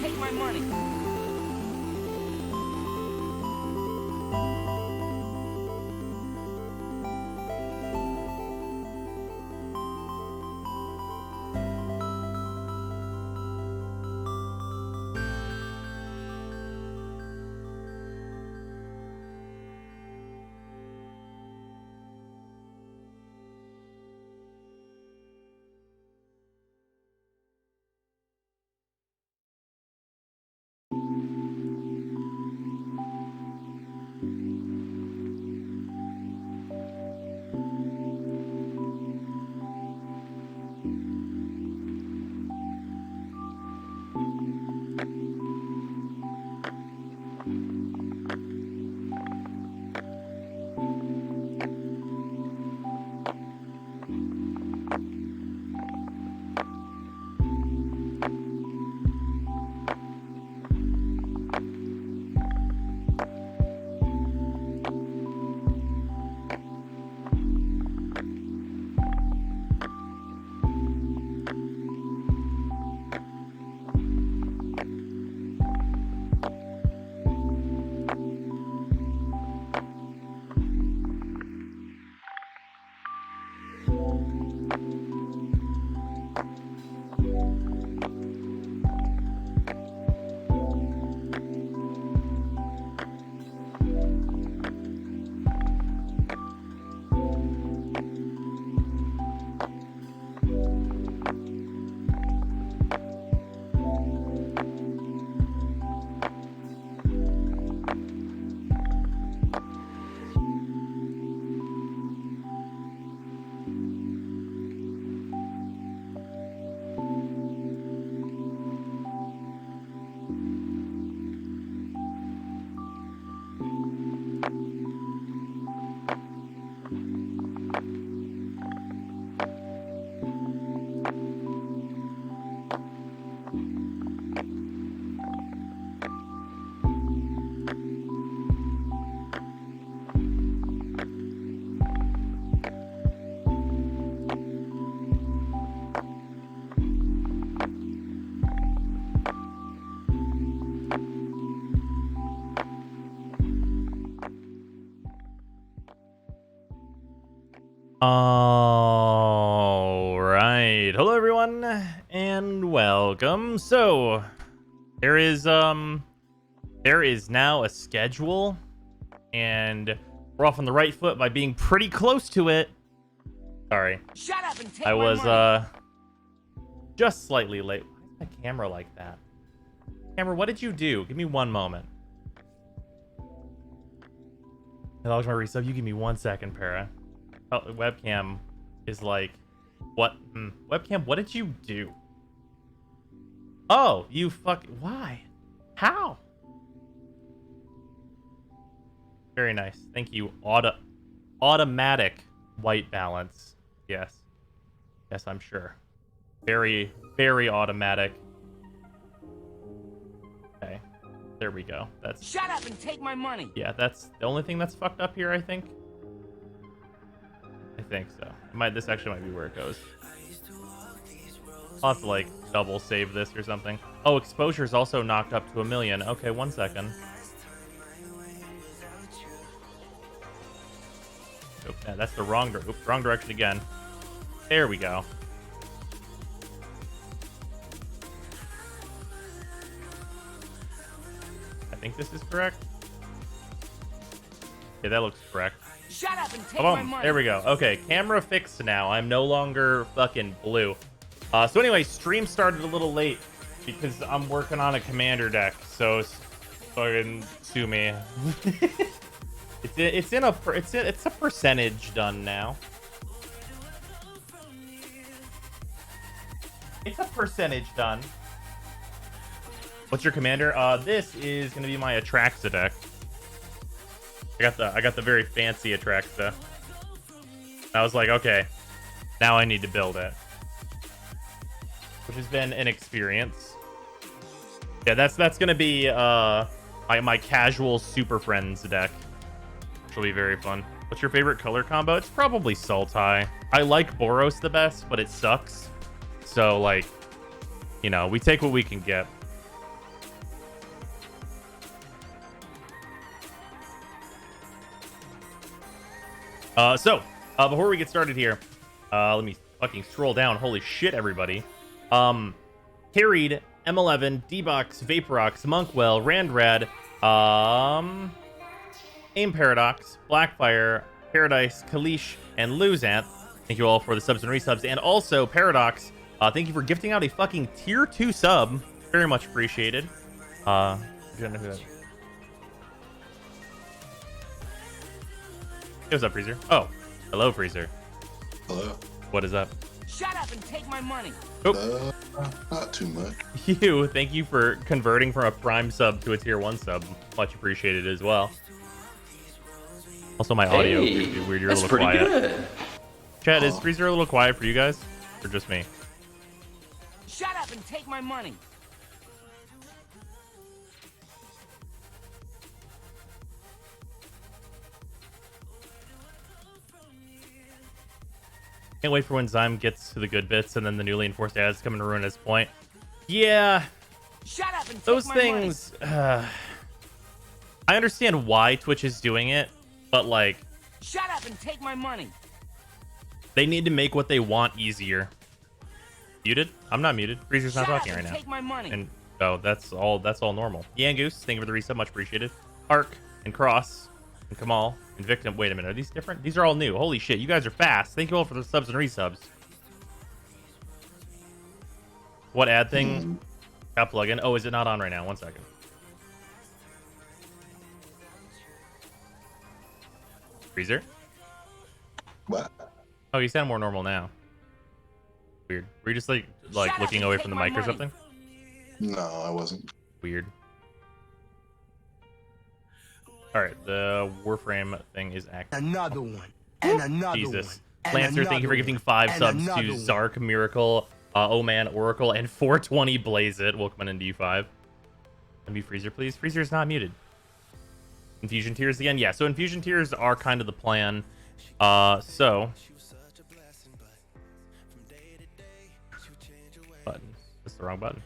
Take my money. All right. Hello everyone and welcome. So, there is now a schedule and we're off on the right foot by being pretty close to it. Sorry. Shut up and take I my was money. just slightly late. Why is my camera like that? Camera, what did you do? Give me one moment. That was my resub. You give me 1 second, Para. Oh, webcam is like, what? Webcam, what did you do? Oh, you why? How? Very nice. Thank you. Automatic white balance. Yes. Yes, I'm sure. Very, very automatic. Okay. There we go. That's... Shut up and take my money. Yeah, that's the only thing that's fucked up here, I think. I think so. This actually might be where it goes. I'll have to like double save this or something. Oh, exposure is also knocked up to 1 million. Okay, 1 second. Oop, yeah, that's the wrong direction again. There we go. I think this is correct. Yeah, that looks correct. Shut up and take my money. There we go. Okay, camera fixed now. I'm no longer fucking blue. So anyway, stream started a little late because I'm working on a commander deck. So fucking sue me. it's a percentage done now. It's a percentage done. What's your commander? This is gonna be my Atraxa deck. I got the very fancy Atraxa. I was like, okay, now I need to build it, which has been an experience. Yeah, that's gonna be my casual Super Friends deck, which will be very fun. What's your favorite color combo? It's probably Sultai. I like Boros the best, but it sucks. So like, you know, we take what we can get. Before we get started here, let me fucking scroll down. Holy shit, everybody. Carried, M11, D-Box, Vaporox, Monkwell, Randrad, Aim Paradox, Blackfire, Paradise, Kalish, and Luzanth. Thank you all for the subs and resubs. And also, Paradox, thank you for gifting out a fucking tier 2 sub. Very much appreciated. Hey, what's up, Freezer? Oh, hello, Freezer. Hello. What is up? Shut up and take my money. Oh. Not too much. Thank you for converting from a Prime sub to a tier 1 sub. Much appreciated as well. Also, my audio is weird. You're a little quiet. Good. Chad, is Freezer a little quiet for you guys? Or just me? Shut up and take my money. Can't wait for when Zyme gets to the good bits and then the newly enforced ads come and ruin his point. Yeah. Shut up and take those my things. I understand why Twitch is doing it, but like. Shut up and take my money. They need to make what they want easier. Muted? I'm not muted. Freezer's not talking right now. Take my money. And oh, that's all normal. Yangoose, thank you for the resub, much appreciated. Arc and Cross and Kamal and Victim. Wait a minute, are these different? These are all new. Holy shit, you guys are fast. Thank you all for the subs and resubs. What ad thing? Got plugin. Oh, is it not on right now? 1 second. Freezer? What? Oh, you sound more normal now. Weird. Were you just like looking away from the mic or something? No, I wasn't. Weird. All right, the Warframe thing is active. Another one. And another Jesus. one. Lancer, thank you for gifting 5 subs to Zark, Miracle, Oman, Oracle, and 420 Blaze It. Welcome into U5. Unmute Freezer, please. Freezer is not muted. Infusion Tiers again? Yeah, so Infusion Tiers are kind of the plan. So... Button. That's the wrong button.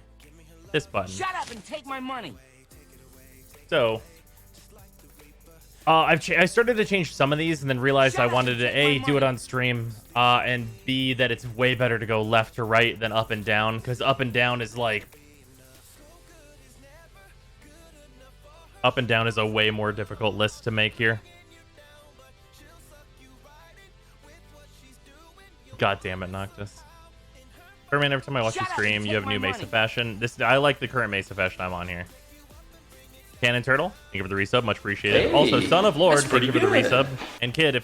This button. Shut up and take my money. So... I started to change some of these and then realized Shut I up wanted and to take A, my do it money. on stream, and B, that it's way better to go left to right than up and down, because up and down is like... Up and down is a way more difficult list to make here. God damn it, Noctis. Man, every time I watch you Shut up and stream, you take have my new Mesa money. fashion. I like the current Mesa fashion I'm on here. Cannon Turtle, thank you for the resub, much appreciated. Hey, Also, Son of Lord, that's thank you for pretty the good. resub. And Kid,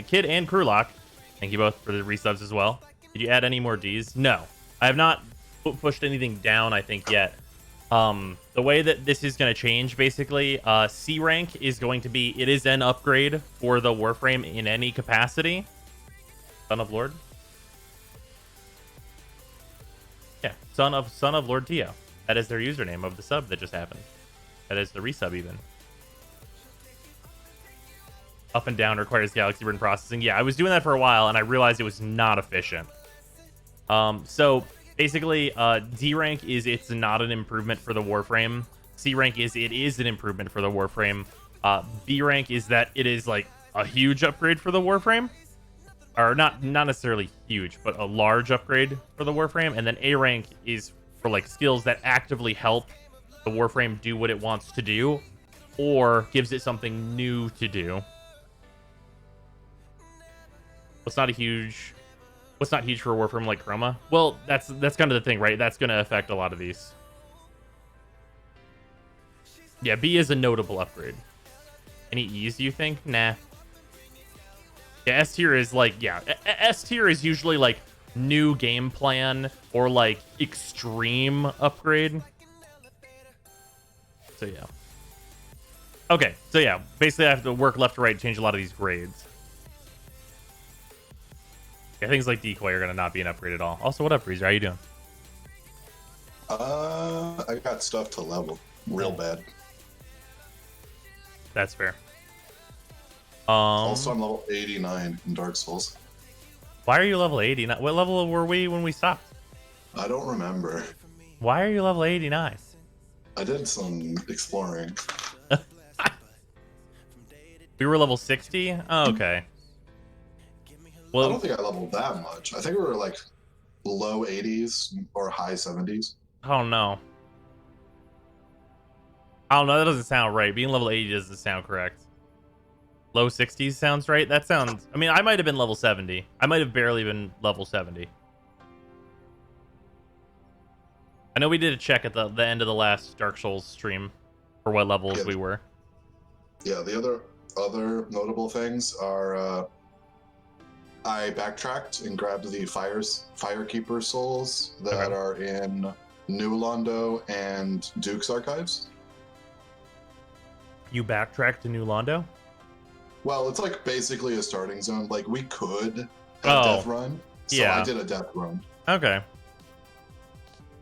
Kid and Krulok, thank you both for the resubs as well. Did you add any more Ds? No, I have not pushed anything down, I think, yet. The way that this is going to change, basically, C rank is going to be, it is an upgrade for the Warframe in any capacity. Son of Lord. Yeah, Son of Lord Tio. That is their username of the sub that just happened. That is the resub even. Up and down requires galaxy burn processing. Yeah, I was doing that for a while and I realized it was not efficient. So basically, D rank is it's not an improvement for the Warframe. C rank is it is an improvement for the Warframe. B rank is that it is like a huge upgrade for the Warframe. Or not necessarily huge, but a large upgrade for the Warframe. And then A rank is for like skills that actively help the Warframe do what it wants to do, or gives it something new to do. What's not huge for a Warframe like Chroma? Well, that's kind of the thing, right? That's going to affect a lot of these. Yeah, B is a notable upgrade. Any E's, do you think? Nah. Yeah, S tier is like, yeah, S tier is usually like new game plan or like extreme upgrade. So yeah. Okay, so yeah, basically I have to work left to right to change a lot of these grades. Yeah, things like Decoy are gonna not be an upgrade at all. Also, what up, Breezer? How you doing? I got stuff to level real bad. That's fair. Also, I'm level 89 in Dark Souls. Why are you level 89? What level were we when we stopped? I don't remember. Why are you level 89? I did some exploring. We were level 60? Oh, okay. I Well, don't think I leveled that much. I think we were like low 80s or high 70s. I don't know. I don't know. That doesn't sound right. Being level 80 doesn't sound correct. Low 60s sounds right. That sounds... I mean, I might have been level 70. I might have barely been level 70. I know we did a check at the end of the last Dark Souls stream for what levels we were. Yeah, the other notable things are I backtracked and grabbed the Firekeeper souls that are in New Londo and Duke's archives. You backtracked to New Londo? Well, it's like basically a starting zone. Like we could have death run, so yeah. I did a death run. Okay.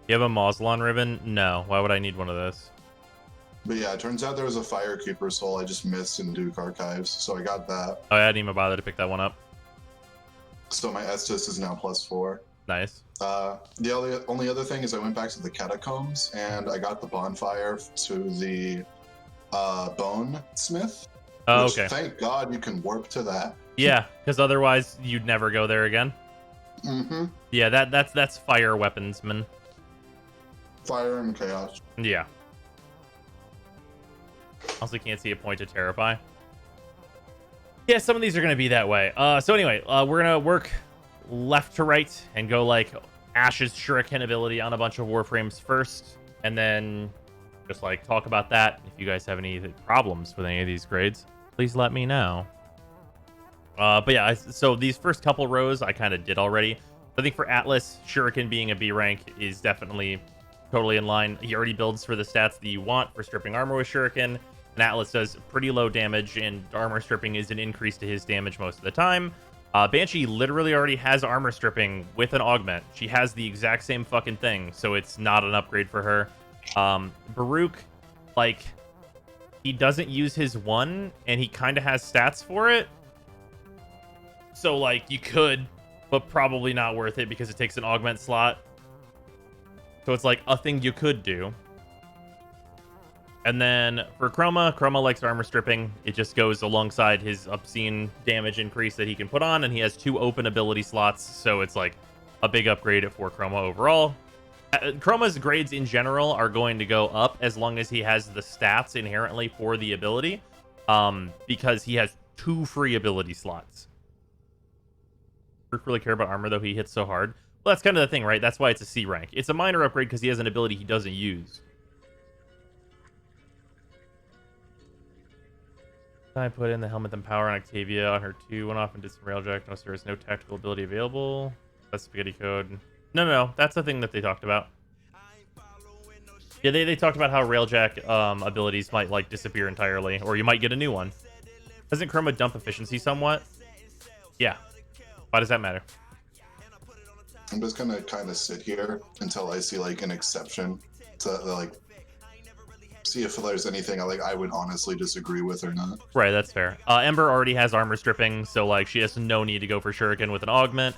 You have a Moslon ribbon? No. Why would I need one of those? But yeah, it turns out there was a Firekeeper soul I just missed in Duke archives, so I got that. Oh, I didn't even bother to pick that one up. So my Estus is now +4. Nice. The only other thing is I went back to the catacombs and I got the bonfire to the bone smith. Oh, which, okay. Thank God you can warp to that. Yeah, because otherwise you'd never go there again. Mm-hmm. Yeah, that's fire weaponsman. Fire and chaos. Yeah. Also can't see a point to terrify. Yeah, some of these are going to be that way. So anyway, we're going to work left to right and go like Ash's Shuriken ability on a bunch of Warframes first. And then just like talk about that. If you guys have any problems with any of these grades, please let me know. But yeah, so these first couple rows I kind of did already. I think for Atlas, Shuriken being a B rank is definitely totally in line. He already builds for the stats that you want for stripping armor with Shuriken. And Atlas does pretty low damage, and armor stripping is an increase to his damage most of the time. Banshee literally already has armor stripping with an augment. She has the exact same fucking thing, so it's not an upgrade for her. Baruch, like, he doesn't use his one, and he kind of has stats for it. So, like, you could, but probably not worth it because it takes an augment slot. So it's like a thing you could do. And then for Chroma likes armor stripping. It just goes alongside his obscene damage increase that he can put on, and he has 2 open ability slots, so it's like a big upgrade for Chroma overall. Chroma's grades in general are going to go up as long as he has the stats inherently for the ability, because he has 2 free ability slots. I don't really care about armor, though. He hits so hard. Well, that's kind of the thing, right? That's why it's a C rank. It's a minor upgrade because he has an ability he doesn't use. I put in the helmet and power on Octavia on her 2, went off and did some railjack. No, there is no tactical ability available. That's spaghetti code. No. That's the thing that they talked about. Yeah, they talked about how railjack abilities might like disappear entirely, or you might get a new one. Doesn't Chroma dump efficiency somewhat? Yeah. Why does that matter? I'm just gonna kind of sit here until I see like an exception to like see if there's anything I would honestly disagree with or not. Right, that's fair. Ember already has armor stripping, so like she has no need to go for shuriken with an augment.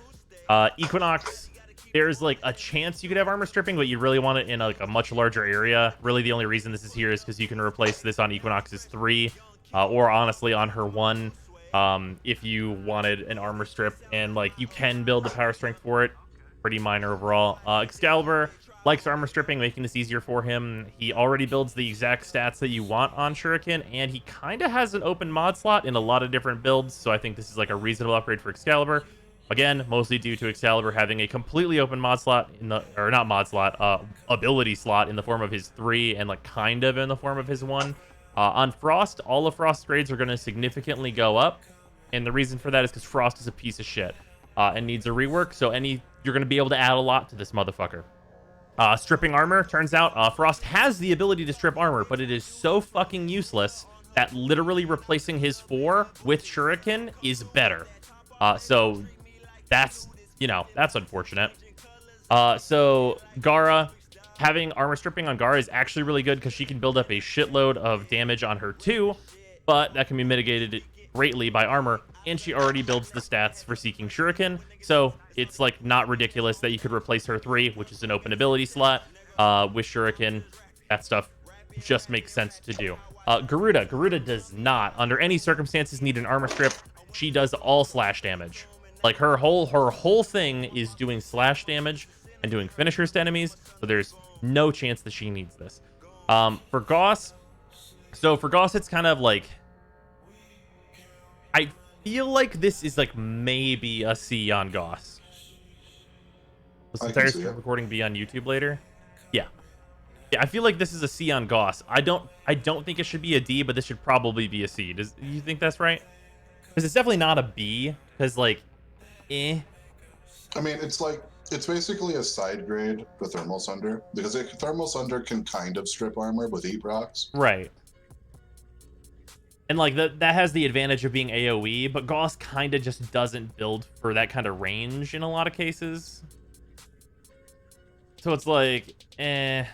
Equinox, there's like a chance you could have armor stripping, but you really want it in like a much larger area. Really, the only reason this is here is because you can replace this on Equinox's 3, or honestly on her 1, if you wanted an armor strip, and like you can build the power strength for it. Pretty minor overall. Excalibur likes armor stripping, making this easier for him. He already builds the exact stats that you want on Shuriken, and he kind of has an open mod slot in a lot of different builds, so I think this is like a reasonable upgrade for Excalibur. Again, mostly due to Excalibur having a completely open mod slot in the, or not mod slot, ability slot in the form of his 3 and like kind of in the form of his 1. On Frost, all of Frost's grades are going to significantly go up, and the reason for that is because Frost is a piece of shit and needs a rework, so you're going to be able to add a lot to this motherfucker. Stripping armor, turns out Frost has the ability to strip armor, but it is so fucking useless that literally replacing his 4 with Shuriken is better. So that's, that's unfortunate. So Gara, having armor stripping on Gara is actually really good because she can build up a shitload of damage on her 2, but that can be mitigated greatly by armor, and she already builds the stats for Seeking Shuriken, so it's like not ridiculous that you could replace her 3, which is an open ability slot, with Shuriken. That stuff just makes sense to do. Garuda does not, under any circumstances, need an armor strip. She does all slash damage. Like her whole thing is doing slash damage and doing finishers to enemies, so there's no chance that she needs this. For Gauss, it's kind of like, I feel like this is like maybe a C on Gauss. Will this entire stream recording be on YouTube later? Yeah, I feel like this is a C on Gauss. I don't think it should be a D, but this should probably be a C. Do you think that's right? Because it's definitely not a B. Because like, I mean, it's basically a side grade for Thermal Sunder, because Thermal Sunder can kind of strip armor with Heat Rocks. Right. And like that has the advantage of being AoE, but Gauss kind of just doesn't build for that kind of range in a lot of cases. So it's like, his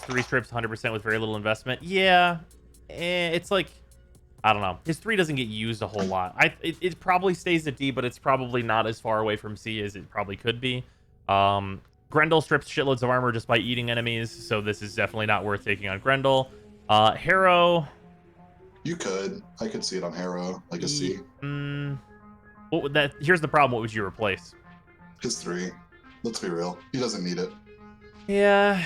3 strips 100% with very little investment. Yeah, it's like, I don't know. His 3 doesn't get used a whole lot. It probably stays at D, but it's probably not as far away from C as it probably could be. Grendel strips shitloads of armor just by eating enemies, so this is definitely not worth taking on Grendel. Harrow. I could see it on Harrow, like a C. What would that? Here's the problem. What would you replace? His 3. Let's be real. He doesn't need it. Yeah.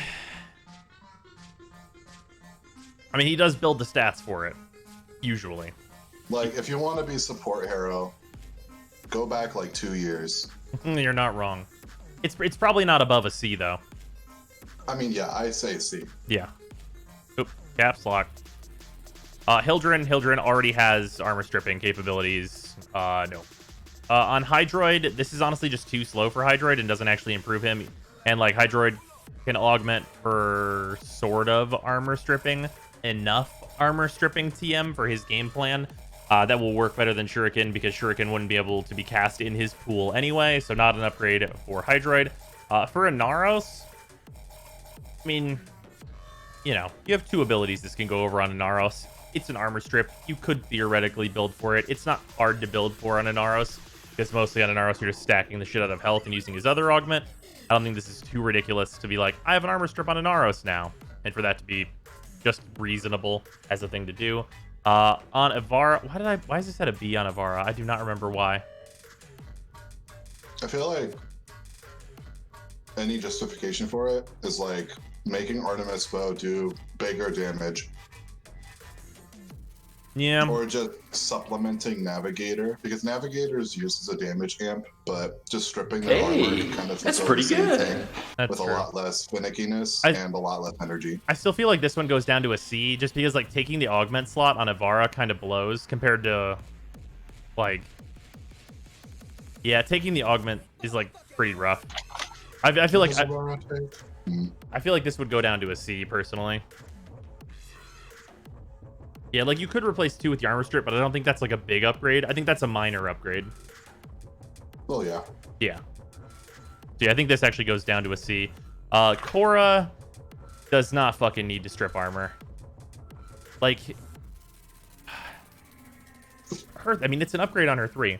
I mean, he does build the stats for it, usually. Like, if you want to be support Harrow, go back like 2 years. You're not wrong. It's probably not above a C, though. I mean, yeah, I say C. Yeah. Oop, caps lock. Hildren already has armor stripping capabilities. No. On Hydroid, this is honestly just too slow for Hydroid and doesn't actually improve him. And like Hydroid can augment for sort of armor stripping, enough armor stripping TM for his game plan. That will work better than Shuriken because Shuriken wouldn't be able to be cast in his pool anyway, so not an upgrade for Hydroid. For Inaros, I mean, you have 2 abilities this can go over on Inaros. It's an armor strip. You could theoretically build for it. It's not hard to build for on Inaros, because mostly on Inaros you're just stacking the shit out of health and using his other augment. I don't think this is too ridiculous to be like, I have an armor strip on Inaros now, and for that to be just reasonable as a thing to do. On Ivara, why is this at a B on Ivara? I do not remember why. I feel like any justification for it is like making Artemis Bow do bigger damage, Yeah. or just supplementing Navigator, because Navigator is used as a damage amp, but just stripping the armor Hey, kind of that's fulfill pretty the same good. thing That's with true. a lot less finickiness and a lot less energy. I still feel like this one goes down to a C, just because like taking the augment slot on Ivara kind of blows compared to like, yeah, taking the augment is like pretty rough. I feel like I feel like this would go down to a C personally. Yeah, like you could replace 2 with the armor strip, but I don't think that's like a big upgrade. I think that's a minor upgrade. Well, yeah. Yeah. So yeah, I think this actually goes down to a C. Korra does not fucking need to strip armor. Like, her, I mean, it's an upgrade on her 3.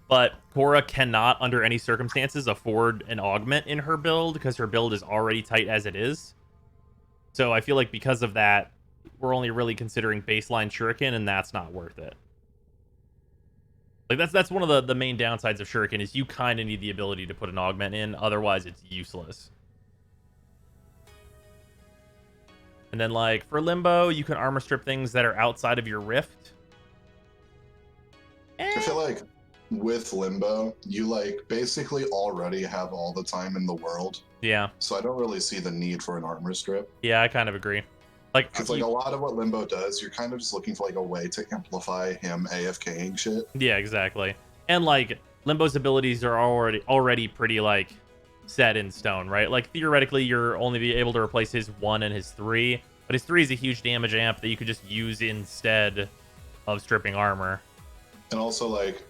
But Korra cannot, under any circumstances, afford an augment in her build because her build is already tight as it is. So I feel like because of that, we're only really considering baseline Shuriken, and that's not worth it. Like that's one of the main downsides of Shuriken is you kind of need the ability to put an augment in, otherwise it's useless. And then like for Limbo, you can armor strip things that are outside of your rift. I feel like with Limbo, you like basically already have all the time in the world. Yeah. So I don't really see the need for an armor strip. Yeah, I kind of agree. Like, Because like a lot of what Limbo does, you're kind of just looking for like a way to amplify him AFKing shit. yeah, exactly. And like Limbo's abilities are already pretty like set in stone, right? Like theoretically, you're only be able to replace his 1 and his 3, but his 3 is a huge damage amp that you could just use instead of stripping armor. And also like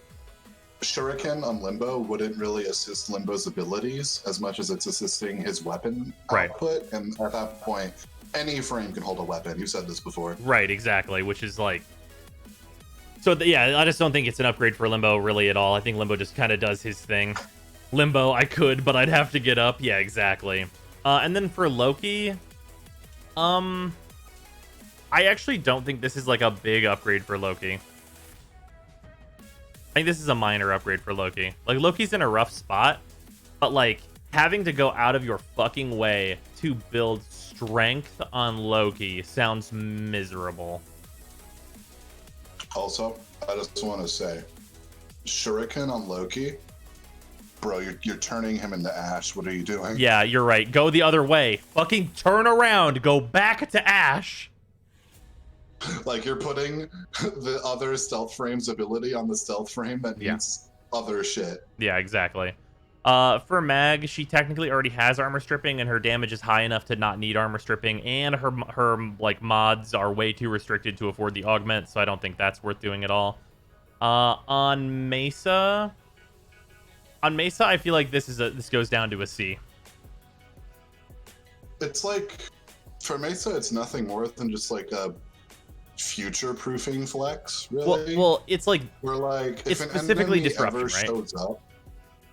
Shuriken on Limbo wouldn't really assist Limbo's abilities as much as it's assisting his weapon Right. output. And at that point, any frame can hold a weapon. You said this before. Right, exactly, which is like... So, yeah, I just don't think it's an upgrade for Limbo really at all. I think Limbo just kind of does his thing. Limbo, I could, but I'd have to get up. Yeah, exactly. And then for Loki... I actually don't think this is like a big upgrade for Loki. I think this is a minor upgrade for Loki. Like, Loki's in a rough spot, but like, having to go out of your fucking way to build strength on Loki sounds miserable. Also, I just want to say, Shuriken on Loki, bro, you're turning him into ash. What are you doing? Yeah, you're right. Go the other way. Fucking turn around. Go back to Ash. Like you're putting the other stealth frame's ability on the stealth frame that needs other shit. Yeah, exactly. For Mag, she technically already has armor stripping, and her damage is high enough to not need armor stripping, and her like mods are way too restricted to afford the augment, so I don't think that's worth doing at all. On Mesa, I feel like this goes down to a C. It's like for Mesa, it's nothing more than just like a future-proofing flex, really. Well, it's like We're like it's if an specifically enemy disruption, ever right? shows up.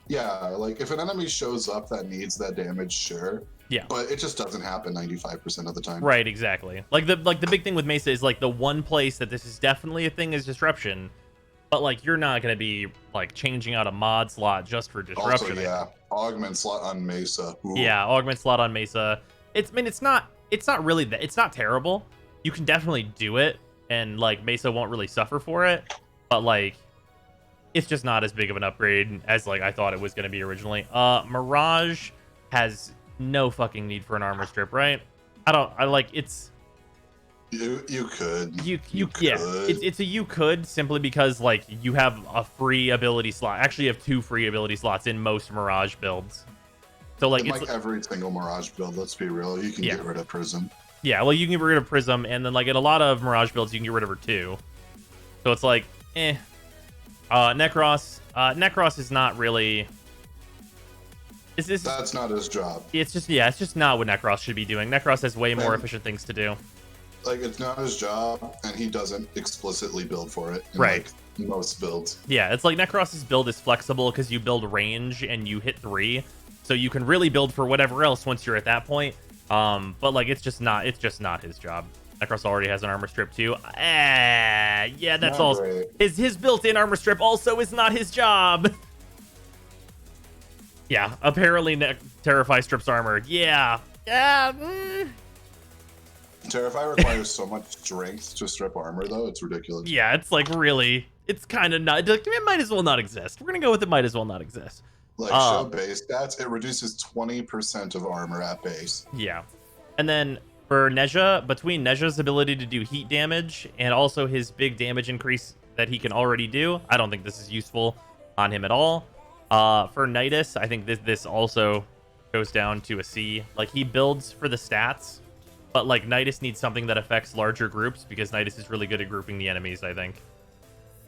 Yeah, like if an enemy shows up that needs that damage, sure. Yeah. But it just doesn't happen 95% of the time. Right, exactly. Like the big thing with Mesa is like the one place that this is definitely a thing is disruption, but like you're not gonna be like changing out a mod slot just for disruption. Also, yeah, augment slot on Mesa. Ooh. Yeah, augment slot on Mesa. It's not really that. It's not terrible. You can definitely do it, and like Mesa won't really suffer for it, but like it's just not as big of an upgrade as like I thought it was gonna be originally. Mirage has no fucking need for an armor strip, right? It's You could. yeah, could. it's a you could simply because like you have a free ability slot. Actually, you have 2 free ability slots in most Mirage builds. So like In it's like every single Mirage build, let's be real, you can Yeah. get rid of Prism. yeah, well you can get rid of Prism, and then like in a lot of Mirage builds you can get rid of her too. So it's like Necros is not really. That's not his job. It's just not what Necros should be doing. Necros has way more efficient things to do. Like it's not his job, and he doesn't explicitly build for it. In, Right. Like, most builds. Yeah, it's like Necros's build is flexible because you build range and you hit 3, so you can really build for whatever else once you're at that point. But like it's just not his job. Necros already has an armor strip too. Yeah, that's Not all. great. His built-in armor strip also is not his job. Yeah, apparently Terrify strips armor. Yeah. Terrify requires so much strength to strip armor, though. It's ridiculous. Yeah, it's like really, it's kind of not. It might as well not exist. We're gonna go with it might as well not exist. Like, show base stats, it reduces 20% of armor at base. Yeah. And then for Neja, between Neja's ability to do heat damage and also his big damage increase that he can already do, I don't think this is useful on him at all. For Nidus, I think this also goes down to a C. Like, he builds for the stats, but like Nidus needs something that affects larger groups because Nidus is really good at grouping the enemies, I think.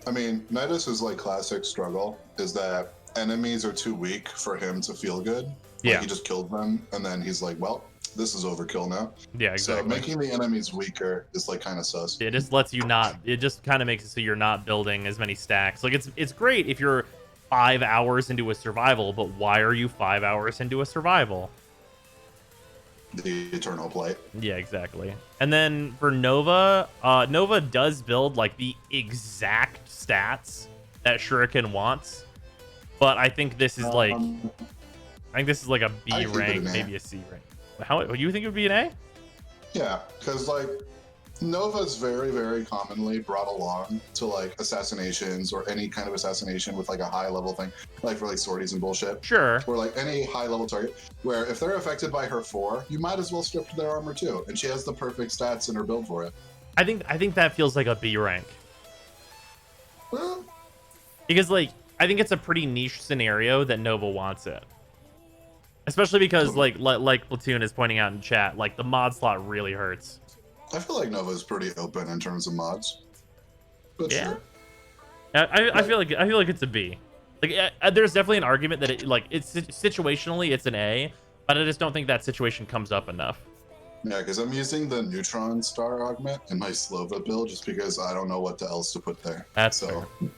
I mean, Nidus is like classic struggle, is that enemies are too weak for him to feel good. Like, Yeah. he just killed them, and then he's like, well, this is overkill now. Yeah, exactly. So making the enemies weaker is like kind of sus. It just lets you not. It just kind of makes it so you're not building as many stacks. Like it's great if you're 5 hours into a survival, but why are you 5 hours into a survival? The Eternal Plight. Yeah, exactly. And then for Nova, Nova does build like the exact stats that Shuriken wants, but I think this is like, I think this is like a B I think rank, it an A. maybe a C rank. How you think it would be an A? Yeah, because like Nova's very, very commonly brought along to like assassinations or any kind of assassination with like a high level thing, like for like sorties and bullshit. Sure. Or like any high level target, where if they're affected by her 4, you might as well strip their armor too, and she has the perfect stats in her build for it. I think that feels like a B rank Well, because like I think it's a pretty niche scenario that Nova wants it. Especially because, like Platoon is pointing out in chat, like the mod slot really hurts. I feel like Nova's pretty open in terms of mods. But Yeah. sure. I feel like it's a B. Like there's definitely an argument that it's situationally it's an A, but I just don't think that situation comes up enough. Yeah, because I'm using the Neutron Star Augment in my Slova build just because I don't know what else to put there. That's so. fair.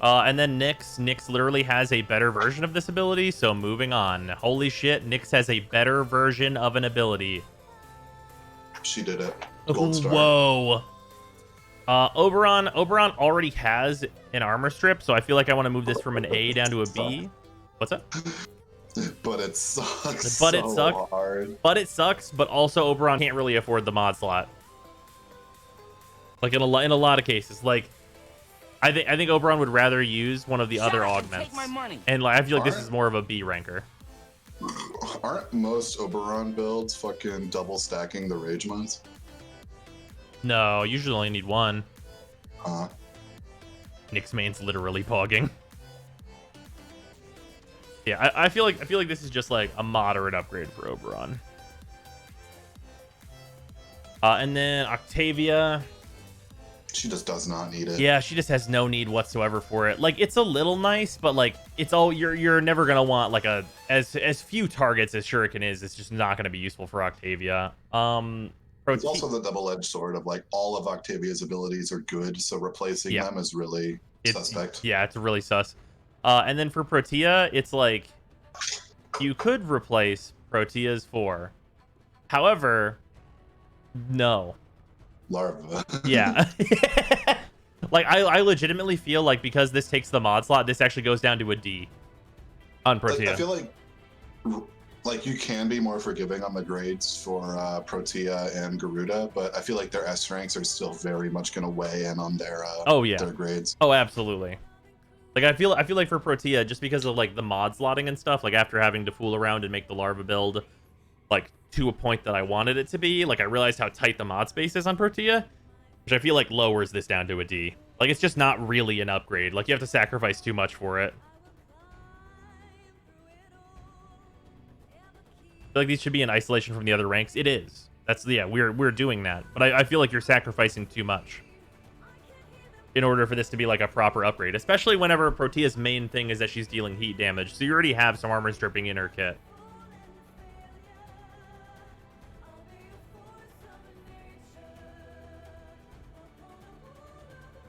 And then Nyx literally has a better version of this ability, so moving on. Holy shit, Nyx has a better version of an ability. She did it. Gold star. Whoa. Oberon already has an armor strip, so I feel like I want to move this from an A down to a B. What's up? But it sucks. But it so sucks. hard. But it sucks, but also Oberon can't really afford the mod slot. Like in a lot of cases. Like I think Oberon would rather use one of the other augments. Take my money. And like I feel like this is more of a B ranker. Aren't most Oberon builds fucking double stacking the rage mods? No, usually only need one. Huh? Nyx main's literally pogging. Yeah, I feel like this is just like a moderate upgrade for Oberon. And then Octavia. She just does not need it. Yeah, she just has no need whatsoever for it. Like it's a little nice, but like it's all you're never gonna want like as few targets as Shuriken is. It's just not gonna be useful for Octavia. It's also the double-edged sword of like all of Octavia's abilities are good, so replacing them is really suspect. Yeah, it's really sus. And then for Protea, it's like you could replace Protea's 4. However, no. Larva. Yeah. Like I legitimately feel like because this takes the mod slot, this actually goes down to a D on Protea. I feel like you can be more forgiving on the grades for Protea and Garuda, but I feel like their S ranks are still very much going to weigh in on their their grades. Oh, absolutely. Like I feel like for Protea, just because of like the mod slotting and stuff, like after having to fool around and make the larva build like to a point that I wanted it to be, like I realized how tight the mod space is on Protea, which I feel like lowers this down to a D. Like it's just not really an upgrade. Like you have to sacrifice too much for it. I feel like these should be in isolation from the other ranks. It is. We're doing that. But I feel like you're sacrificing too much in order for this to be like a proper upgrade, especially whenever Protea's main thing is that she's dealing heat damage. So you already have some armor stripping in her kit.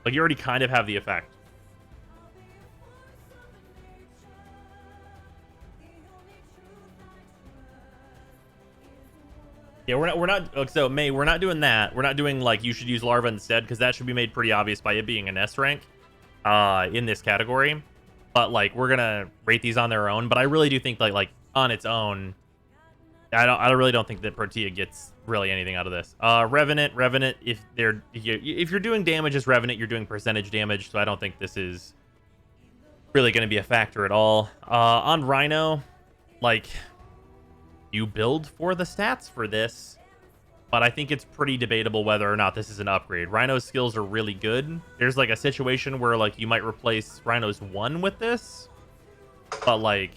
Like you already kind of have the effect. Yeah, we're not. So May, we're not doing that. We're not doing like you should use larva instead, because that should be made pretty obvious by it being an S rank, in this category. But like we're gonna rate these on their own. But I really do think like on its own, I really don't think that Protea gets really anything out of this. Revenant, if you're doing damage as Revenant, you're doing percentage damage. So I don't think this is really going to be a factor at all. On Rhino, like you build for the stats for this, but I think it's pretty debatable whether or not this is an upgrade. Rhino's skills are really good. There's like a situation where like you might replace Rhino's 1 with this, but like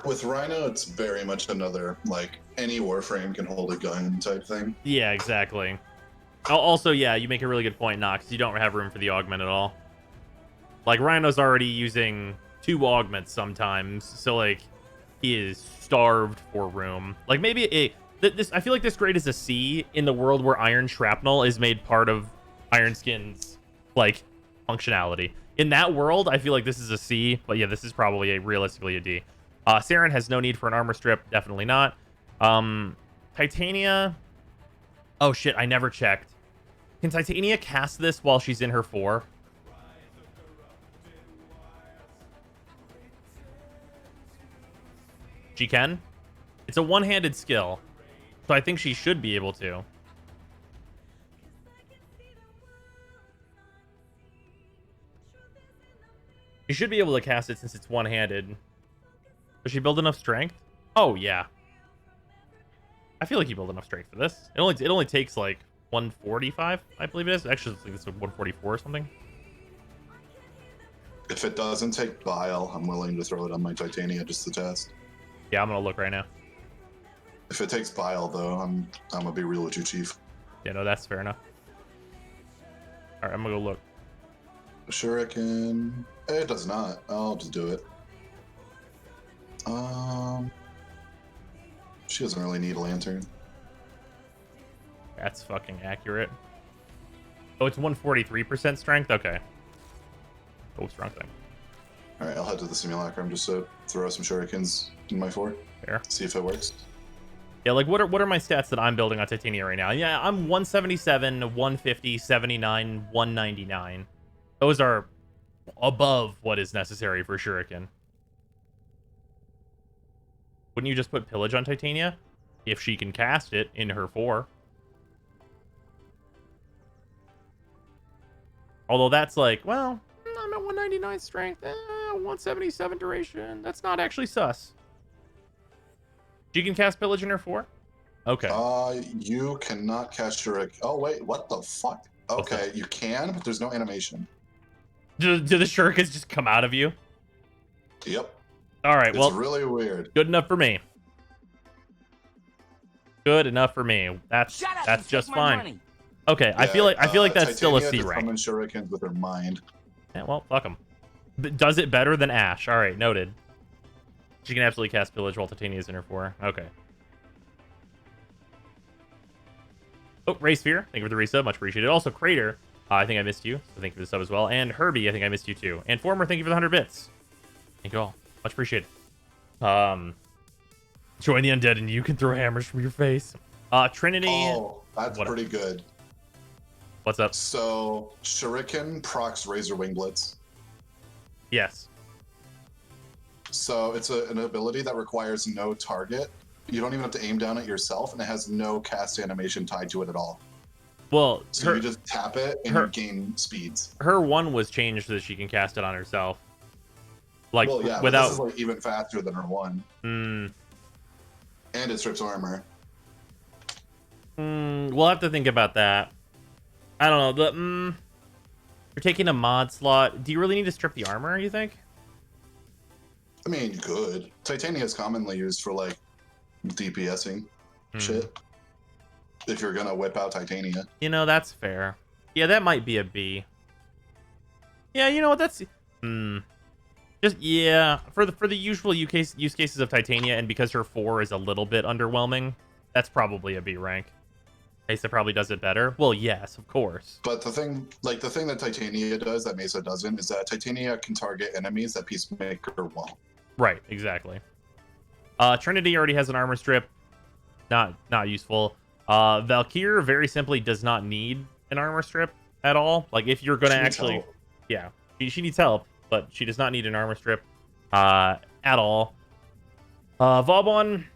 with Rhino, it's very much another like any Warframe can hold a gun type thing. Yeah, exactly. Also, yeah, you make a really good point, Nox. You don't have room for the augment at all. Like Rhino's already using 2 augments sometimes, so like he is starved for room. Like maybe this I feel like this grade is a C in the world where Iron Shrapnel is made part of Iron Skin's like functionality. In that world, I feel like this is a C, but yeah, this is probably realistically a D. Saren has no need for an armor strip, definitely not. Titania. Oh shit, I never checked. Can Titania cast this while she's in her 4? She can. It's a one-handed skill, so I think she should be able to. She should be able to cast it since it's one-handed. Does she build enough strength? Oh yeah. I feel like you build enough strength for this. It only takes like 145, I believe it is. Actually, I think it's 144 or something. If it doesn't take Bile, I'm willing to throw it on my Titania just to test. Yeah, I'm gonna look right now. If it takes Bile, though, I'm gonna be real with you, Chief. Yeah, no, that's fair enough. All right, I'm gonna go look. Shuriken. It does not. I'll just do it. She doesn't really need a lantern. That's fucking accurate. Oh, it's 143% strength? Okay. Oh, strong thing. Alright, I'll head to the simulacrum just to throw some shurikens in my 4. Fair. See if it works. Yeah, like what are my stats that I'm building on Titania right now? Yeah, I'm 177, 150, 79, 199. Those are above what is necessary for Shuriken. Wouldn't you just put Pillage on Titania? If she can cast it in her 4. Although that's like, well, I'm at 199 strength, 177 duration. That's not actually sus. She can cast Pillage in her 4? Okay. You cannot cast Shuriken. Oh, wait, what the fuck? Okay, you can, but there's no animation. Do the shurikens just come out of you? Yep. All right, well, it's really weird. Good enough for me. Good enough for me. That's just fine. Money. Okay, yeah, I feel like that's still a C rank. Summon shurikens with her mind. Yeah, well, fuck them. Does it better than Ash? All right, noted. She can absolutely cast Pillage while Titania's in her 4. Okay. Oh, Ray Sphere, thank you for the resub, much appreciated. Also, Crater, I think I missed you, so thank you for the sub as well. And Herbie, I think I missed you too. And Former, thank you for the 100 bits. Thank you all. Much appreciated. Join the undead and you can throw hammers from your face. Trinity. Oh, that's pretty good. What's up? So, Shuriken procs Razor Wing Blitz. Yes. So, it's an ability that requires no target. You don't even have to aim down at yourself, and it has no cast animation tied to it at all. Well, so you just tap it and you gain speeds. Her 1 was changed so that she can cast it on herself. Like, well, yeah, without this is like even faster than her 1. And it strips armor. We'll have to think about that. I don't know. You're taking a mod slot. Do you really need to strip the armor, you think? I mean, you could. Titania is commonly used for like DPSing shit. If you're gonna whip out Titania. You know, that's fair. Yeah, that might be a B. Yeah, you know what? That's just yeah, for the usual use cases of Titania, and because her 4 is a little bit underwhelming, that's probably a B rank. Mesa probably does it better. Well, yes, of course. But the thing that Titania does that Mesa doesn't is that Titania can target enemies that Peacemaker won't. Right, exactly. Trinity already has an armor strip. Not useful. Valkyr very simply does not need an armor strip at all. Like, if you're gonna She needs actually, help. yeah, she needs help, but she does not need an armor strip at all. Vauban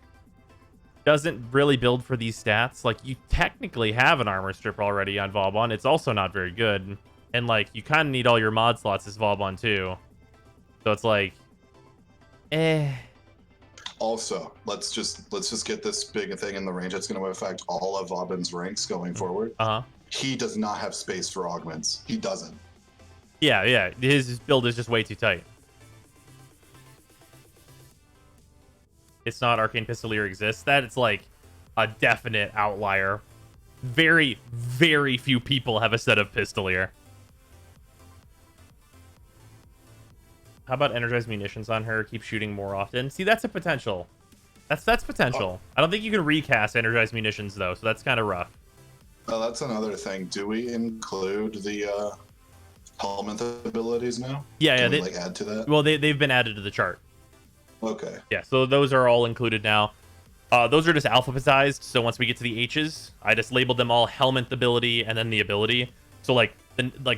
doesn't really build for these stats. Like, you technically have an armor strip already on Vauban. It's also not very good, and like, you kind of need all your mod slots as Vauban too. So it's like, Also, let's just get this big thing in the range that's going to affect all of Vauban's ranks going forward. He does not have space for augments. He doesn't. Yeah. His build is just way too tight. It's not Arcane Pistolier exists. That it's like a definite outlier. Very, very few people have a set of Pistolier. How about energized munitions on her? Keep shooting more often. See, that's a potential. That's potential. I don't think you can recast energized munitions though, so that's kind of rough. Oh, that's another thing. Do we include the helmet abilities now? Yeah, Can we, they like add to that. Well, they've been added to the chart. Okay. Yeah, so those are all included now. Those are just alphabetized. So once we get to the H's, I just labeled them all helmet ability and then the ability. So like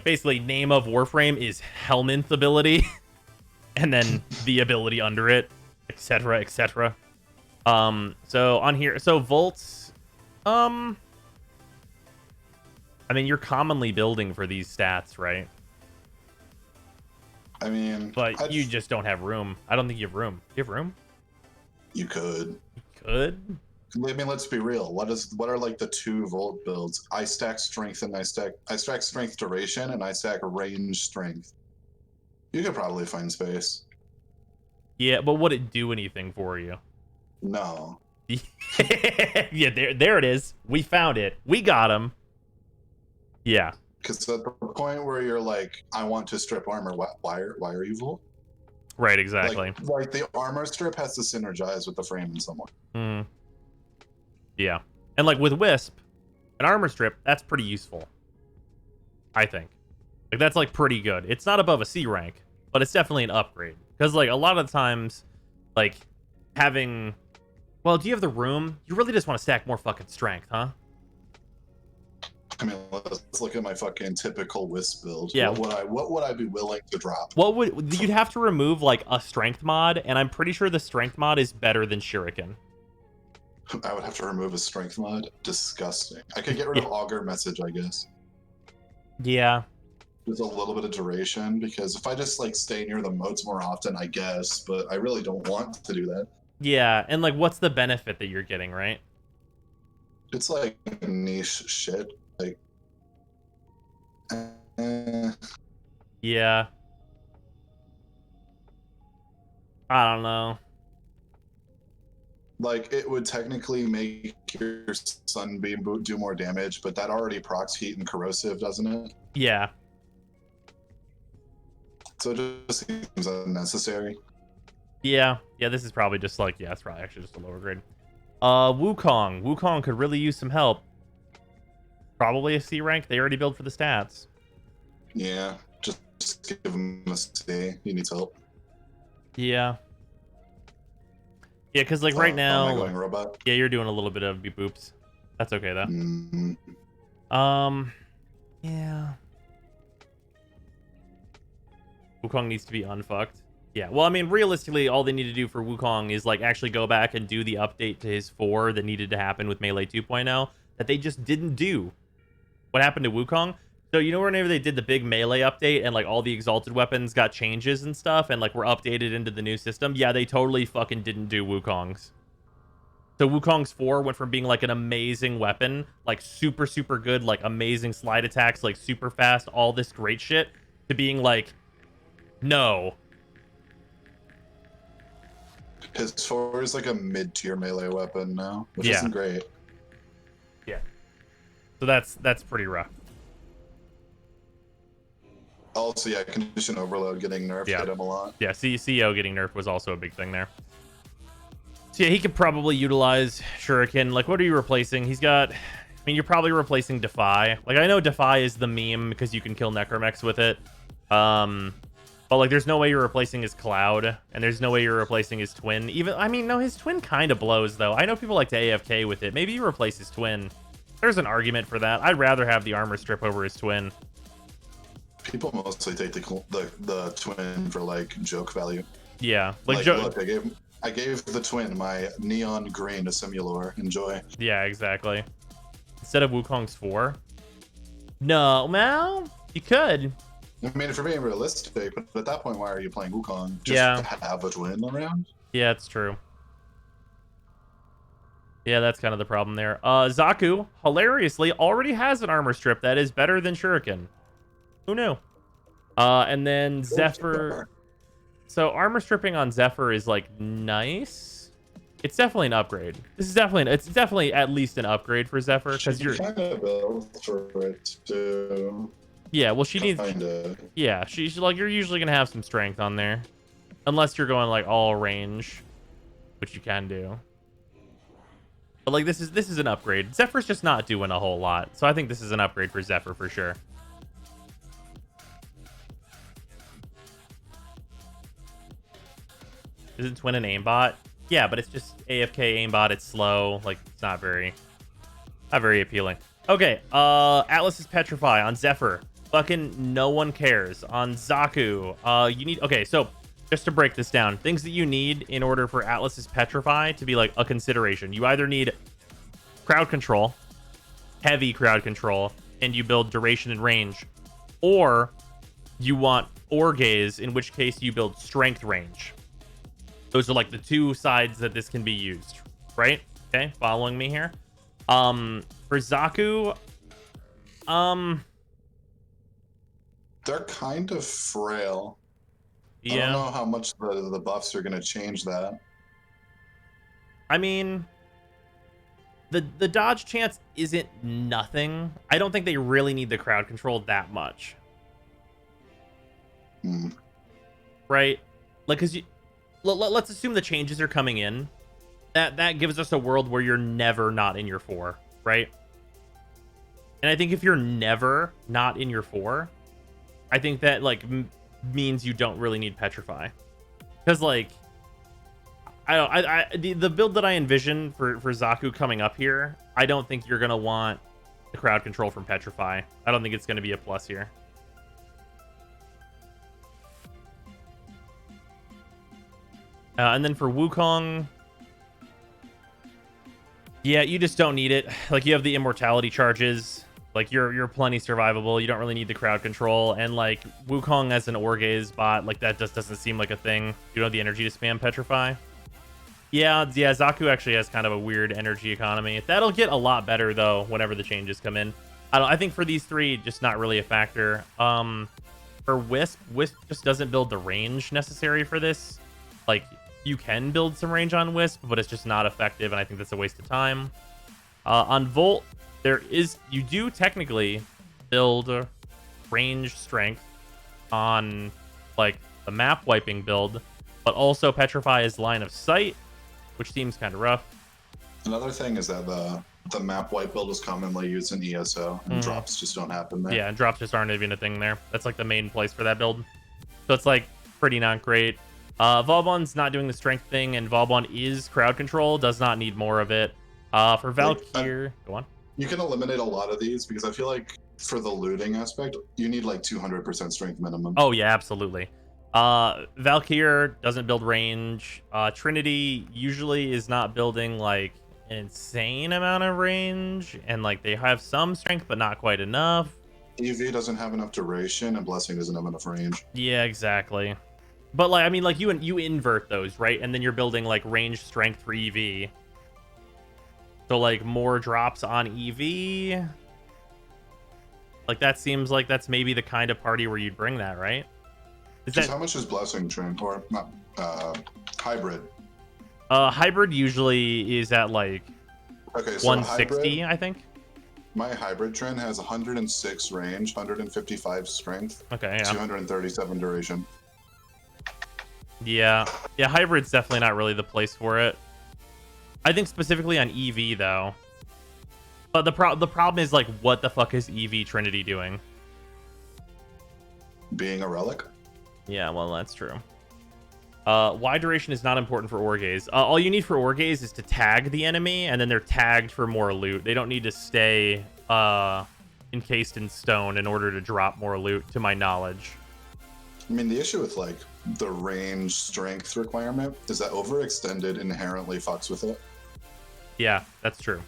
basically name of Warframe is helmet ability, and then the ability under it, etc., etc. So on here, so Volts, I mean, you're commonly building for these stats, right? I mean, But you just don't have room. I don't think you have room. You have room? You could. You could? I mean, let's be real. What are like the 2 volt builds? I stack strength and I stack strength duration and I stack range strength. You could probably find space. Yeah, but would it do anything for you? No. Yeah, there it is. We found it. We got him. Yeah. Because at the point where you're like, I want to strip armor, why are you volt? Right, exactly. Like the armor strip has to synergize with the frame in some way. Yeah. And like with Wisp, an armor strip, that's pretty useful. I think. Like, that's like pretty good. It's not above a C rank, but it's definitely an upgrade. Because like a lot of times, like having, well, do you have the room? You really just want to stack more fucking strength, huh? I mean, let's look at my fucking typical Wisp build. Yeah. What would I be willing to drop? You'd have to remove like a strength mod, and I'm pretty sure the strength mod is better than Shuriken. I would have to remove a strength mod. Disgusting. I could get rid of Augur Message, I guess. Yeah. There's a little bit of duration, because if I just like stay near the moats more often, I guess, but I really don't want to do that. Yeah, and like, what's the benefit that you're getting, right? It's like niche shit. Like, Yeah. I don't know. like it would technically make your Sunbeam boot do more damage, but that already procs heat and corrosive, doesn't it? Yeah. So it just seems unnecessary. Yeah. Yeah, this is probably just like, yeah, it's probably actually just a lower grade. Wukong. Wukong could really use some help. Probably a C rank. They already build for the stats. Yeah, just give him a C. He needs help. Yeah. Yeah, because like right now, am I going robot? yeah, you're doing a little bit of beep boops. That's okay though. Yeah. Wukong needs to be unfucked. Yeah, well, I mean, realistically, all they need to do for Wukong is like actually go back and do the update to his 4 that needed to happen with Melee 2.0 that they just didn't do. What happened to Wukong? So you know whenever they did the big Melee update and like all the exalted weapons got changes and stuff and like were updated into the new system? Yeah, they totally fucking didn't do Wukong's. So Wukong's 4 went from being like an amazing weapon, like super, super good, like amazing slide attacks, like super fast, all this great shit, to being like, no. His 4 is like a mid-tier melee weapon now, which isn't great. Yeah. So that's pretty rough. Also, yeah, condition overload getting nerfed hit him a lot. Yeah, CEO getting nerfed was also a big thing there. So yeah, he could probably utilize Shuriken. Like, what are you replacing? He's got, I mean, you're probably replacing Defy. Like, I know Defy is the meme because you can kill Necromex with it. But like, there's no way you're replacing his Cloud, and there's no way you're replacing his Twin. Even, I mean, no, his Twin kind of blows though. I know people like to AFK with it. Maybe you replace his Twin. There's an argument for that. I'd rather have the armor strip over his twin. People mostly take the twin for like joke value. Yeah, Look, I gave the twin my neon green to Simulor. Enjoy. Yeah, exactly. Instead of Wukong's 4. No, well, you could. I mean, if you're being realistic, but at that point, why are you playing Wukong? Just Yeah. to have a twin around? Yeah, it's true. Yeah, that's kind of the problem there. Zaku, hilariously, already has an armor strip that is better than Shuriken. Who knew? And then Zephyr. So armor stripping on Zephyr is like nice. It's definitely an upgrade. It's definitely at least an upgrade for Zephyr because you're kind of built for it too. Yeah, well she needs Kinda. Yeah, she's like you're usually gonna have some strength on there. Unless you're going like all range, which you can do. But like this is an upgrade. Zephyr's just not doing a whole lot. So I think this is an upgrade for Zephyr for sure. Isn't Twin an aimbot? Yeah, but it's just AFK aimbot. It's slow. Like it's not very appealing. Okay, Atlas's Petrify on Zephyr. Fucking no one cares. On Zaku, you need... Okay, so just to break this down, things that you need in order for Atlas's Petrify to be like a consideration. You either need crowd control, heavy crowd control, and you build duration and range, or you want Orgaze, in which case you build strength range. Those are like the two sides that this can be used, right? Okay, following me here. For Zaku, they're kind of frail. yeah. I don't know how much the buffs are going to change that. I mean, the dodge chance isn't nothing. I don't think they really need the crowd control that much. Right? Like, because let's assume the changes are coming in. That gives us a world where you're never not in your 4, right? And I think if you're never not in your 4, I think that like means you don't really need Petrify, because like the build that I envision for Zaku coming up here, I don't think you're gonna want the crowd control from Petrify. I don't think it's gonna be a plus here. And then for Wukong, yeah, you just don't need it. Like you have the immortality charges. Like you're plenty survivable. You don't really need the crowd control. And like Wukong as an Orgaze bot, like that just doesn't seem like a thing. You don't have the energy to spam Petrify. Yeah, Zaku actually has kind of a weird energy economy. That'll get a lot better though whenever the changes come in. I think for these three, just not really a factor. For Wisp just doesn't build the range necessary for this. Like you can build some range on Wisp, but it's just not effective, and I think that's a waste of time. On Volt, you do technically build range strength on like the map wiping build, but also Petrify is line of sight, which seems kind of rough. Another thing is that the map wipe build is commonly used in ESO, and drops just don't happen there. Yeah, and drops just aren't even a thing there. That's like the main place for that build. So it's like pretty not great. Vauban's not doing the strength thing, and Vauban is crowd control, does not need more of it. For Valkyr, go on. You can eliminate a lot of these because I feel like for the looting aspect, you need like 200% strength minimum. Oh yeah, absolutely. Valkyr doesn't build range. Trinity usually is not building like an insane amount of range, and like they have some strength but not quite enough. EV doesn't have enough duration, and Blessing doesn't have enough range. Yeah, exactly. But like I mean, like you invert those, right? And then you're building like range strength for EV. So like more drops on EV. Like that seems like that's maybe the kind of party where you'd bring that, right? How much is Blessing Trin, or not hybrid? Hybrid usually is at like so 160, I think. My hybrid Trin has 106 range, 155 strength, okay, yeah. 237 duration. Yeah, hybrid's definitely not really the place for it. I think specifically on EV though. But the problem is like, what the fuck is EV Trinity doing? Being a relic? Yeah, well, that's true. Wide duration is not important for Orgaze. All you need for Orgaze is to tag the enemy, and then they're tagged for more loot. They don't need to stay encased in stone in order to drop more loot, to my knowledge. I mean, the issue with like the range strength requirement is that overextended inherently fucks with it. Yeah, that's true.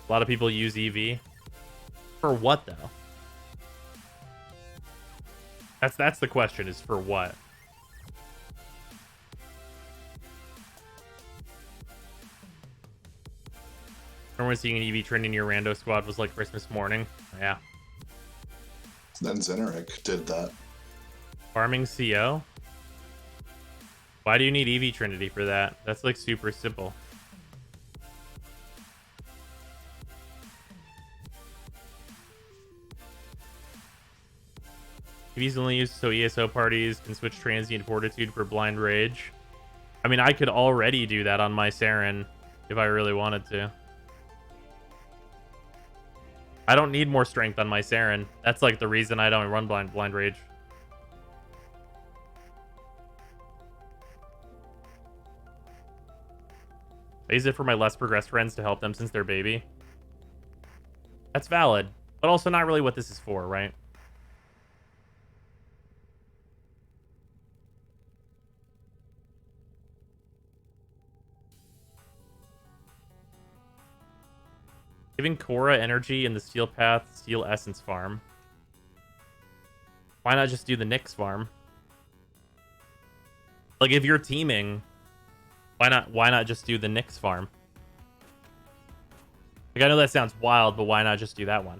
A lot of people use EV. For what, though? That's the question, is for what? Remember seeing an EV trend in your rando squad was like Christmas morning? Yeah. Then Zeneric did that. Farming CO? Why do you need EV Trinity for that? That's like super simple. EV's only used so ESO parties can switch Transient Fortitude for Blind Rage. I mean, I could already do that on my Saren if I really wanted to. I don't need more strength on my Saren. That's like the reason I don't run Blind Rage. I use it for my less progressed friends to help them since they're baby. That's valid, but also not really what this is for, right? Giving Korra energy in the Steel Path Steel Essence farm. Why not just do the Nyx farm? Like, if you're teaming, why not just do the Nyx farm? Like, I know that sounds wild, but why not just do that one?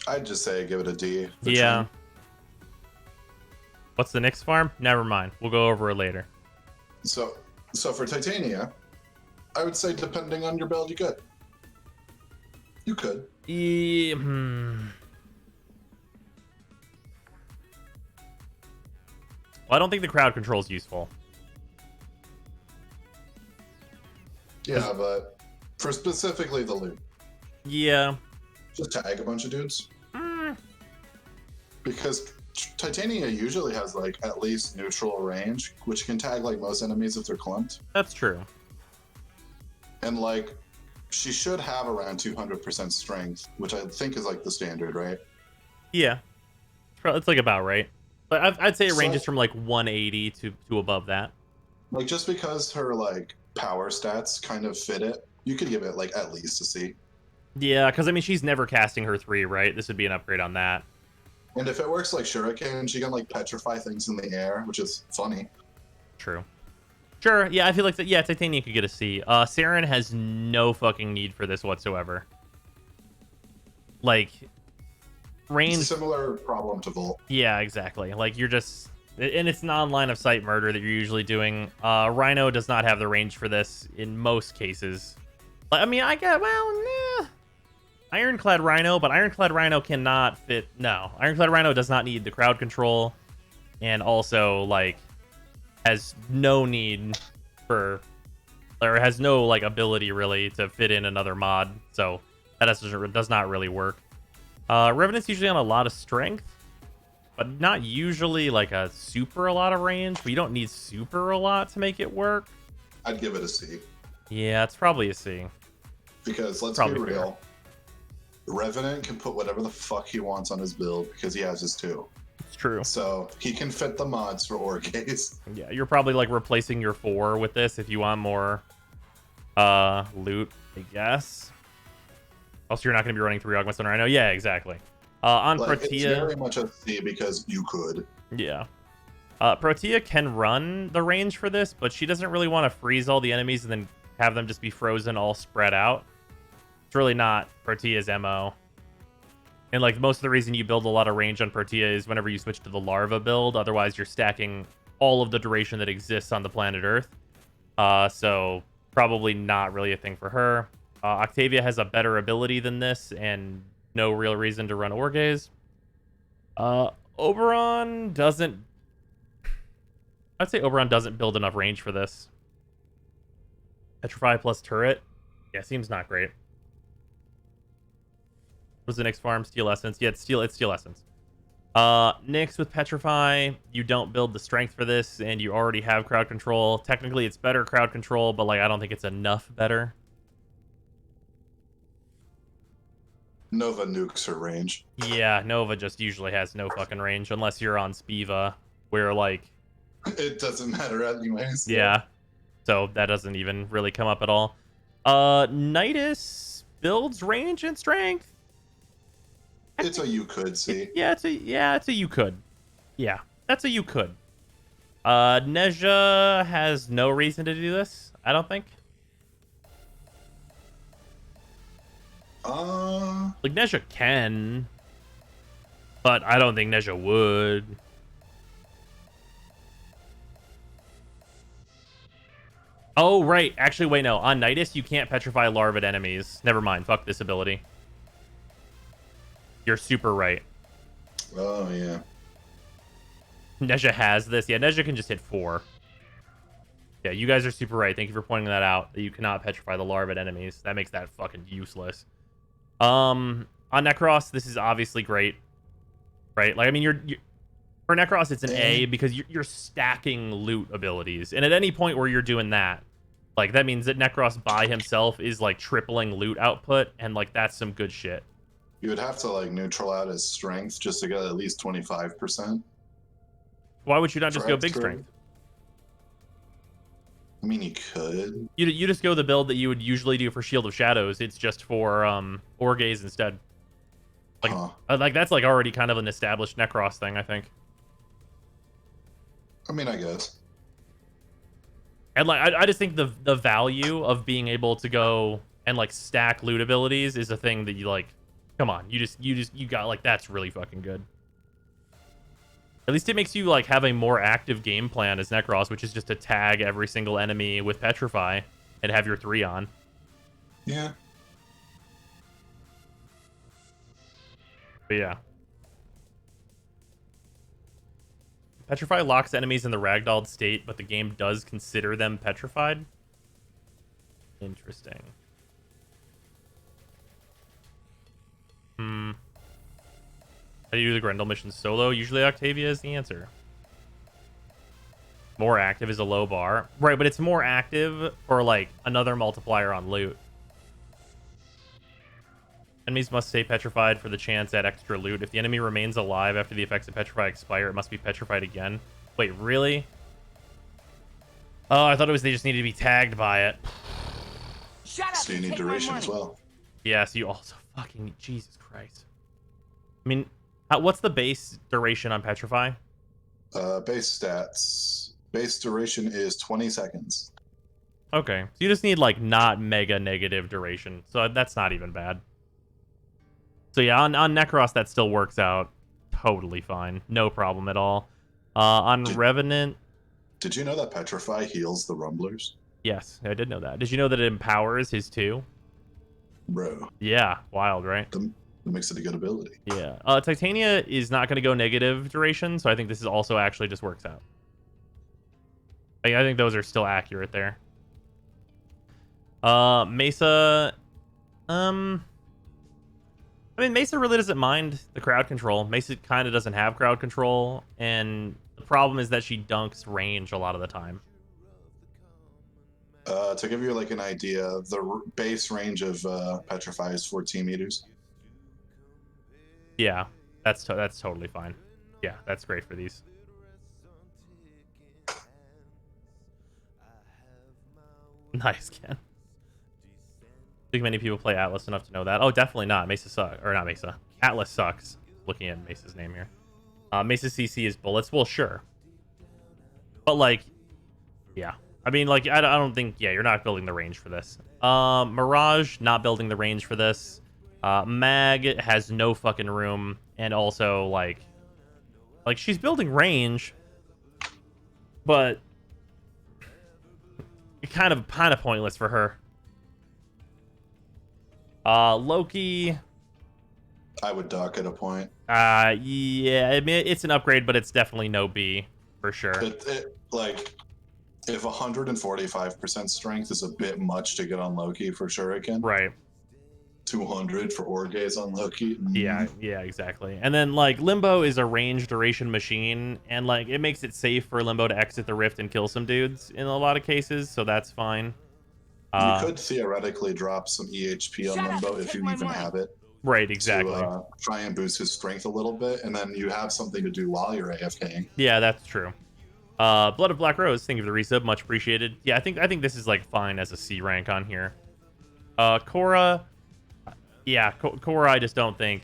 I'd just say give it a D. Yeah. Trend. What's the Nyx farm? Never mind. We'll go over it later. So for Titania, I would say depending on your build, you could. You could. Well, I don't think the crowd control is useful. Yeah, but for specifically the loot, Yeah. just tag a bunch of dudes. Because Titania usually has like at least neutral range, which can tag like most enemies if they're clumped. That's true. And like, she should have around 200% strength, which I think is like the standard, right? Yeah. It's like about right. But I'd say it So- ranges from like 180 to above that. Like, just because her like power stats kind of fit it, you could give it like at least a C. Yeah, because I mean, she's never casting her 3, right? This would be an upgrade on that. And if it works like Shuriken, she can like petrify things in the air, which is funny. True. Sure, yeah, I feel like that. Yeah, Titania could get a C. Saren has no fucking need for this whatsoever. Like, range. It's a similar problem to Volt. Yeah, exactly. Like, you're just, and it's non-line of sight murder that you're usually doing. Rhino does not have the range for this in most cases. I mean, I get, well, nah. Ironclad Rhino, but Ironclad Rhino cannot fit. No, Ironclad Rhino does not need the crowd control, and also like has no need for, or has no like ability really to fit in another mod. So that does not really work. Revenant's usually on a lot of strength, but not usually like a super a lot of range. But you don't need super a lot to make it work. I'd give it a C. Yeah, it's probably a C. Because let's Probably be real, Revenant can put whatever the fuck he wants on his build because he has his 2. It's true. So he can fit the mods for Orgaze. Yeah, you're probably like replacing your 4 with this if you want more loot, I guess. Also, you're not going to be running 3 Augment Stone Rhino. Yeah, exactly. On Like, it's Protea, very much a C because you could. yeah. Protea can run the range for this, but she doesn't really want to freeze all the enemies and then have them just be frozen all spread out. It's really not Protea's MO. And like most of the reason you build a lot of range on Protea is whenever you switch to the larva build. Otherwise, you're stacking all of the duration that exists on the planet Earth. So probably not really a thing for her. Octavia has a better ability than this and no real reason to run Orgaze. Oberon doesn't... I'd say Oberon doesn't build enough range for this. Petrify plus turret? Yeah, seems not great. Was the Nyx farm Steel Essence? Yeah, it's Steel Essence. Nyx with Petrify, you don't build the strength for this, and you already have crowd control. Technically, it's better crowd control, but like I don't think it's enough better. Nova nukes her range. Yeah, Nova just usually has no fucking range unless you're on Spiva, where like It doesn't matter anyways. yeah. So that doesn't even really come up at all. Nidus builds range and strength. It's a you could see. It's a you could. Yeah, that's a you could. Nezha has no reason to do this, I don't think. Like Nezha can, but I don't think Nezha would. Oh, right. Actually, wait, no. On Nidus, you can't petrify larvae enemies. Never mind. Fuck this ability. You're super right. Oh, yeah. Nezha has this. Yeah, Nezha can just hit 4. Yeah, you guys are super right. Thank you for pointing that out, that you cannot petrify the larvae enemies. That makes that fucking useless. On Necros, this is obviously great. Right? Like, I mean, you're for Necros, it's an A because you're stacking loot abilities. And at any point where you're doing that, like, that means that Necros by himself is, like, tripling loot output, and, like, that's some good shit. You would have to, like, neutral out his strength just to get at least 25%. Why would you not just go big strength? I mean, you could. You just go the build that you would usually do for Shield of Shadows. It's just for Orgaze instead. Like, like that's like already kind of an established Necros thing, I think. I mean, I guess. And like, I just think the value of being able to go and like stack loot abilities is a thing that you like. Come on, you got like that's really fucking good. At least it makes you like have a more active game plan as Necros, which is just to tag every single enemy with Petrify and have your 3 on. Yeah. But yeah. Petrify locks enemies in the ragdolled state, but the game does consider them petrified. Interesting. How do you do the Grendel mission solo? Usually Octavia is the answer. More active is a low bar. Right, but it's more active for, like, another multiplier on loot. Enemies must stay petrified for the chance at extra loot. If the enemy remains alive after the effects of Petrify expire, it must be petrified again. Wait, really? Oh, I thought it was they just needed to be tagged by it. Shut up So you and need take my duration money. as well. Yeah, so you also fucking... Jesus Christ. I mean, what's the base duration on Petrify? Base stats. Base duration is 20 seconds. Okay. So you just need, like, not mega negative duration. So that's not even bad. So yeah, on Necros, that still works out totally fine. No problem at all. On Revenant... Did you know that Petrify heals the Rumblers? Yes, I did know that. Did you know that it empowers his 2? Bro. Yeah, wild, right? That makes it a good ability. Yeah. Titania is not going to go negative duration, so I think this is also actually just works out. I think those are still accurate there. Mesa... I mean, Mesa really doesn't mind the crowd control. Mesa kind of doesn't have crowd control, and the problem is that she dunks range a lot of the time. To give you like an idea, the base range of Petrify is 14 meters. Yeah, that's totally fine. Yeah, that's great for these. Nice, Ken. I think many people play Atlas enough to know that. Oh, definitely not. Mesa sucks. Or not Mesa. Atlas sucks. Looking at Mesa's name here. Mesa CC is bullets. Well, sure. But, like, yeah. I mean, like, I don't think... Yeah, you're not building the range for this. Mirage, not building the range for this. Mag has no fucking room. And also, like, she's building range. But... kind of pointless for her. Loki... I would dock at a point. Yeah, I mean, it's an upgrade, but it's definitely no B, for sure. Like, if 145% strength is a bit much to get on Loki for Shuriken. Right. 200 for Orgaze on Loki. Yeah, exactly. And then like Limbo is a range duration machine, and like it makes it safe for Limbo to exit the rift and kill some dudes in a lot of cases, so that's fine. You could theoretically drop some EHP on Limbo if you even have it. Right, exactly. To try and boost his strength a little bit, and then you have something to do while you're AFKing. Yeah, that's true. Blood of Black Rose, thank you for the resub, much appreciated. Yeah, I think this is like fine as a C rank on here. Korra, yeah, Korra, I just don't think.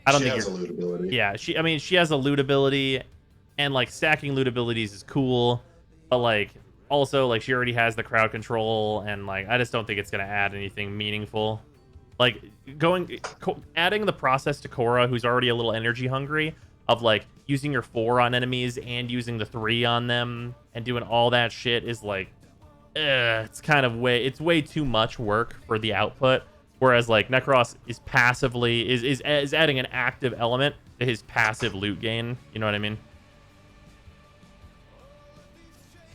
I don't think she has a loot ability. Yeah, she has a loot ability, and like stacking loot abilities is cool, but like also like she already has the crowd control, and like I just don't think it's gonna add anything meaningful. Like adding the process to Korra, who's already a little energy hungry, of like using your 4 on enemies and using the 3 on them and doing all that shit is like, it's kind of way too much work for the output. Whereas like Necros is passively is adding an active element to his passive loot gain. You know what I mean?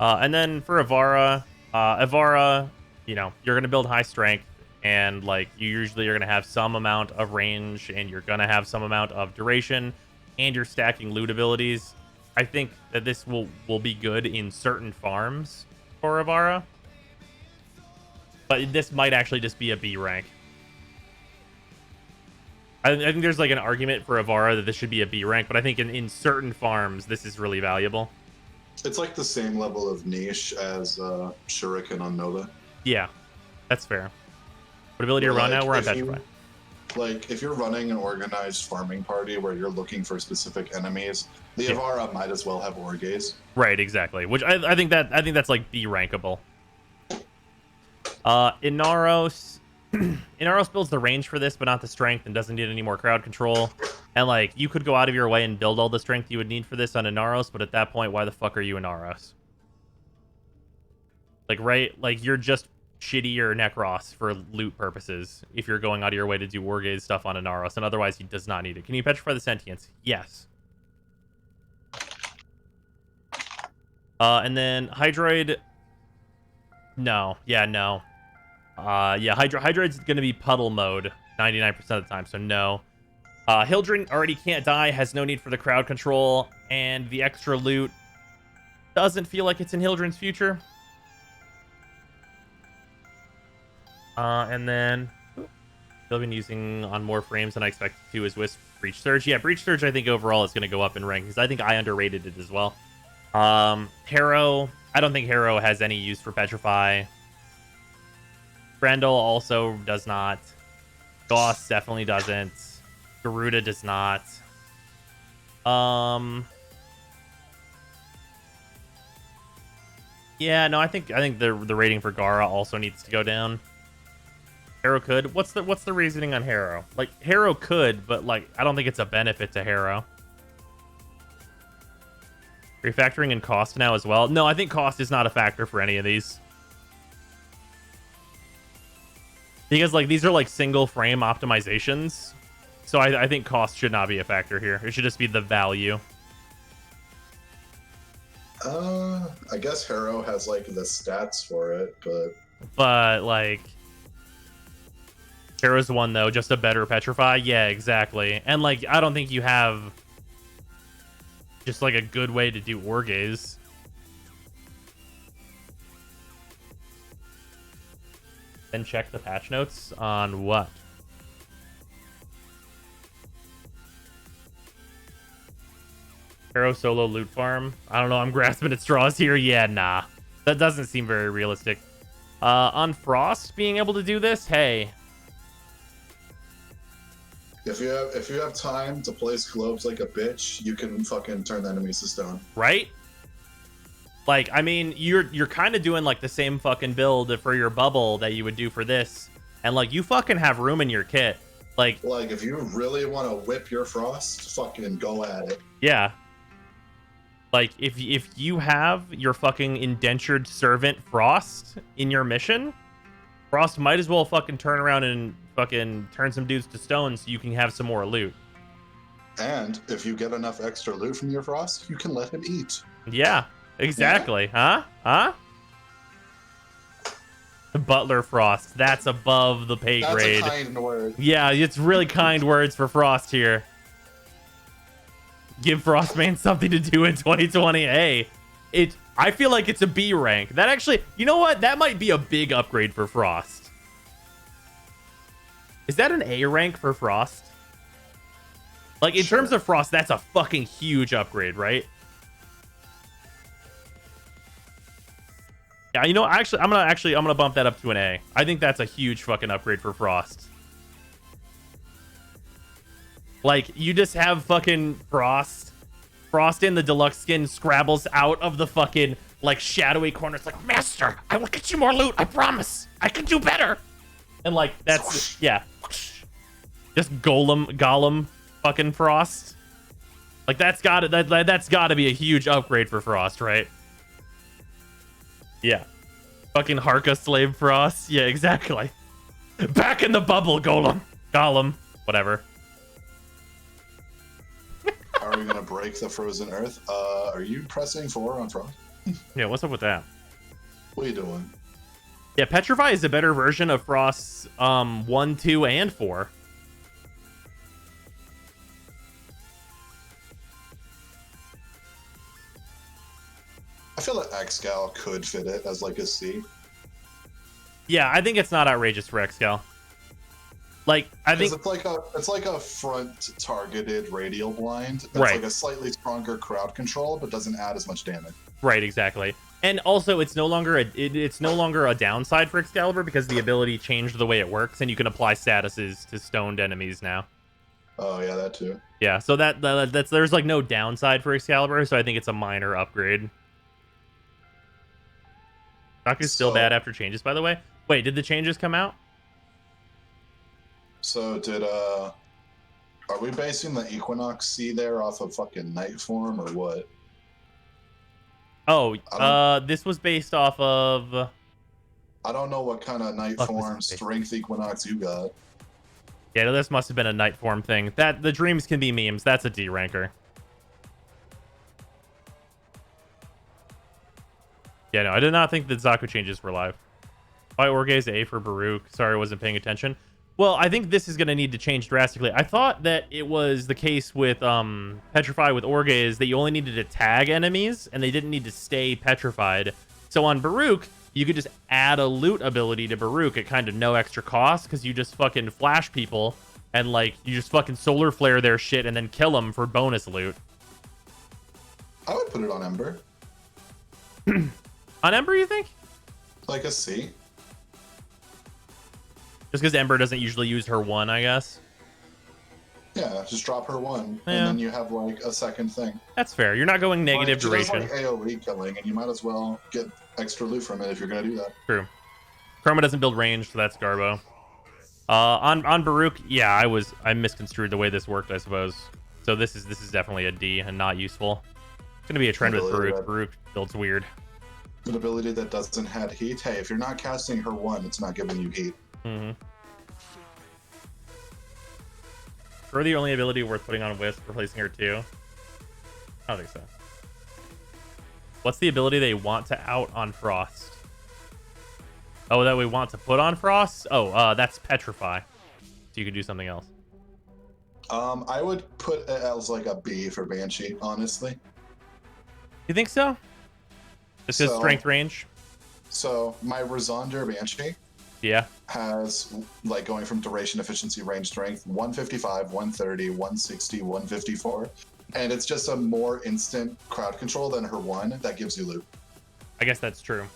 And then for Ivara, you know, you're gonna build high strength, and like you usually are gonna have some amount of range, and you're gonna have some amount of duration, and you're stacking loot abilities. I think that this will be good in certain farms for Ivara, but this might actually just be a B rank. I think there's like an argument for Ivara that this should be a B rank, but I think in certain farms this is really valuable. It's like the same level of niche as Shuriken on Nova. Yeah, that's fair. What ability to run now? We're on Petrify. Like, if you're running an organized farming party where you're looking for specific enemies, the Ivara might as well have Orgaze. Right, exactly. Which I think that's like B rankable. Inaros builds the range for this, but not the strength, and doesn't need any more crowd control. And like, you could go out of your way and build all the strength you would need for this on Inaros, but at that point, why the fuck are you Inaros? Like, right? Like, you're just shittier Necros for loot purposes if you're going out of your way to do Wargaze stuff on Inaros, and otherwise he does not need it. Can you petrify the sentience? Yes. And then Hydroid. No. Yeah, no. Yeah, Hydroid's going to be puddle mode 99% of the time, so no. Hildren already can't die, has no need for the crowd control, and the extra loot doesn't feel like it's in Hildren's future. And then still been using on more frames than I expected to is Wisp Breach Surge. Yeah, Breach Surge I think overall is going to go up in rank, because I think I underrated it as well. Harrow, I don't think Harrow has any use for Petrify. Brendel also does not. Goss definitely doesn't. Garuda does not. Yeah, no, I think the rating for Gara also needs to go down. Harrow could. What's the reasoning on Harrow? Like, Harrow could, but like I don't think it's a benefit to Harrow. Refactoring in cost now as well. No, I think cost is not a factor for any of these. Because like these are like single frame optimizations. So I think cost should not be a factor here. It should just be the value. I guess Harrow has like the stats for it, but like Harrow's one though, just a better Petrify. Yeah, exactly. And like I don't think you have just like a good way to do Orgaze. Then check the patch notes on what? Harrow solo loot farm. I don't know. I'm grasping at straws here. Yeah, nah. That doesn't seem very realistic. On Frost being able to do this, hey. If you have time to place globes like a bitch, you can fucking turn enemies to stone. Right? Like, I mean, you're kind of doing like the same fucking build for your bubble that you would do for this, and like you fucking have room in your kit. Like if you really want to whip your Frost, fucking go at it. Yeah. Like, if you have your fucking indentured servant Frost in your mission, Frost might as well fucking turn around and fucking turn some dudes to stone so you can have some more loot. And if you get enough extra loot from your Frost, you can let him eat. Yeah, exactly. Yeah. Huh? Butler Frost. That's above the pay That's grade. a kind word. Yeah, it's really kind words for Frost here. Give Frostman something to do in 2020. Hey, I feel like it's a B rank. That actually, you know what? That might be a big upgrade for Frost. Is that an A rank for Frost? Like, in terms of Frost, that's a fucking huge upgrade, right? Yeah, you know, I'm gonna bump that up to an A. I think that's a huge fucking upgrade for Frost. Like, you just have fucking Frost in the deluxe skin scrabbles out of the fucking, like, shadowy corners, like, Master, I will get you more loot, I promise. I can do better. And, like, that's, yeah. Just Gollum fucking Frost. Like, that's gotta be a huge upgrade for Frost, right? Yeah. Fucking Harka slave Frost. Yeah, exactly. Back in the bubble, Gollum. Whatever. Are we gonna break the frozen earth? Are you pressing 4 on Frost? Yeah, what's up with that? What are you doing? Yeah, Petrify is a better version of Frost's 1, 2, and 4. I feel like Excal could fit it as like a C. Yeah, I think it's not outrageous for Excal. Like, I think it's like a front targeted radial blind. That's right. like a slightly stronger crowd control, but doesn't add as much damage. Right, exactly. And also, it's no longer a downside for Excalibur because the ability changed the way it works, and you can apply statuses to stoned enemies now. Oh yeah, that too. Yeah, so that's there's like no downside for Excalibur, so I think it's a minor upgrade. Zaku's still bad after changes, by the way. Wait, did the changes come out? So are we basing the Equinox C there off of fucking Night Form or what? Oh, this was based off of... I don't know what kind of Night Form strength Equinox you got. Yeah, this must have been a Night Form thing. That the dreams can be memes. That's a D ranker. Yeah, no, I did not think that Zaku changes were live. Why Orge's A for Baruch? Sorry, I wasn't paying attention. Well, I think this is going to need to change drastically. I thought that it was the case with Petrify with Orges that you only needed to tag enemies and they didn't need to stay petrified. So on Baruch, you could just add a loot ability to Baruch at kind of no extra cost because you just fucking flash people and like you just fucking solar flare their shit and then kill them for bonus loot. I would put it on Ember. On Ember, you think? Like a C. Just because Ember doesn't usually use her 1, I guess. Yeah, just drop her 1, Yeah. and then you have like a second thing. That's fair. You're not going negative duration. She does, like, AoE killing, and you might as well get extra loot from it if you're gonna do that. True. Chroma doesn't build range, so that's Garbo. On Baruch, yeah, I misconstrued the way this worked, I suppose. So this is definitely a D and not useful. It's gonna be a trend with Baruch. Baruch builds weird. An ability that doesn't have heat. Hey, if you're not casting her 1, it's not giving you heat. Mm-hmm. Or the only ability worth putting on Wisp, replacing her 2? I don't think so. What's the ability they want to out on Frost? Oh, that we want to put on Frost? Oh, that's Petrify. So you could do something else. I would put it as like a B for Banshee, honestly. You think so? Just because strength range? So my Rosonder Banshee has like going from duration, efficiency, range, strength, 155, 130, 160, 154. And it's just a more instant crowd control than her 1 that gives you loot. I guess that's true.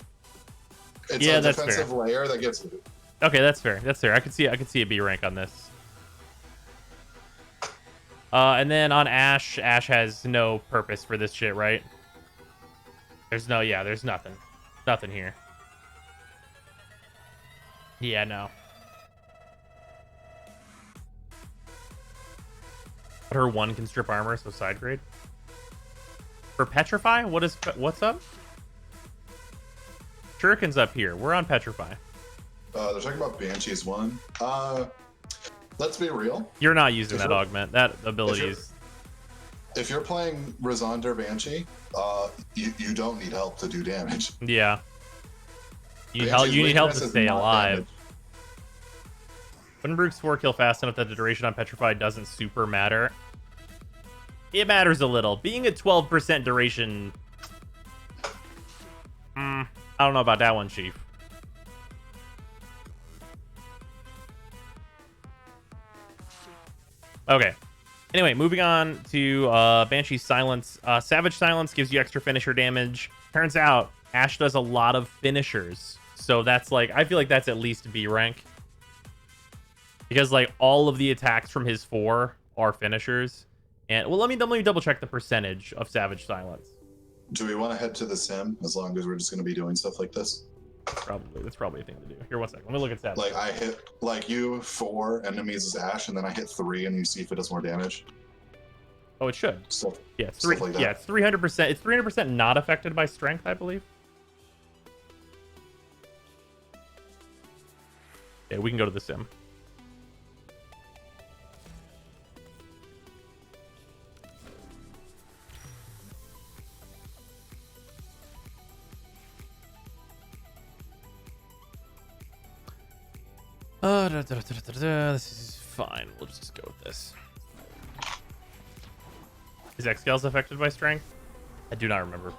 It's a defensive layer that gives loot. Okay, that's fair. That's fair. I could see a B rank on this. And then on Ash has no purpose for this shit, right? There's nothing. Nothing here. Yeah, no. But her 1 can strip armor, so side grade. For Petrify, what's up? Shuriken's up here. We're on Petrify. They're talking about Banshee's 1. Let's be real. You're not using that augment. That ability is... If you're playing Rosonder Banshee, you don't need help to do damage. Yeah. You need help. You need help to Weakness is stay not alive. damage. When Brooks 4 kill fast enough that the duration on Petrified doesn't super matter. It matters a little. Being at 12% duration. I don't know about that one, Chief. Okay. Anyway, moving on to Banshee's Silence. Savage Silence gives you extra finisher damage. Turns out Ash does a lot of finishers. So that's like, I feel like that's at least B rank. Because like all of the attacks from his 4 are finishers. And well, let me double check the percentage of Savage Silence. Do we want to head to the sim as long as we're just going to be doing stuff like this? Probably. That's probably a thing to do. Here, 1 second. Let me look at Savage. Like I hit like you 4 enemies as Ash, and then I hit 3, and you see if it does more damage. Oh, it should. Stuff. Yeah, it's Stuff like that. yeah, it's 300%. It's 300% not affected by strength, I believe. Yeah, we can go to the sim. This is fine. We'll just go with this. Is X-Scales affected by strength? I do not remember.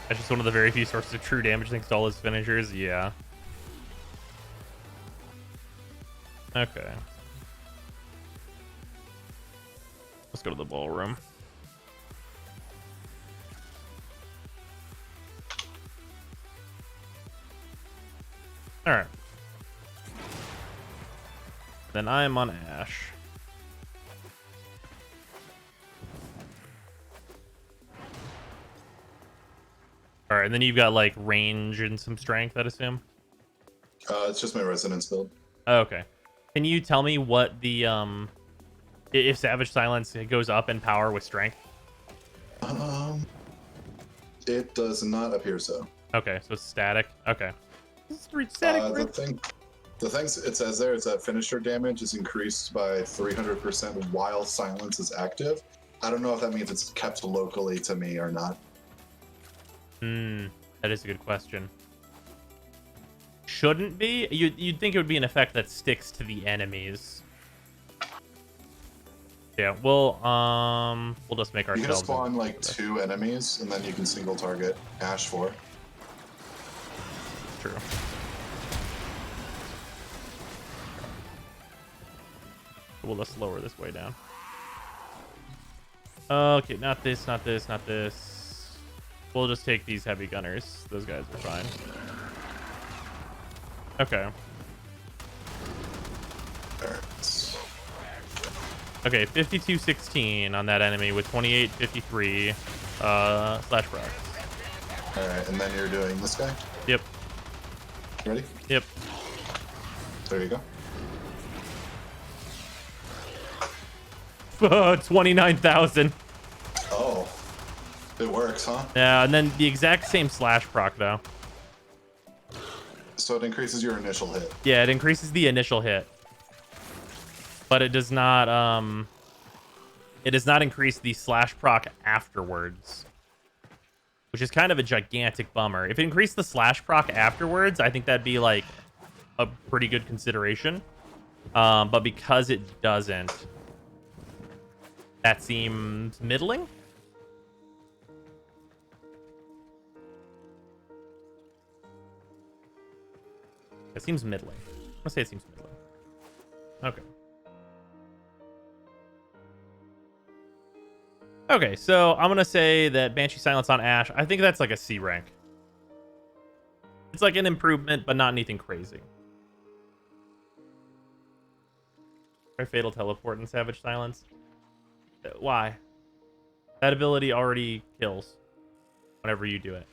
That's just one of the very few sources of true damage thanks to all his finishers. Yeah. Okay. Let's go to the ballroom. All right. Then I am on Ash. All right, and then you've got like range and some strength, I'd assume. It's just my resonance build. Oh, okay. Can you tell me what the if Savage Silence goes up in power with strength? It does not appear so. Okay, so it's static. Okay. Static. The things it says there is that finisher damage is increased by 300% while silence is active. I don't know if that means it's kept locally to me or not. That is a good question. Shouldn't be. You'd think it would be an effect that sticks to the enemies. Yeah, we'll just make ourselves. You can spawn like 2 enemies, and then you can single target Ash 4. True. We'll just lower this way down. Okay, not this, not this, not this. We'll just take these heavy gunners. Those guys are fine. Okay. Alright. Okay, 52-16 on that enemy with 28-53 slash proc. Alright, and then you're doing this guy? Yep. Ready? Yep. There you go. 29,000. Oh. It works, huh? Yeah, and then the exact same slash proc though. So it increases your initial hit. Yeah, it increases the initial hit. But it does not increase the slash proc afterwards. Which is kind of a gigantic bummer. If it increased the slash proc afterwards, I think that'd be like a pretty good consideration. But because it doesn't, that seems middling. It seems middling. I'm gonna say it seems middling. Okay. Okay, so I'm gonna say that Banshee Silence on Ash, I think that's like a C rank. It's like an improvement, but not anything crazy. Or Fatal Teleport and Savage Silence. Why? That ability already kills whenever you do it.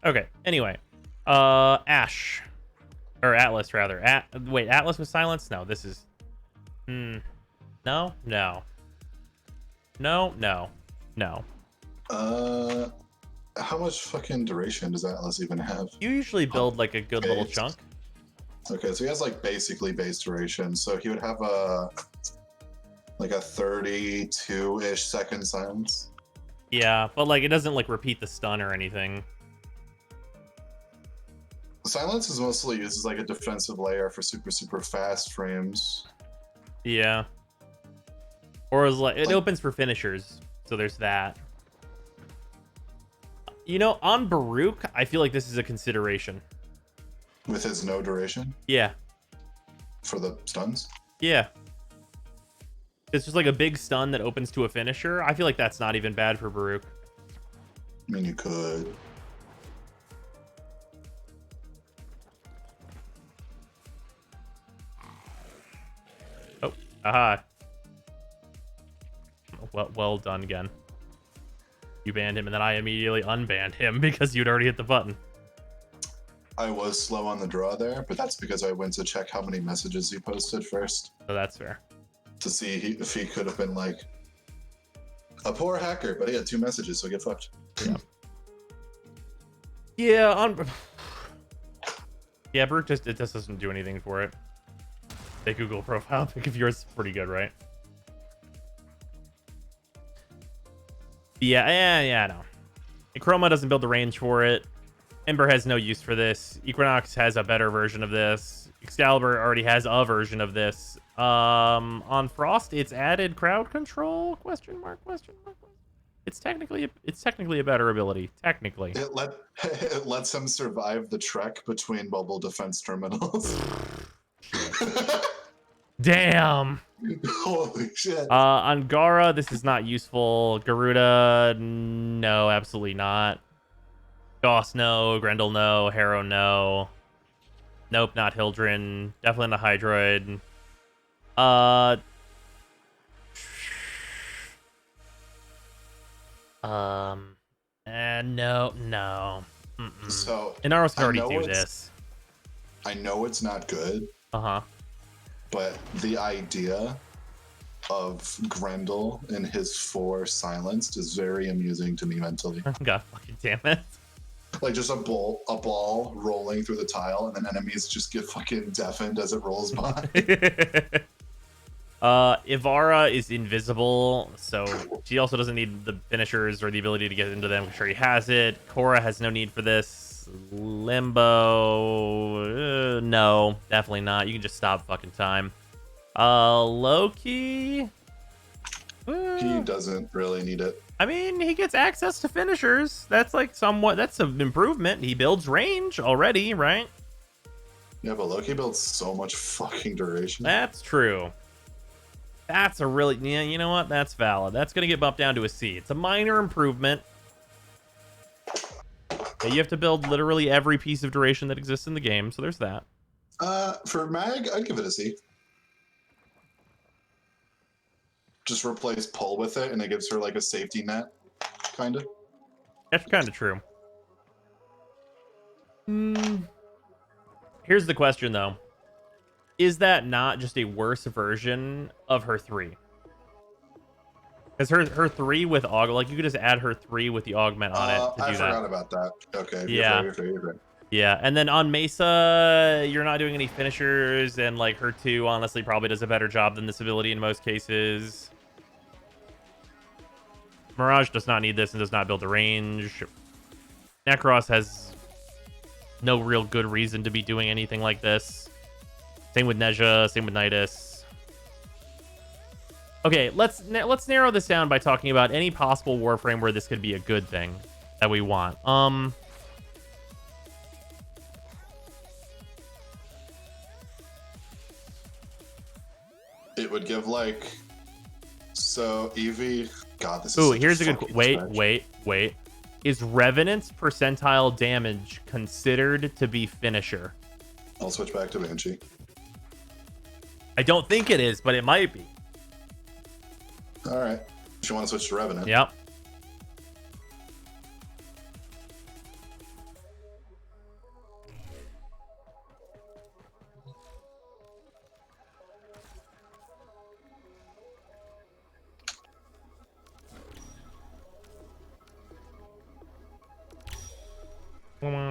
Okay, anyway. Ash. Or Atlas, rather. Wait, Atlas was silenced? No, this is... No? No. No, no. No. How much fucking duration does Atlas even have? You usually build, like, a good little Base. chunk. Okay, so he has, like, basically base duration. So he would have like a 32-ish second silence. Yeah, but, like, it doesn't, like, repeat the stun or anything. Silence is mostly used as like a defensive layer for super fast frames. Yeah. Or is like it opens for finishers, so there's that. You know, on Baruch, I feel like this is a consideration. With his no duration Yeah. for the stuns. Yeah. It's just like a big stun that opens to a finisher. I feel like that's not even bad for Baruch. I mean, you could. Oh, aha. Well done again. You banned him, and then I immediately unbanned him because you'd already hit the button. I was slow on the draw there, but that's because I went to check how many messages he posted first. So that's fair. To see if he could have been like a poor hacker, but he had 2 messages, so get fucked. Yeah. Yeah, yeah, Baruch just doesn't do anything for it. The Google profile pic of yours is pretty good, right? Yeah, no. Chroma doesn't build the range for it. Ember has no use for this. Equinox has a better version of this. Excalibur already has a version of this. On Frost, it's added crowd control? Question mark. It's technically a better ability. Technically. It lets him survive the trek between mobile defense terminals. Damn. Holy shit. On Gara, this is not useful. Garuda, no, absolutely not. Goss, no. Grendel, no. Harrow, no. Nope, not Hildren. Definitely not Hydroid. No. Mm-mm. So Inaros can already do this. I know it's not good. Uh-huh. But the idea of Grendel and his 4 silenced is very amusing to me mentally. God fucking damn it. Like just a ball rolling through the tile, and then enemies just get fucking deafened as it rolls by. Ivara is invisible, so she also doesn't need the finishers or the ability to get into them. I'm sure he has it. Korra has no need for this. Limbo, no, definitely not. You can just stop fucking time. Loki, He doesn't really need it. I mean, he gets access to finishers. That's like that's an improvement. He builds range already, right? Yeah, but Loki builds so much fucking duration. That's true. That's a really, yeah, you know what? That's valid. That's going to get bumped down to a C. It's a minor improvement. Yeah, you have to build literally every piece of duration that exists in the game, so there's that. For Mag, I'd give it a C. Just replace pull with it, and it gives her like a safety net, kind of. That's kind of true. Here's the question, though. Is that not just a worse version of her 3? Because her 3 with aug, like you could just add her 3 with the augment on it to do I that. forgot about that. Okay. Yeah. You're right. Yeah, and then on Mesa, you're not doing any finishers, and like her 2 honestly probably does a better job than this ability in most cases. Mirage does not need this and does not build the range. Necros has no real good reason to be doing anything like this. Same with Neja, same with Nidus. Okay, let's narrow this down by talking about any possible Warframe where this could be a good thing that we want. It would give like, so Eevee. God, this is. Ooh, such here's a good. fucking Wait. stretch. Is Revenant's percentile damage considered to be finisher? I'll switch back to Banshee. I don't think it is, but it might be. All right. Do you want to switch to Revenant? Yep.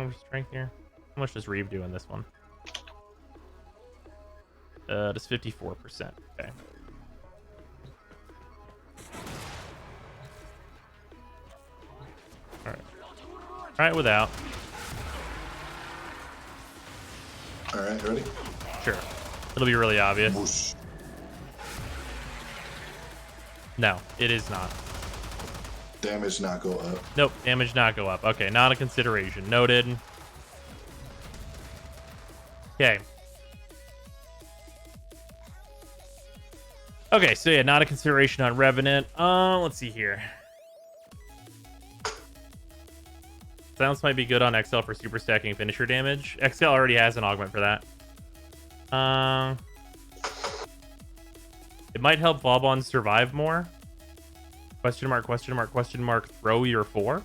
damage strength here? How much does Reeve do in this one? Does 54%. Okay. Alright. Try it without. Alright, ready? Sure. It'll be really obvious. Whoosh. No, it is not. Damage not go up. Nope, damage not go up. Okay, not a consideration. Noted. Okay. Okay, so yeah, not a consideration on Revenant. Let's see here. Silence might be good on XL for super stacking finisher damage. XL already has an augment for that. It might help Vauban survive more. Question mark, question mark, question mark, throw your 4.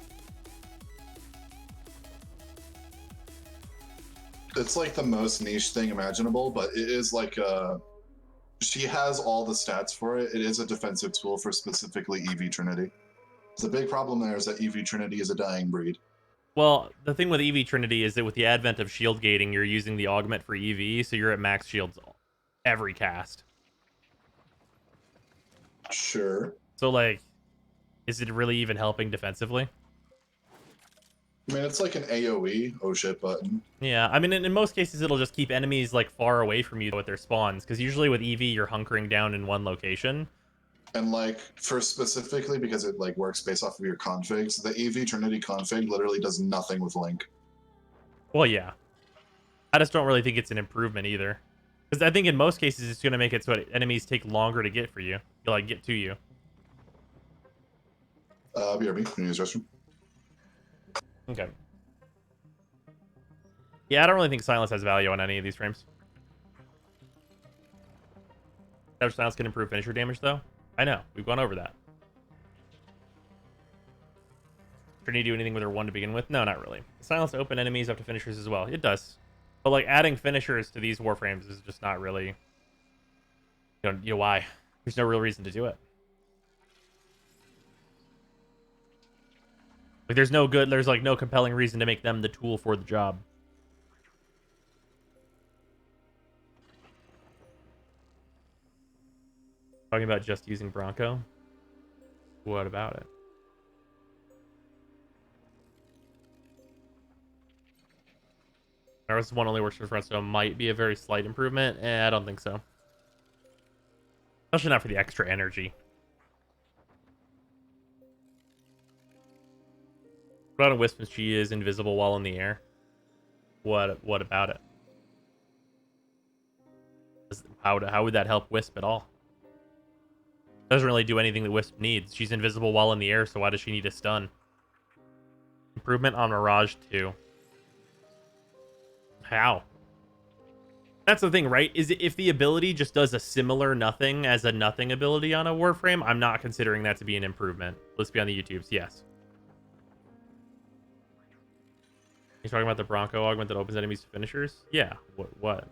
It's like the most niche thing imaginable, but it is like she has all the stats for it. It is a defensive tool for specifically EV Trinity. The big problem there is that EV Trinity is a dying breed. Well, the thing with EV Trinity is that with the advent of shield gating, you're using the augment for EV, so you're at max shields every cast. Sure. So, like, is it really even helping defensively? I mean, it's like an AoE, oh shit button. Yeah, I mean, in most cases, it'll just keep enemies, like, far away from you with their spawns, because usually with EV, you're hunkering down in one location. And like, for specifically because it like works based off of your configs, the EV Trinity config literally does nothing with Link. Well, yeah. I just don't really think it's an improvement either. Because I think in most cases, it's going to make it so enemies take longer to get for you. Like, get to you. BRB, can you use restroom? Okay. Yeah, I don't really think silence has value on any of these frames. Savage silence can improve finisher damage, though. I know. We've gone over that. Trinity do anything with her 1 to begin with? No, not really. Silence to open enemies up to finishers as well. It does. But, like, adding finishers to these warframes is just not really... You know why? There's no real reason to do it. Like, there's like no compelling reason to make them the tool for the job. Talking about just using Bronco? What about it? This one only works for front, so it might be a very slight improvement. I don't think so. Especially not for the extra energy. What about a Wisp when she is invisible while in the air? What about it? How would that help Wisp at all? Doesn't really do anything that Wisp needs. She's invisible while in the air, so why does she need a stun? Improvement on Mirage 2. How? That's the thing, right? Is if the ability just does a similar nothing as a nothing ability on a Warframe, I'm not considering that to be an improvement. Let's be on the YouTubes, yes. You're talking about the Bronco augment that opens enemies to finishers? Yeah. What?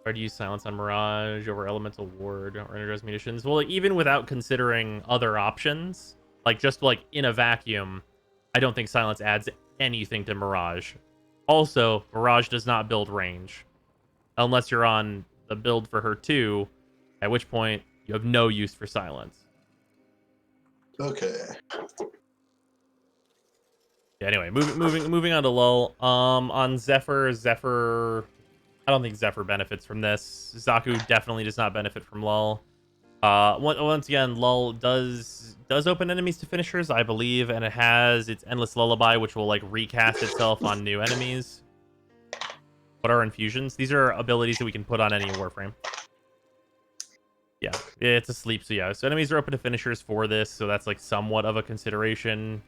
Try to use silence on Mirage over Elemental Ward or Energized Munitions. Well, like, even without considering other options, like just like in a vacuum, I don't think silence adds anything to Mirage. Also, Mirage does not build range. Unless you're on the build for her too, at which point you have no use for silence. Okay. Yeah, anyway, moving on to Lull. On Zephyr, I don't think Zephyr benefits from this. Zaku definitely does not benefit from Lull. Once again, Lull does open enemies to finishers, I believe, and it has its Endless Lullaby, which will like recast itself on new enemies. What are infusions? These are abilities that we can put on any Warframe. Yeah, it's a sleep, so yeah. So enemies are open to finishers for this, so that's like somewhat of a consideration.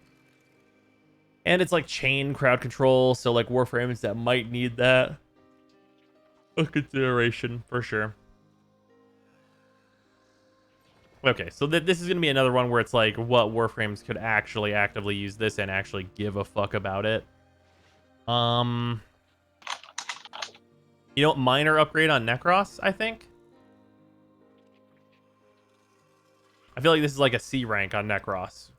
And it's like chain crowd control, so like Warframes that might need that. A consideration, for sure. Okay, so this is going to be another one where it's like what Warframes could actually actively use this and actually give a fuck about it. You know, minor upgrade on Necros, I think. I feel like this is like a C rank on Necros.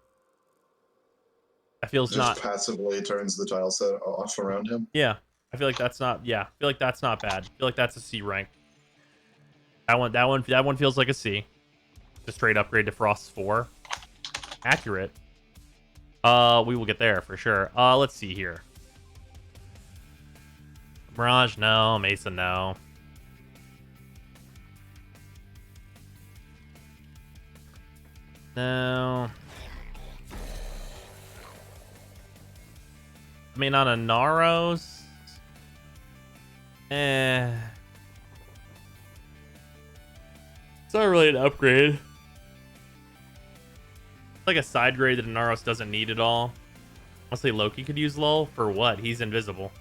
I feel it's Just not. passively turns the tile set off around him. Yeah, I feel like that's not. Yeah, I feel like that's not bad. I feel like that's a C rank. That one feels like a C. The straight upgrade to Frost 4. Accurate. We will get there for sure. Let's see here. Mirage, no. Mesa, no. No. I mean, on a Naros. It's not really an upgrade. It's like a side grade that a Naros doesn't need at all. Honestly, Loki could use lull for what? He's invisible.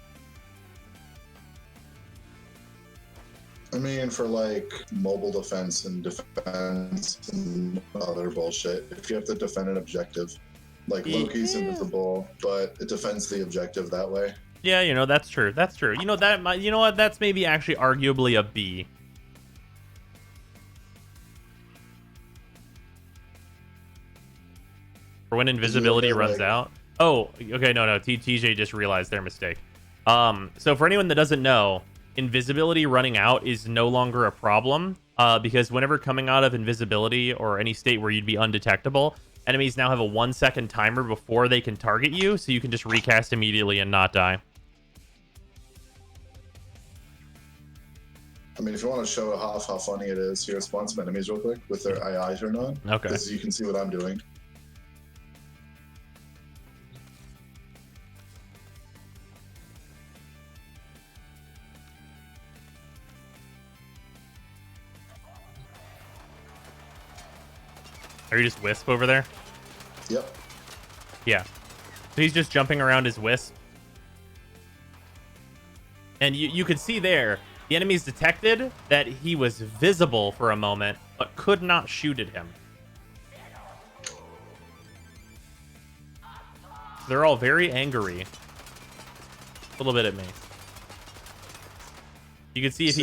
I mean, for like mobile defense and other bullshit. If you have to defend an objective, like Loki's invisible, but it defends the objective that way. Yeah, you know, that's true. That's true. You know that. You know what? That's maybe actually arguably a B. For when invisibility runs out. Oh, okay, no. TJ just realized their mistake. So for anyone that doesn't know, invisibility running out is no longer a problem. Because whenever coming out of invisibility or any state where you'd be undetectable, enemies now have a 1-second timer before they can target you, so you can just recast immediately and not die. I mean, if you want to show off how funny it is, here, spawn some enemies real quick with their AI turned on. Okay. Because you can see what I'm doing. Are you just Wisp over there? Yep. Yeah. So he's just jumping around his Wisp. And you could see there, the enemies detected that he was visible for a moment, but could not shoot at him. They're all very angry. A little bit at me. You can see if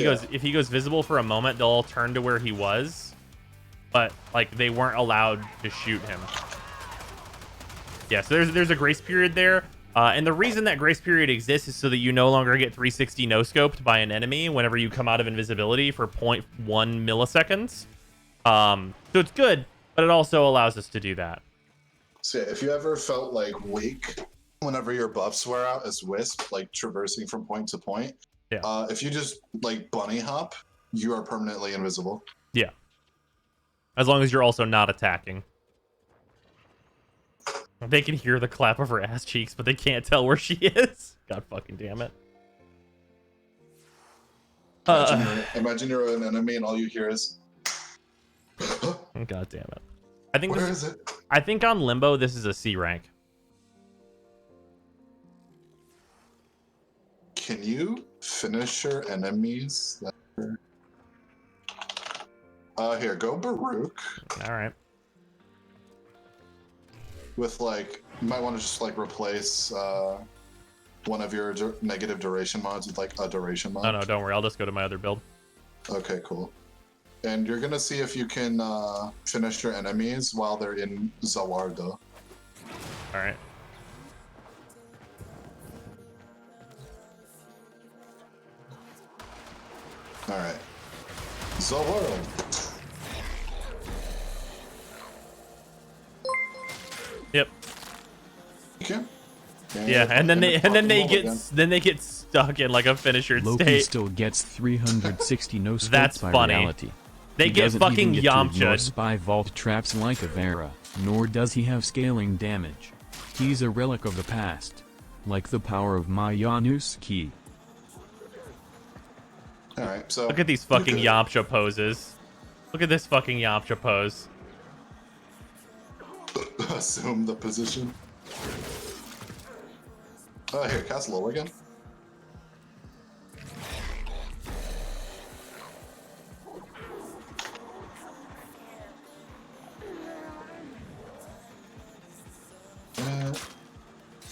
he goes visible for a moment, they'll all turn to where he was, but like they weren't allowed to shoot him. Yeah, so there's a grace period there. And the reason that grace period exists is so that you no longer get 360 no-scoped by an enemy whenever you come out of invisibility for 0.1 milliseconds. So it's good, but it also allows us to do that. So yeah, if you ever felt like weak whenever your buffs wear out as Wisp, like traversing from point to point, Yeah. if you just like bunny hop, you are permanently invisible. Yeah. As long as you're also not attacking. They can hear the clap of her ass cheeks, but they can't tell where she is. God fucking damn it. Imagine you're an enemy and all you hear is... God damn it. I think Where is it? I think on Limbo, this is a C rank. Can you finish your enemies? Here, go Baruch. All right. With like, you might want to just like replace one of your negative duration mods with like a duration mod. No, don't worry. I'll just go to my other build. Okay, cool. And you're gonna see if you can finish your enemies while they're in Zawarda. All right. All right. Zawarda. Yep. Okay. Yeah, and then they get stuck in like a finisher Loki state. still gets 360 no scopes That's by funny. reality. They He get doesn't fucking even get to ignore Yamcha'd. spy vault traps like a Vera, nor does he have scaling damage. He's a relic of the past. Like the power of Mayanu's key. Alright, so... Look at these fucking Yamcha poses. Look at this fucking Yamcha pose. Assume the position. Here, cast low again.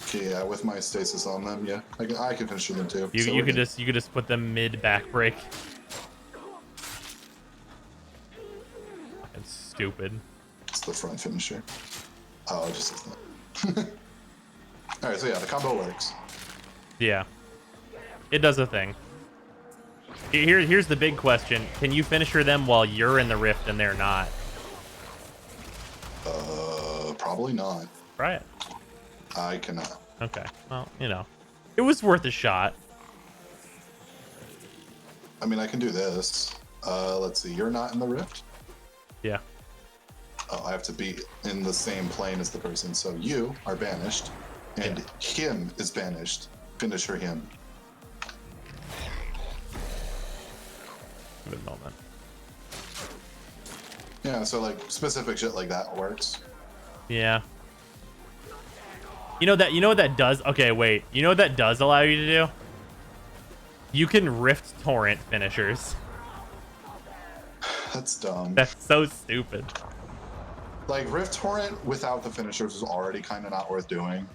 Okay, yeah, with my stasis on them, yeah, I can finish them too. You So you we're could good. just put them mid back break. Fucking stupid. It's the front finisher. Oh, it just isn't. All right, so yeah, the combo works. Yeah, it does a thing. Here's the big question: can you finisher them while you're in the rift and they're not? Probably not. Try it. I cannot. Okay. Well, it was worth a shot. I mean, I can do this. Let's see. You're not in the rift. Yeah. Oh, I have to be in the same plane as the person. So you are banished, and him is banished. Finisher him. Good moment. Yeah, so like specific shit like that works. Yeah. You know what that does? Okay, wait. You know what that does allow you to do? You can rift torrent finishers. That's dumb. That's so stupid. Like Rift Torrent without the finishers is already kind of not worth doing.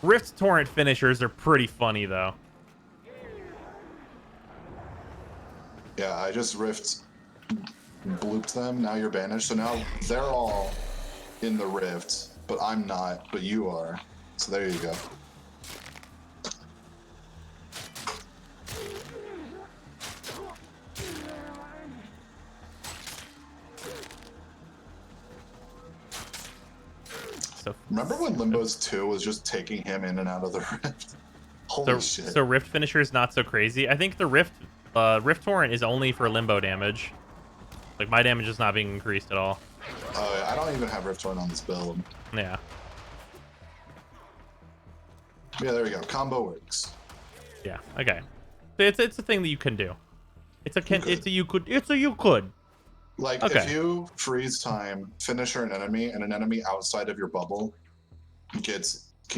Rift torrent finishers are pretty funny though. Yeah, I just Rift blooped them. Now you're banished. So now they're all in the Rift, but I'm not, but you are. So there you go. So Remember when Limbo's 2 was just taking him in and out of the Rift? Holy shit. So rift finisher is not so crazy. I think the rift torrent is only for limbo damage. Like my damage is not being increased at all. I don't even have Rift Torrent on this build. Yeah. Yeah, there we go. Combo works. Yeah. Okay. It's a thing that you can do. It's a you could. Like, Okay. if you freeze time, finisher an enemy, and an enemy outside of your bubble can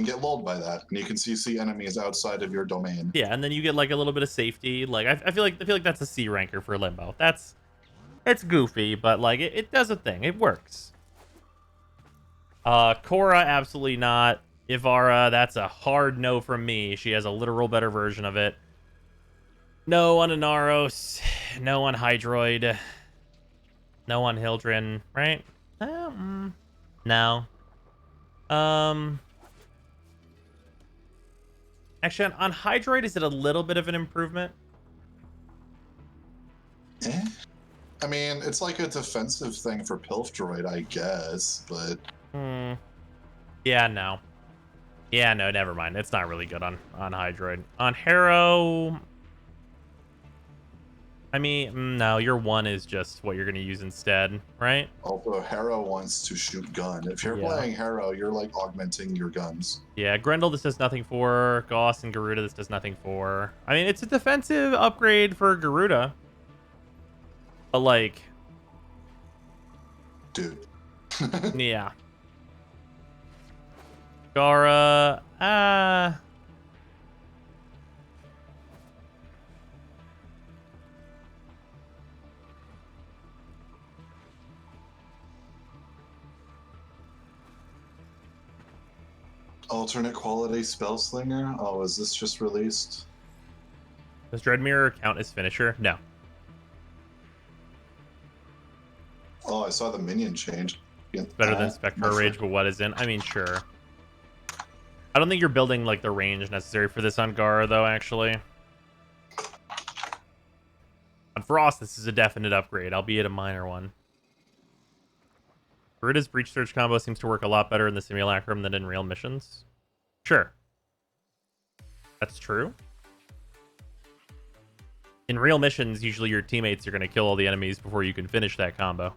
get lulled by that, and you can see enemies outside of your domain. Yeah, and then you get like a little bit of safety. Like I feel like that's a C ranker for limbo. It's goofy, but like it does a thing. It works. Korra, absolutely not. Ivara, that's a hard no from me. She has a literal better version of it. No on Inaros. No on Hydroid. No on Hildren, right? No. Actually, on Hydroid, is it a little bit of an improvement? I mean, it's like a defensive thing for Pilf Droid, I guess, but... Yeah, no. Yeah, no, never mind. It's not really good on Hydroid. On Harrow... I mean, no, your 1 is just what you're going to use instead, right? Also, Harrow wants to shoot gun. If you're playing Harrow, you're like augmenting your guns. Yeah, Grendel this does nothing for. Gauss and Garuda this does nothing for. I mean, it's a defensive upgrade for Garuda. But like... Dude. Yeah. Gara... Alternate quality spell slinger? Oh, is this just released? Does Dread Mirror count as finisher? No. Oh, I saw the minion change. It's better than Spectral Rage, but what isn't? I mean, sure. I don't think you're building like the range necessary for this on Gara, though, actually. On Frost, this is a definite upgrade, albeit a minor one. Garuda's Breach Surge combo seems to work a lot better in the Simulacrum than in real missions. Sure. That's true. In real missions, usually your teammates are going to kill all the enemies before you can finish that combo.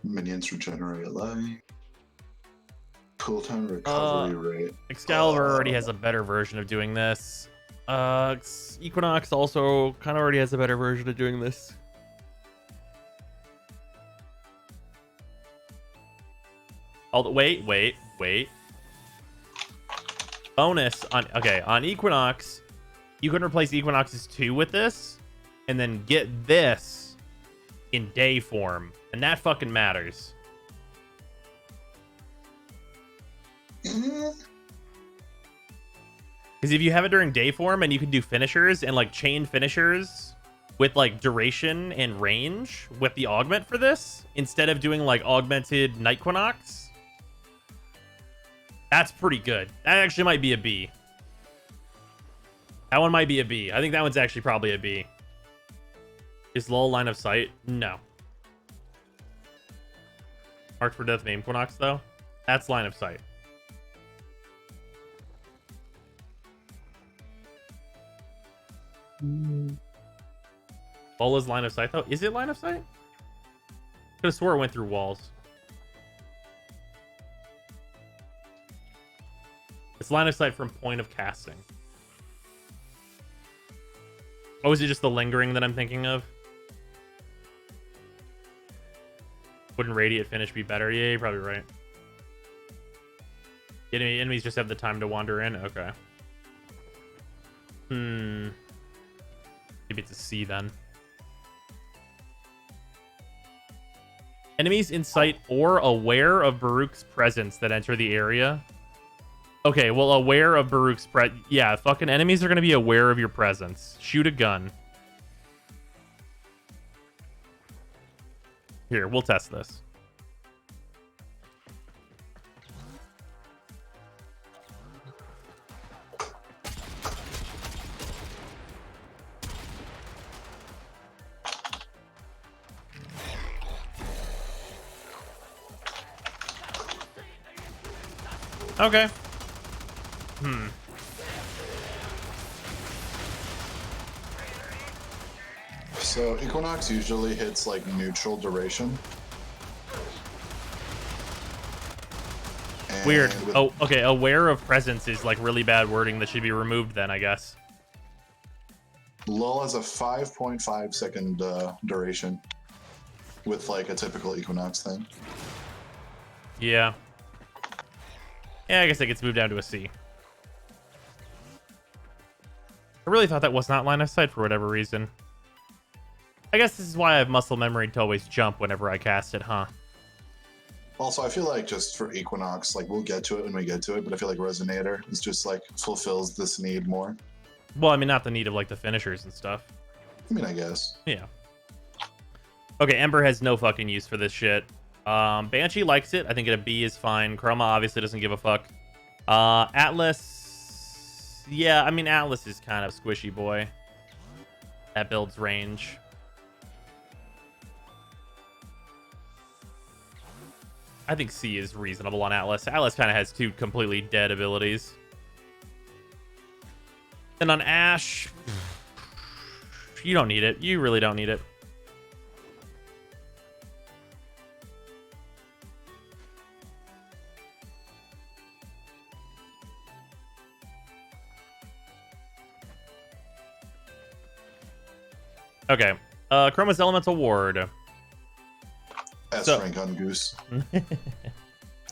Minions regenerate life. Cooltime recovery rate. Excalibur already has a better version of doing this. Equinox also kind of already has a better version of doing this. Wait. Bonus on on Equinox, you can replace Equinox's 2 with this, and then get this in day form. And that fucking matters. Because if you have it during day form and you can do finishers and like chain finishers with like duration and range with the augment for this, instead of doing like augmented Night Quinox, that's pretty good. That actually might be a B. That one might be a B. I think that one's actually probably a B. Is lull line of sight? No. Marked for death name Quinox though? That's line of sight. Lull is line of sight though? Is it line of sight? Could have swore it went through walls. It's line of sight from point of casting. Oh, is it just the lingering that I'm thinking of? Wouldn't radiant finish be better? Yeah, you're probably right. Enemies just have the time to wander in? Okay. Maybe it's a C then. Enemies in sight or aware of Baruch's presence that enter the area. Okay, well, aware of Baruch's yeah, fucking enemies are going to be aware of your presence. Shoot a gun. Here, we'll test this. Okay. So Equinox usually hits like neutral duration. And Weird. with Oh, okay. Aware of presence is like really bad wording that should be removed then, I guess. lull has a 5.5 second duration with like a typical Equinox thing. Yeah. Yeah, I guess it gets moved down to a C. I really thought that was not line of sight for whatever reason. I guess this is why I have muscle memory to always jump whenever I cast it, huh? Also, I feel like just for Equinox, like we'll get to it when we get to it, but I feel like Resonator is just like fulfills this need more. Well, I mean, not the need of like the finishers and stuff. I mean, I guess. Yeah. Okay, Ember has no fucking use for this shit. Banshee likes it. I think a B is fine. Chroma obviously doesn't give a fuck. Atlas. Yeah, I mean, Atlas is kind of squishy, boy. That builds range. I think C is reasonable on Atlas. Atlas kind of has two completely dead abilities. And on Ash, you don't need it. You really don't need it. Okay. Chroma's Elemental Ward. S So- rank on Goose.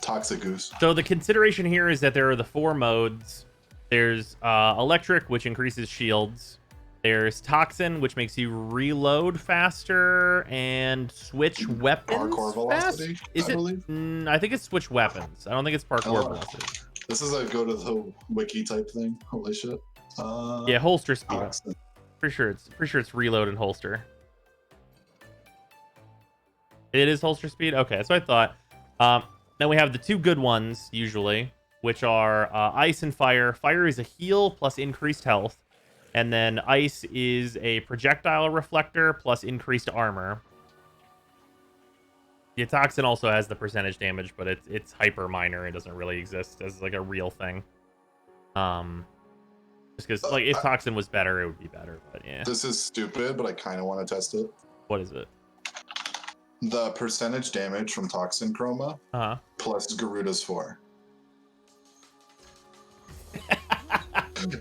Toxic Goose. So the consideration here is that there are the 4 modes. There's Electric, which increases shields. There's Toxin, which makes you reload faster and switch weapons Parkour velocity, Is I it? believe. I think it's switch weapons. I don't think it's parkour Oh. velocity. This is a go to the wiki type thing. Holy shit. Yeah, holster speed. Toxin. Pretty sure it's reload and holster. It is holster speed? Okay, that's what I thought. Then we have the 2 good ones, usually, which are Ice and Fire. Fire is a heal plus increased health. And then Ice is a projectile reflector plus increased armor. The Toxin also has the percentage damage, but it's hyper minor. It doesn't really exist as like a real thing. Just because, like, if Toxin was better, it would be better. But yeah, This is stupid, but I kind of want to test it. what is it? The percentage damage from Toxin Chroma plus Garuda's 4.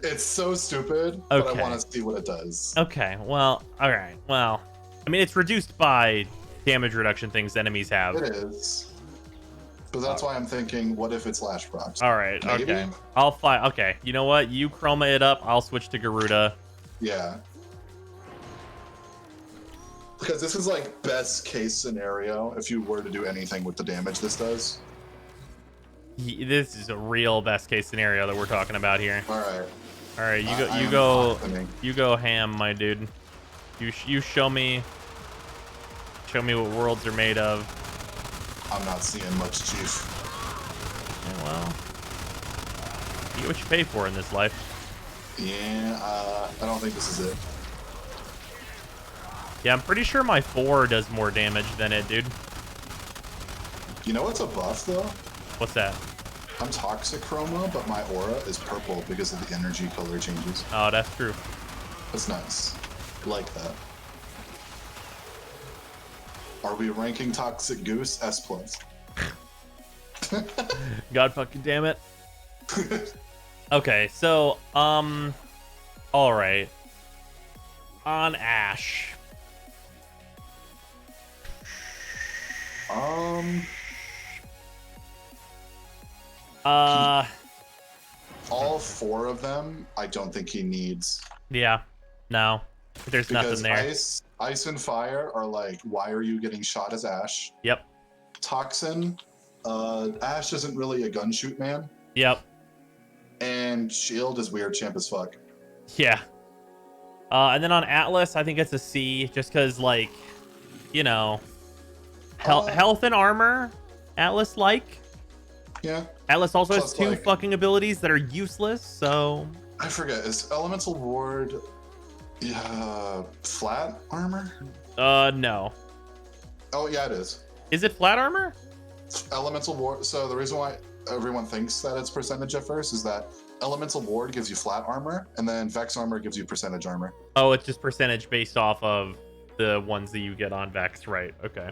It's so stupid, but I Okay. want to see what it does. Okay, well, all right. Well, I mean, it's reduced by damage reduction things enemies have. It is. But that's why I'm thinking, what if it's Lash Procs? All right, Maybe? okay. I'll fly. Okay, you know what? You chroma it up. I'll switch to Garuda. Yeah. Because this is like best case scenario if you were to do anything with the damage this does. This is a real best case scenario that we're talking about here. All right. All right, you go ham, my dude. You show me what worlds are made of. I'm not seeing much, Chief. Yeah, well, you get what you pay for in this life. Yeah, I don't think this is it. Yeah, I'm pretty sure my 4 does more damage than it, dude. You know what's a buff though? What's that? I'm toxic chroma, but my aura is purple because of the energy color changes. Oh, that's true. That's nice. Like that. Are we ranking Toxic Goose S+? God fucking damn it. Okay, so, all right. On Ash. All 4 of them, I don't think he needs. Yeah, no. There's Because nothing there. Ice and Fire are like, why are you getting shot as Ash? Yep. Toxin, Ash isn't really a gun shoot man. Yep. And Shield is weird champ as fuck. Yeah. And then on Atlas, I think it's a C, just because, like, you know, health and armor, Atlas-like. Yeah. Atlas also has Plus, 2 like, fucking abilities that are useless, so... I forget, is Elemental Ward flat armor? No. Oh, yeah, it is. Is it flat armor? Elemental Ward, so the reason why everyone thinks that it's percentage at first is that Elemental Ward gives you flat armor, and then Vex armor gives you percentage armor. Oh, it's just percentage based off of the ones that you get on Vex, right? Okay.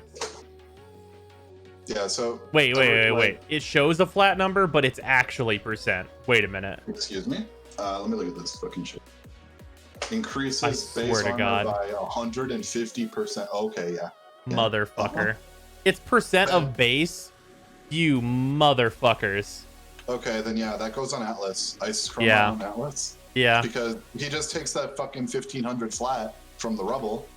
Yeah, so... Wait. It shows a flat number, but it's actually percent. Wait a minute. Excuse me? Let me look at this fucking shit. Increases I base swear to armor God. by 150%. Okay, yeah. Motherfucker. It's percent of base? You motherfuckers. Okay, then yeah, that goes on Atlas. Ice Chroma Yeah. on Atlas. Yeah. Because he just takes that fucking 1500 flat from the rubble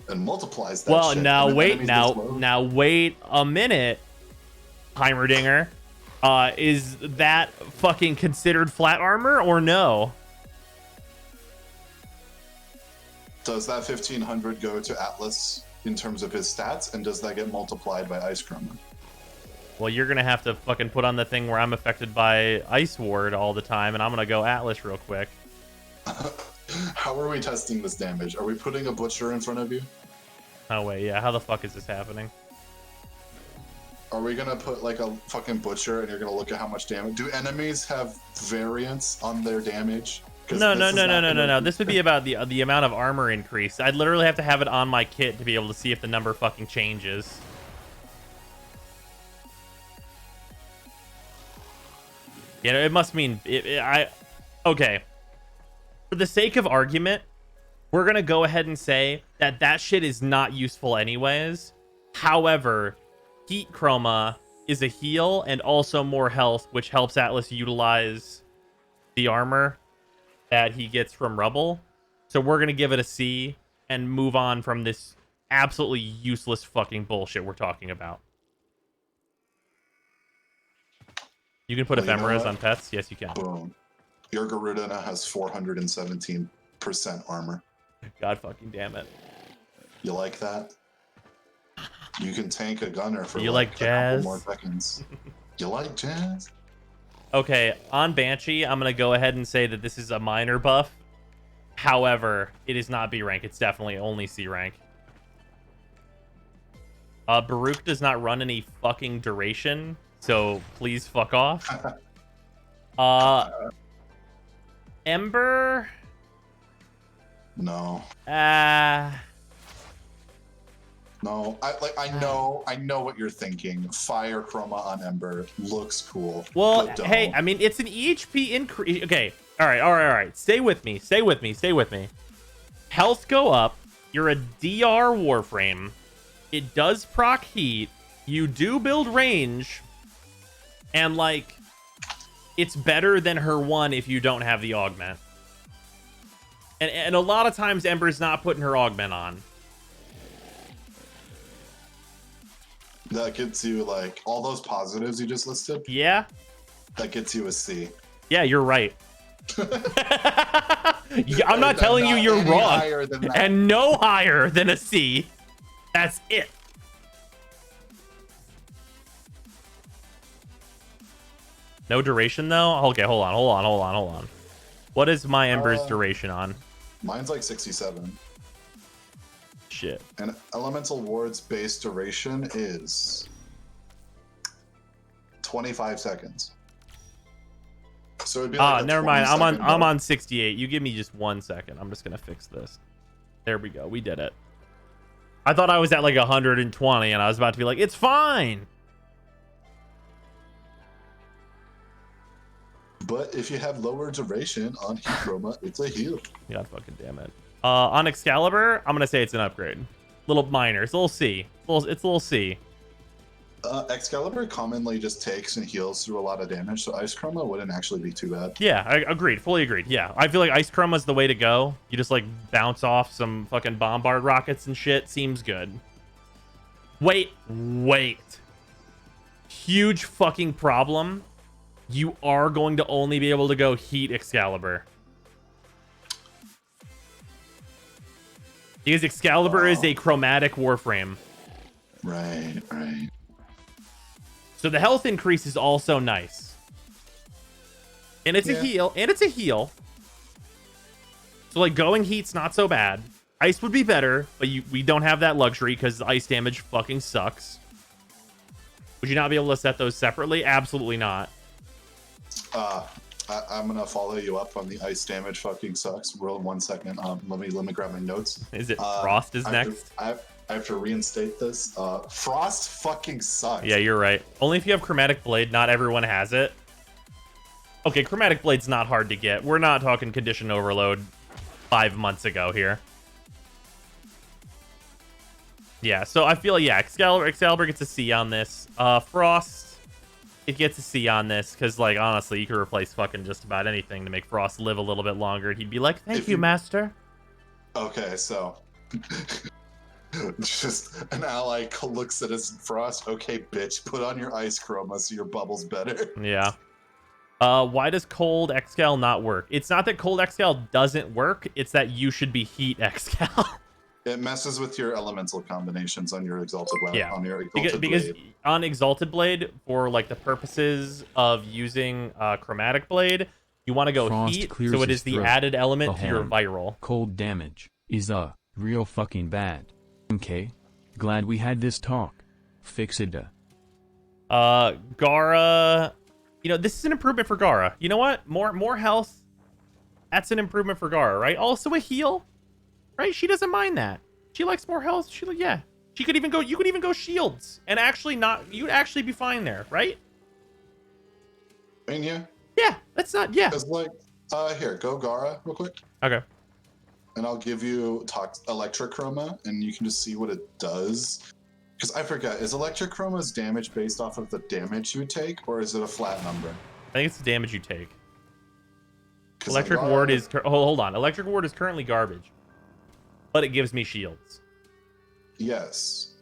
and multiplies that Well, shit. now And then wait, enemies get slowed. now wait a minute, Heimerdinger. Is that fucking considered flat armor or no? Does that 1500 go to Atlas in terms of his stats, and does that get multiplied by Ice Chroma? Well, you're gonna have to fucking put on the thing where I'm affected by Ice Ward all the time, and I'm gonna go Atlas real quick. How are we testing this damage? Are we putting a butcher in front of you? Oh wait, yeah. How the fuck is this happening? Are we gonna put like a fucking butcher and you're gonna look at how much damage? Do enemies have variance on their damage? No. This would be about the amount of armor increase. I'd literally have to have it on my kit to be able to see if the number fucking changes. You know, it must mean okay. For the sake of argument, we're gonna go ahead and say that shit is not useful anyways. However, Heat Chroma is a heal and also more health, which helps Atlas utilize the armor that he gets from Rubble. So we're gonna give it a C and move on from this absolutely useless fucking bullshit we're talking about. You can put Well, you know ephemeras what? on pets? Yes, you can. Boom. Your Garuda now has 417% armor. God fucking damn it. You like that? You can tank a gunner for You like like a couple jazz? more seconds. You like jazz? Okay, on Banshee, I'm going to go ahead and say that this is a minor buff. However, it is not B rank. It's definitely only C rank. Baruch does not run any fucking duration, so please fuck off. Ember? No. No. I know what you're thinking. Fire Chroma on Ember looks cool. Well, but don't. hey, I mean, it's an EHP increase. Okay, all right. Stay with me. Health go up. You're a DR Warframe. It does proc heat. You do build range. And, like, it's better than her one if you don't have the augment. And a lot of times Ember's not putting her augment on. That gets you like all those positives you just listed. Yeah. That gets you a C. Yeah, you're right. Yeah, I'm not And telling you you're any wrong. higher than that. And no higher than a C. That's it. No duration though? Okay, hold on. What is my Ember's duration on? Mine's like 67. Shit. And Elemental Ward's base duration is 25 seconds. So it'd be like a Never mind. 20-second I'm build. on 68. You give me just 1 second. I'm just gonna fix this. There we go. We did it. I thought I was at like 120 and I was about to be like, it's fine. But if you have lower duration on Heat Chroma, it's a heal. God fucking damn it. On Excalibur, I'm gonna say it's an upgrade. Little minor. It's a little C. It's a little C. Excalibur commonly just takes and heals through a lot of damage, so Ice Chroma wouldn't actually be too bad. Yeah, I agreed. Fully agreed. Yeah, I feel like Ice Chroma's the way to go. You just like bounce off some fucking bombard rockets and shit. Seems good. Wait. Huge fucking problem. You are going to only be able to go Heat Excalibur. Because Excalibur is a chromatic warframe. Right. So the health increase is also nice. And it's a heal. So like going Heat's not so bad. Ice would be better, but we don't have that luxury because ice damage fucking sucks. Would you not be able to set those separately? Absolutely not. I'm gonna follow you up on the ice damage fucking sucks. Roll 1 second. Let me grab my notes. Is it Frost is next? I have to reinstate this. Frost fucking sucks. Yeah, you're right. Only if you have Chromatic Blade, not everyone has it. Okay, Chromatic Blade's not hard to get. We're not talking Condition Overload 5 months ago here. Yeah, so I feel, yeah, Excalibur gets a C on this. Frost, it gets a C on this, because, like, honestly, you could replace fucking just about anything to make Frost live a little bit longer, and he'd be like, thank you, master. Okay, so... just an ally looks at his Frost. Okay, bitch, put on your Ice Chroma so your bubble's better. Yeah. Why does Cold Excal not work? It's not that Cold Excal doesn't work, it's that you should be Heat Excal. It messes with your elemental combinations on your Exalted Weapon. Yeah, On your Exalted because Blade. on Exalted Blade, for like the purposes of using Chromatic Blade, you want to go Frost Heat, clears so it his is the throat. added element The to your horn. viral. Cold damage is real fucking bad. Okay, glad we had this talk. Fix it. Gara, you know, this is an improvement for Gara. You know what? More health. That's an improvement for Gara, right? Also a heal, right? She doesn't mind that. She likes more health. Yeah. She could even go. You could even go shields and actually not. You'd actually be fine there, right? I mean, yeah. Yeah. That's not. Yeah. It's like, here, go Gara real quick. Okay. And I'll give you Electric Chroma, and you can just see what it does. Because I forget, is Electric Chroma's damage based off of the damage you take, or is it a flat number? I think it's the damage you take. 'Cause Electric Gara- Ward is... hold on. Electric Ward is currently garbage. But it gives me shields. Yes.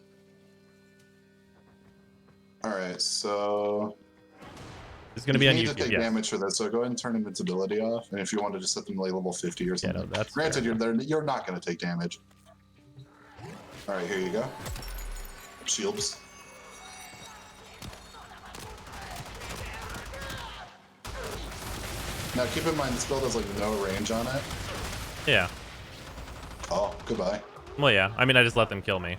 Alright, so... It's going to be on You need YouTube, to take yes. damage for this, so go ahead and turn invincibility off. And if you want to just set them to like level 50 or something. no, that's Granted, fair you're not going to take damage. Alright, here you go. Shields. Now keep in mind, this build has like no range on it. Yeah. Oh, goodbye. Well, yeah. I mean, I just let them kill me.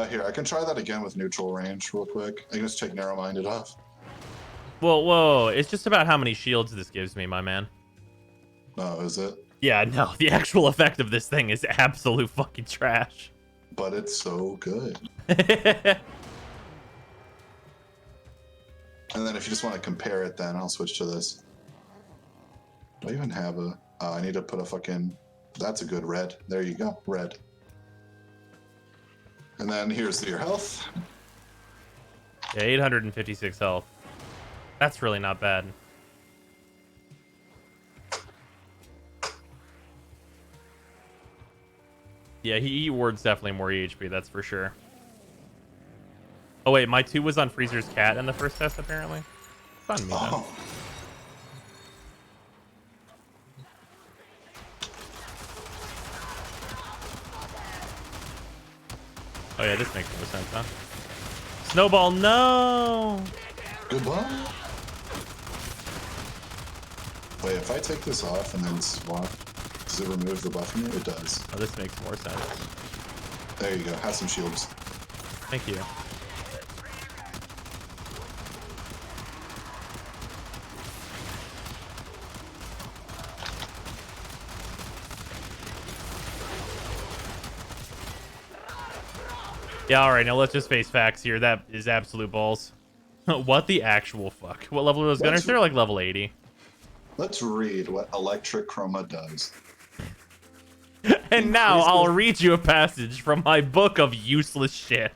Here, I can try that again with neutral range real quick. I can just take narrow-minded off. Whoa. It's just about how many shields this gives me, my man. Oh, is it? Yeah, no. The actual effect of this thing is absolute fucking trash. But it's so good. And then if you just want to compare it, then I'll switch to this. Do I even have a... I need to put a fucking... That's a good red. There you go. Red. And then here's your health. Yeah, 856 health. That's really not bad. Yeah, he wards definitely more EHP, that's for sure. Oh wait, my 2 was on Freezer's cat in the first test, apparently. It's on me then. Oh. Oh yeah, this makes more sense, huh? Snowball, no! Goodbye. Wait, if I take this off and then swap, does it remove the buff from it? It does. Oh, this makes more sense. There you go. Have some shields. Thank you. Yeah, alright, now let's just face facts here. That is absolute balls. What the actual fuck? What level are those gunners? They're like level 80. Let's read what Electric Chroma does. And now I'll read you a passage from my book of useless shit.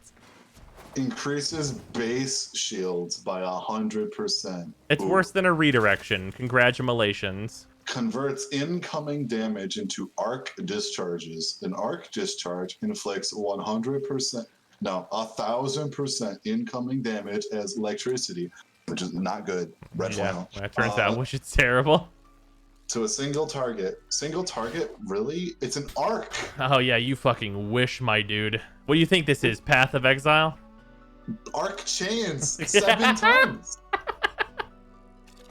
Increases base shields by 100%. It's worse than a redirection. Congratulations. Converts incoming damage into arc discharges. An arc discharge inflicts 100%, no, 1,000% incoming damage as electricity, which is not good. Red flannel. Yeah, it turns out, which is terrible. To a single target. Single target? Really? It's an arc. Oh yeah, you fucking wish, my dude. What do you think this is? Path of Exile? Arc chains 7 times.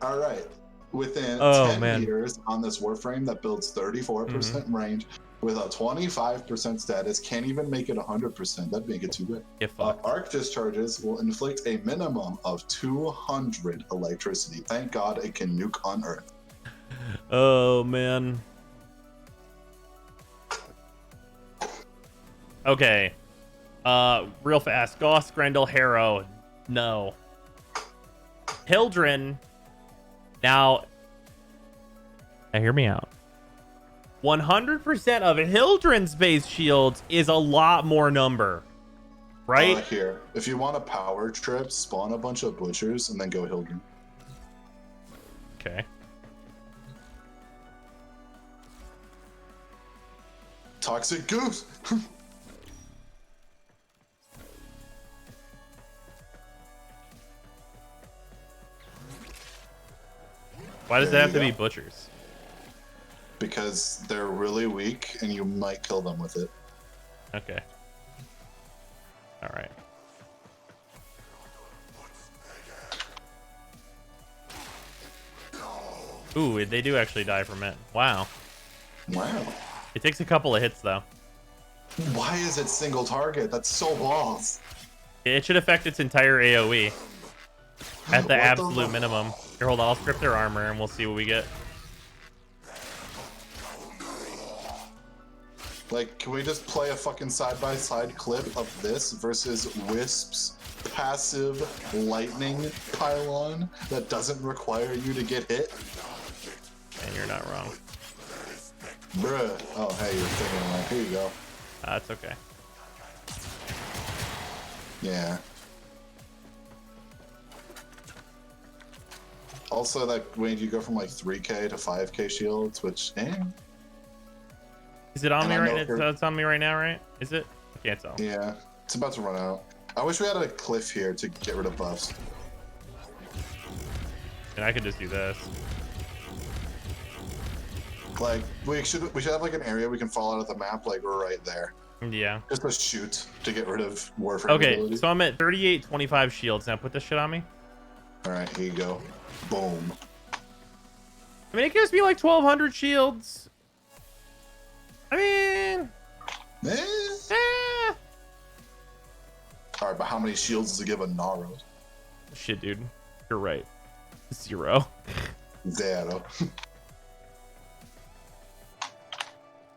All right. Within 10 meters on this Warframe that builds 34% range with a 25% status, can't even make it 100%. That'd make it too good. Yeah, fuck. Arc discharges will inflict a minimum of 200 electricity. Thank God it can nuke on Earth. Oh, man. Okay. Real fast. Goss, Grendel, Harrow. No. Hildren. Now hear me out. 100% of Hildren's base shields is a lot more number. Right? Here. If you want a power trip, spawn a bunch of butchers and then go Hildren. Okay. Toxic Goose! Why does it have to be butchers? Because they're really weak and you might kill them with it. Okay. All right. Ooh, they do actually die from it. Wow. Wow. It takes a couple of hits, though. Why is it single target? That's so balls. It should affect its entire AoE. At the What absolute minimum. Here, hold on. I'll strip their armor and we'll see what we get. Like, can we just play a fucking side-by-side clip of this versus Wisp's passive lightning pylon that doesn't require you to get hit? And you're not wrong. Bruh. Oh, hey, you're thinking like, here you go. That's okay. Yeah. Also, that made you go from like 3k to 5k shields, which, Is it on And me I right know now? It's on me right now, right? Is it? I can't tell. yeah, it's about to run out. I wish we had a cliff here to get rid of buffs. And I could just do this. Like, we should have like an area we can fall out of the map, like right there. Yeah. Just a shoot to get rid of Warframe Okay, ability. so I'm at 38, 25 shields. Now put this shit on me. Alright, here you go. Boom. I mean, it gives me like 1,200 shields. I mean... Alright, but how many shields does it give a Naro? Shit, dude. You're right. 0. Zero.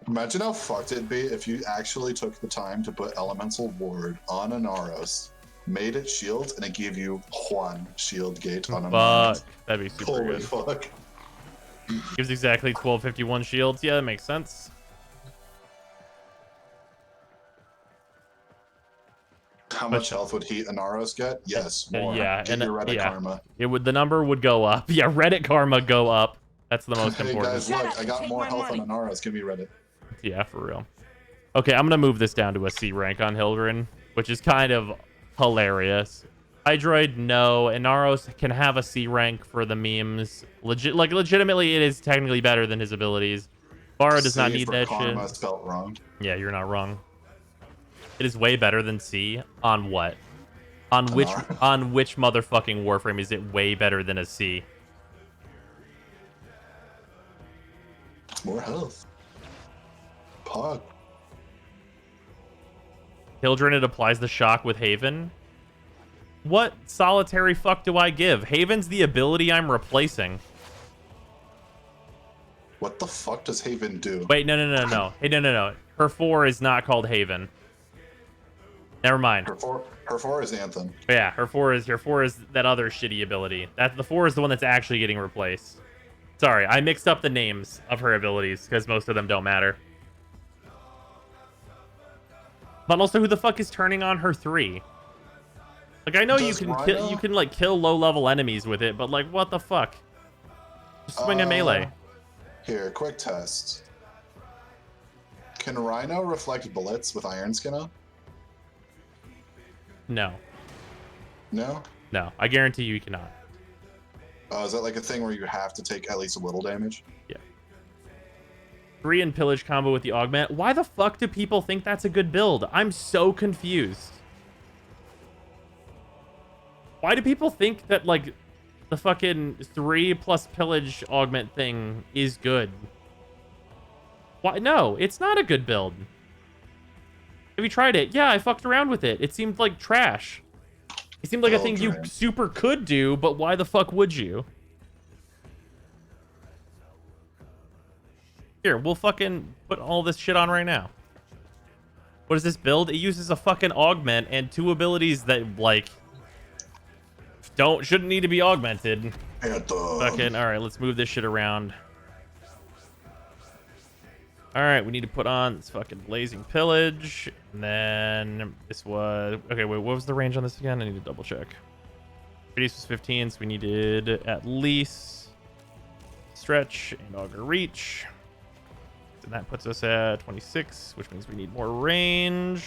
Imagine how fucked it'd be if you actually took the time to put Elemental Ward on a Naros, made it shield, and it gave you 1 shield gate on a Fuck. Naros. That'd be super Holy good. fuck. Gives exactly 1251 shields. Yeah, that makes sense. How much health would Inaros get? Yes, more. Yeah, Get your Reddit karma. It would, the number would go up. Yeah, Reddit karma go up. That's the most Hey important. guys, look, I got more health on Inaros. Give me Reddit. Yeah, for real. Okay, I'm gonna move this down to a C rank on Hildren, which is kind of hilarious. Hydroid, no. Inaros can have a C rank for the memes. Legitimately, it is technically better than his abilities. Bara does not need that karma shit. spelt wrong. Yeah, you're not wrong. It is way better than C. On what? On which motherfucking Warframe is it way better than a C? More health. Pog. Hildren, it applies the shock with Haven. What solitary fuck do I give? Haven's the ability I'm replacing. What the fuck does Haven do? Wait, no. Hey, no. Her 4 is not called Haven. Never mind. Her four is Anthem. Yeah, her 4 is that other shitty ability. That the 4 is the one that's actually getting replaced. Sorry, I mixed up the names of her abilities because most of them don't matter. But also, who the fuck is turning on her 3? Like, I know you can like kill low level enemies with it, but like, what the fuck? Just swing a melee. Here, quick test. Can Rhino reflect bullets with Iron Skin on? No, No? I guarantee you cannot. Is that like a thing where you have to take at least a little damage? Yeah. 3 and pillage combo with the augment. Why the fuck do people think that's a good build? I'm so confused. Why do people think that like the fucking 3 plus pillage augment thing is good? Why? No, it's not a good build. Have you tried it? Yeah, I fucked around with it. It seemed like trash. It seemed like a thing you super could do, but why the fuck would you? Here, we'll fucking put all this shit on right now. What is this build? It uses a fucking augment and 2 abilities that, like, shouldn't need to be augmented. Fucking, alright, let's move this shit around. Alright, we need to put on this fucking blazing pillage. And then this was... Okay, wait, what was the range on this again? I need to double check. Radius was 15, so we needed at least stretch and auger reach. And that puts us at 26, which means we need more range.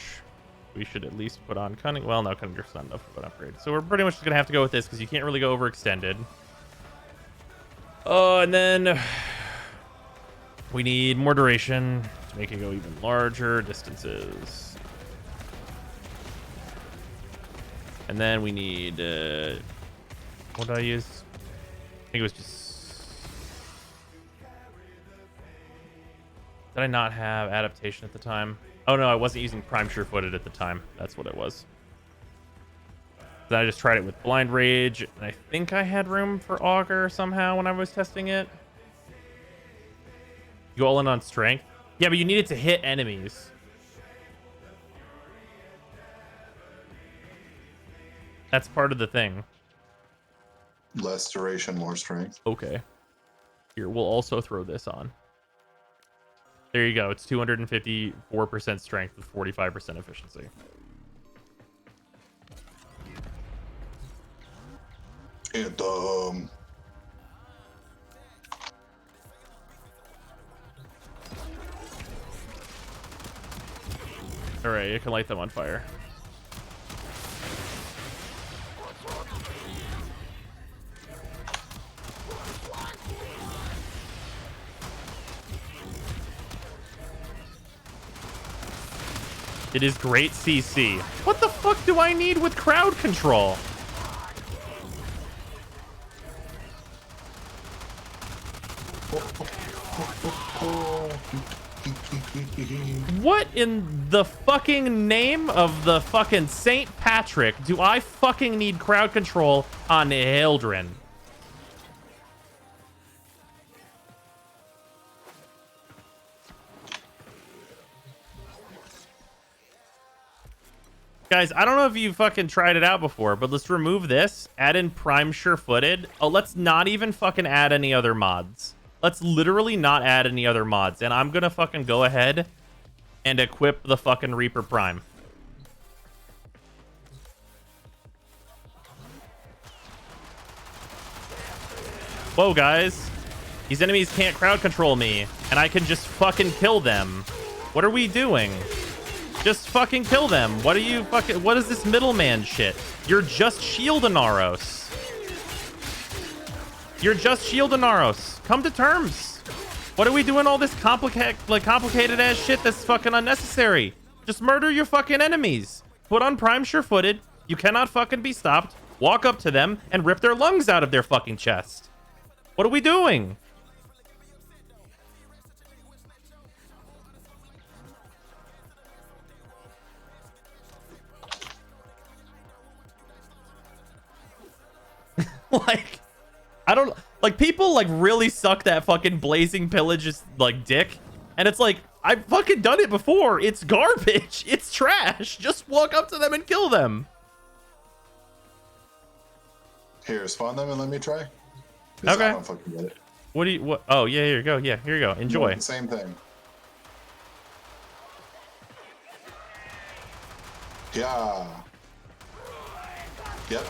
We should at least put on cunning. Well, no, cunning is not enough of an upgrade. So we're pretty much just going to have to go with this because you can't really go overextended. Oh, and then... we need more duration to make it go even larger distances. And then we need... what did I use? I think it was just... Did I not have adaptation at the time? Oh no, I wasn't using Prime Sure-Footed at the time. That's what it was. Then I just tried it with Blind Rage, and I think I had room for Augur somehow when I was testing it. You go all in on strength? Yeah, but you need it to hit enemies. That's part of the thing. Less duration, more strength. Okay. Here, we'll also throw this on. There you go. It's 254% strength with 45% efficiency. And, Alright, you can light them on fire. It is great CC. What the fuck do I need with crowd control? What in the fucking name of the fucking St. Patrick do I fucking need crowd control on Hildren? Guys, I don't know if you fucking tried it out before, but let's remove this, add in Prime Sure-Footed. Oh, let's not even fucking add any other mods. Let's literally not add any other mods. And I'm gonna fucking go ahead and equip the fucking Reaper Prime. Whoa, guys. These enemies can't crowd control me, and I can just fucking kill them. What are we doing? Just fucking kill them. What is this middleman shit? You're just Shieldanaros. You're just Shieldanaros. Come to terms. What are we doing all this complicated ass shit that's fucking unnecessary? Just murder your fucking enemies. Put on Prime Sure-Footed. You cannot fucking be stopped. Walk up to them and rip their lungs out of their fucking chest. What are we doing? Like, I don't like people like really suck that fucking Blazing Pillage's like dick, and it's like, I've fucking done it before. It's garbage. It's trash. Just walk up to them and kill them. Here, spawn them and let me try. 'Cause Okay. I don't fucking get it. What? Oh yeah, here you go. Yeah, here you go. Enjoy. Same thing. Yeah. Yep.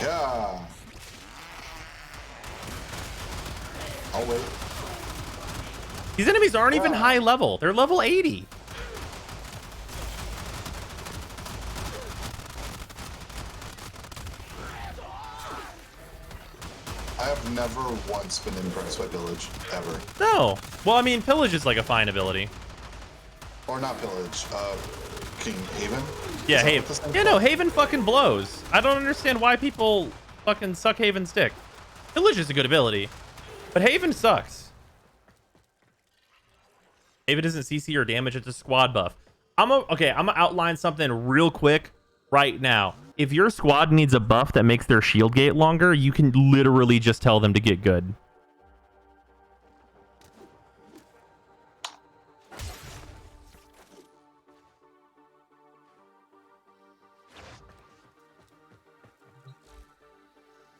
Yeah. I'll wait. These enemies aren't even Yeah. high level. They're level 80. I have never once been impressed by Pillage, ever. No. Well, I mean, Pillage is like a fine ability. Or not Pillage, King Haven? Yeah, Is that what Haven. this thing Yeah, called? no, Haven fucking blows. I don't understand why people fucking suck Haven's dick. Pillage is a good ability, but Haven sucks. Haven isn't CC or damage, it's a squad buff. I'm gonna outline something real quick right now. If your squad needs a buff that makes their shield gate longer, you can literally just tell them to get good.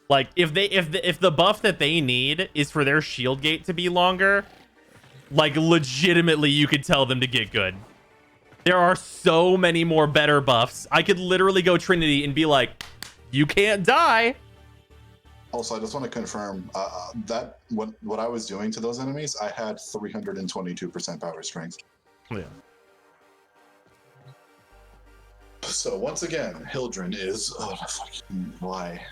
Like if the buff that they need is for their shield gate to be longer, like legitimately you could tell them to get good. There are so many more better buffs. I could literally go Trinity and be like, you can't die. Also, I just want to confirm that what I was doing to those enemies, I had 322% power strength. Yeah. So once again, Hildren is fucking why?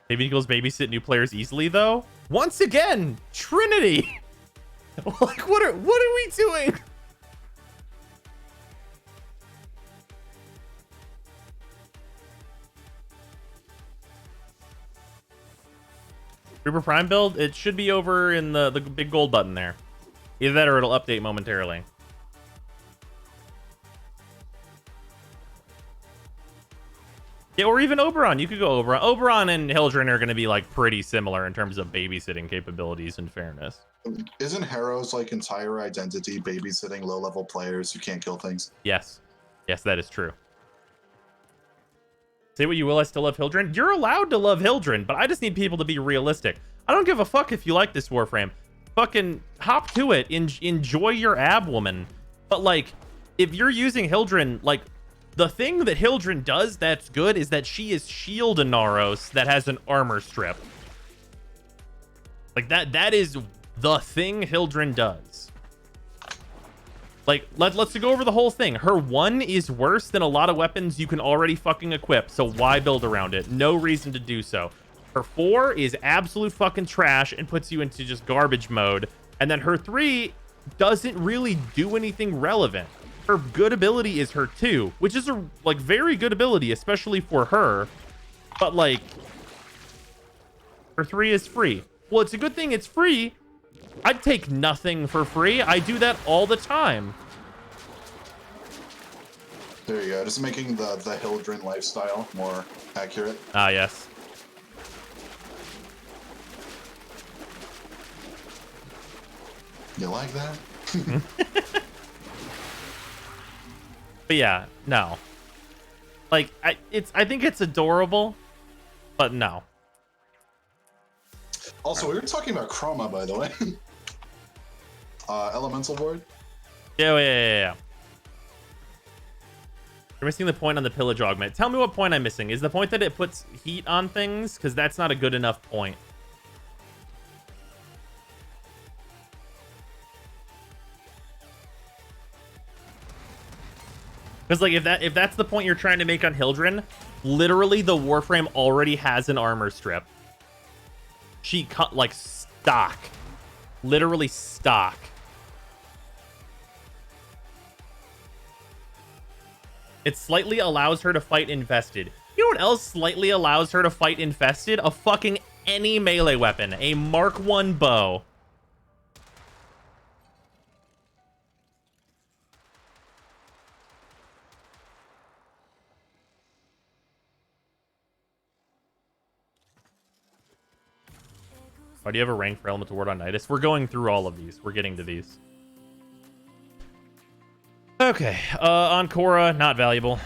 Maybe equals babysit new players easily though. Once again, Trinity. Like what are we doing? Reaper Prime build, it should be over in the big gold button there. Either that or it'll update momentarily. Yeah, or even Oberon. You could go Oberon. Oberon and Hildren are going to be like pretty similar in terms of babysitting capabilities and fairness. Isn't Harrow's like entire identity babysitting low-level players who can't kill things? Yes. Yes, that is true. Say what you will, I still love Hildren. You're allowed to love Hildren, but I just need people to be realistic. I don't give a fuck if you like this Warframe. Fucking hop to it. Enjoy your ab woman. But like, if you're using Hildren, like, the thing that Hildren does that's good is that she is Shieldanaros that has an armor strip. Like, that is the thing Hildren does. Like, let's go over the whole thing. Her 1 is worse than a lot of weapons you can already fucking equip, so why build around it? No reason to do so. Her 4 is absolute fucking trash and puts you into just garbage mode. And then her 3 doesn't really do anything relevant. Her good ability is her 2, which is a like very good ability, especially for her. But like, her 3 is free. Well, it's a good thing it's free. I'd take nothing for free. I do that all the time. There you go. Just making the Hildren lifestyle more accurate. Ah, yes. You like that? But yeah, no. Like, I think it's adorable, but no. Also, we were talking about Chroma, by the way. Elemental Board. Yeah. You're missing the point on the pillage augment. Tell me what point I'm missing. Is the point that it puts heat on things? Because that's not a good enough point. Because like if that's the point you're trying to make on Hildren, literally the Warframe already has an armor strip. She cut like stock. Literally stock. It slightly allows her to fight infested. You know what else slightly allows her to fight infested? A fucking any melee weapon. A Mark 1 bow. Why do you have a rank for Elemental Ward on Nidus? We're going through all of these. We're getting to these. Okay. On Korra, not valuable.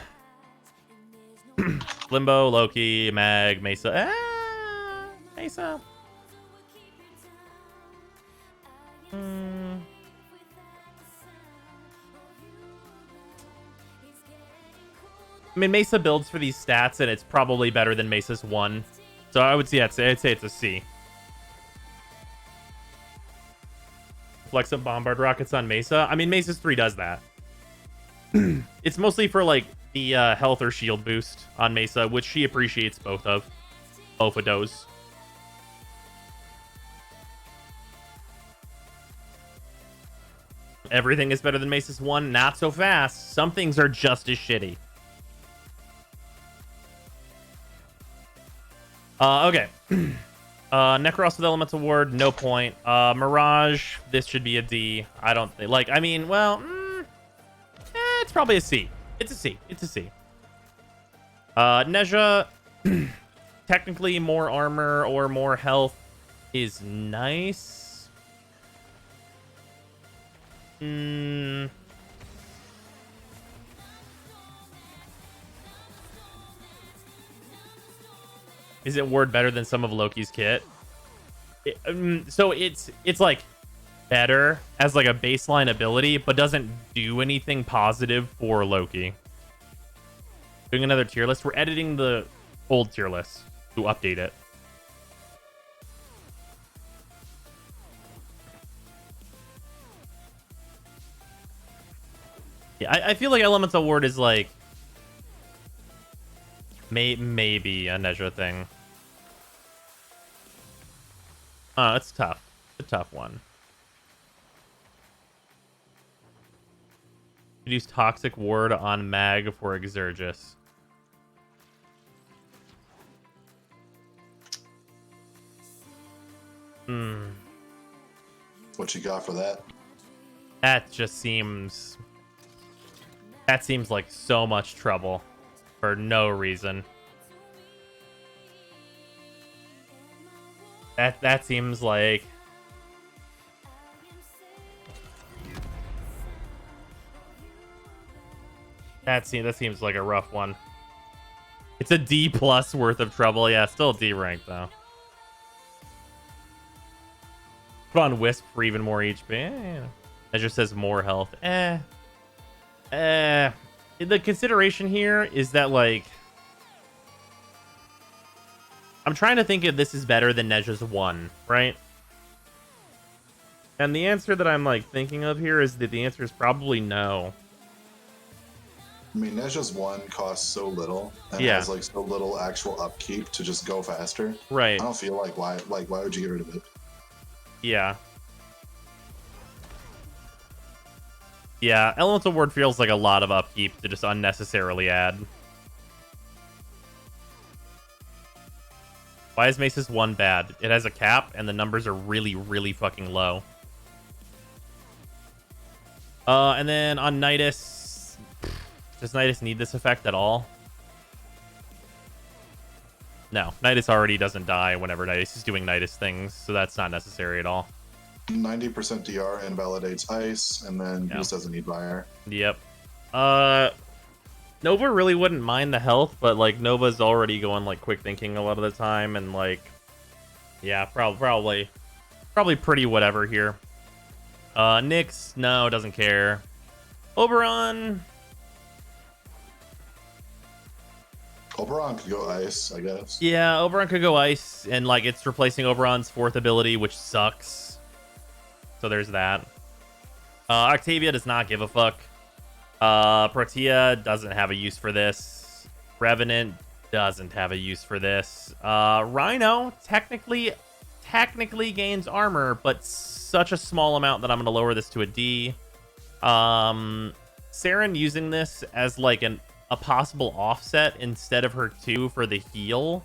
Limbo, Loki, Mag, Mesa. Mesa. I mean, Mesa builds for these stats, and it's probably better than Mesa's 1. So I would say, I'd say it's a C. Flex up Bombard Rockets on Mesa. I mean, Mesa's 3 does that. It's mostly for, like, the health or shield boost on Mesa, which she appreciates both of. Both of those. Everything is better than Mesa's 1. Not so fast. Some things are just as shitty. Okay. Necros with Elemental Ward, no point. Mirage, this should be a D. I don't think, like, I mean, well, it's probably a C. It's a C. It's a C. Nezha, technically more armor or more health is nice. Is it word better than some of Loki's kit? So it's like better as like a baseline ability, but doesn't do anything positive for Loki. Doing another tier list. We're editing the old tier list to update it. Yeah, I feel like Elemental Ward is like maybe a Nezha thing. It's tough. It's a tough one. Could use Toxic Ward on Mag for Exergis. What you got for that? That just seems... That seems like so much trouble for no reason. That seems like... That seems like a rough one. It's a D+ worth of trouble. Yeah, still D rank though. Put on Wisp for even more HP. It just says more health. The consideration here is that, like, I'm trying to think if this is better than Nezha's 1, right? And the answer that I'm, like, thinking of here is that the answer is probably no. I mean, Nezha's 1 costs so little and has, like, so little actual upkeep to just go faster. Right. I don't feel like why would you get rid of it? Yeah. Yeah, Elemental Ward feels like a lot of upkeep to just unnecessarily add. Why is Mesa's 1 bad? It has a cap, and the numbers are really, really fucking low. And then on Nidus... Does Nidus need this effect at all? No, Nidus already doesn't die whenever Nidus is doing Nidus things, so that's not necessary at all. 90% DR invalidates ice, and then Beast doesn't need fire. Yep. Nova really wouldn't mind the health, but like Nova's already going like quick thinking a lot of the time, and like, yeah, probably pretty whatever here. Nyx, no, doesn't care. Oberon, Oberon could go ice, I guess. Yeah, Oberon could go ice, and like it's replacing Oberon's 4th ability, which sucks. So there's that. Octavia does not give a fuck. Protea doesn't have a use for this. Revenant doesn't have a use for this. Rhino technically gains armor, but such a small amount that I'm going to lower this to a D. Saren using this as like a possible offset instead of her 2 for the heal,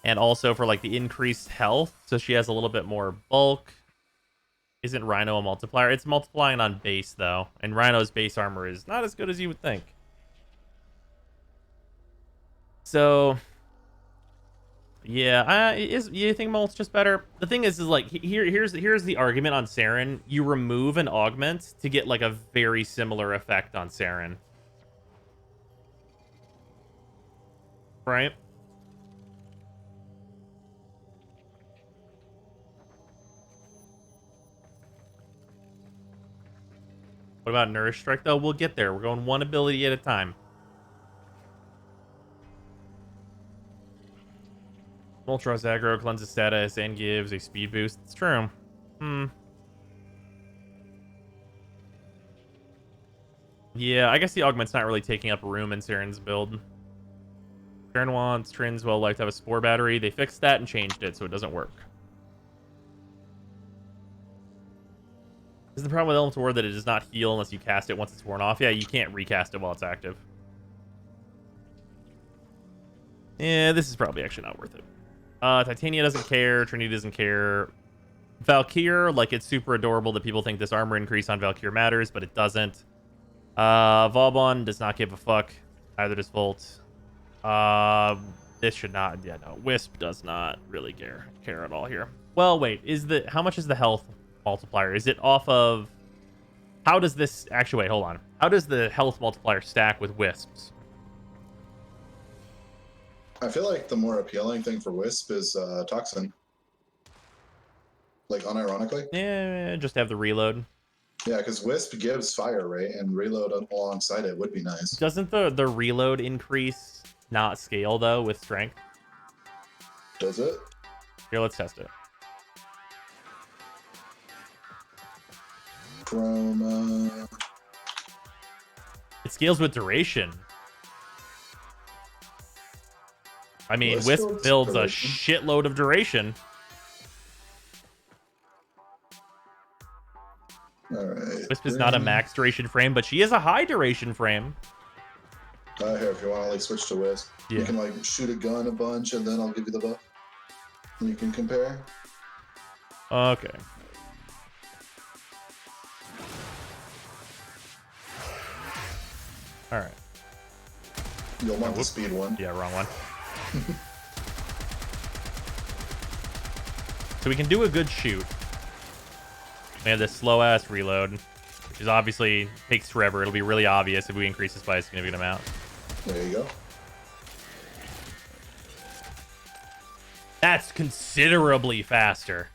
and also for like the increased health, so she has a little bit more bulk. Isn't Rhino a multiplier? It's multiplying on base though, and Rhino's base armor is not as good as you would think. So yeah, you think Molt's just better? The thing is like here's the argument on Saren. You remove an augment to get like a very similar effect on Saren, right? What about Nourish Strike though? We'll get there. We're going one ability at a time. Moltres aggro, cleanses status, and gives a speed boost. It's true. Yeah, I guess the augment's not really taking up room in Saren's build. Saren wants Trin's well life to have a spore battery. They fixed that and changed it, so it doesn't work. Is the problem with Elemental Ward that it does not heal unless you cast it once it's worn off? Yeah, you can't recast it while it's active. Yeah, this is probably actually not worth it. Titania doesn't care. Trinity doesn't care. Valkyr, like, it's super adorable that people think this armor increase on Valkyr matters, but it doesn't. Vauban does not give a fuck. Either does Volt. This should not. Yeah, no. Wisp does not really care at all here. Well, wait. How much is the health multiplier? Is it off of... How does this... Actually, wait, hold on. How does the health multiplier stack with Wisps? I feel like the more appealing thing for Wisp is Toxin. Like, unironically. Yeah, just have the reload. Yeah, because Wisp gives fire, right? And reload alongside it would be nice. Doesn't the reload increase not scale, though, with strength? Does it? Here, let's test it. Chroma. It scales with duration. I mean, Wisp builds a shitload of duration. Alright. Wisp is not a max duration frame, but she is a high duration frame. Here, if you want to like switch to Wisp, Yeah. you can like shoot a gun a bunch, and then I'll give you the buff, and you can compare. Okay. All right. You'll want the speed one. Yeah, wrong one. So we can do a good shoot. We have this slow ass reload, which is obviously takes forever. It'll be really obvious if we increase this by a significant amount. There you go. That's considerably faster.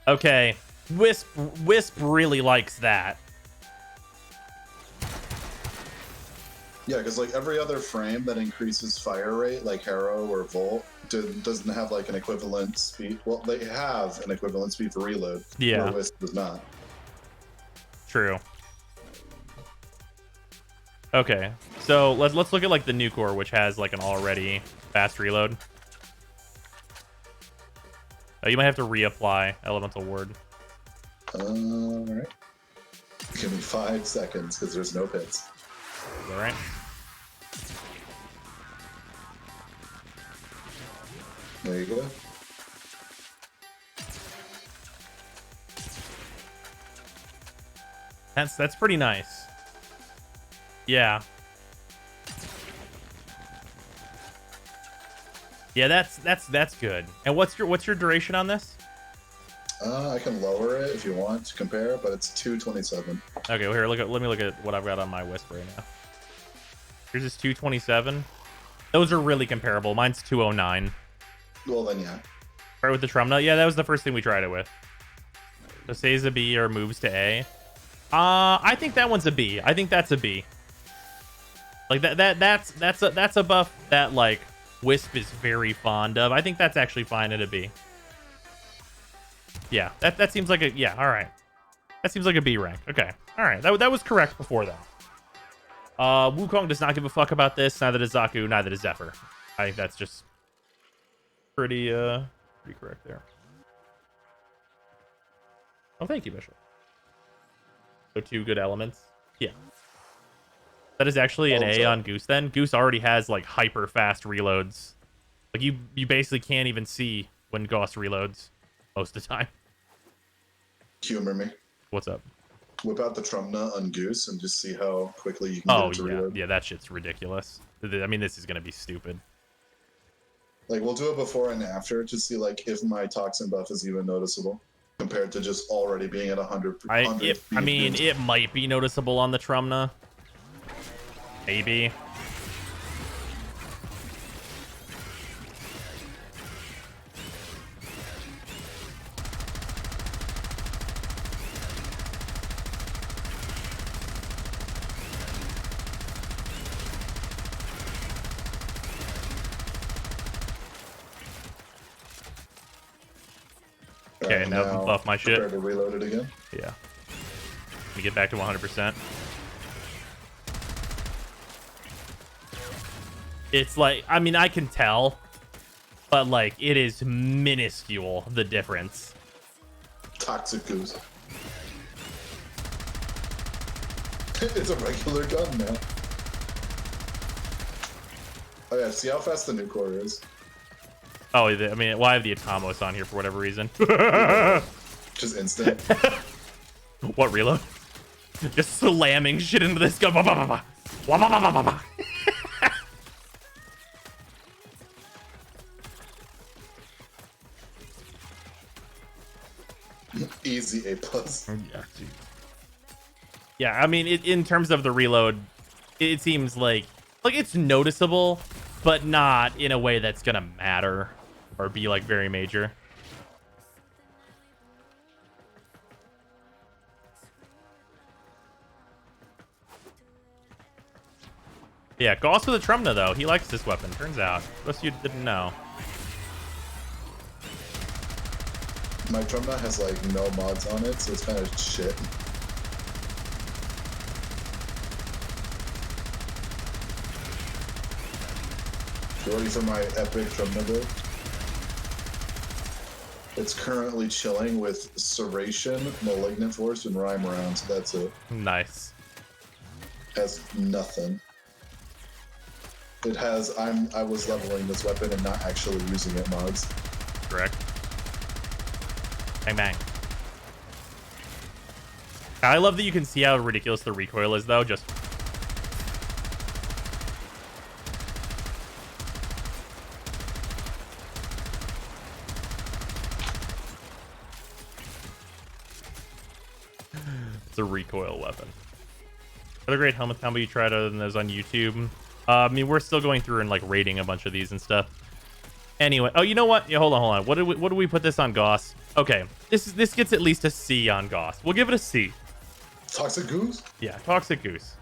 Okay, Wisp really likes that. Yeah, because like every other frame that increases fire rate, like Harrow or Volt, doesn't have like an equivalent speed. Well, they have an equivalent speed for reload. Yeah. Where Wisp does not. True. Okay, so let's look at like the new core, which has like an already fast reload. Oh, you might have to reapply Elemental Ward. Alright. Give me 5 seconds, because there's no pits. All right. There you go. That's pretty nice. Yeah. Yeah, that's good. And what's your duration on this? I can lower it if you want to compare, but it's 227. Okay, well here, let me look at what I've got on my Wisp right now. Here's this 227. Those are really comparable. Mine's 209. Well then, yeah. Right with the Trumna? Yeah, that was the first thing we tried it with. So stays a B or moves to A. I think that one's a B. I think that's a B. Like that's a buff that like Wisp is very fond of. I think that's actually fine at a B. Yeah, that seems like a yeah. All right, that seems like a B rank. Okay, all right, that was correct before that. Wukong does not give a fuck about this. Neither does Zaku. Neither does Zephyr. I think that's just pretty correct there. Oh, thank you, Bishop. So 2 good elements. Yeah. That is actually an A on Goose then. Goose already has like hyper fast reloads. Like you basically can't even see when Gauss reloads most of the time. Humor me. What's up? Whip out the Trumna on Goose and just see how quickly you can get it to reload. Yeah, that shit's ridiculous. I mean, this is gonna be stupid. Like we'll do it before and after to see like if my toxin buff is even noticeable compared to just already being at 100. I mean, it might be noticeable on the Trumna. Maybe. Okay, now buff my shit. Prepare to reload it again. Yeah. Let me get back to 100%. It's like, I mean, I can tell, but like, it is minuscule, the difference. Toxic Goose. It's a regular gun now. Oh yeah, see how fast the new core is. Oh, I mean, well, I have the Atamos on here for whatever reason. Just instant. What, reload? Just slamming shit into this gun. Easy A+. Yeah, dude. Yeah, I mean, in terms of the reload, it seems like it's noticeable, but not in a way that's gonna matter or be like very major. Yeah, Gauss with a Trumna though. He likes this weapon, turns out. Most you didn't know. My Trumna has like no mods on it, so it's kind of shit. You ready for my epic Trumna build? It's currently chilling with Serration, Malignant Force, and Rhyme Rounds. That's it. Nice. Has nothing. It has I was leveling this weapon and not actually using it mods. Correct. Bang bang. I love that you can see how ridiculous the recoil is though. Just it's a recoil weapon. Other great helmet combo you tried other than those on YouTube? I mean, we're still going through and like rating a bunch of these and stuff. Anyway, oh, you know what? Yeah, hold on. What do we put this on Gauss? Okay, this gets at least a C on Gauss. We'll give it a C. Toxic Goose? Yeah, Toxic Goose.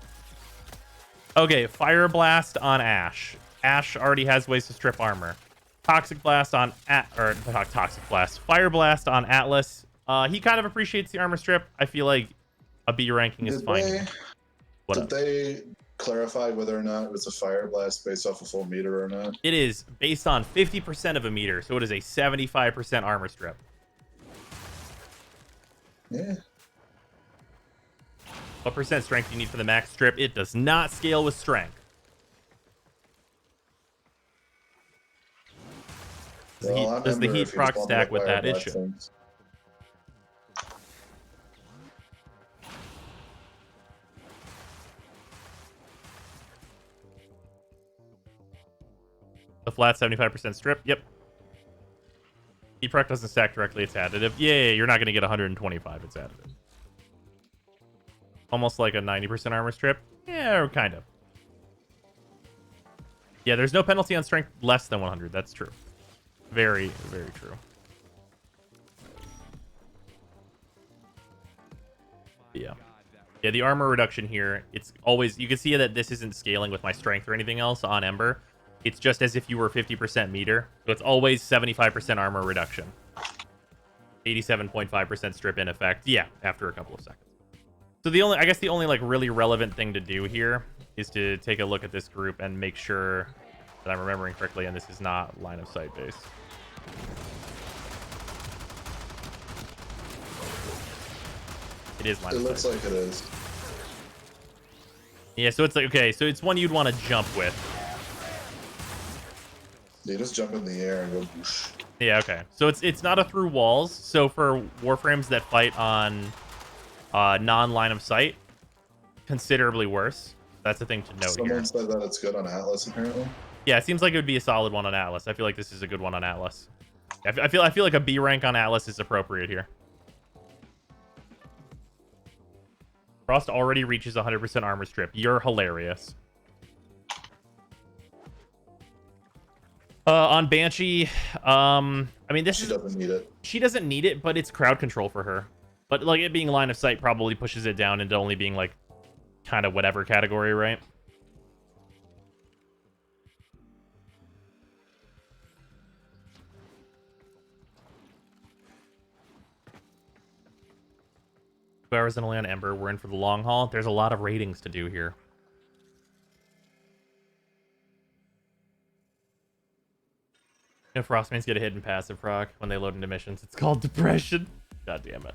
Okay, Fire Blast on Ash. Ash already has ways to strip armor. Toxic Blast on Toxic Blast. Fire Blast on Atlas. He kind of appreciates the armor strip. I feel like a B ranking is fine. Did they clarify whether or not it was a Fire Blast based off a full meter or not? It is based on 50% of a meter, so it is a 75% armor strip. Yeah. What percent strength do you need for the max strip? It does not scale with strength. Does the heat proc stack with that? It should. Things. The flat 75% strip. Yep. Heat proc doesn't stack directly. It's additive. Yeah, you're not going to get 125. It's additive. Almost like a 90% armor strip. Yeah, kind of. Yeah, there's no penalty on strength less than 100. That's true. Very, very true. Yeah. Yeah, the armor reduction here, it's always, you can see that this isn't scaling with my strength or anything else on Ember. It's just as if you were 50% meter. So it's always 75% armor reduction. 87.5% strip in effect. Yeah, after a couple of seconds. So the only, I guess the only like really relevant thing to do here is to take a look at this group and make sure that I'm remembering correctly, and this is not line of sight based. It is line of sight. It looks like it is. Yeah, so it's like, okay, so it's one you'd want to jump with. You just jump in the air and go whoosh. Yeah, okay. So it's not a through walls. So for warframes that fight on non-line of sight, considerably worse. That's the thing to note Someone here. said that it's good on Atlas, apparently. Yeah, it seems like it would be a solid one on Atlas. I feel like this is a good one on Atlas. I feel like a B rank on Atlas is appropriate here. Frost already reaches 100% armor strip. You're hilarious. On Banshee, I mean, She doesn't need it. she doesn't need it, but it's crowd control for her. But like it being line of sight probably pushes it down into only being like kind of whatever category, right? Hours in only on Ember. We're in for the long haul. There's a lot of ratings to do here. If Frostmanes get a hidden passive proc when they load into missions, it's called depression. God damn it.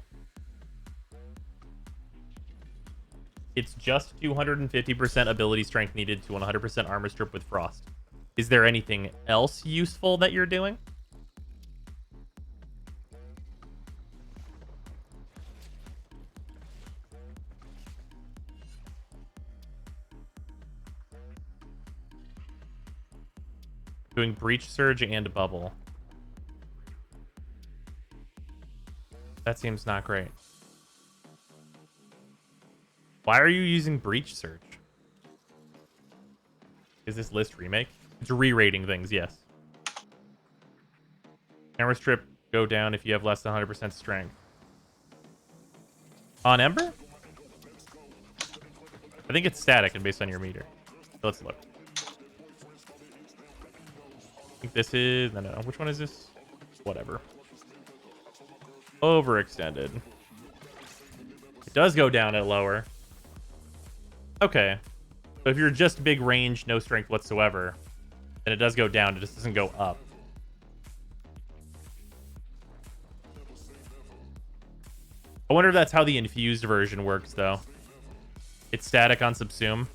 It's just 250% ability strength needed to 100% armor strip with Frost. Is there anything else useful that you're doing? Doing Breach Surge and Bubble. That seems not great. Why are you using Breach Surge? Is this list remake? It's re-rating things, yes. Armor strip go down if you have less than 100% strength. On Ember? I think it's static and based on your meter. So let's look. I think this is... No. Which one is this? Whatever. Overextended. It does go down at lower. Okay. So if you're just big range, no strength whatsoever, then it does go down. It just doesn't go up. I wonder if that's how the infused version works, though. It's static on Subsume.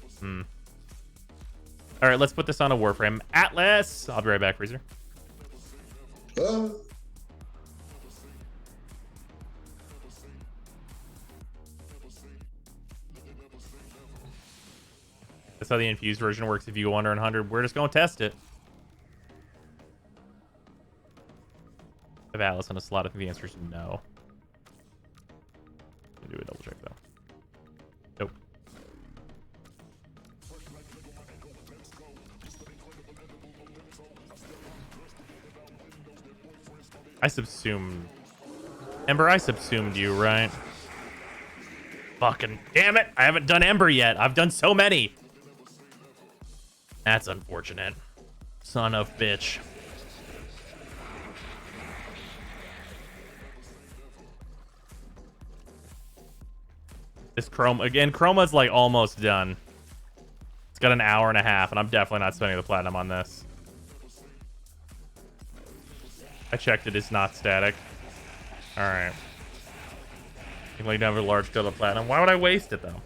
All right, let's put this on a Warframe. Atlas! I'll be right back, Freezer. That's how the infused version works. If you go under 100, we're just going to test it. I have Atlas on a slot. I think the answer is no. Do a double check, though. Nope. I subsumed. Ember, I subsumed you, right? Fucking damn it. I haven't done Ember yet. I've done so many. That's unfortunate. Son of bitch. This Chroma, again, Chroma's like almost done. It's got an hour and a half, and I'm definitely not spending the platinum on this. I checked it, it's not static. Alright. You can lay down for a large scale of platinum. Why would I waste it, though?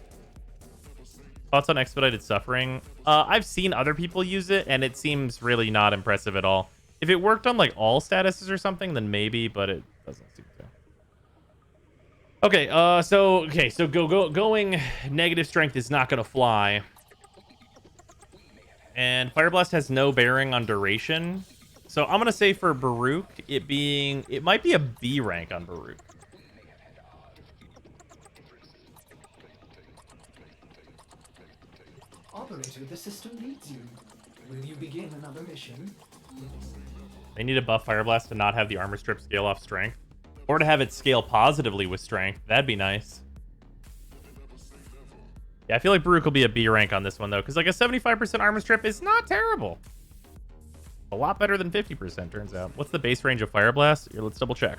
Thoughts on Expedited Suffering? I've seen other people use it, and it seems really not impressive at all. If it worked on, like, all statuses or something, then maybe, but it doesn't seem to. Okay, so going negative strength is not gonna fly. And Fire Blast has no bearing on duration. So I'm gonna say for Baruch, it might be a B rank on Baruch. Operator, the system needs you. Will you begin another mission? They need to buff Fire Blast to not have the armor strip scale off strength. Or to have it scale positively with strength. That'd be nice. Yeah, I feel like Baruch will be a B rank on this one, though, because like a 75% armor strip is not terrible. A lot better than 50%, turns out. What's the base range of Fire Blast? Here, let's double check.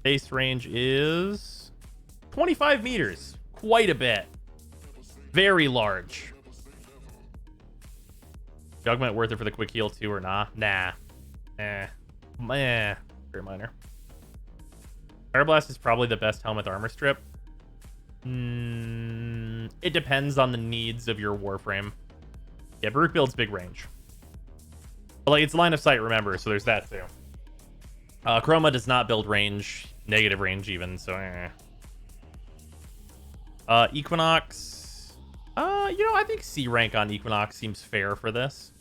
Base range is 25 meters. Quite a bit. Very large. Jugment worth it for the quick heal too or nah? Nah. Very minor. Fire Blast is probably the best helmet armor strip. It depends on the needs of your Warframe. Yeah, Baruch builds big range. But like, it's line of sight, remember, so there's that too. Chroma does not build range, negative range even, so Equinox. I think C rank on Equinox seems fair for this.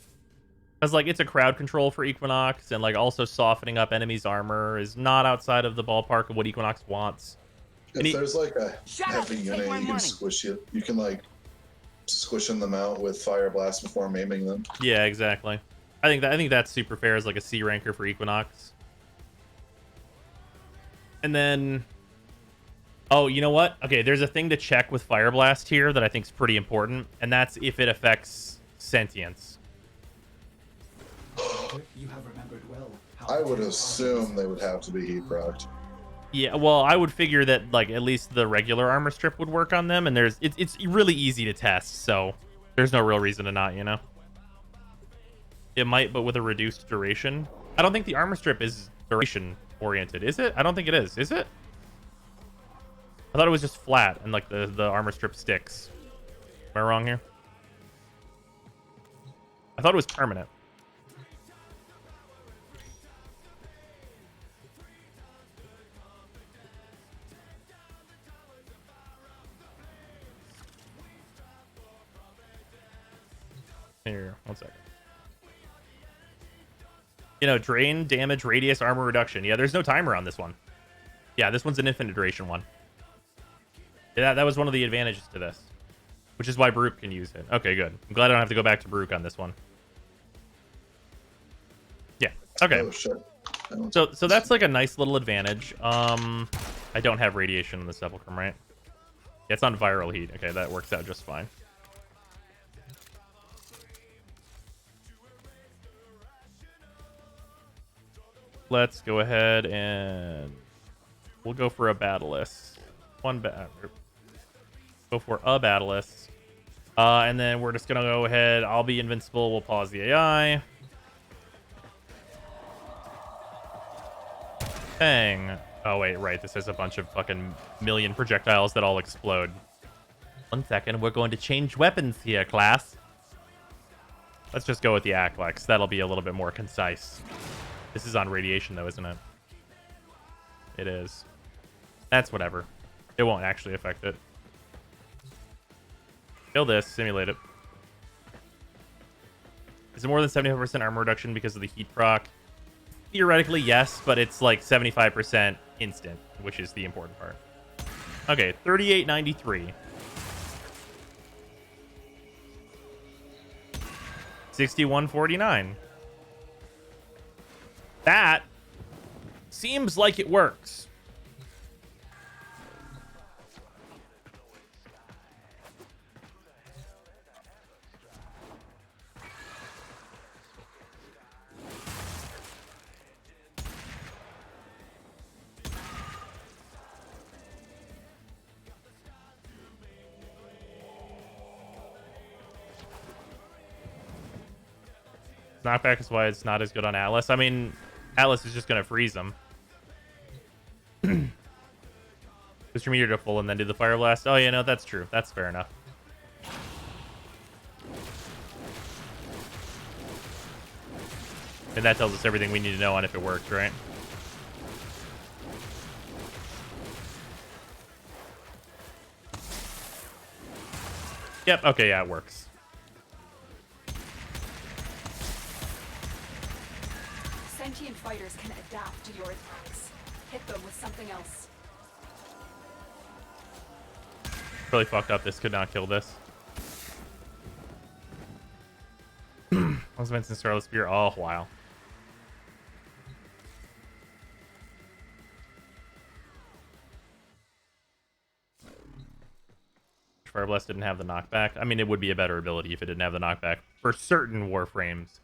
Because, like, it's a crowd control for Equinox, and, like, also softening up enemies' armor is not outside of the ballpark of what Equinox wants. If there's, like, a heavy unit you can squish it, you can, like, squishing them out with Fire Blast before maiming them. Yeah, exactly. I think that's super fair as, like, a C ranker for Equinox. And then... Oh, you know what? Okay, there's a thing to check with Fire Blast here that I think is pretty important, and that's if it affects sentience. You have remembered well. I would assume they would have to be heat procced. Yeah, well, I would figure that like at least the regular armor strip would work on them, and it's really easy to test, so there's no real reason to not, you know. It might, but with a reduced duration. I don't think the armor strip is duration oriented, is it? I don't think it is. Is it? I thought it was just flat and like the armor strip sticks. Am I wrong here? I thought it was permanent. Here, one second. Drain, damage, radius, armor reduction. Yeah, there's no timer on this one. Yeah, this one's an infinite duration one. Yeah, that was one of the advantages to this. Which is why Baruch can use it. Okay, good. I'm glad I don't have to go back to Baruch on this one. Yeah, okay. Oh, shit. So that's like a nice little advantage. I don't have radiation in the Sepulchrum, right? Yeah, it's on viral heat. Okay, that works out just fine. Let's go ahead and we'll go for a Battlist. Go for a Battlist. And then we're just going to go ahead. I'll be invincible. We'll pause the AI. Bang. Oh, wait, right. This has a bunch of fucking million projectiles that all explode. 1 second. We're going to change weapons here, class. Let's just go with the Aklex. That'll be a little bit more concise. This is on radiation, though, isn't it? It is. That's whatever. It won't actually affect it. Kill this. Simulate it. Is it more than 75% armor reduction because of the heat proc? Theoretically, yes, but it's like 75% instant, which is the important part. Okay, 3893. 6149. That seems like it works. Knockback is why it's not as good on Atlas. I mean, Atlas is just going to freeze them. Push your meter to full and then do the Fire Blast. Oh, yeah, no, that's true. That's fair enough. And that tells us everything we need to know on if it works, right? Yep, okay, yeah, it works. Sentient fighters can adapt to your attacks. Hit them with something else. Really fucked up. This could not kill this. I was Vincent Starless Spear. Oh, wow. Blast didn't have the knockback. I mean, it would be a better ability if it didn't have the knockback for certain Warframes.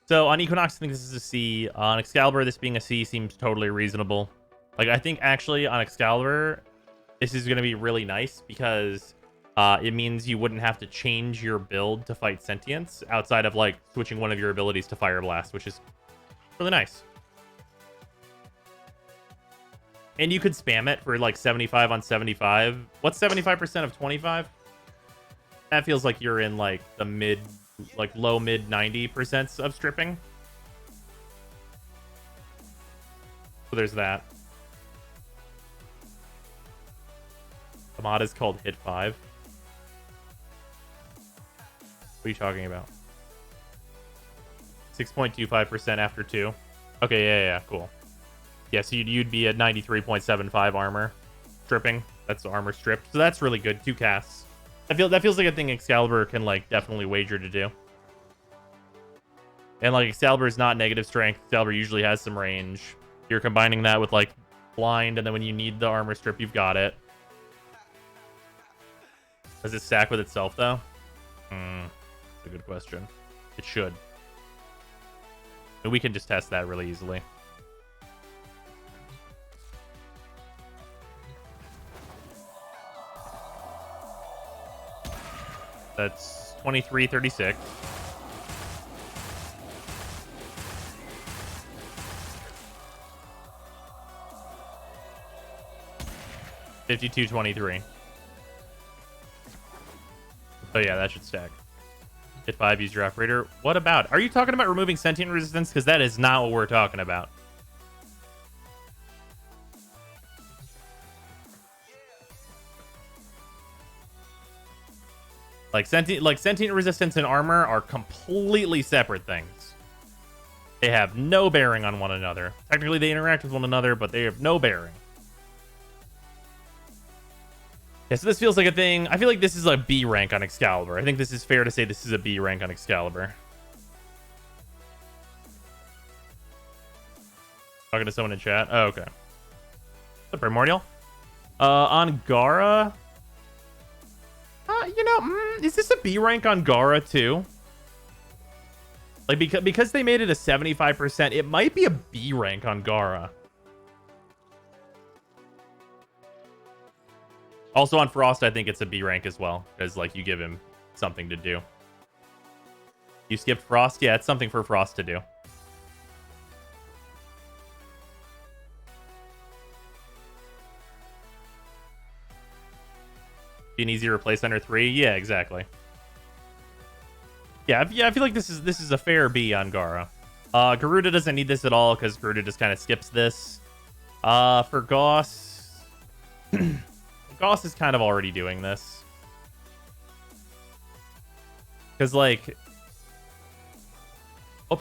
So on Equinox, I think this is a C. On Excalibur, this being a C seems totally reasonable. Like, I think actually on Excalibur, this is going to be really nice because it means you wouldn't have to change your build to fight Sentience outside of, like, switching one of your abilities to Fire Blast, which is really nice. And you could spam it for, like, 75 on 75. What's 75% of 25? That feels like you're in, like, the mid, like, low mid 90% of stripping. So there's that. The mod is called Hit 5. What are you talking about? 6.25% after 2. Okay, yeah, cool. Yeah, so you'd be at 93.75 armor stripping. That's armor stripped. So that's really good. 2 casts. That feels like a thing Excalibur can, like, definitely wager to do. And, like, Excalibur is not negative strength. Excalibur usually has some range. You're combining that with, like, blind, and then when you need the armor strip, you've got it. Does it stack with itself, though? That's a good question. It should. And we can just test that really easily. That's 2336. $52.23. So yeah, that should stack. Hit 5, use your operator. What about? Are you talking about removing sentient resistance? Because that is not what we're talking about. Like sentient resistance and armor are completely separate things. They have no bearing on one another. Technically, they interact with one another, but they have no bearing. Yeah, so this feels like a thing. I feel like this is a B rank on Excalibur. I think this is fair to say this is a B rank on Excalibur. Talking to someone in chat. Oh, okay. The Primordial. On Gara. You know, is this a B rank on Gara too? Like, because they made it a 75%, it might be a B rank on Gara. Also on Frost, I think it's a B rank as well, because, like, you give him something to do. You skipped Frost? Yeah, it's something for Frost to do. Be an easy replace under 3? Yeah, exactly. Yeah, I feel like this is a fair B on Gara. Garuda doesn't need this at all, because Garuda just kind of skips this. For Gauss... Gauss is kind of already doing this. Because, like...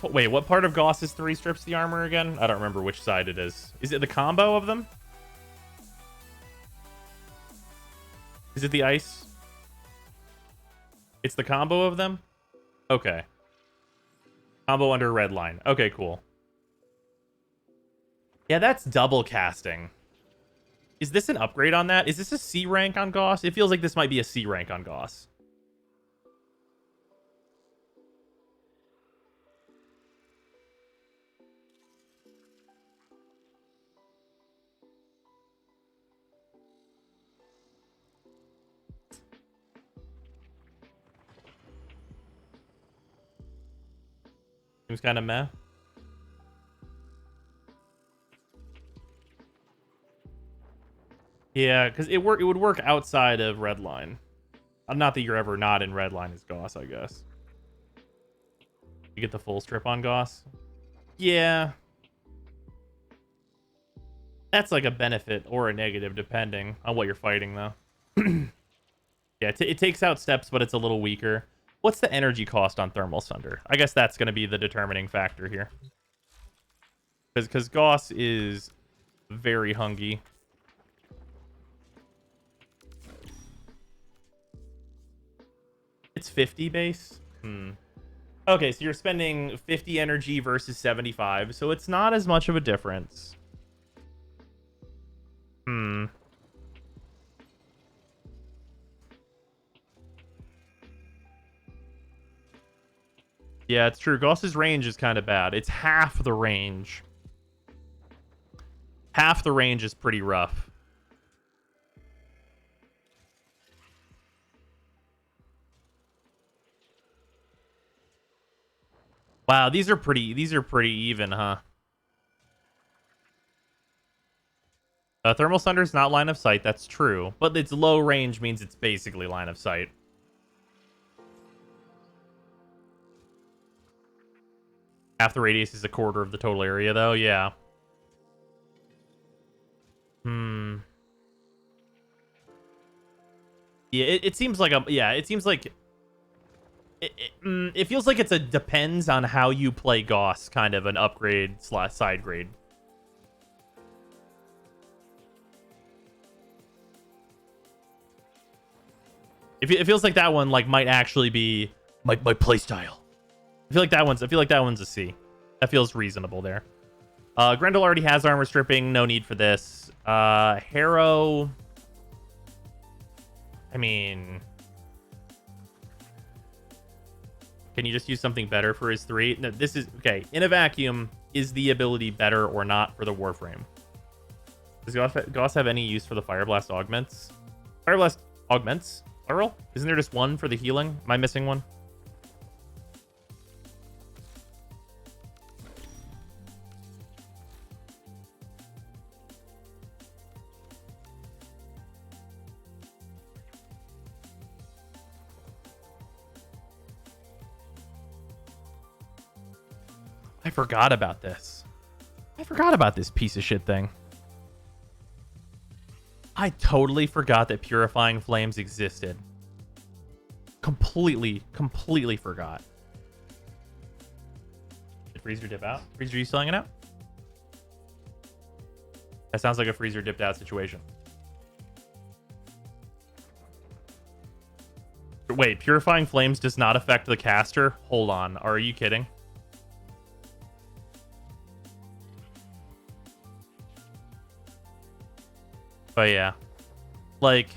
wait, what part of Gauss is 3 strips the armor again? I don't remember which side it is. Is it the combo of them? Is it the ice? It's the combo of them? Okay. Combo under red line. Okay, cool. Yeah, that's double casting. Is this an upgrade on that? Is this a C rank on Gauss? It feels like this might be a C rank on Gauss. Seems kind of meh. Yeah, because it would work outside of Redline. Not that you're ever not in Redline as Gauss, I guess. You get the full strip on Gauss? Yeah. That's like a benefit or a negative, depending on what you're fighting, though. Yeah, it takes out steps, but it's a little weaker. What's the energy cost on Thermal Sunder? I guess that's going to be the determining factor here. Because Gauss is very hungy. It's 50 base? Okay, so you're spending 50 energy versus 75, so it's not as much of a difference. Yeah, it's true. Gauss's range is kind of bad. It's half the range. Half the range is pretty rough. Wow, these are pretty even, huh? Thermal Sunder's not line of sight, that's true. But its low range means it's basically line of sight. Half the radius is a quarter of the total area, though. Yeah. Yeah, it seems like a... Yeah, it seems like... It feels like it's a depends on how you play Gauss, kind of an upgrade / side grade. It feels like that one like might actually be my play style. I feel like that one's a C. That feels reasonable there. Grendel already has armor stripping, no need for this. Harrow, I mean, can you just use something better for his 3? No, this is okay. In a vacuum, is the ability better or not for the Warframe? Does Gauss have any use for the Fire Blast augments? Fire Blast augments? Plural? Isn't there just one for the healing? Am I missing one? I forgot about this. I forgot about this piece of shit thing. I totally forgot that Purifying Flames existed. Completely forgot. Did Freezer dip out? Freezer, are you selling it out? That sounds like a Freezer dipped out situation. Wait, Purifying Flames does not affect the caster? Hold on. Are you kidding? But yeah, like,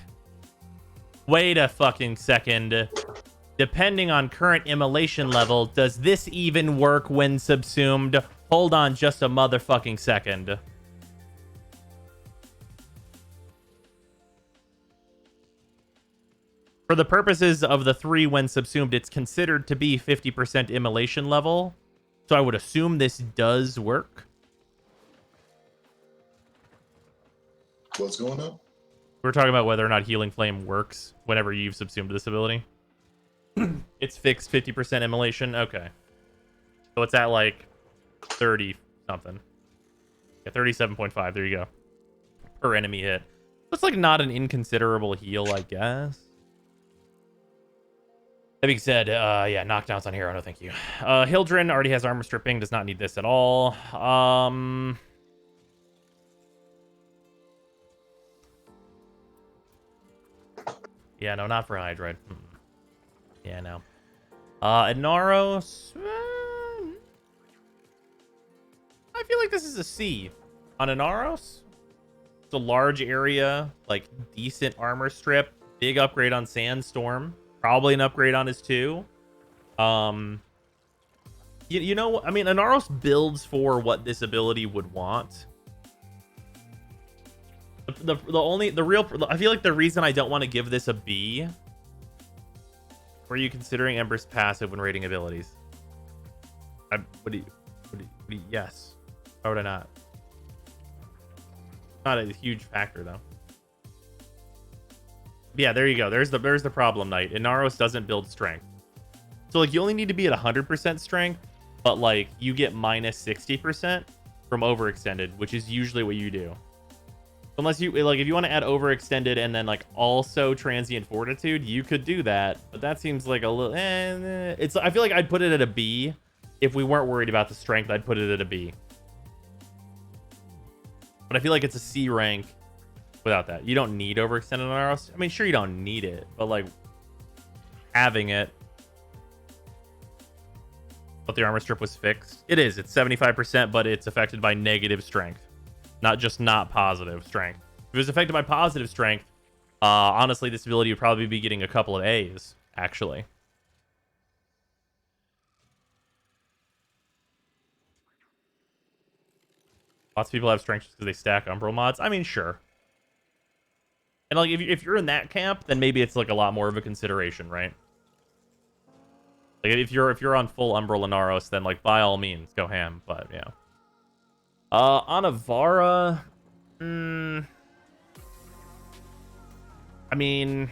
wait a fucking second. Depending on current immolation level, does this even work when subsumed? Hold on just a motherfucking second. For the purposes of the 3 when subsumed, it's considered to be 50% immolation level. So I would assume this does work. What's going on? We're talking about whether or not Healing Flame works whenever you've subsumed this ability. It's fixed 50% immolation. Okay. So it's at like 30 something. Yeah, 37.5. There you go. Per enemy hit. That's like not an inconsiderable heal, I guess. That being said, yeah, knockdowns on hero. No, thank you. Hildren already has armor stripping. Does not need this at all. Yeah, no, not for Hydroid. Yeah, no. Inaros. I feel like this is a C. On Inaros, it's a large area, like decent armor strip, big upgrade on Sandstorm, probably an upgrade on his 2. You know, I mean, Inaros builds for what this ability would want. I feel like the reason I don't want to give this a B. Were you considering Ember's passive when rating abilities? Yes. Why would I not? Not a huge factor though. Yeah, there you go. There's the problem, Knight. Inaros doesn't build strength. So like you only need to be at 100% strength, but like you get minus 60% from overextended, which is usually what you do. Unless you like, if you want to add overextended and then like also transient fortitude, you could do that. But that seems like a little. It's. I feel like I'd put it at a B. If we weren't worried about the strength, I'd put it at a B. But I feel like it's a C rank without that. You don't need overextended on Aros. I mean, sure you don't need it, but like having it. But the armor strip was fixed. It is. It's 75%, but it's affected by negative strength. Not just not positive strength. If it was affected by positive strength, honestly, this ability would probably be getting a couple of A's, actually. Lots of people have strength just because they stack Umbral mods. I mean, sure. And like, if you're in that camp, then maybe it's like a lot more of a consideration, right? Like, if you're on full Umbral Inaros, then like by all means go ham. But yeah. On Avara, I mean,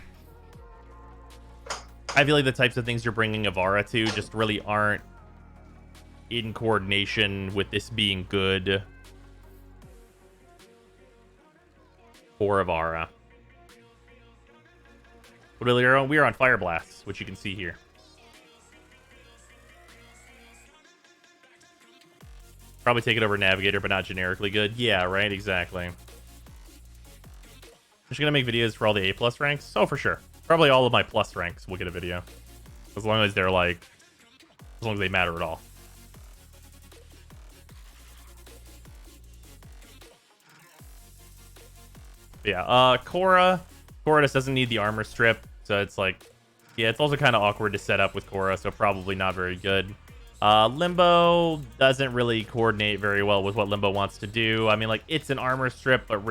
I feel like the types of things you're bringing Avara to just really aren't in coordination with this being good for Avara. But we are on Fire Blasts, which you can see here. Probably take it over Navigator, but not generically good. Yeah, right, exactly. Just gonna make videos for all the A+ ranks? Oh, for sure. Probably all of my plus ranks will get a video. As long as they're like, as long as they matter at all. Yeah, Korra just doesn't need the armor strip, so it's like, yeah, it's also kind of awkward to set up with Korra, so probably not very good. Limbo doesn't really coordinate very well with what Limbo wants to do. I mean, like, it's an armor strip, but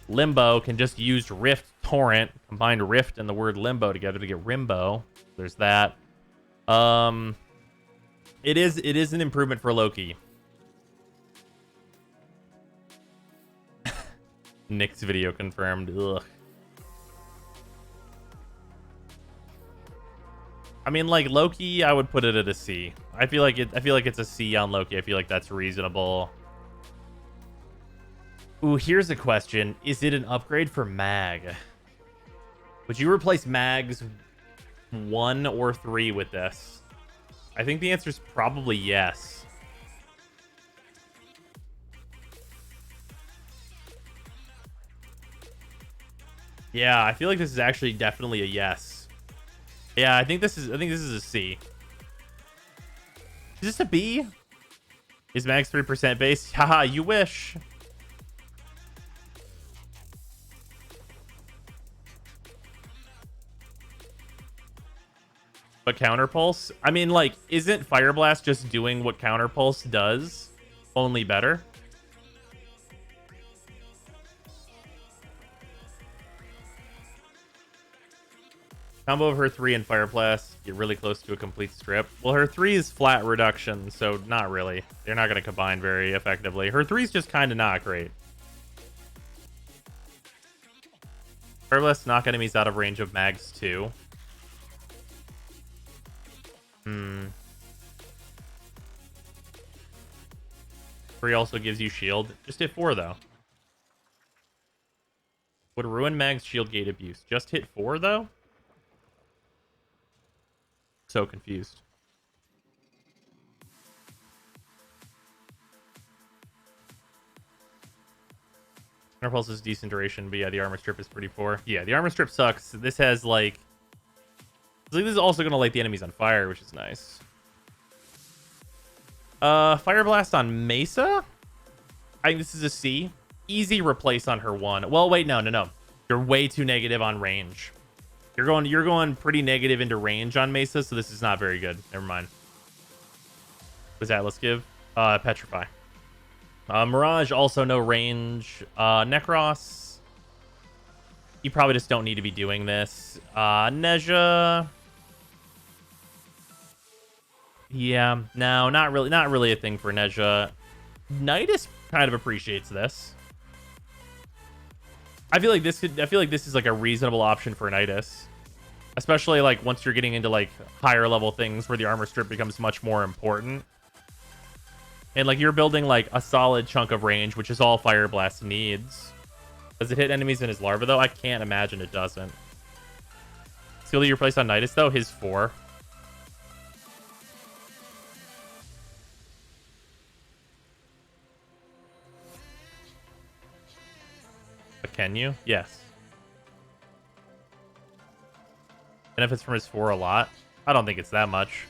Limbo can just use Rift Torrent, combine Rift and the word Limbo together to get Rimbo. There's that. It is an improvement for Loki. Nick's video confirmed. Ugh. I mean, like, Loki, I would put it at a C. I feel like it's a C on Loki. I feel like that's reasonable. Ooh, here's a question. Is it an upgrade for Mag? Would you replace Mags 1 or 3 with this? I think the answer is probably yes. Yeah, I feel like this is actually definitely a yes. Yeah, I think this is a C. Is this a B? Is Max 3% base? Haha, you wish. But Counterpulse? I mean, like, isn't Fire Blast just doing what Counterpulse does? Only better? Combo of her 3 and Fire Blast, get really close to a complete strip. Well, her 3 is flat reduction, so not really. They're not going to combine very effectively. Her 3 is just kind of not great. Fire Blast knock enemies out of range of Mags 2. 3 also gives you shield. Just hit 4, though. Would ruin Mag's shield gate abuse. Just hit 4, though? So confused. Counterpulse is decent duration, but yeah, the armor strip is pretty poor. Yeah, the armor strip sucks. This has, like... this is also going to light the enemies on fire, which is nice. Fire Blast on Mesa? I think this is a C. Easy replace on her 1. Well, wait, no. You're way too negative on range. You're going pretty negative into range on Mesa, so this is not very good. Never mind. What's that? Let's give Petrify. Mirage, also no range. Necros, you probably just don't need to be doing this. Neja, yeah, no, not really a thing for Neja. Nidus kind of appreciates this. I feel like this is like a reasonable option for Nidus, especially like once you're getting into like higher level things where the armor strip becomes much more important. And like you're building like a solid chunk of range, which is all Fire Blast needs. Does it hit enemies in his larva though? I can't imagine it doesn't. Skill that you replace on Nidus though, his 4. But can you? Yes. Benefits from his 4 a lot. I don't think it's that much.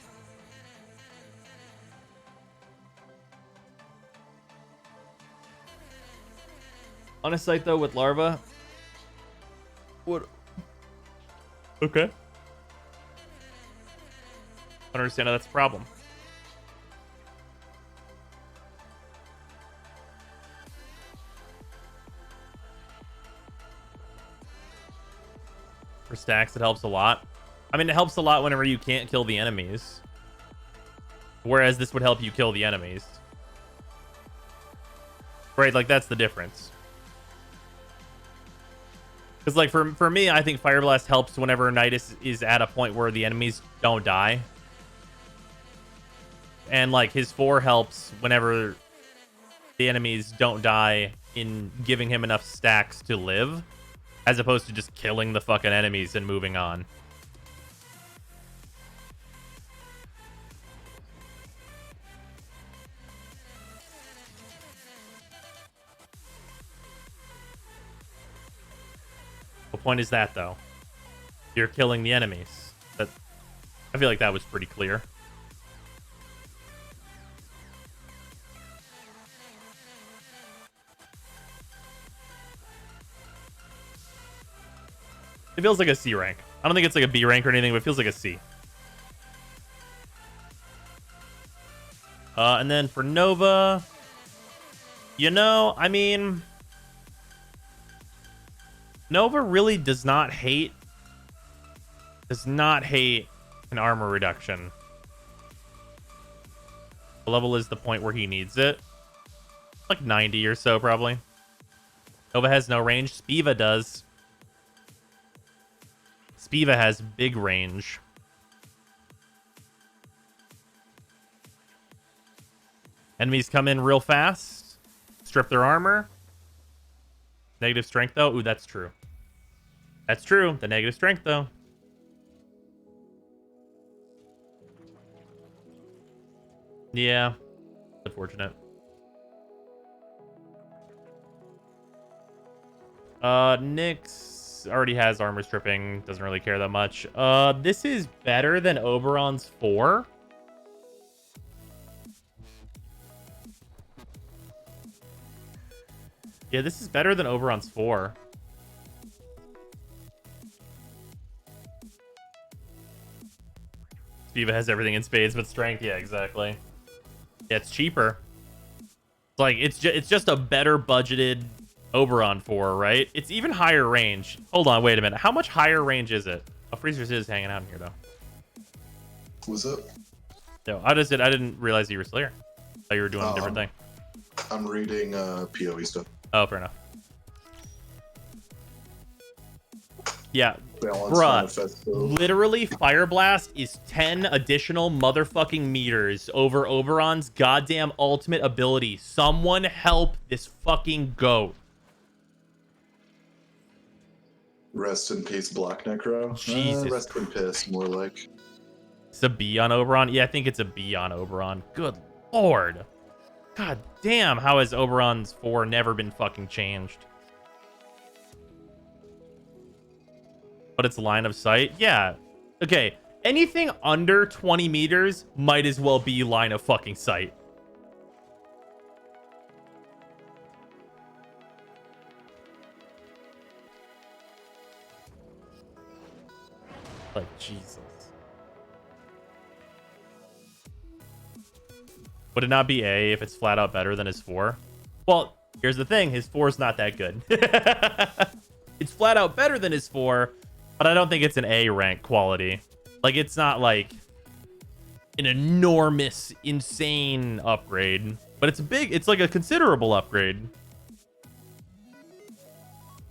On a site though with larva. What? Okay. I don't understand how that's a problem. stacks, it helps a lot. I mean, it helps a lot whenever you can't kill the enemies. Whereas this would help you kill the enemies. Right, like, that's the difference. Because, like, for me, I think Fire Blast helps whenever Nidus is at a point where the enemies don't die. And, like, his 4 helps whenever the enemies don't die in giving him enough stacks to live, as opposed to just killing the fucking enemies and moving on. What point is that, though? You're killing the enemies. That, I feel like that was pretty clear. It feels like a C rank. I don't think it's like a B rank or anything, but it feels like a C. And then for Nova, you know, I mean, Nova really does not hate an armor reduction. The level is the point where he needs it. Like 90 or so, probably. Nova has no range. Spiva does. Spiva has big range. Enemies come in real fast. Strip their armor. Negative strength, though. Ooh, that's true. That's true. The negative strength, though. Yeah. Unfortunate. Nyx already has armor stripping. Doesn't really care that much. This is better than Oberon's 4. Yeah, this is better than Oberon's 4. Spiva has everything in spades but strength. Yeah, exactly. Yeah, it's cheaper. It's like it's just a better budgeted Oberon 4, right? It's even higher range. Hold on, wait a minute. How much higher range is it? Oh, Freezers is hanging out in here though. Was it? No, I didn't realize you were still here. I thought you were doing a different thing. I'm reading PoE stuff. Oh, fair enough. Yeah, Balance bruh. manifesto. Literally, Fire Blast is 10 additional motherfucking meters over Oberon's goddamn ultimate ability. Someone help this fucking goat. Rest in peace, Black Necro. Jesus. Rest in piss, more like. It's a B on Oberon? Yeah, I think it's a B on Oberon. Good lord. God damn, how has Oberon's 4 never been fucking changed? But it's line of sight? Yeah. Okay, anything under 20 meters might as well be line of fucking sight. Like, Jesus. Would it not be A if it's flat out better than his 4? Well, here's the thing. His 4 is not that good. It's flat out better than his 4, but I don't think it's an A rank quality. Like, it's not like an enormous, insane upgrade, but it's like a considerable upgrade.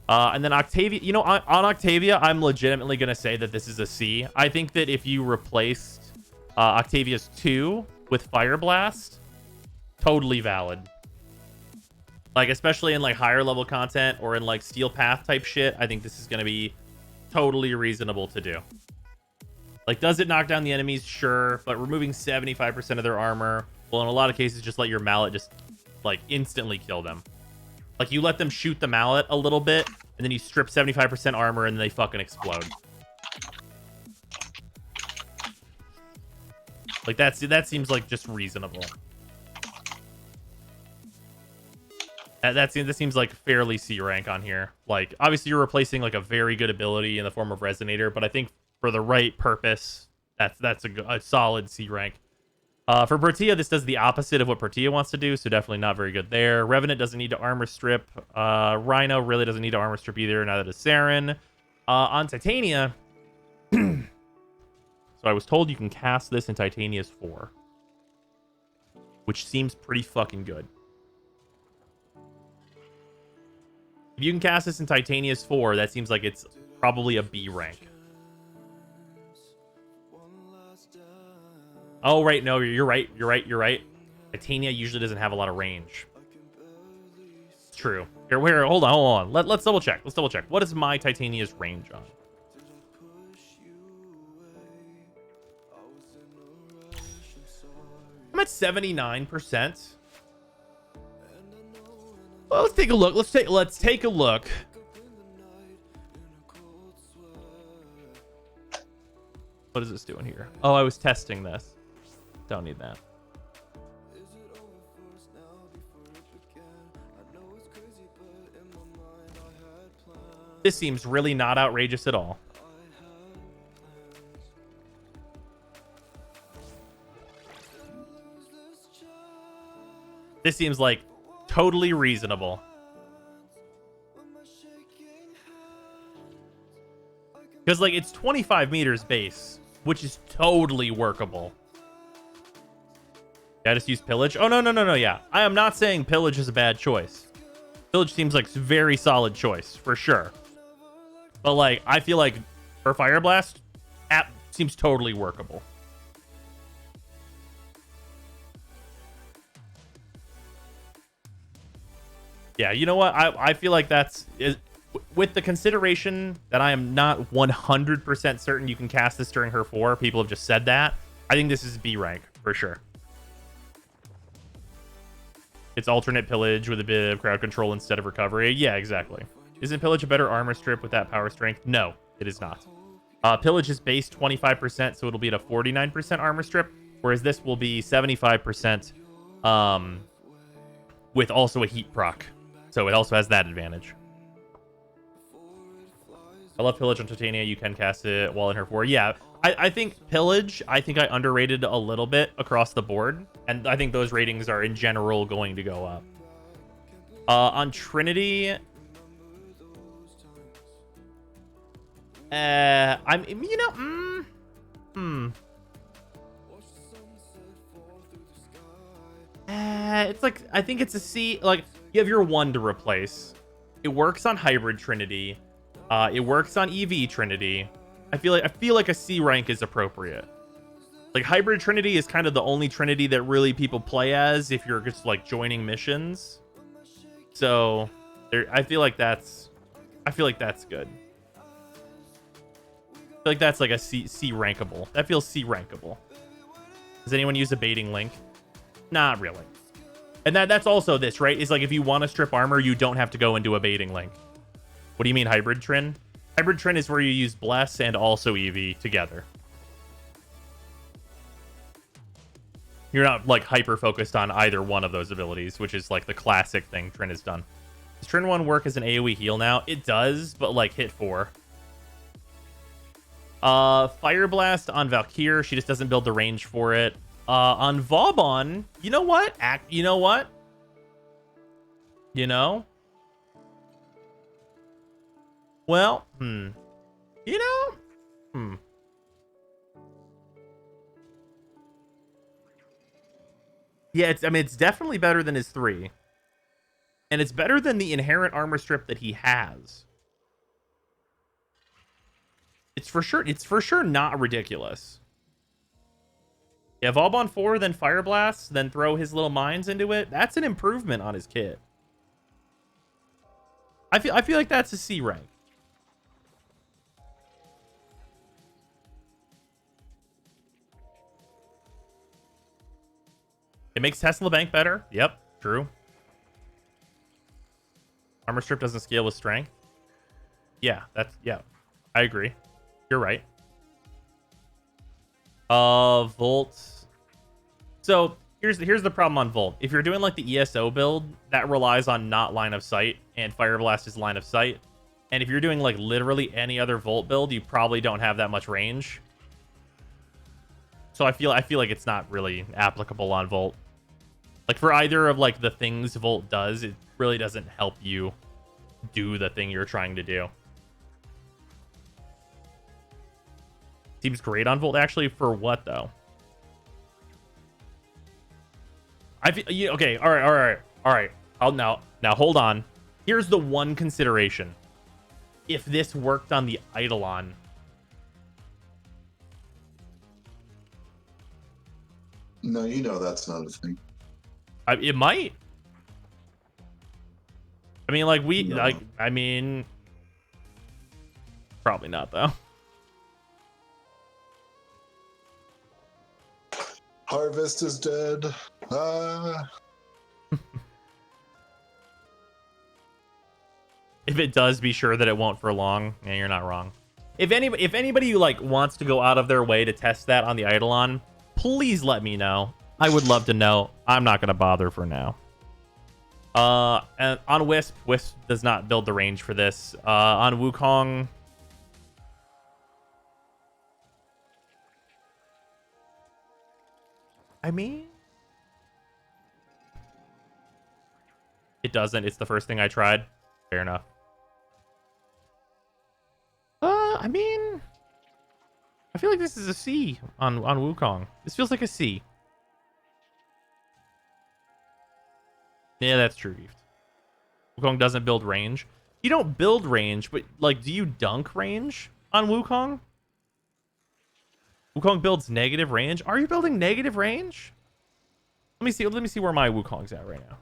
And then Octavia, you know, on Octavia, I'm legitimately going to say that this is a C. I think that if you replaced Octavia's 2 with Fire Blast, totally valid. Like, especially in like higher level content or in like Steel Path type shit, I think this is going to be totally reasonable to do. Like, does it knock down the enemies? Sure, but removing 75% of their armor, well, in a lot of cases, just let your mallet just like instantly kill them. Like, you let them shoot the mallet a little bit, and then you strip 75% armor, and they fucking explode. Like, that seems like just reasonable. That seems like fairly C rank on here. Like, obviously you're replacing like a very good ability in the form of Resonator, but I think for the right purpose, that's a solid C rank. For Protea, this does the opposite of what Protea wants to do, so definitely not very good there. Revenant doesn't need to armor strip. Rhino really doesn't need to armor strip either, neither does Saren. On Titania, So I was told you can cast this in Titania's 4, which seems pretty fucking good. If you can cast this in Titania's 4, that seems like it's probably a B rank. Oh, right. No, you're right. You're right. You're right. Titania usually doesn't have a lot of range. It's true. Here, hold on. Let's double check. Let's double check. What is my Titania's range on? I'm at 79%. Well, let's take a look. Let's take a look. What is this doing here? Oh, I was testing this. Don't need that. This seems really not outrageous at all. This seems like totally reasonable. Because, like, it's 25 meters base, which is totally workable. Yeah, I just use Pillage. Oh, no, yeah. I am not saying Pillage is a bad choice. Pillage seems like a very solid choice, for sure. But, like, I feel like for Fire Blast, app seems totally workable. Yeah, you know what? I feel like with the consideration that I am not 100% certain you can cast this during her 4. People have just said that. I think this is B rank for sure. It's alternate Pillage with a bit of crowd control instead of recovery. Yeah, exactly. Isn't Pillage a better armor strip with that power strength? No, it is not. Pillage is base 25%, so it'll be at a 49% armor strip, whereas this will be 75% with also a heat proc. So it also has that advantage. I love Pillage on Titania. You can cast it while in her 4. Yeah, I think Pillage, I underrated a little bit across the board. And I think those ratings are in general going to go up. On Trinity, it's like, I think it's a C. Like, you have your 1 to replace. It works on Hybrid Trinity. It works on EV Trinity. I feel like a C rank is appropriate. Like, Hybrid Trinity is kind of the only Trinity that really people play as if you're just like joining missions. So I feel like that's good. I feel like that's like a C rankable. That feels C rankable. Does anyone use a baiting link? Not really. And that's also this, right? It's like if you want to strip armor, you don't have to go into a baiting link. What do you mean hybrid trin? Hybrid trin is where you use bless and also EV together. You're not like hyper focused on either one of those abilities, which is like the classic thing Trin has done. Does Trin 1 work as an AoE heal now? It does, but like hit 4. Fire Blast on Valkyr, she just doesn't build the range for it. On Vauban, you know what? You know what? You know? Well, You know? Yeah, it's definitely better than his 3. And it's better than the inherent armor strip that he has. It's for sure not ridiculous. Yeah, Vauban 4, then Fire Blast, then throw his little mines into it. That's an improvement on his kit. I feel like that's a C rank. It makes Tesla Bank better. Yep, true. Armor strip doesn't scale with strength. Yeah, I agree. You're right. Volt. So here's the problem on Volt. If you're doing like the ESO build, that relies on not line of sight, and Fire Blast is line of sight. And if you're doing like literally any other Volt build, you probably don't have that much range. So I feel like it's not really applicable on Volt. Like for either of like the things Volt does, it really doesn't help you do the thing you're trying to do. Seems great on Volt. Actually, for what though? I feel, yeah, okay. All right. Now hold on. Here's the one consideration. If this worked on the Eidolon, No, you know that's not a thing. it might. I mean, like No. I mean, probably not though. Harvest is dead. If it does, be sure that it won't for long. Yeah, you're not wrong. If anybody like wants to go out of their way to test that on the Eidolon, please let me know. I would love to know. I'm not gonna bother for now. And on Wisp does not build the range for this. On Wukong, I mean, it doesn't. It's the first thing I tried. Fair enough. I mean, I feel like this is a C on Wukong. This feels like a C. Yeah, that's true. Wukong doesn't build range. You don't build range, but like, do you dunk range on Wukong? Wukong builds negative range. Are you building negative range? Let me see where my Wukong's at right now.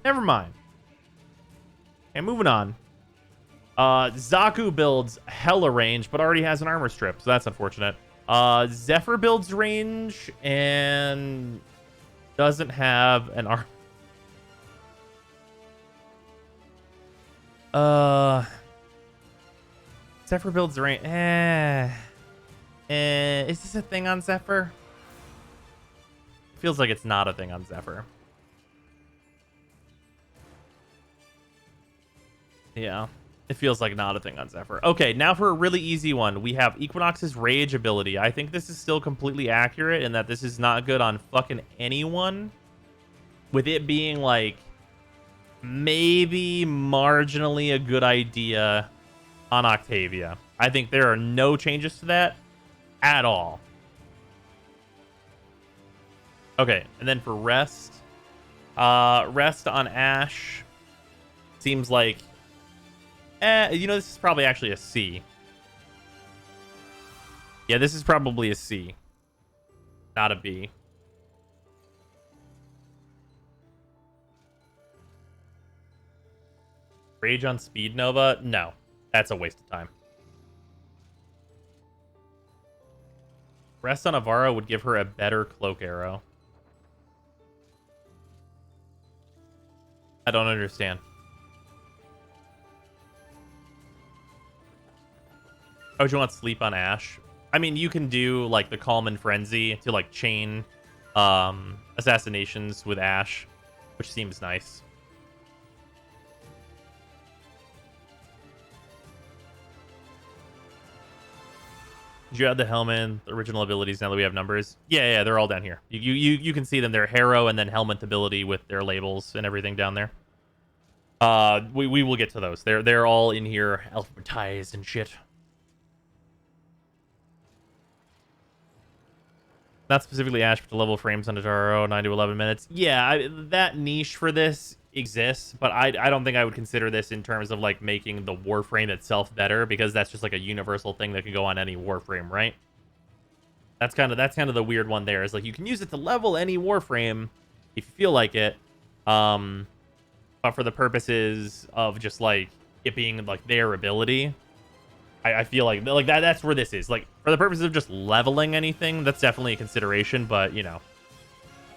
Never mind. And moving on. Zaku builds hella range, but already has an armor strip, so that's unfortunate. Zephyr builds range and doesn't have an armor. Zephyr builds range. Is this a thing on Zephyr? Feels like it's not a thing on Zephyr. Yeah, it feels like not a thing on Zephyr. Okay, now for a really easy one. We have Equinox's Rage ability. I think this is still completely accurate in that this is not good on fucking anyone. With it being like maybe marginally a good idea on Octavia. I think there are no changes to that at all. Okay, and then for Rest. Rest on Ashe seems like you know, this is probably actually a C. Yeah, this is probably a C. Not a B. Rage on Speed Nova? No. That's a waste of time. Rest on Avara would give her a better cloak arrow. I don't understand. Oh, do you want Sleep on Ashe? I mean, you can do like the Calm and Frenzy to like chain assassinations with Ashe, which seems nice. Did you add the helmet, the original abilities now that we have numbers? Yeah, they're all down here. You can see them. They're Harrow and then helmet ability with their labels and everything down there. We will get to those. They're all in here, alphabetized and shit. Not specifically Ashe, but the level frames on Nataro, 9 to 11 minutes. Yeah, that niche for this exists, but I don't think I would consider this in terms of like making the Warframe itself better, because that's just like a universal thing that can go on any Warframe, right? That's kind of the weird one there. Is like you can use it to level any Warframe if you feel like it, but for the purposes of just like it being like their ability, I feel like that's where this is. Like, for the purposes of just leveling anything, that's definitely a consideration, but, you know.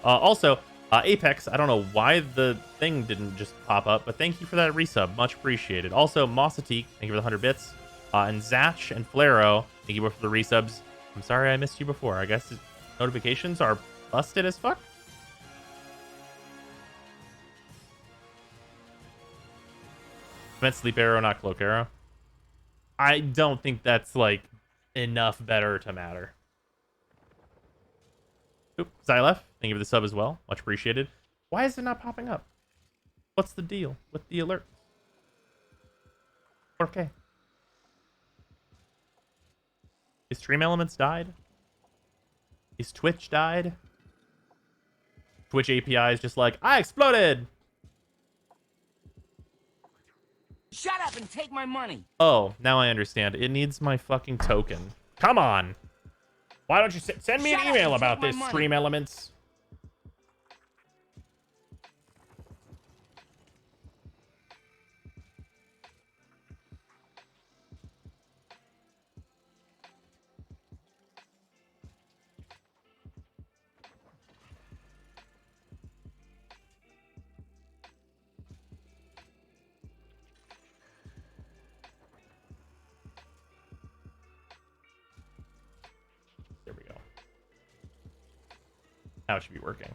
Also, Apex, I don't know why the thing didn't just pop up, but thank you for that resub. Much appreciated. Also, Mossatique, thank you for the 100 bits. And Zatch and Flaro, thank you both for the resubs. I'm sorry I missed you before. I guess notifications are busted as fuck. I meant Sleep Arrow, not Cloak Arrow. I don't think that's, like, enough better to matter. Oop, Xylef, thank you for the sub as well. Much appreciated. Why is it not popping up? What's the deal with the alert? Okay. His stream elements died. His Twitch died. Twitch API is just like, I exploded. Shut up and take my money. Oh, now I understand. It needs my fucking token. Come on. Why don't you send me an Shut up email and about take my this, money. stream elements? There we go. Now it should be working.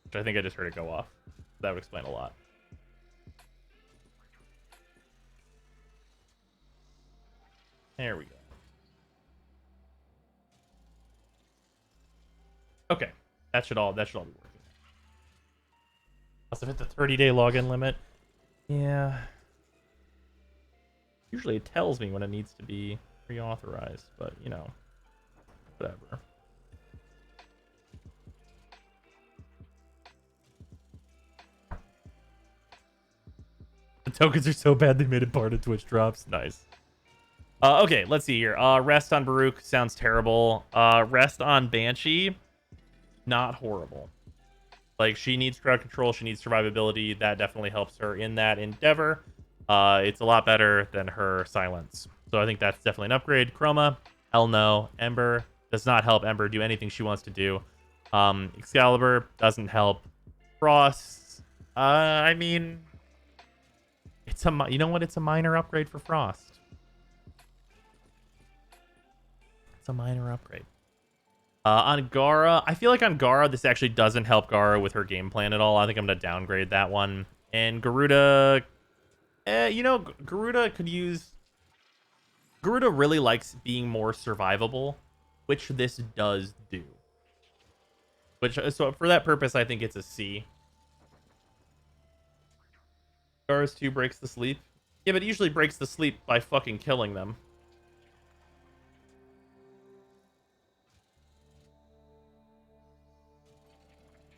Which I think I just heard it go off. That would explain a lot. There we go. Okay. That should all be working. Must have hit the 30-day login limit. Yeah. Usually it tells me when it needs to be reauthorized, but you know, whatever. The tokens are so bad they made it part of Twitch drops. Nice. Okay, let's see here. Rest on Baruch sounds terrible. Rest on Banshee, not horrible. Like, she needs crowd control, she needs survivability. That definitely helps her in that endeavor. It's a lot better than her silence. So I think that's definitely an upgrade. Chroma, hell no. Ember does not help Ember do anything she wants to do. Excalibur doesn't help. Frost, I mean, you know what? It's a minor upgrade for Frost. It's a minor upgrade. On Gara, I feel like on Gara, this actually doesn't help Gara with her game plan at all. I think I'm going to downgrade that one. And Garuda, you know, Garuda really likes being more survivable, which this does do. So for that purpose, I think it's a C. Gara's 2 breaks the sleep. Yeah, but it usually breaks the sleep by fucking killing them.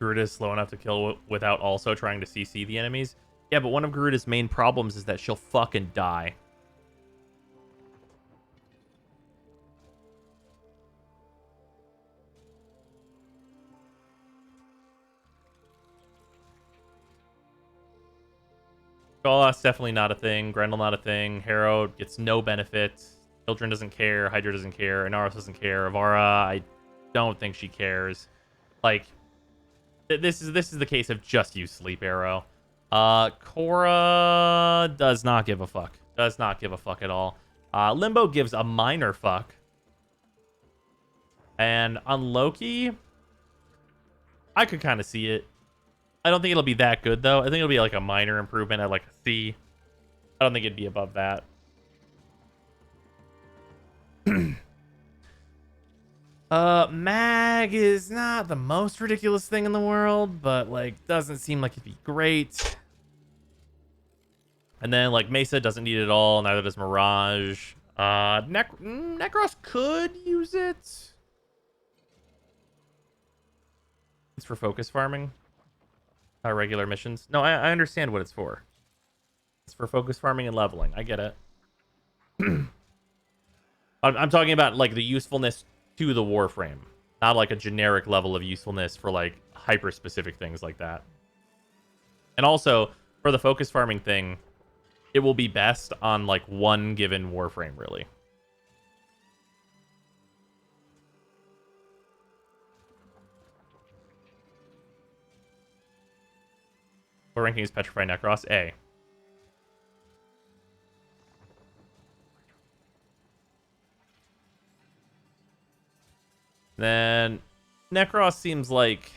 Garuda is slow enough to kill without also trying to CC the enemies. Yeah, but one of Garuda's main problems is that she'll fucking die. Golos definitely not a thing. Grendel not a thing. Harrow gets no benefit. Children doesn't care. Hydra doesn't care. Inaros doesn't care. Avara, I don't think she cares. Like, this is the case of just use Sleep Arrow. Korra does not give a fuck. Does not give a fuck at all. Limbo gives a minor fuck. And on Loki, I could kind of see it. I don't think it'll be that good, though. I think it'll be like a minor improvement at like a C. I don't think it'd be above that. Mag is not the most ridiculous thing in the world, but like doesn't seem like it'd be great. And then like Mesa doesn't need it at all, neither does Mirage. Necros could use it. It's for focus farming. Regular missions. No, I understand what it's for. It's for focus farming and leveling. I get it. I'm talking about like the usefulness to the Warframe, not like a generic level of usefulness for like hyper specific things like that. And also for the focus farming thing, it will be best on like one given Warframe, really. What ranking is Petrify Necros? A. Then Necros seems like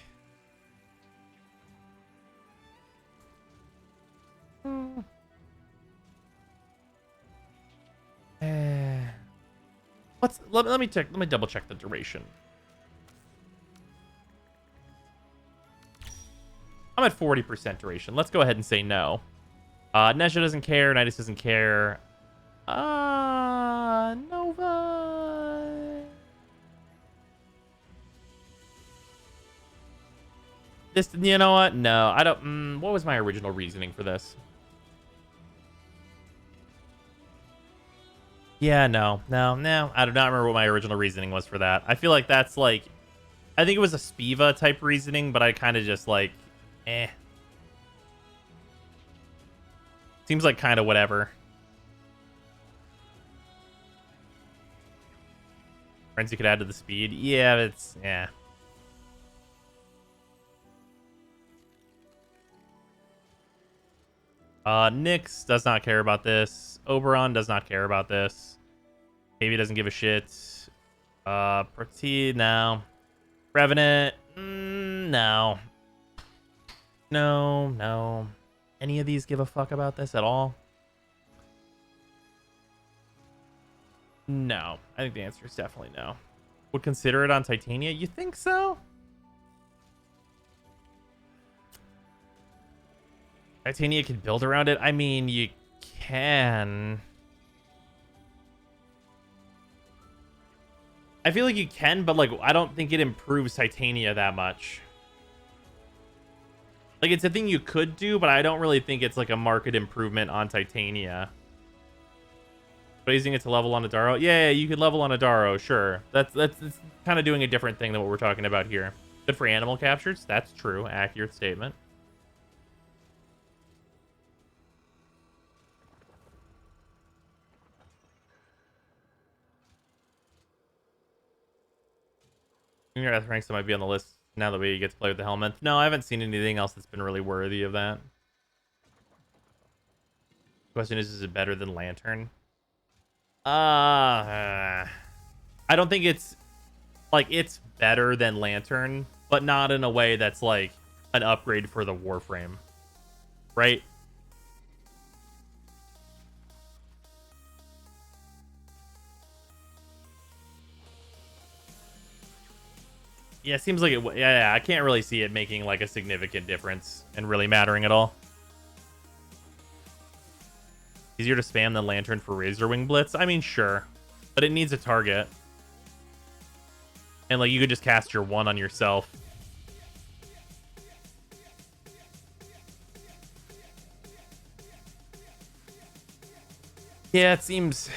let me double check the duration. I'm at 40% duration. Let's go ahead and say no. Nesha doesn't care. Nidus doesn't care. Nova. This, you know what? No, I don't. What was my original reasoning for this? Yeah, no. I do not remember what my original reasoning was for that. I feel like that's like, I think it was a Spiva type reasoning, but I kind of just like, eh. Seems like kind of whatever. Friends you could add to the speed. Yeah, it's, yeah. Nyx does not care about this. Oberon does not care about this. Maybe doesn't give a shit. Proceed, no. Revenant, no. No. Any of these give a fuck about this at all? No. I think the answer is definitely no. Would consider it on Titania? You think so? Titania can build around it? I mean, you can. I feel like you can, but like, I don't think it improves Titania that much. Like, it's a thing you could do, but I don't really think it's like a market improvement on Titania. Raising it to level on Adaro? Yeah, you could level on Adaro, sure. That's kind of doing a different thing than what we're talking about here. Good for animal captures? That's true. Accurate statement. Junior F ranks that might be on the list now that we get to play with the helmet. No, I haven't seen anything else that's been really worthy of that. Question is it better than Lantern? I don't think it's like it's better than Lantern, but not in a way that's like an upgrade for the Warframe, right? Yeah, it seems like it. Yeah, I can't really see it making like a significant difference and really mattering at all. Easier to spam than Lantern for Razorwing Blitz? I mean, sure, but it needs a target, and like you could just cast your one on yourself. Yeah, it seems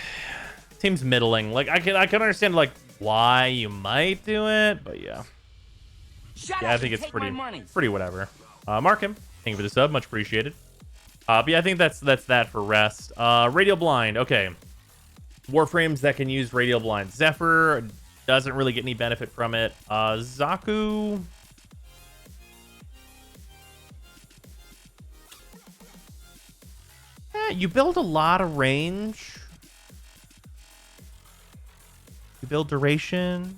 middling. Like I can understand like why you might do it, but yeah. Yeah, I think it's pretty whatever. Mark him. Thank you for the sub, much appreciated. But yeah, I think that's that for rest. Radial Blind, okay. Warframes that can use Radial Blind. Zephyr doesn't really get any benefit from it. Zaku. You build a lot of range. You build duration.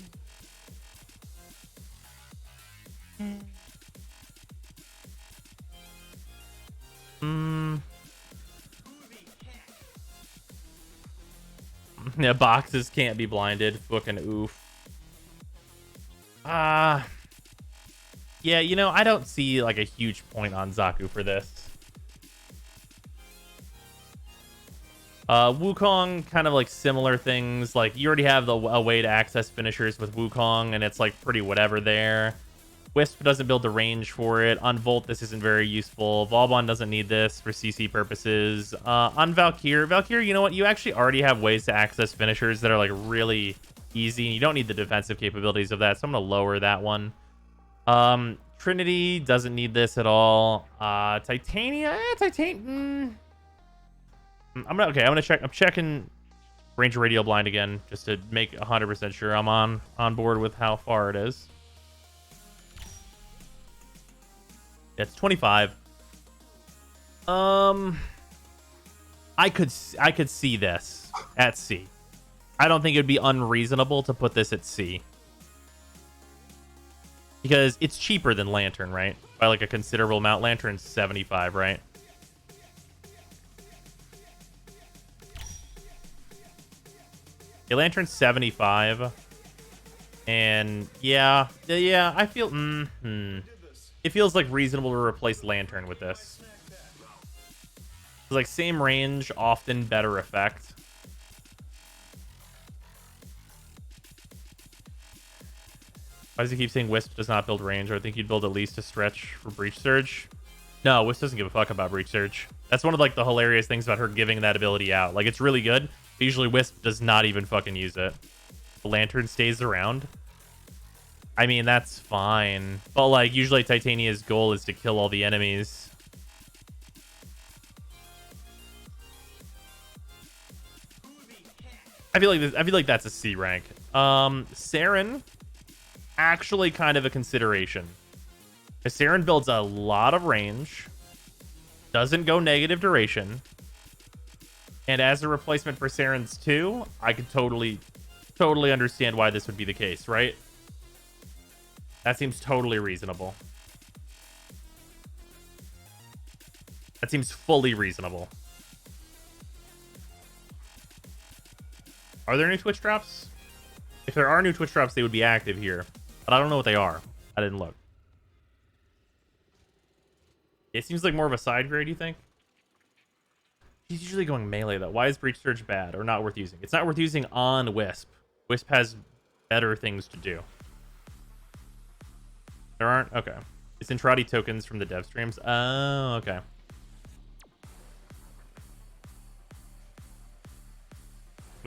Yeah, boxes can't be blinded. Fucking oof. Yeah, you know, I don't see like a huge point on Zaku for this. Wukong, kind of like similar things. Like you already have a way to access finishers with Wukong, and it's like pretty whatever there. Wisp doesn't build the range for it. On Volt, this isn't very useful. Vauban doesn't need this for CC purposes. On Valkyrie, you know what? You actually already have ways to access finishers that are like really easy. You don't need the defensive capabilities of that, so I'm gonna lower that one. Trinity doesn't need this at all. Titania, I'm check. I'm checking Ranger Radial Blind again just to make 100% sure I'm on board with how far it is. It's 25. I could see this at C. I don't think it'd be unreasonable to put this at C. Because it's cheaper than Lantern, right? By like a considerable amount. Lantern's 75, right? Yeah, Lantern's 75. And yeah, I feel it feels like reasonable to replace Lantern with this. It's like same range, often better effect. Why does he keep saying Wisp does not build range? Or I think he'd build at least a stretch for Breach Surge. No, Wisp doesn't give a fuck about Breach Surge. That's one of like the hilarious things about her giving that ability out. Like, it's really good, but usually Wisp does not even fucking use it. The Lantern stays around. I mean, that's fine. But like, usually Titania's goal is to kill all the enemies. I feel like that's a C rank. Saren, actually kind of a consideration. Because Saren builds a lot of range, doesn't go negative duration, and as a replacement for Saren's 2, I could totally understand why this would be the case, right? That seems totally reasonable. That seems fully reasonable. Are there new Twitch drops? If there are new Twitch drops, they would be active here. But I don't know what they are. I didn't look. It seems like more of a side grade, you think? He's usually going melee, though. Why is Breach Surge bad or not worth using? It's not worth using on Wisp. Wisp has better things to do. There aren't? Okay. It's Intrati tokens from the dev streams. Oh, okay.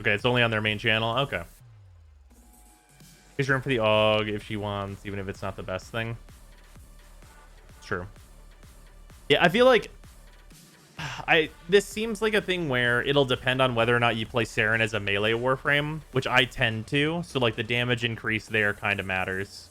Okay, it's only on their main channel. Okay. There's room for the AUG if she wants, even if it's not the best thing. True. Yeah, I feel like this seems like a thing where it'll depend on whether or not you play Saren as a melee warframe, which I tend to. So like the damage increase there kind of matters.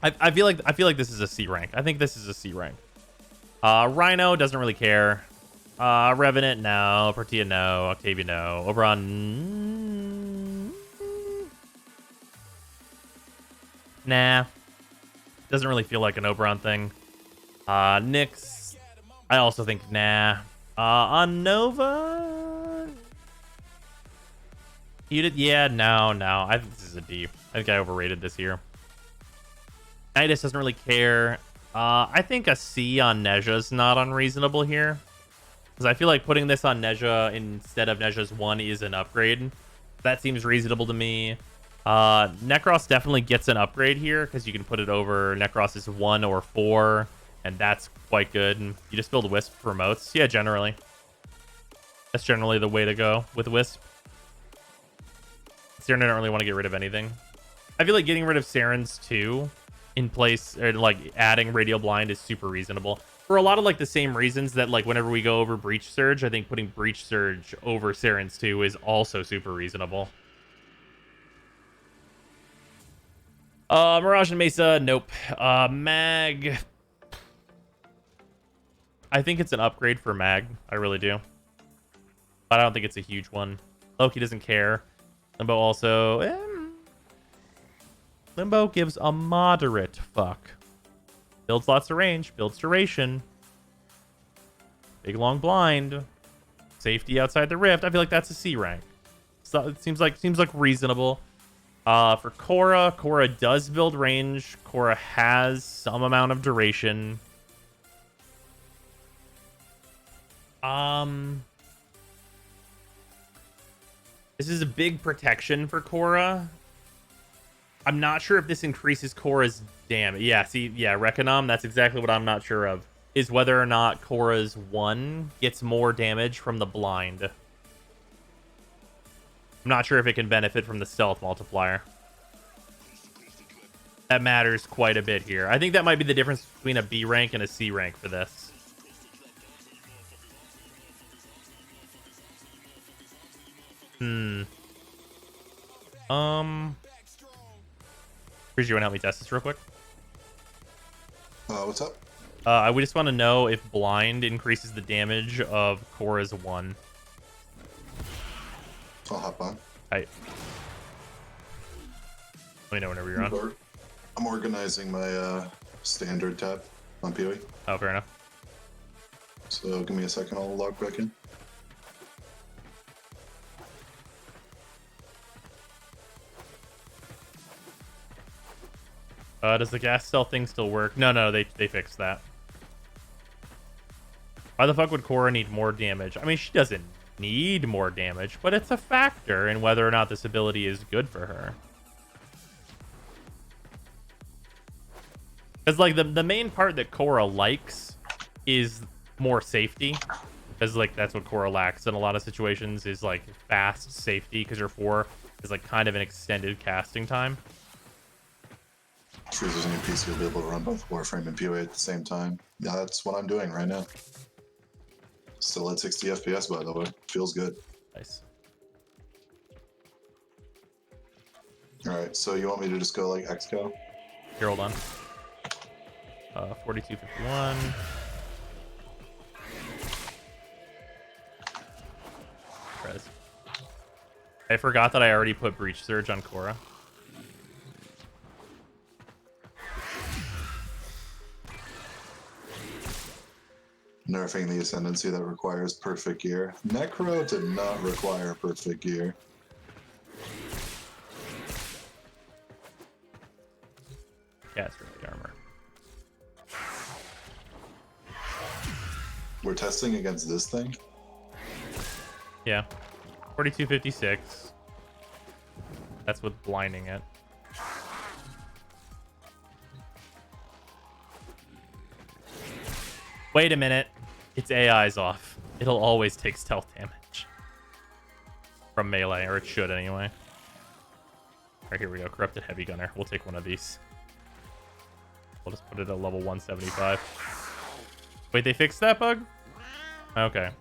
I feel like this is a C rank. I think this is a C rank. Rhino doesn't really care. Revenant, no. Portia, no. Octavia, no. Oberon, nah. Doesn't really feel like an Oberon thing. Nyx, I also think nah. On Nova, you did, yeah, no. I think this is a D. I think I overrated this here. Nidus doesn't really care. I think a C on Neja's not unreasonable here. Because I feel like putting this on Neja instead of Neja's 1 is an upgrade. That seems reasonable to me. Necros definitely gets an upgrade here because you can put it over Necros's 1 or 4. And that's quite good. And you just build Wisp for promotes. Yeah, generally. That's generally the way to go with Wisp. Saren, I don't really want to get rid of anything. I feel like getting rid of Saren's 2 in place, or like adding Radial Blind, is super reasonable for a lot of like the same reasons that like whenever we go over Breach Surge, I think putting Breach Surge over Saren's 2 is also super reasonable. Mirage and Mesa, nope. Mag, I think it's an upgrade for Mag, I really do, but I don't think it's a huge one. Loki doesn't care. Limbo also, Limbo gives a moderate fuck. Builds lots of range, builds duration. Big long blind. Safety outside the rift. I feel like that's a C rank. So it seems like reasonable. For Korra does build range. Korra has some amount of duration. This is a big protection for Korra. I'm not sure if this increases Korra's damage. Yeah, see, yeah, Reconom, that's exactly what I'm not sure of. Is whether or not Korra's 1 gets more damage from the blind. I'm not sure if it can benefit from the stealth multiplier. That matters quite a bit here. I think that might be the difference between a B rank and a C rank for this. Chris, you want to help me test this real quick? What's up? We just want to know if blind increases the damage of Korra's 1. I'll hop on. Right. Let me know whenever you're on. I'm organizing my standard tab on PoE. Oh, fair enough. So give me a second, I'll log back in. Does the gas stealth thing still work? No, they fixed that. Why the fuck would Korra need more damage? I mean, she doesn't need more damage, but it's a factor in whether or not this ability is good for her. Because, like, the main part that Korra likes is more safety. Because, like, that's what Korra lacks in a lot of situations is, like, fast safety. Because her 4 is, like, kind of an extended casting time. Sure, there's a new PC will be able to run both Warframe and PoE at the same time. Yeah, that's what I'm doing right now. Still at 60 FPS, by the way. Feels good. Nice. Alright, so you want me to just go like XCO? Here, hold on. 4251. Prez. I forgot that I already put Breach Surge on Korra. Nerfing the Ascendancy that requires perfect gear. Necro did not require perfect gear. Yeah, it's really armor. We're testing against this thing? Yeah. 4256. That's with blinding it. Wait a minute. Its AI's off. It'll always take stealth damage. From melee, or it should anyway. Alright, here we go. Corrupted Heavy Gunner. We'll take one of these. We'll just put it at level 175. Wait, they fixed that bug? Okay.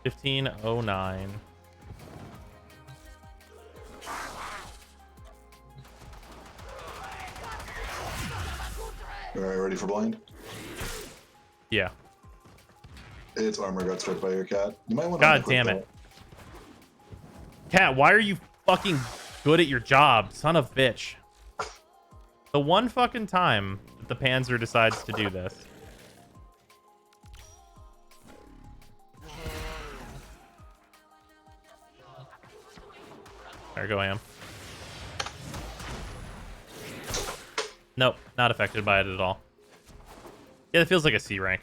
1509. Alright, ready for blind? Yeah. Its armor got struck by your cat. You might want to God damn it. Cat, why are you fucking good at your job? Son of a bitch. The one fucking time that the Panzer decides to do this. There go Am. Nope, not affected by it at all. Yeah, it feels like a C rank.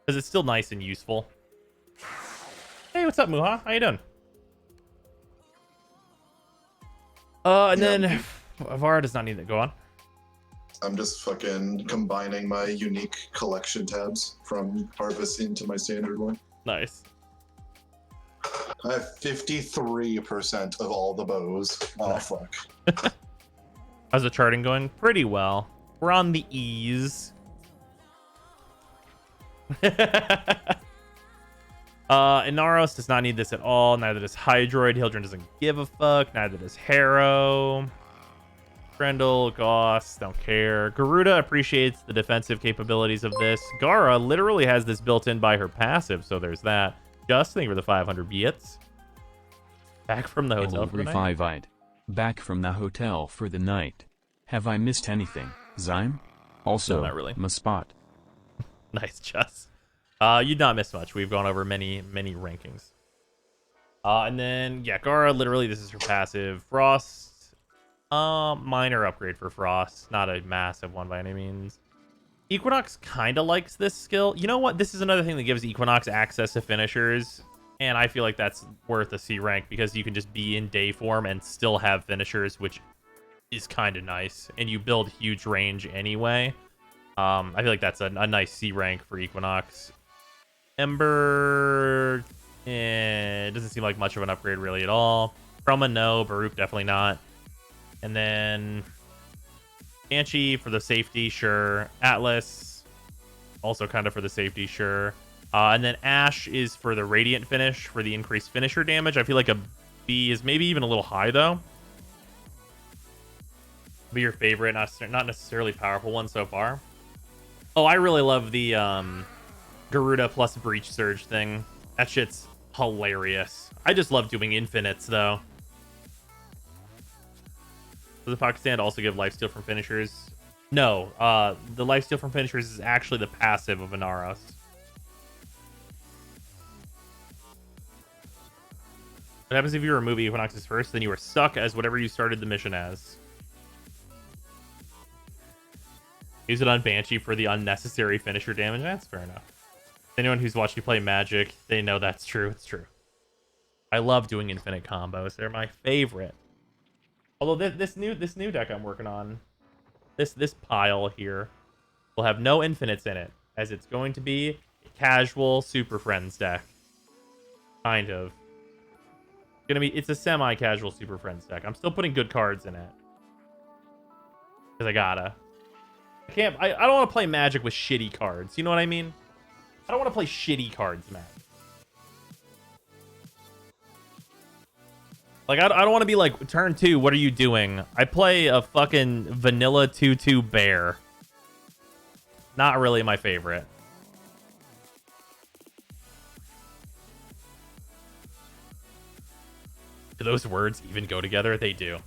Because it's still nice and useful. Hey, what's up, Muha? How you doing? And then Avara does not need to go on. I'm just fucking combining my unique collection tabs from Harvest into my standard one. Nice. I have 53% of all the bows. Oh, fuck. How's the charting going? Pretty well. We're on the ease. Inaros does not need this at all. Neither does Hydroid. Hildren doesn't give a fuck. Neither does Harrow. Grendel, Goss, don't care. Garuda appreciates the defensive capabilities of this. Gara literally has this built in by her passive, so there's that. Just thank you for the 500 bits. Back from the hotel for the night. Revived. Back from the hotel for the night. Have I missed anything, Zyme? Also, No, not really. my spot. Nice, Jess. You'd not miss much. We've gone over many rankings. And then, yeah, Gara, literally, this is her passive. Frost, minor upgrade for Frost. Not a massive one by any means. Equinox kind of likes this skill. You know what? This is another thing that gives Equinox access to finishers. And I feel like that's worth a C rank because you can just be in day form and still have finishers, which is kind of nice. And you build huge range anyway. I feel like that's a nice C rank for Equinox. Ember, it doesn't seem like much of an upgrade really at all. Chroma, no. Baruch, definitely not. And then Banshee for the safety, sure. Atlas, also kind of for the safety, sure. And then Ash is for the Radiant finish, for the increased finisher damage. I feel like a B is maybe even a little high, though. Be your favorite, not necessarily powerful one so far. Oh, I really love the Garuda plus Breach Surge thing. That shit's hilarious. I just love doing infinites, though. Does the Pocket Stand also give lifesteal from finishers? No, the lifesteal from finishers is actually the passive of Inaros. What happens if you remove Equinoxes first, then you are stuck as whatever you started the mission as? Use it on Banshee for the unnecessary finisher damage. That's fair enough. Anyone who's watched you play Magic, they know that's true. It's true. I love doing infinite combos. They're my favorite. Although this new deck I'm working on, this pile here, will have no infinites in it, as it's going to be a casual Super Friends deck. Kind of. It's a semi-casual Super Friends deck. I'm still putting good cards in it. Because I gotta. I don't want to play Magic with shitty cards. You know what I mean? I don't want to play shitty cards, Matt. Like, I don't want to be like, turn 2, what are you doing? I play a fucking vanilla 2/2 bear. Not really my favorite. Do those words even go together? They do.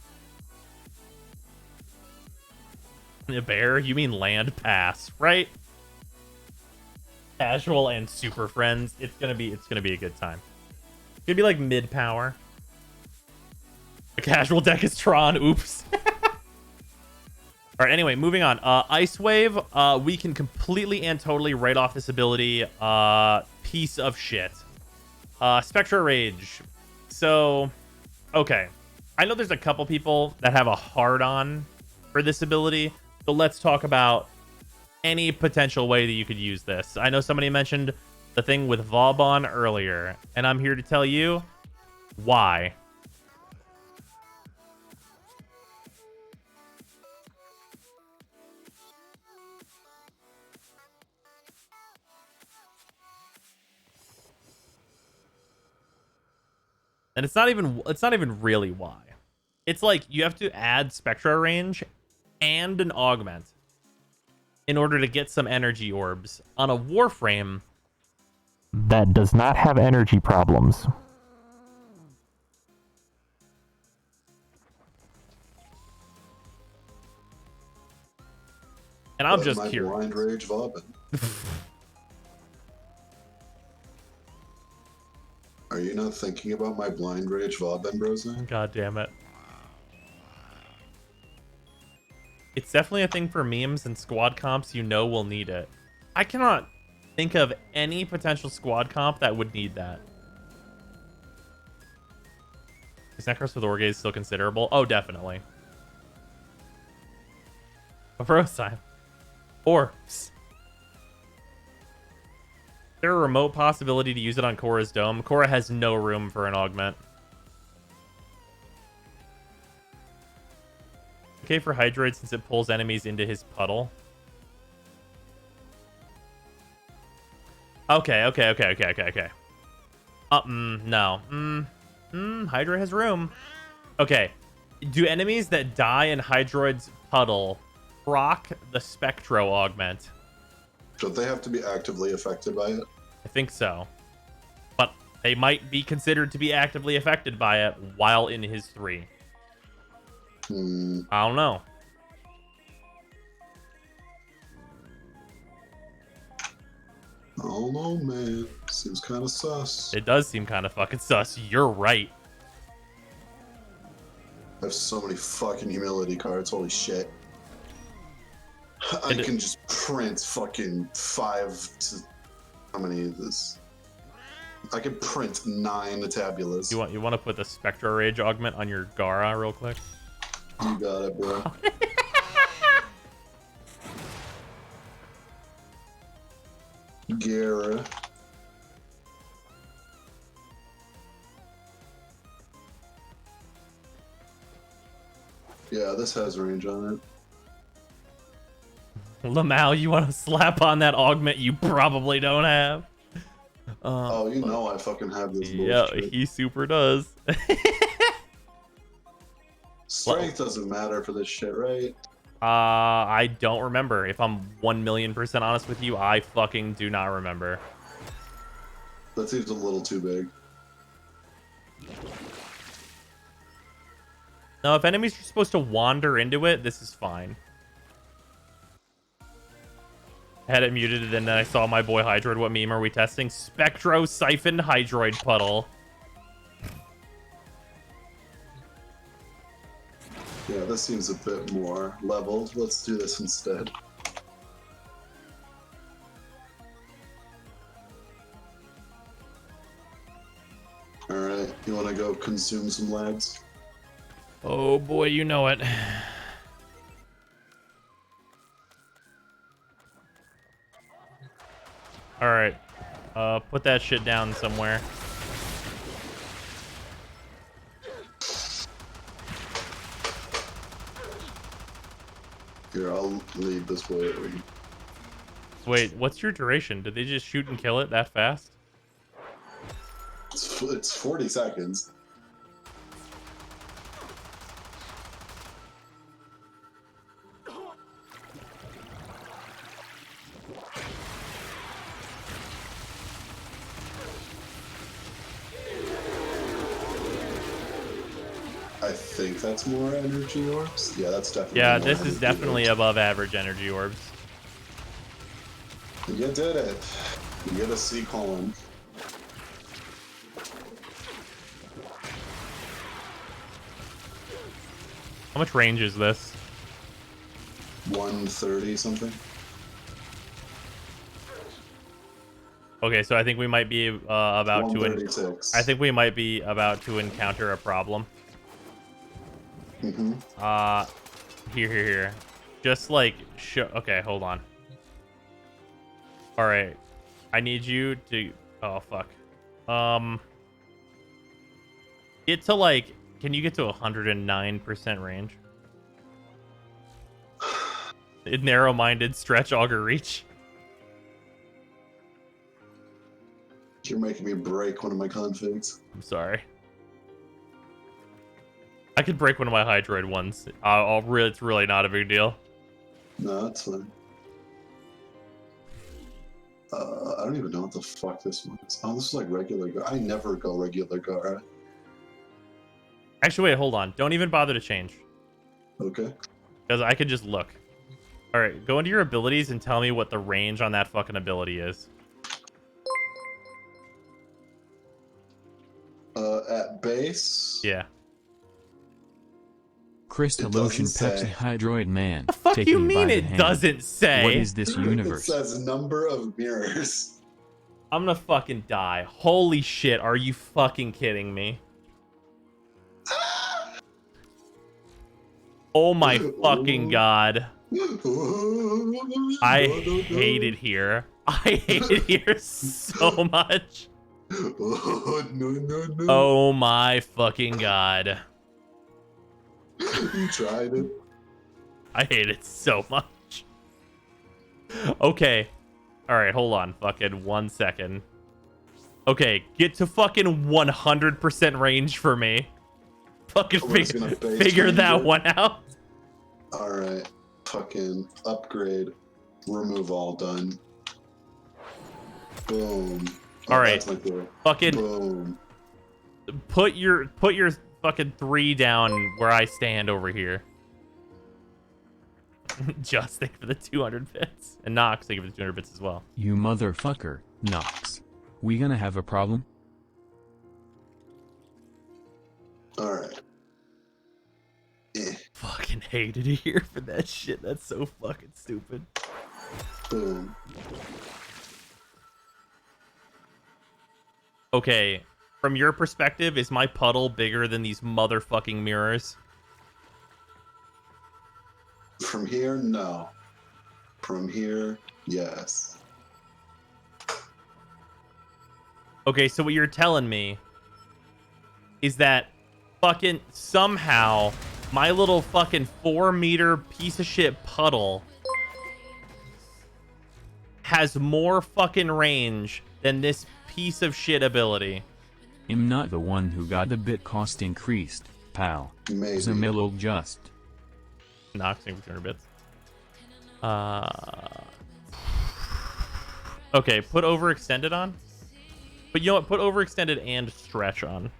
A bear? You mean land pass, right? Casual and Super Friends. It's gonna be a good time. It's gonna be like mid power. A casual deck is Tron. Oops. All right. Anyway, moving on. Ice Wave. We can completely and totally write off this ability. Piece of shit. Spectra Rage. So, okay. I know there's a couple people that have a hard-on for this ability. So let's talk about any potential way that you could use this. I know somebody mentioned the thing with Vauban earlier, and I'm here to tell you why. And it's not even really why. It's like you have to add Spectra range and an augment in order to get some energy orbs on a Warframe that does not have energy problems. And I'm just curious. Blind Rage Vauban. Are you not thinking about my Blind Rage Vauban, Brosnan? God damn it. It's definitely a thing for memes and squad comps you know will need it. I cannot think of any potential squad comp that would need that. Is Necros with Orgaze still considerable? Oh, definitely. But for us time. Orbs. Is there a remote possibility to use it on Korra's Dome? Korra has no room for an augment. Okay for Hydroid since it pulls enemies into his puddle. Okay. No. Hydra has room. Okay. Do enemies that die in Hydroid's puddle proc the Spectro augment? Don't they have to be actively affected by it? I think so. But they might be considered to be actively affected by it while in his 3. I don't know. I don't know, man. Seems kind of sus. It does seem kind of fucking sus. You're right. I have so many fucking humility cards. Holy shit. I can just print fucking 5 to... How many is this? I can print 9 tabulas. You want to put the Spectro Rage augment on your Gara real quick? You got it, bro. Gara. Yeah, this has range on it. Lamau, you want to slap on that augment you probably don't have? Oh, you know I fucking have this Yeah, bullshit. he super does. Strength doesn't matter for this shit, right? I don't remember. If I'm 1,000,000% honest with you, I fucking do not remember. That seems a little too big. No, if enemies are supposed to wander into it, this is fine. I had it muted, and then I saw my boy Hydroid. What meme are we testing? Spectro Siphon Hydroid Puddle. Yeah, this seems a bit more leveled. Let's do this instead. Alright, you wanna go consume some lads? Oh boy, you know it. All right, put that shit down somewhere. Here, I'll lead this way. Wait, what's your duration? Did they just shoot and kill it that fast? It's 40 seconds. I think that's more energy orbs. Yeah, that's definitely. Yeah, more this is energy definitely orbs. above average energy orbs. You did it. You get a C column. How much range is this? 130 something. Okay, so I think we might be about to. 136. I think we might be about to encounter a problem. Mm-hmm. Here. Just like show. Okay, hold on. All right, I need you to. Oh fuck. Get to like. Can you get to 109% range? Narrow-minded stretch auger reach. You're making me break one of my configs. I'm sorry. I could break one of my Hydroid ones. It's really not a big deal. No, that's fine. I don't even know what the fuck this was. Oh, this is like regular go. I never go regular go, right? Actually, wait, hold on. Don't even bother to change. Okay. Because I could just look. Alright, go into your abilities and tell me what the range on that fucking ability is. At base. Yeah. Crystalocean say. Pepsi Hydroid Man. The fuck take you me mean by the it hand. doesn't say? What is this It universe? says number of mirrors. I'm gonna fucking die. Holy shit, are you fucking kidding me? Oh my fucking god. I hate it here. I hate it here so much. No. Oh my fucking god. You tried it. I hate it so much. Okay. Alright, hold on. Fucking 1 second. Okay, get to fucking 100% range for me. Fucking We're just gonna base figure range that it. one out. Alright. Fucking upgrade. Remove all done. Boom. Oh, Alright. that's my theory. Fucking Boom. put your fucking 3 down where I stand over here. Just think for the 200 bits. And Nox, think for the 200 bits as well. You motherfucker, Nox. We gonna have a problem? Alright. Fucking hated it here for that shit. That's so fucking stupid. Boom. Okay, from your perspective, is my puddle bigger than these motherfucking mirrors? From here, no. From here, yes. Okay, so what you're telling me is that fucking somehow my little fucking 4-meter piece of shit puddle has more fucking range than this piece of shit ability. I'm not the one who got the bit cost increased, pal. Maybe. Zamillo just. Noxing for 200 bits. Okay, put overextended on. But you know what? Put overextended and stretch on.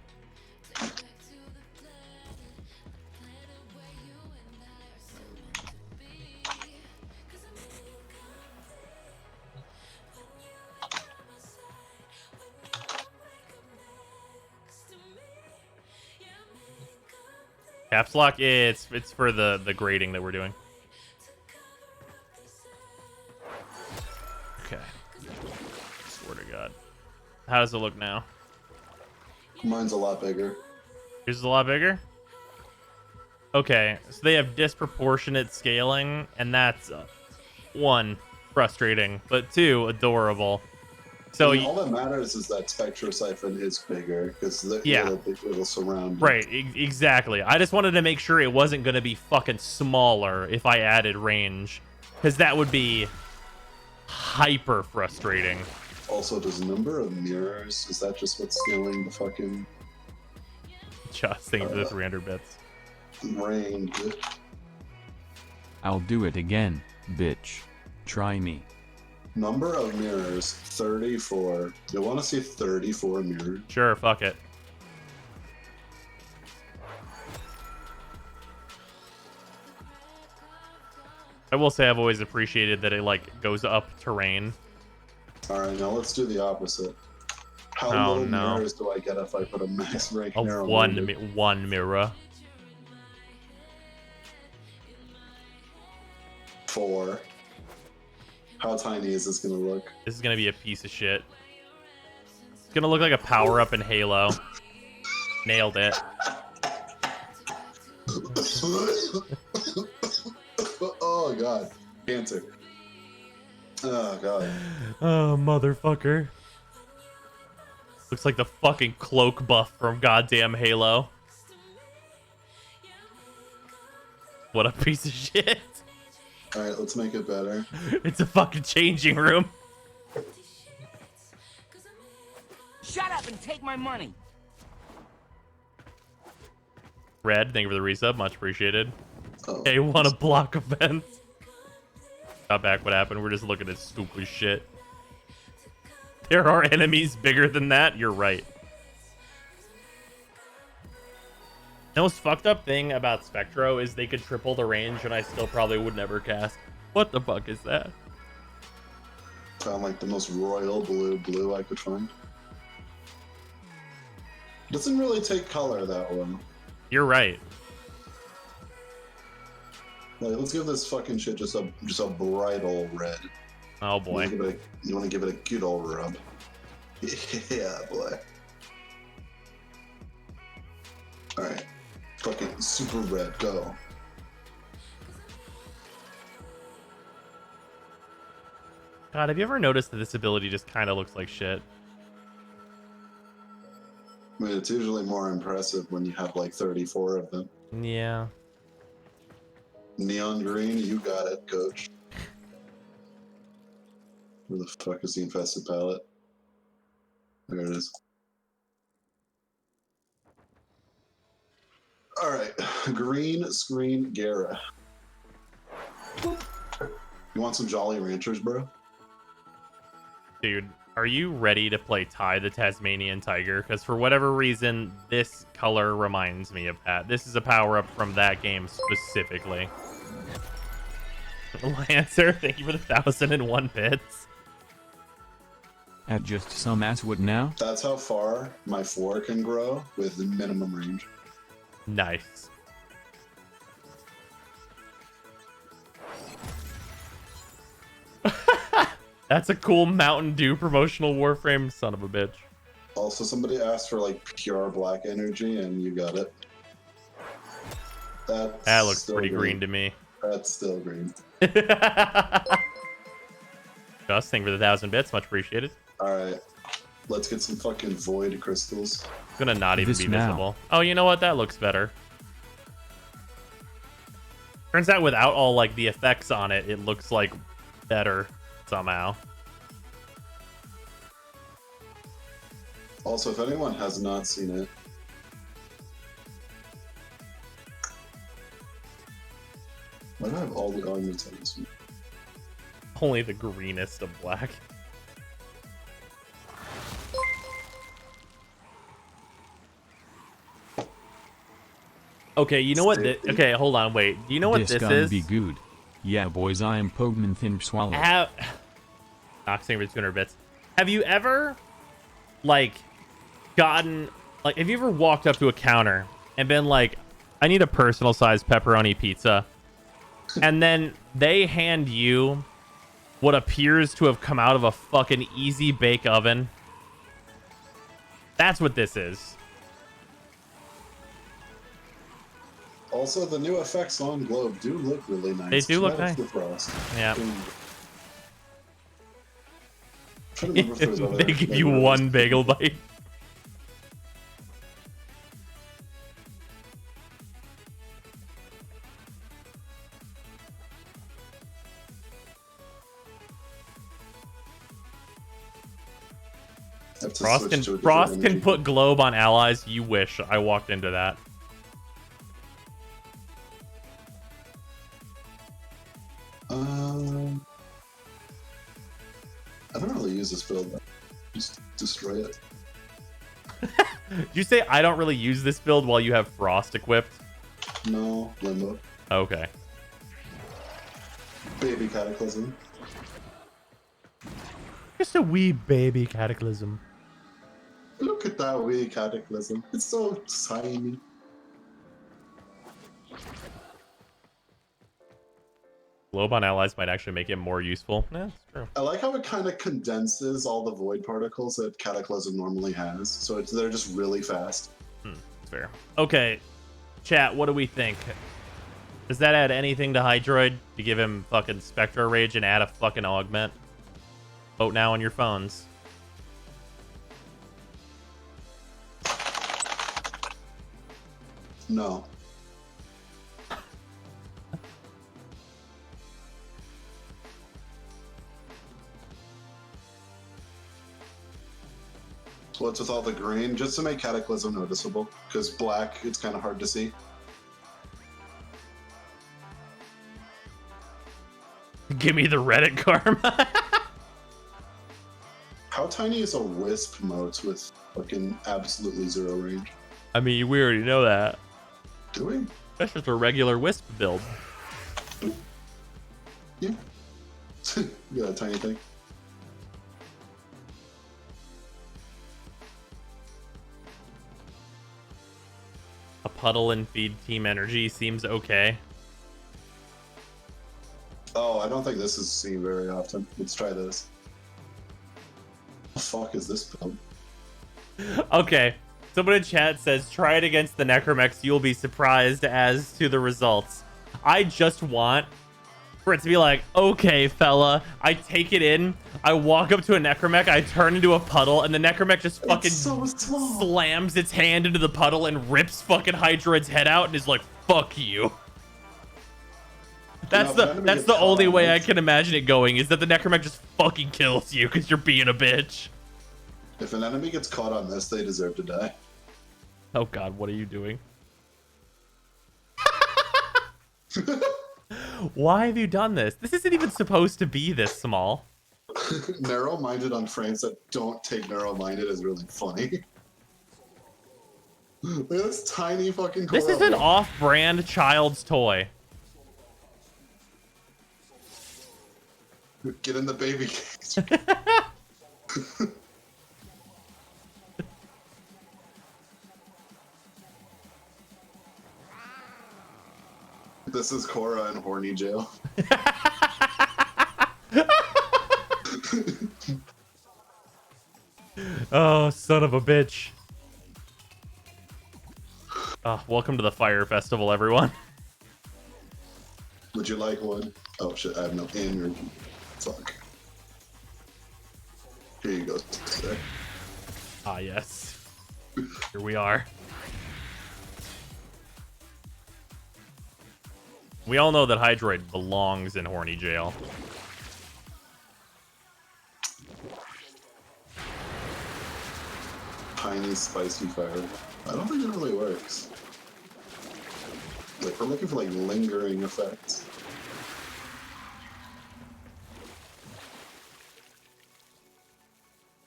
Caps lock. It's for the grading that we're doing. Okay. Swear to God. How does it look now? Mine's a lot bigger. Yours is a lot bigger? Okay, so they have disproportionate scaling, and that's one, frustrating, but two, adorable. So I mean, all that matters is that Spectrosiphon is bigger because Yeah. it'll surround. right, exactly. I just wanted to make sure it wasn't going to be fucking smaller if I added range, because that would be hyper frustrating. Also, does number of mirrors, is that just what's scaling the fucking Just thinking for the 300 bits. range? I'll do it again, bitch. Try me. Number of mirrors, 34. You want to see 34 mirrors? Sure, fuck it. I will say I've always appreciated that it like goes up terrain. Alright, now let's do the opposite. How Oh, little no. mirrors do I get if I put a max rank mirror Of on one it? one mirror. 4. How tiny is this gonna look? This is gonna be a piece of shit. It's gonna look like a power up in Halo. Nailed it. Oh god. Cancer. Oh god. Oh, motherfucker. Looks like the fucking cloak buff from goddamn Halo. What a piece of shit. Alright, let's make it better. It's a fucking changing room. Shut up and take my money. Red, thank you for the resub. Much appreciated. Oh. Hey, want a block event? Got back what happened. We're just looking at stupid shit. There are enemies bigger than that. You're right. The most fucked up thing about Spectro is they could triple the range and I still probably would never cast. What the fuck is that? Found like the most royal blue I could find. Doesn't really take color that well. You're right. Like, let's give this fucking shit just a bright old red. Oh boy. You want to give it a good old rub. Yeah, boy. Alright. Fucking super red, go. God, have you ever noticed that this ability just kind of looks like shit? I mean, it's usually more impressive when you have like 34 of them. Yeah. Neon green, you got it, coach. Where the fuck is the infested palette? There it is. Alright, green screen Gara. You want some Jolly Ranchers, bro? Dude, are you ready to play Ty the Tasmanian Tiger? Because for whatever reason, this color reminds me of that. This is a power-up from that game specifically. Lancer, thank you for the 1,001 bits. At just some ass wood now? That's how far my 4 can grow with the minimum range. Nice. That's a cool Mountain Dew promotional Warframe, son of a bitch. Also, somebody asked for like pure black energy, and you got it. That looks still pretty green to me. That's still green. Just thank you for the 1,000 bits, much appreciated. Alright, let's get some fucking void crystals. It's gonna not even This be now. visible. Oh, you know what? That looks better. Turns out without all like the effects on it, it looks like better somehow. Also, if anyone has not seen it, why do I have all the elements on this one? Only the greenest of black. Okay, you know what? Okay, hold on, wait. Do you know what this gonna is? be good. Yeah, boys, I am Pogman Thin Swallow. Oxing for 200 bits. Have you ever, like, gotten, like, have you ever walked up to a counter and been like, I need a personal sized pepperoni pizza. And then they hand you what appears to have come out of a fucking easy bake oven. That's what this is. Also, the new effects on Globe do look really nice. They do look Too bad nice. it's the frost. Yeah. Trying to remember if there's other They give you flavors. one bagel bite. I have to Frost switch can, to a different Frost can energy. put globe on allies. You wish I walked into that. I don't really use this build. Though. Just destroy it. Did you say I don't really use this build while you have Frost equipped? No, Limbo. Okay. Baby Cataclysm. Just a wee baby cataclysm. Look at that wee Cataclysm. It's so tiny. Globe on allies might actually make it more useful. Yeah, that's true. I like how it kind of condenses all the void particles that Cataclysm normally has, so they're just really fast. That's fair. Okay, chat, what do we think? Does that add anything to Hydroid to give him fucking Spectro Rage and add a fucking augment? Vote now on your phones. No. What's with all the green? Just to make Cataclysm noticeable, because black, it's kind of hard to see. Give me the Reddit karma. How tiny is a Wisp mote with fucking absolutely zero range? I mean, we already know that. Do we? That's just a regular Wisp build. Yeah. Yeah, a tiny thing. A puddle and feed team energy seems okay. Oh, I don't think this is seen very often. Let's try this. The fuck is this build? Okay. Someone in chat says, try it against the Necromex. You'll be surprised as to the results. I just want for it to be like, okay, fella. I take it in. I walk up to a Necromech. I turn into a puddle. And the Necromech just fucking so small. slams its hand into the puddle and rips fucking Hydroid's head out and is like, fuck you. That's the only way I can imagine it going, is that the Necromech just fucking kills you because you're being a bitch. If an enemy gets caught on this, they deserve to die. Oh god, what are you doing? Why have you done this? This isn't even supposed to be this small. Narrow-minded on frames that don't take narrow-minded is really funny. Look at this tiny fucking This is an off-brand child's toy. Get in the baby cage. This is Korra in horny jail. Oh, son of a bitch. Welcome to the Fire Festival, everyone. Would you like one? Oh shit, I have no energy. Fuck. Here you go, sir. Ah, yes. Here we are. We all know that Hydroid belongs in horny jail. Tiny spicy fire. I don't think it really works. Like, we're looking for like lingering effects.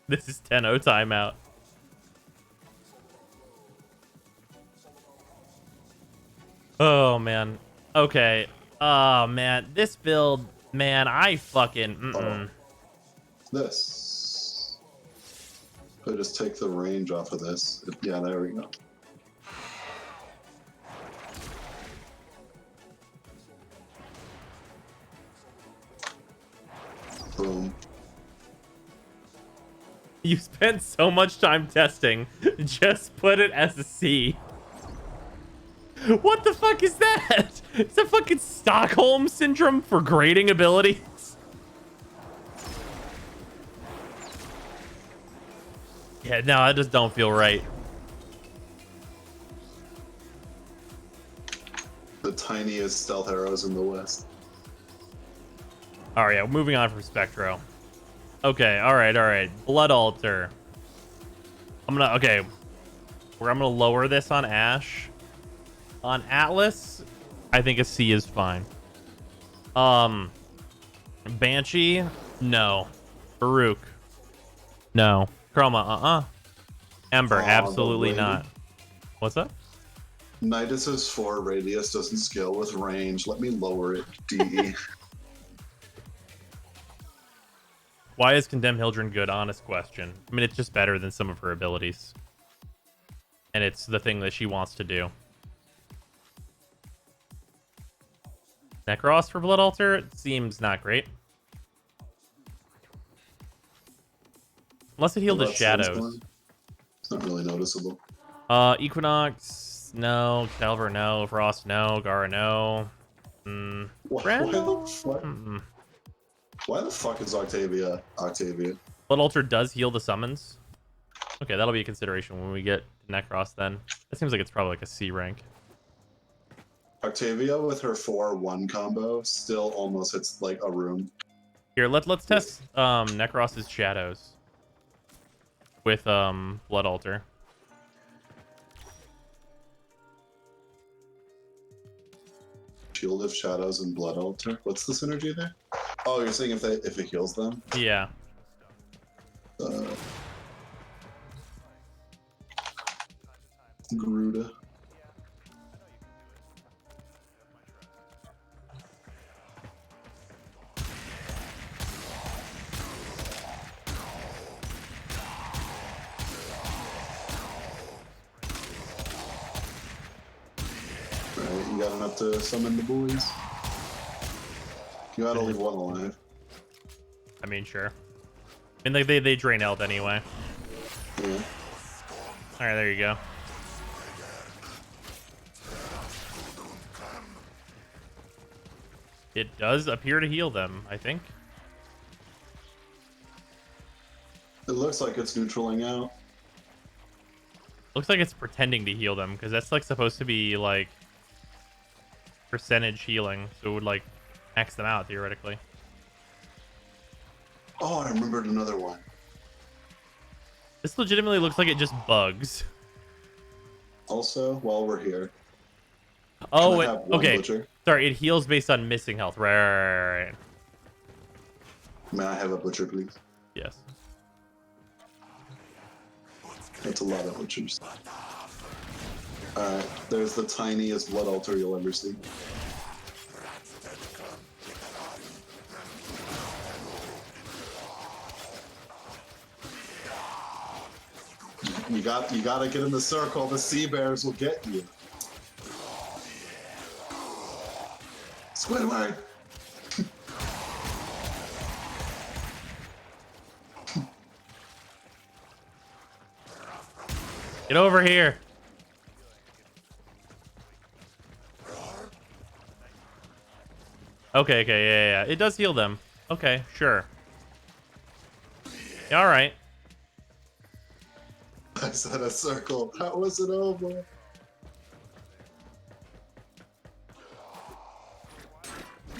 This is 10-0 timeout. Oh, man. Okay. Oh, man. This build, man, I fucking... This. So just take the range off of this. Yeah, there we go. You spent so much time testing. Just put it as a C. What the fuck is that? Is that fucking Stockholm syndrome for grading abilities? Yeah, no, I just don't feel right. The tiniest stealth arrows in the West. All right, yeah, moving on from Spectro. Okay, all right. Blood Altar. I'm gonna lower this on Ash. On Atlas, I think a C is fine. Banshee, no. Farouk, no. Chroma, Ember, Oh, the absolutely lady. not. What's up? Nidus's 4 radius doesn't scale with range. Let me lower it, DE. Why is Condemn Hildren good? Honest question. I mean, it's just better than some of her abilities. And it's the thing that she wants to do. Necros for Blood Altar seems not great. Unless it healed his That sounds shadows. fine. It's not really noticeable. Equinox, no. Calver, no. Frost, no. Gara, no. Why the fuck is Octavia? Blood Altar does heal the summons. Okay, that'll be a consideration when we get Necros then. That seems like it's probably like a C rank. Octavia with her 4-1 combo still almost hits like a room. Here, let's test Necros's shadows with Blood Altar. Shield of Shadows and Blood Altar. What's the synergy there? Oh, you're saying if it heals them? Yeah. Garuda. Alright, you got enough to summon the boys? You gotta leave one alive. I mean, sure. I mean, they drain health anyway. Yeah. All right, there you go. It does appear to heal them, I think. It looks like it's neutraling out. Looks like it's pretending to heal them because that's like supposed to be like percentage healing, so it would like max them out theoretically. Oh, I remembered another one. This legitimately looks like it just bugs. Also, while we're here, Oh, can I have one okay. butcher? Sorry, it heals based on missing health. Right. May I have a butcher, please? Yes. That's a lot of butchers. Alright, there's the tiniest blood altar you'll ever see. You gotta get in the circle. The sea bears will get you. Squidward! Get over here. Okay, yeah. It does heal them. Okay, sure. All right. I said a circle. How was it over?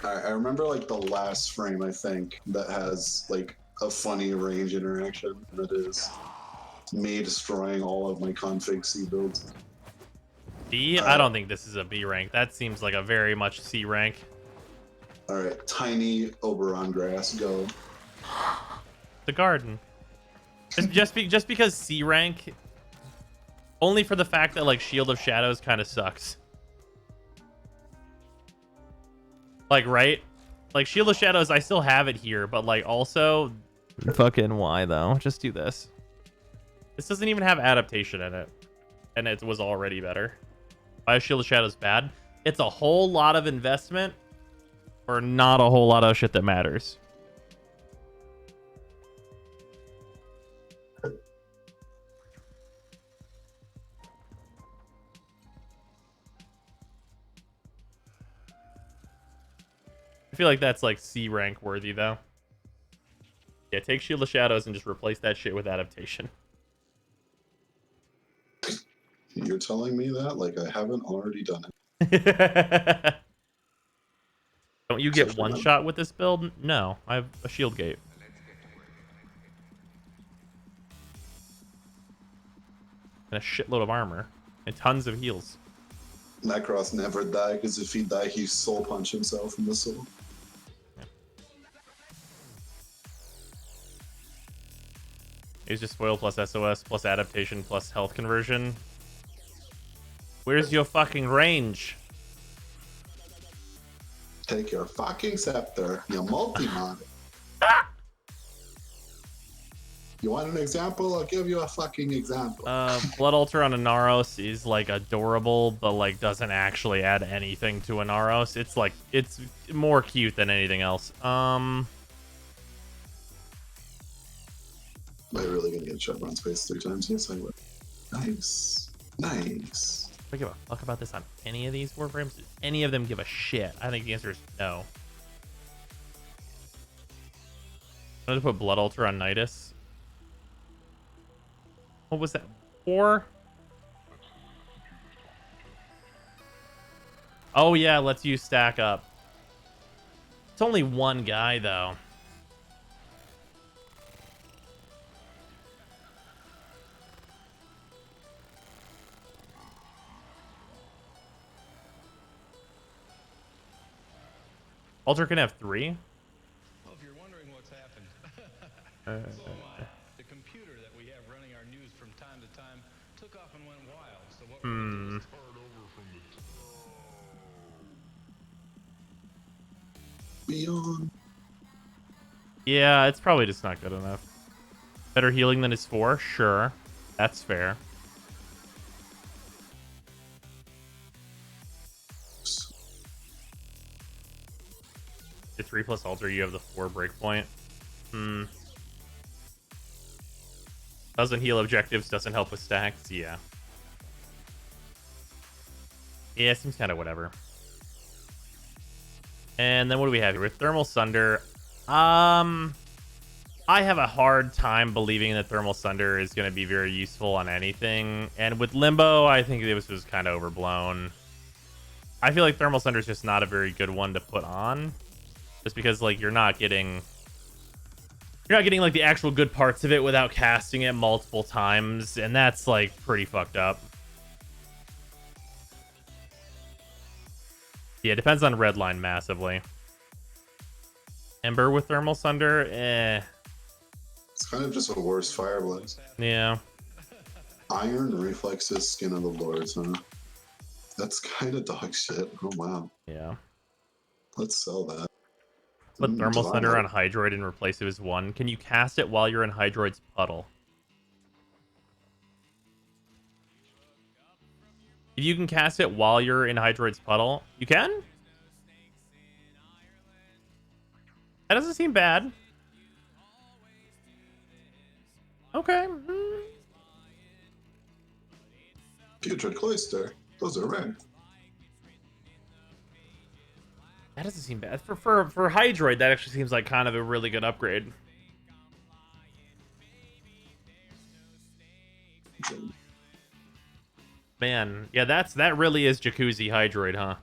I remember like the last frame, I think, that has like a funny range interaction. That is me destroying all of my config C builds. B? I don't think this is a B rank. That seems like a very much C rank. Alright, tiny Oberon grass, go. The garden. Just because C rank, only for the fact that like Shield of Shadows kind of sucks. Like, right? Like Shield of Shadows, I still have it here, but like also, fucking why though? Just do this. This doesn't even have adaptation in it, and it was already better. Why is Shield of Shadows bad? It's a whole lot of investment, or not a whole lot of shit that matters. feel like that's like C rank worthy though. Yeah, take Shield of Shadows and just replace that shit with adaptation. You're telling me that like I haven't already done it. Don't you Except get for one now. shot with this build? No, I have a shield gate. And a shitload of armor. And tons of heals. Macross never die because if he die, he soul punch himself in the soul. It's just foil plus SOS plus adaptation plus health conversion. Where's your fucking range? Take your fucking scepter, you multi-mod. You want an example? I'll give you a fucking example. Blood Altar on a Naros is like adorable, but like doesn't actually add anything to a Naros. It's like, it's more cute than anything else. Am I really gonna get shot on space 3 times? Yes, I would. Nice. Nice. Do I give a fuck about this on any of these Warframes? Do any of them give a shit? I think the answer is no. I'm gonna put Blood Altar on Nidus. What was that? 4? Oh yeah, lets you stack up. It's only one guy though. Altar can have 3? Well, if you're wondering what's happened, so am I. The computer that we have running our news from time to time took off and went wild. So what we're gonna do is start over from the Beyond. Yeah, it's probably just not good enough. Better healing than his 4? Sure. That's fair. Your 3 plus altar, you have the 4 breakpoint. Doesn't heal objectives, doesn't help with stacks. Yeah. Yeah, it seems kind of whatever. And then what do we have here? With Thermal Sunder, I have a hard time believing that Thermal Sunder is going to be very useful on anything. And with Limbo, I think this was kind of overblown. I feel like Thermal Sunder is just not a very good one to put on. Just because, like, you're not getting like the actual good parts of it without casting it multiple times, and that's like pretty fucked up. Yeah, it depends on Redline massively. Ember with Thermal Sunder, It's kind of just a worse Fire Blaze. yeah. Iron Reflexes, Skin of the Lords, huh? That's kind of dog shit. Oh, wow. Yeah. Let's sell that. Put Thermal Divine Sunder Light. on Hydroid and replace it as 1. Can you cast it while you're in Hydroid's puddle? If you can cast it while you're in Hydroid's puddle, you can? That doesn't seem bad. Okay. Putrid Cloister. Those are rare. That doesn't seem bad. For Hydroid, that actually seems like kind of a really good upgrade. Man, yeah, that really is Jacuzzi Hydroid, huh?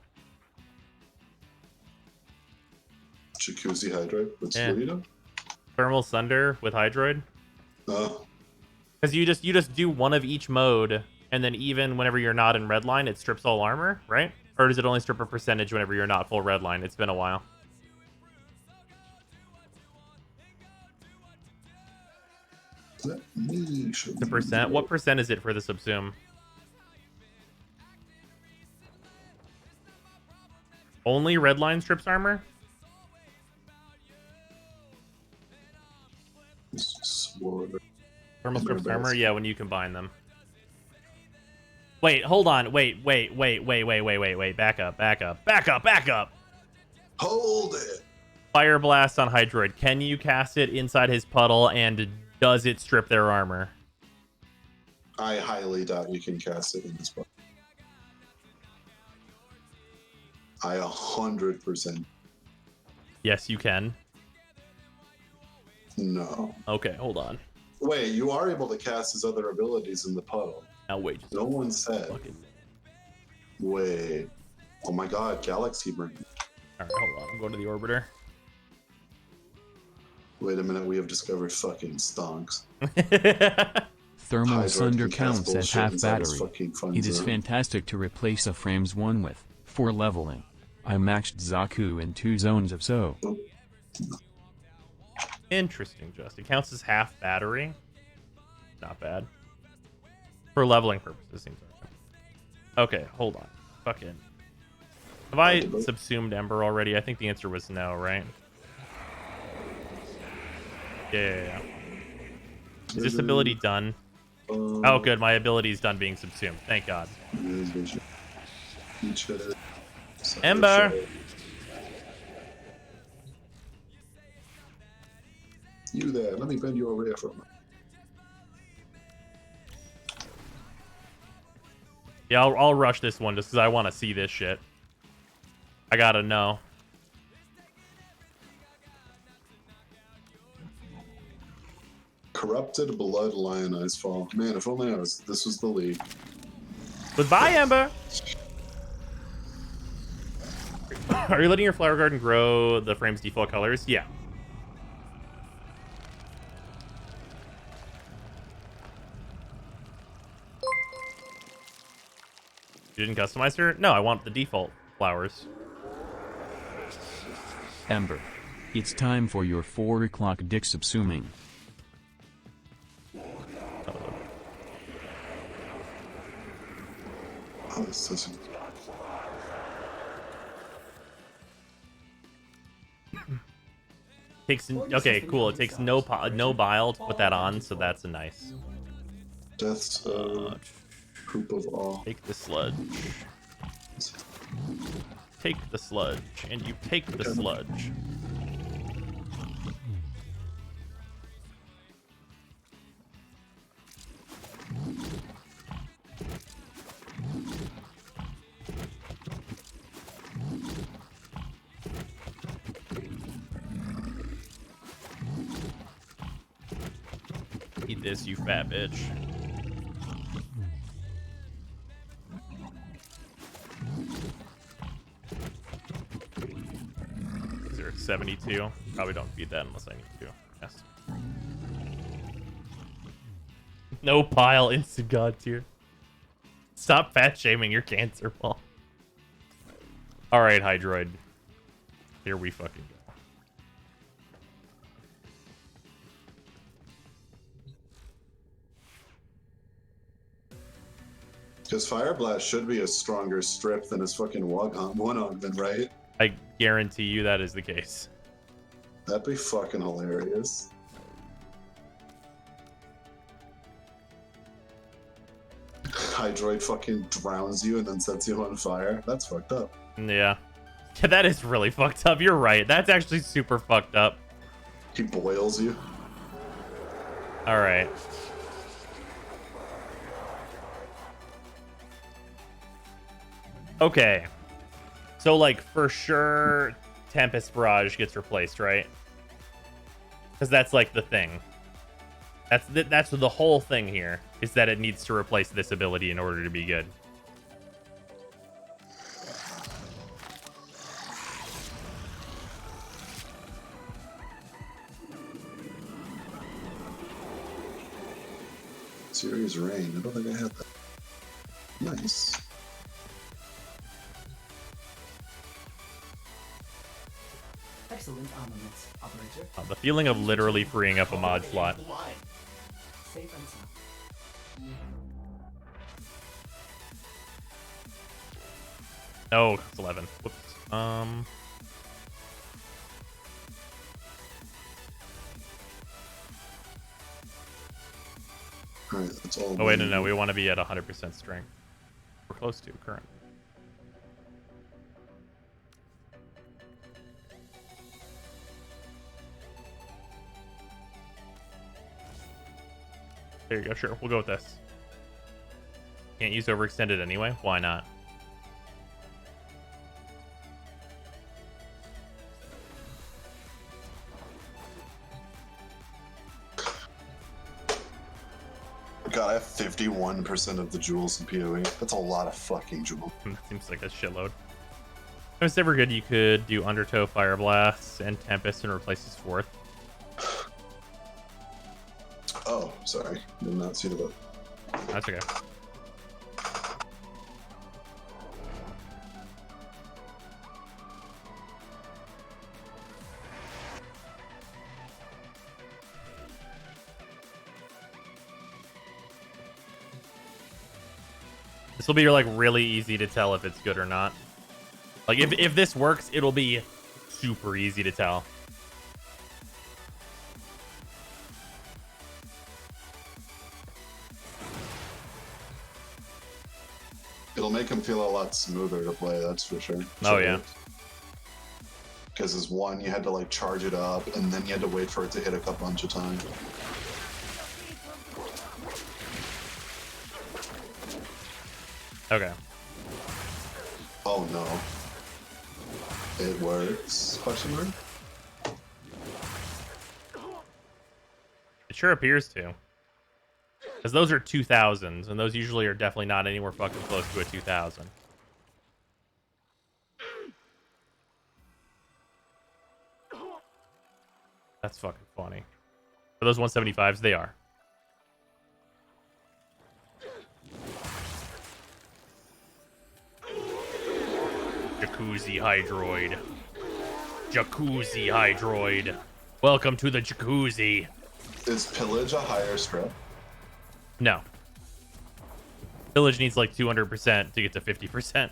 Jacuzzi Hydroid with Yeah. Sweeto. Thermal Sunder with Hydroid. Oh, Because you just do one of each mode, and then even whenever you're not in Redline, it strips all armor, right? Or does it only strip a percentage whenever you're not full Redline? It's been a while. let me show The you. percent? What percent is it for the subsume? Only Redline strips armor? Sword. Thermal strips Remember armor? this. Yeah, when you combine them. Wait, hold on. Wait. Back up. Hold it. Fire Blast on Hydroid. Can you cast it inside his puddle, and does it strip their armor? I highly doubt you can cast it in this book. I 100%. Yes, you can. No. Okay, hold on. Wait, you are able to cast his other abilities in the puddle. Now wait. Just No one said. fucking... Wait. Oh my god, Galaxy Brain. All right, hold on. I'm going to the orbiter. Wait a minute, we have discovered fucking stonks. Thermal Hydroid Sunder can cast counts as bullshit half inside his battery. fucking fun It is zone. fantastic to replace a frames 1 with, for leveling. I maxed Zaku in 2 zones of so. Interesting, Just. It counts as half battery. Not bad. For leveling purposes, seems like. Okay, hold on. Fucking. Have I subsumed Ember already? I think the answer was no, right? Yeah. Is this ability done? Oh, good. My ability's done being subsumed. Thank God. Ember! You there, let me bend you over here for a minute. Yeah, I'll rush this one just because I want to see this shit. I gotta know. Corrupted blood lionized fall. Man, if only this was the league. Goodbye, Ember! Are you letting your flower garden grow the frame's default colors? Yeah. You didn't customize her? No, I want the default flowers. Ember. It's time for your 4 o'clock dick subsuming. Oh, this doesn't. Takes okay, cool. It takes no bile to put that on, so that's a nice. Death's poop of all. Take the sludge. Take the sludge, and you take the sludge. Eat this, you fat bitch. Is there 72? Probably don't feed that unless I need to. Yes. No pile, instant god tier. Stop fat shaming your cancer ball. Alright, Hydroid. Here we fucking go. Because Fire Blast should be a stronger strip than his fucking one-on-one, right? I guarantee you that is the case. That'd be fucking hilarious. Hydroid fucking drowns you and then sets you on fire. That's fucked up. Yeah. Yeah, that is really fucked up. You're right. That's actually super fucked up. He boils you. Alright. Okay. So, like, for sure, Tempest Barrage gets replaced, right? Because that's, like, the thing. That's the whole thing here, is that it needs to replace this ability in order to be good. Series Rain. I don't think I had that. Nice. Excellent armaments, operator. The feeling of literally freeing up a mod slot. Safe and sound. Oh, it's 11. Whoops. Alright, that's all. Oh, wait, no, we want to be at 100% strength. We're close to current. There you go, sure. We'll go with this. Can't use overextended anyway. Why not? God, I have 51% of the jewels in PoE. That's a lot of fucking jewels. Seems like a shitload. If it's ever good, you could do Undertow, Fire Blast, and Tempest and replace his fourth. Oh, sorry. Did not see the book. That's okay. This will be like really easy to tell if it's good or not. Like if this works, it'll be super easy to tell. It'll make him feel a lot smoother to play, that's for sure. Oh, yeah. Because his one, you had to like charge it up, and then you had to wait for it to hit a bunch of times. Okay. Oh no. It works? Question mark? It sure appears to. Because those are 2000s, and those usually are definitely not anywhere fucking close to a 2000. That's fucking funny. For those 175s, they are. Jacuzzi Hydroid. Jacuzzi Hydroid. Welcome to the jacuzzi. Is pillage a higher strip? No. Village needs like 200% to get to 50%.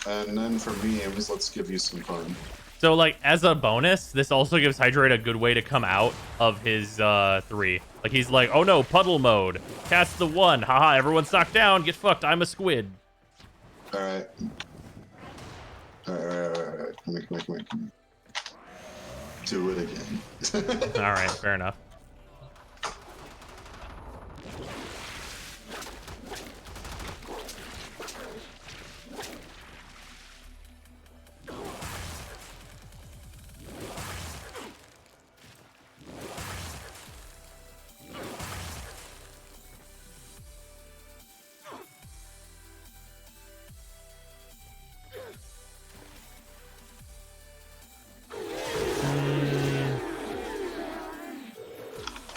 And then for memes, let's give you some fun. So, like, as a bonus, this also gives Hydroid a good way to come out of his 3. Like, he's like, oh no, puddle mode. Cast the 1. Haha, everyone's knocked down. Get fucked. I'm a squid. Alright. Alright. Come here. Do it again. Alright, fair enough.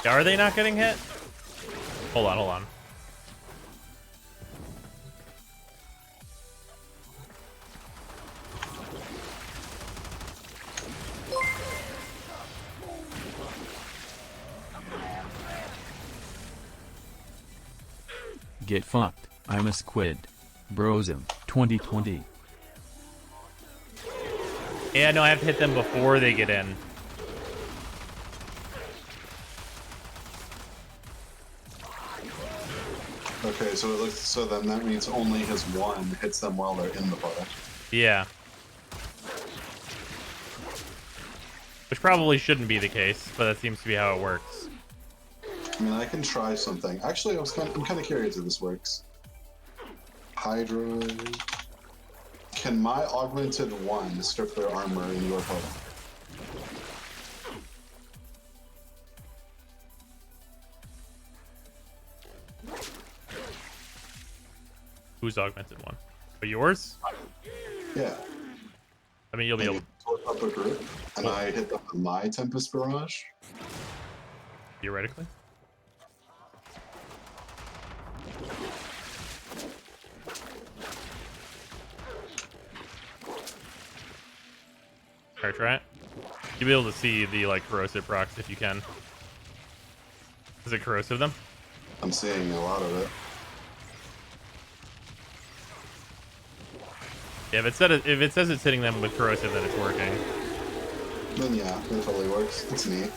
Are they not getting hit? Hold on. Get fucked. I'm a squid. Brosum, 2020. Yeah, no, I have to hit them before they get in. Okay, so then that means only his 1 hits them while they're in the puddle. Yeah. Which probably shouldn't be the case, but that seems to be how it works. I mean, I can try something. Actually, I'm kind of curious if this works. Hydro. Can my augmented 1 strip their armor in your puddle? Who's augmented 1? Oh, yours? Yeah. I mean, you'll be able to up a group, and I hit them with my Tempest Barrage. theoretically. Alright, try it. You'll be able to see the like corrosive procs if you can. Is it corrosive them? I'm seeing a lot of it. Yeah, if it says it's hitting them with corrosive, then it's working. Then yeah, it totally works. It's neat.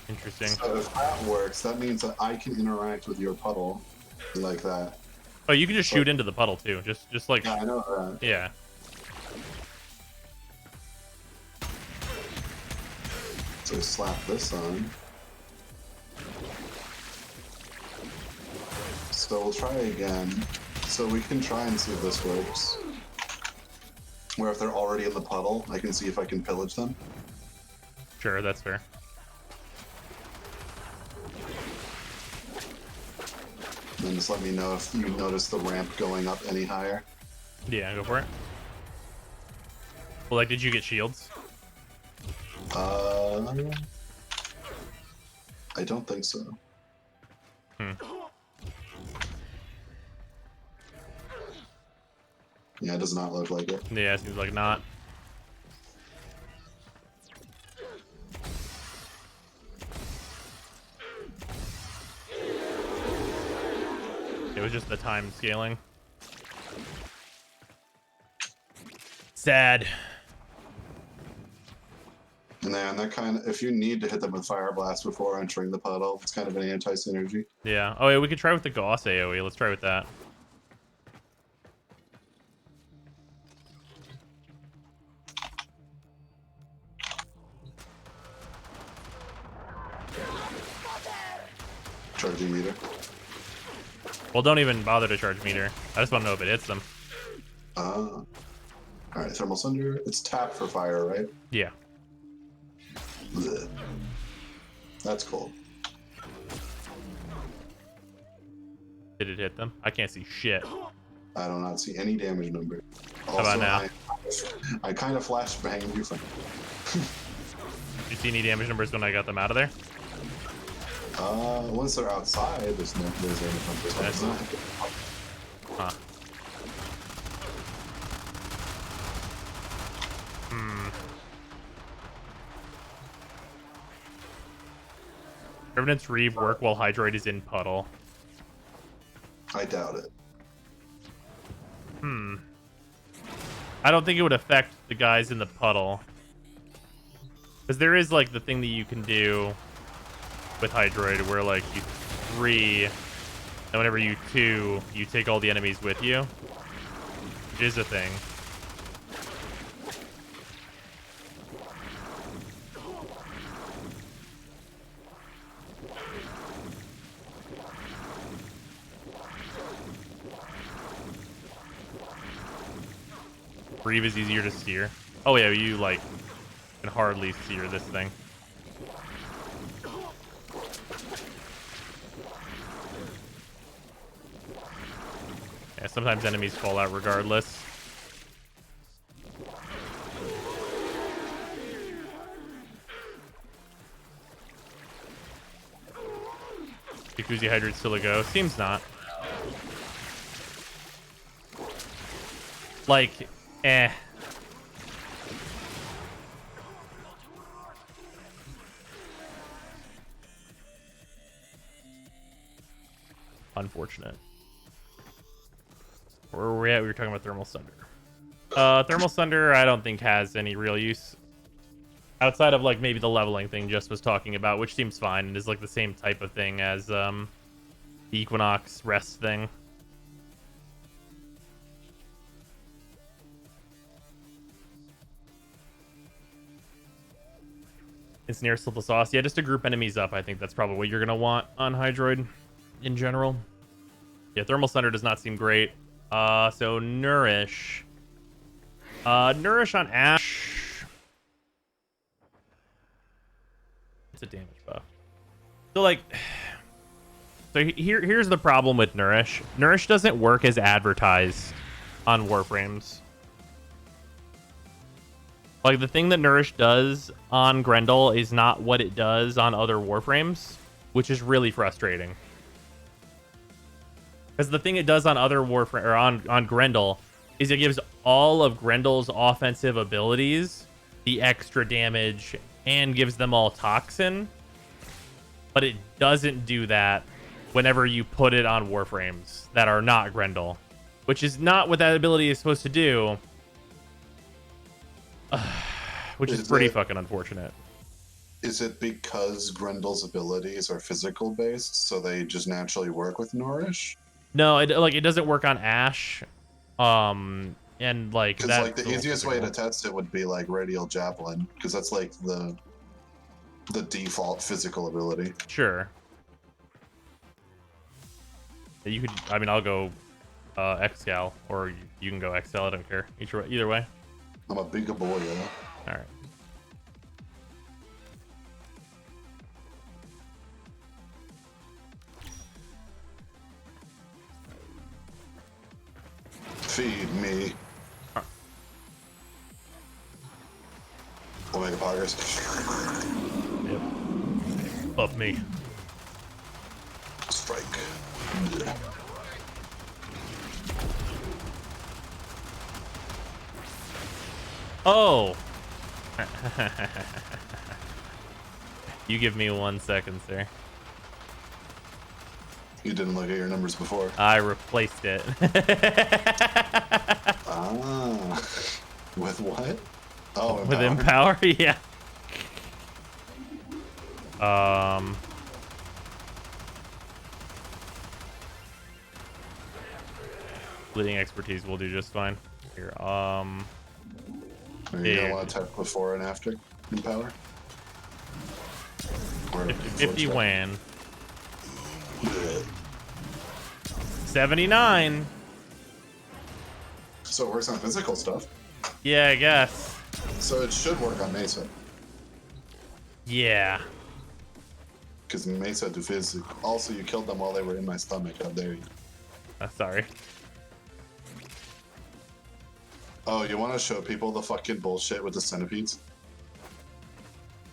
Interesting. So if that works, that means that I can interact with your puddle like that. Oh, you can just shoot into the puddle too. Just like Yeah, I know that. yeah. So slap this on. So we'll try again. So we can try and see if this works. Where if they're already in the puddle, I can see if I can pillage them. Sure, that's fair. And just let me know if you notice the ramp going up any higher. Yeah, go for it. Well, like, did you get shields? I don't think so. Yeah, it does not look like it. Yeah, seems like not. It was just the time scaling. Sad. And then that kind of, if you need to hit them with Fire Blast before entering the puddle, it's kind of an anti-synergy. Yeah. Oh, yeah, we could try with the Gauss AoE. Let's try with that. Charging meter. Well, don't even bother to charge meter. I just want to know if it hits them. Alright, Thermal Sunder. It's tap for fire, right? Yeah. Blech. That's cool. Did it hit them? I can't see shit. I do not see any damage number. Also, How about now? I kind of flashbanged you from. Did you see any damage numbers when I got them out of there? Once they're outside, there's damage numbers. That's Not. Huh. Revenant's Reeve work while Hydroid is in puddle. I doubt it. I don't think it would affect the guys in the puddle. Because there is, like, the thing that you can do with Hydroid where, like, you 3, and whenever you 2, you take all the enemies with you. It is a thing. Reeve is easier to steer. Oh yeah, you like can hardly steer this thing. Yeah, sometimes enemies fall out regardless. Jacuzzi Hydrate's still a go. Seems not. Like, eh. Unfortunate. Where were we at? We were talking about Thermal Sunder. Thermal Sunder, I don't think has any real use. Outside of, like, maybe the leveling thing Just was talking about, which seems fine and is, like, the same type of thing as, the Equinox rest thing. It's near Slip the Sauce. Yeah, just to group enemies up. I think that's probably what you're going to want on Hydroid in general. Yeah, Thermal Sunder does not seem great. So Nourish. Nourish on Ash. It's a damage buff. So, like... So here's the problem with Nourish. Nourish doesn't work as advertised on Warframes. Like, the thing that Nourish does on Grendel is not what it does on other Warframes, which is really frustrating. Because the thing it does on other Warframe, or on Grendel, is it gives all of Grendel's offensive abilities the extra damage and gives them all Toxin. But it doesn't do that whenever you put it on Warframes that are not Grendel, which is not what that ability is supposed to do. Which is pretty fucking unfortunate. Is it because Grendel's abilities are physical based, so they just naturally work with Nourish? No, it doesn't work on Ash. And like because like the easiest way to test it would be like Radial Javelin, because that's like the default physical ability. Sure. You could. I mean, I'll go Excal, or you can go Excal. I don't care. Either way. I'm a big boy, yeah. All right. Feed me. Omega Poggers. Yep. Buff me. Strike. Oh! You give me 1 second, sir. You didn't look at your numbers before. I replaced it. Ah. With what? Oh, With Empower. Empower? Yeah. Bleeding expertise will do just fine. Here, Are you yeah. gonna want to type before and after Empower? Or 50 before WAN. check? 79. So it works on physical stuff. Yeah, I guess. So it should work on Mesa. Yeah. Because Mesa do physical. Also, you killed them while they were in my stomach. How dare you? Sorry. Oh, you want to show people the fucking bullshit with the centipedes?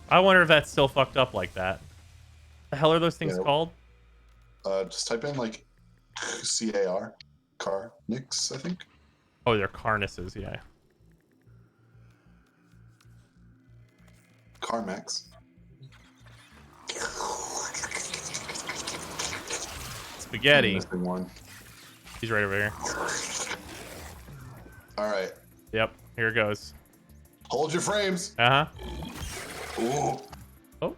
I wonder if that's still fucked up like that. The hell are those things Yeah. called? Just type in like CAR, car Nix, I think. Oh, they're Carnices, yeah. Carmax. Spaghetti. Missing one. He's right over here. All right, Yep, here it goes. hold your frames. Uh-huh. Ooh. Oh.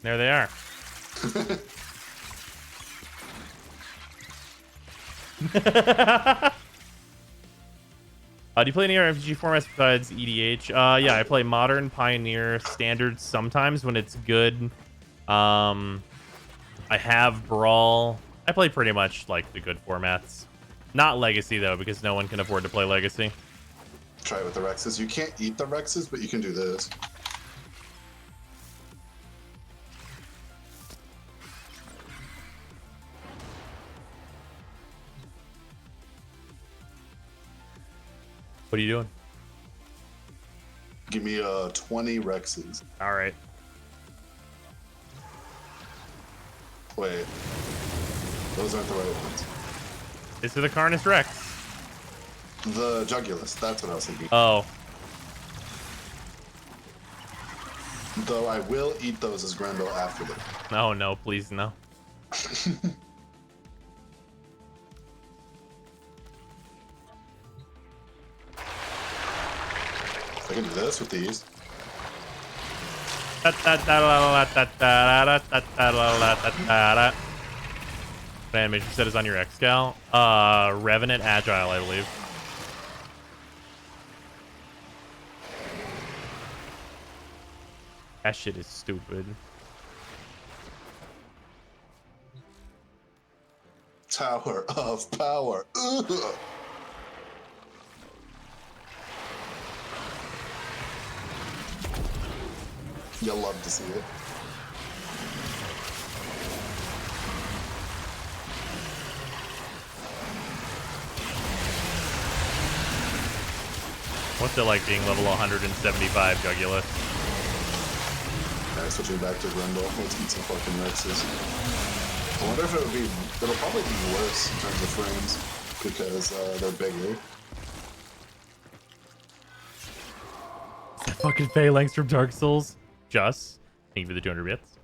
There they are. Do you play any other RPG formats besides EDH? Yeah, I play Modern, Pioneer, Standard sometimes when it's good. I have Brawl. I play pretty much like the good formats. Not Legacy though, because no one can afford to play Legacy. Try it with the Rexes. You can't eat the Rexes, but you can do this. What are you doing? Give me 20 Rexes. All right. Wait. Those aren't the right ones. This is the Carnus Rex. The Jugulus, that's what I was thinking. Oh. Though I will eat those as Grendel after them. No, no, please, no. I can do this with these. What animation set is on your X-Cal? Revenant Agile, I believe. That shit is stupid. Tower of Power. Ugh. You'll love to see it. What's it like being level 175, Jugulus? Alright, switching back to Grendel. Let's eat some fucking Rexes. I wonder if it'll probably be worse in terms of frames because they're bigger. That fucking Phalanx from Dark Souls. Just. Thank you for the 200 bits.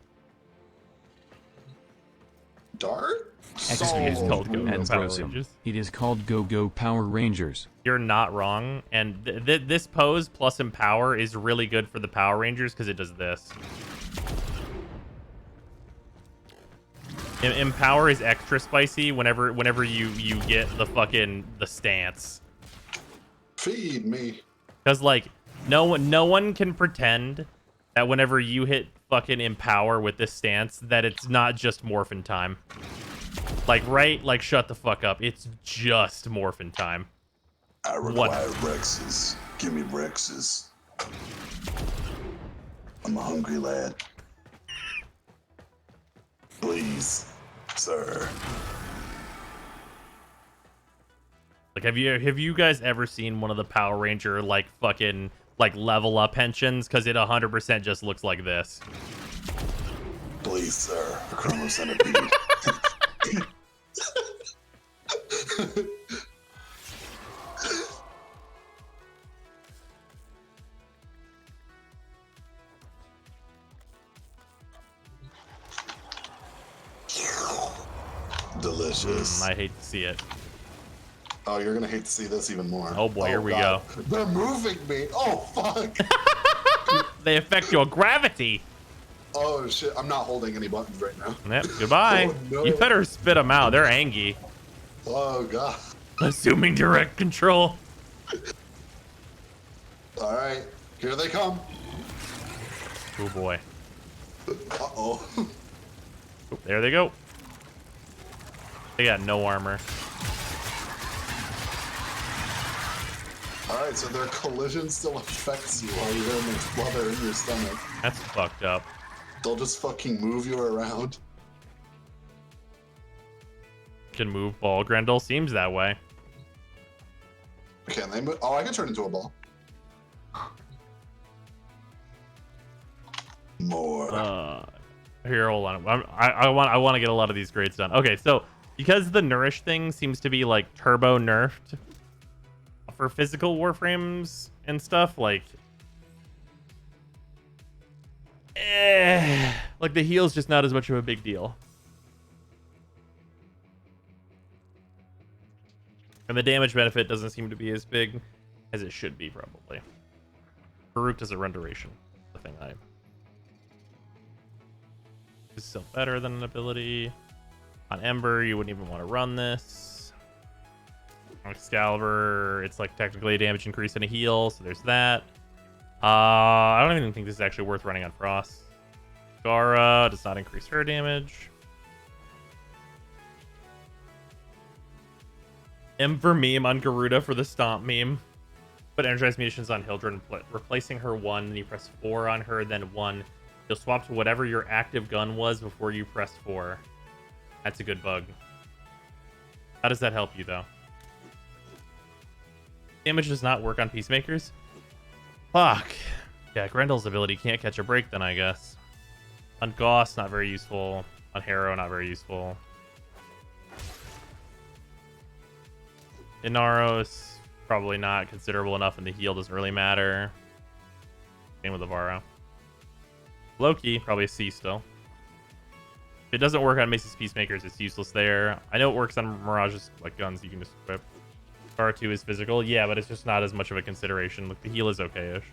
Dart? It is called Go Go And Power Brosum. Rangers. It is called Go Go Power Rangers. You're not wrong. And this pose plus Empower is really good for the Power Rangers because it does this. Empower is extra spicy whenever you get the stance. Feed me. Because like no one can pretend that whenever you hit fucking Empower with this stance that it's not just morphin time. Like right, like shut the fuck up. It's just morphin time. I require Rexes. Give me Rexes. I'm a hungry lad. Please, sir. Like, have you guys ever seen one of the Power Ranger like fucking like level up pensions? Because it 100% just looks like this. Please, sir, a chrono centipede. Delicious. I hate to see it. Oh, you're gonna hate to see this even more. Oh boy, here we God. go. They're moving me. Oh fuck. They affect your gravity. Oh shit, I'm not holding any buttons right now. Yep, goodbye. Oh, no. You better spit them out. They're angry. Oh god. Assuming direct control. All right, here they come. Oh boy. Uh-oh. Oh, there they go. They got no armor. All right, so their collision still affects you while they're in your stomach. That's fucked up. They'll just fucking move you around. Can move ball. Grendel seems that way. Can they move? Oh, I can turn into a ball. More. Here, hold on. I want to get a lot of these grades done. Okay, so because the nourish thing seems to be like turbo nerfed for physical warframes and stuff, like like the heal's just not as much of a big deal. And the damage benefit doesn't seem to be as big as it should be, probably. Farouk doesn't run duration. The thing I is still better than an ability. On Ember, you wouldn't even want to run this. On Excalibur, it's like technically a damage increase and a heal, so there's that. I don't even think this is actually worth running on Frost. Gara does not increase her damage. Ember meme on Garuda for the stomp meme. Put energized munitions on Hildred, replacing her 1, then you press 4 on her, then 1. You'll swap to whatever your active gun was before you pressed 4. That's a good bug. How does that help you, though? Damage does not work on Peacemakers? Fuck. Yeah, Grendel's ability can't catch a break then, I guess. On Gauss, not very useful. On Harrow, not very useful. Inaros, probably not considerable enough, and the heal doesn't really matter. Same with Avaro. Loki, probably a C still. If it doesn't work on Mace's Peacemakers, it's useless there. I know it works on Mirage's like guns you can just equip. R2 is physical, yeah, but it's just not as much of a consideration. Like, the heal is okay-ish.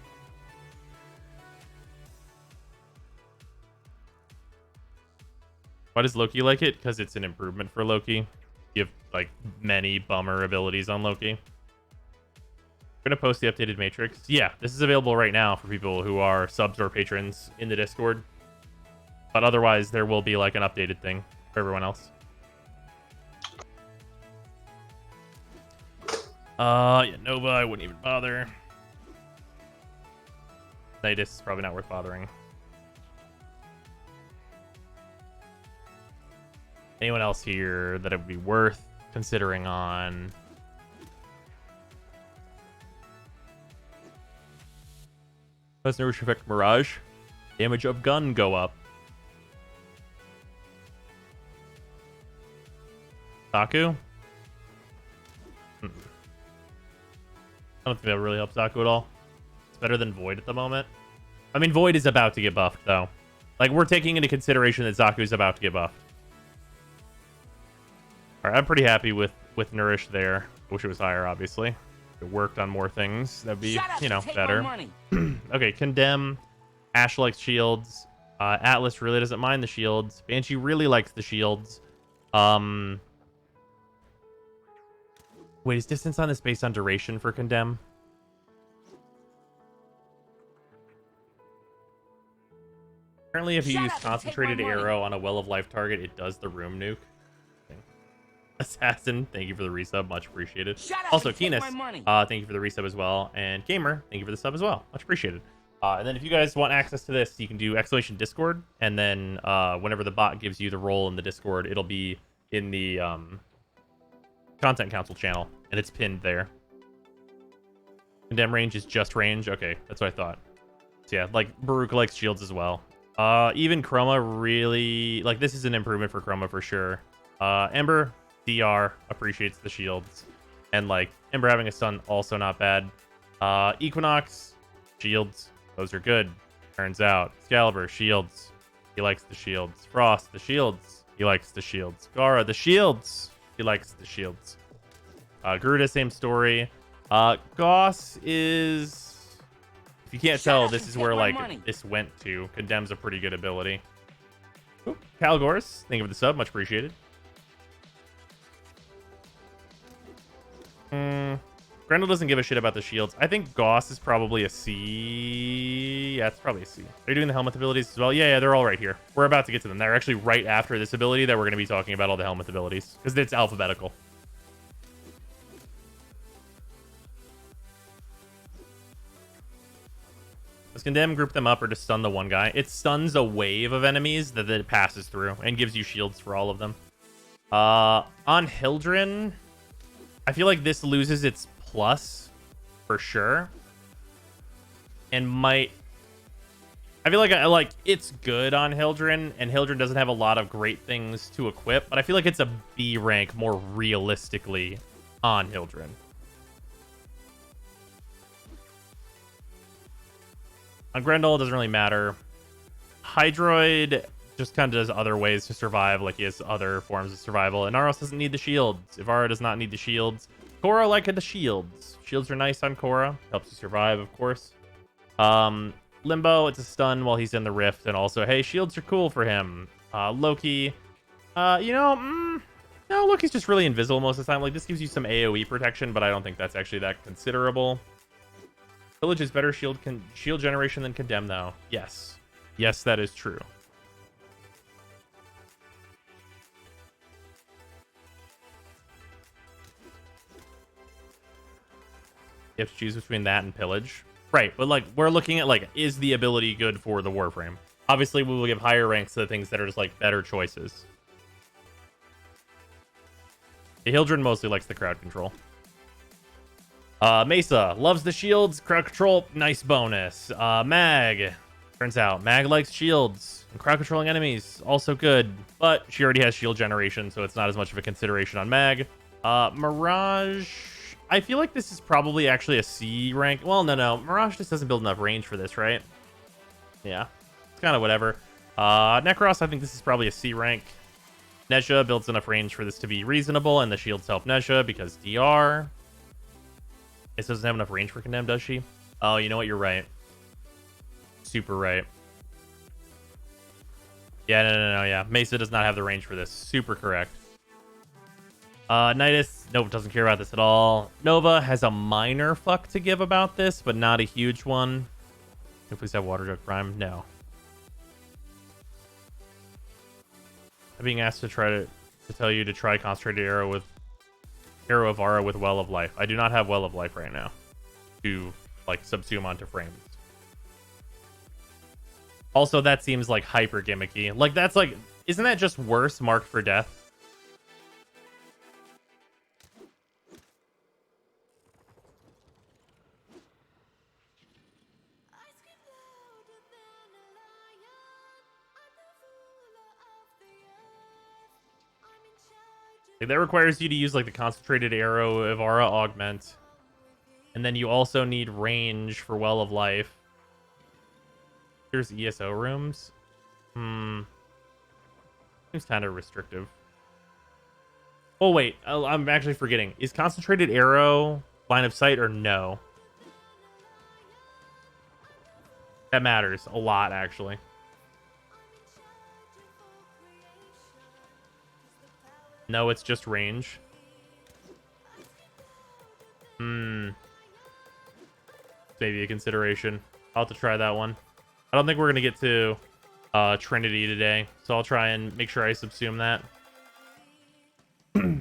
Why does Loki like it? Because it's an improvement for Loki. You have like many bummer abilities on Loki. We're gonna post the updated matrix. Yeah, this is available right now for people who are subs or patrons in the Discord. But otherwise, there will be like an updated thing for everyone else. Yeah, Nova, I wouldn't even bother. Nidus is probably not worth bothering. Anyone else here that it would be worth considering on? Does Nourish affect Mirage? Damage of gun go up. Zaku? I don't think that really helps Zaku at all. It's better than Void at the moment. I mean, Void is about to get buffed, though. Like, we're taking into consideration that Zaku is about to get buffed. Alright, I'm pretty happy with Nourish there. Wish it was higher, obviously. If it worked on more things, that'd be, you know, better. Okay, Condemn. Ash likes shields. Atlas really doesn't mind the shields. Banshee really likes the shields. Wait, is distance on this based on duration for Condemn? Apparently, if you use concentrated arrow on a Well of Life target, it does the room nuke. Assassin, thank you for the resub, much appreciated. Also, Keenus, thank you for the resub as well, and Gamer, thank you for the sub as well, much appreciated. And then if you guys want access to this, you can do exclamation Discord, and then whenever the bot gives you the role in the Discord, it'll be in the Content Council channel, and it's pinned there. Condemn range is just range. Okay, that's what I thought. So yeah, like Baruch likes shields as well. Even Chroma really like this is an improvement for Chroma for sure. Ember DR appreciates the shields, and like Ember having a stun also not bad. Equinox shields, those are good. Turns out Excalibur shields, he likes the shields. Frost the shields, he likes the shields. Gara the shields, he likes the shields. Garuda same story. Goss is, if you can't tell, this is where like this went to. Condemn's a pretty good ability. Ooh, Calgors, thank you for the sub, much appreciated. Grendel doesn't give a shit about the shields. I think Goss is probably a C. Yeah, it's probably a C. Are you doing the helmet abilities as well? Yeah, they're all right here. We're about to get to them. They're actually right after this ability that we're going to be talking about all the helmet abilities because it's alphabetical. Does Condemn group them up or just stun the one guy? It stuns a wave of enemies that it passes through and gives you shields for all of them. On Hildren, I feel like this loses its plus for sure. And might... I feel like it's good on Hildren, and Hildren doesn't have a lot of great things to equip, but I feel like it's a B rank more realistically on Hildren. On Grendel, it doesn't really matter. Hydroid just kind of does other ways to survive, like he has other forms of survival. And Naros doesn't need the shields. Ivara does not need the shields. Korra like the shields. Shields are nice on Korra. Helps you survive, of course. Limbo, it's a stun while he's in the rift. And also, hey, shields are cool for him. Loki, no, Loki's just really invisible most of the time. Like, this gives you some AoE protection, but I don't think that's actually that considerable. Village is better shield generation than Condemn, though. Yes. Yes, that is true. You have to choose between that and Pillage. Right, but like we're looking at like, is the ability good for the Warframe? Obviously, we will give higher ranks to the things that are just like better choices. The Hildren mostly likes the crowd control. Mesa loves the shields, crowd control, nice bonus. Mag, turns out Mag likes shields and crowd controlling enemies, also good, but she already has shield generation, so it's not as much of a consideration on Mag. Mirage, I feel like this is probably actually a C rank. Well, no, Mirage just doesn't build enough range for this, right? Yeah, it's kind of whatever. Necros, I think this is probably a C rank. Nezha builds enough range for this to be reasonable, and the shields help Nezha because DR. It doesn't have enough range for Condemn, does she? Oh, you know what? You're right. Super right. Yeah, no, yeah. Mesa does not have the range for this. Super correct. Nidus, nope, doesn't care about this at all. Nova has a minor fuck to give about this, but not a huge one. Can we please have Water Jug Prime? No. I'm being asked to tell you to try Concentrated Arrow of Aura with Well of Life. I do not have Well of Life right now to like subsume onto frames. Also, that seems like hyper gimmicky. Like that's like, isn't that just worse marked for death? Like, that requires you to use like the Concentrated Arrow of Aura Augment. And then you also need range for Well of Life. There's ESO rooms. Seems kind of restrictive. Oh, wait. I'm actually forgetting. Is Concentrated Arrow line of sight or no? That matters a lot, actually. No, it's just range. Maybe a consideration. I'll have to try that one. I don't think we're going to get to Trinity today, so I'll try and make sure I subsume that. Yeah,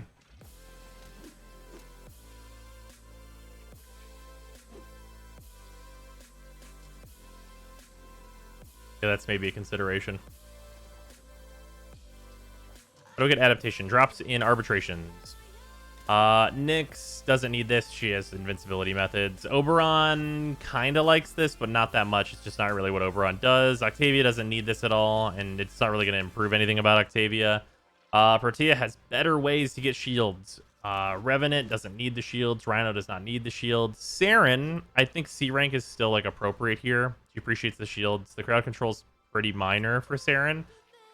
that's maybe a consideration. I don't get adaptation. Drops in arbitrations. Nyx doesn't need this. She has invincibility methods. Oberon kind of likes this, but not that much. It's just not really what Oberon does. Octavia doesn't need this at all, and it's not really going to improve anything about Octavia. Protea has better ways to get shields. Revenant doesn't need the shields. Rhino does not need the shields. Saren, I think C rank is still like appropriate here. She appreciates the shields. The crowd control's pretty minor for Saren,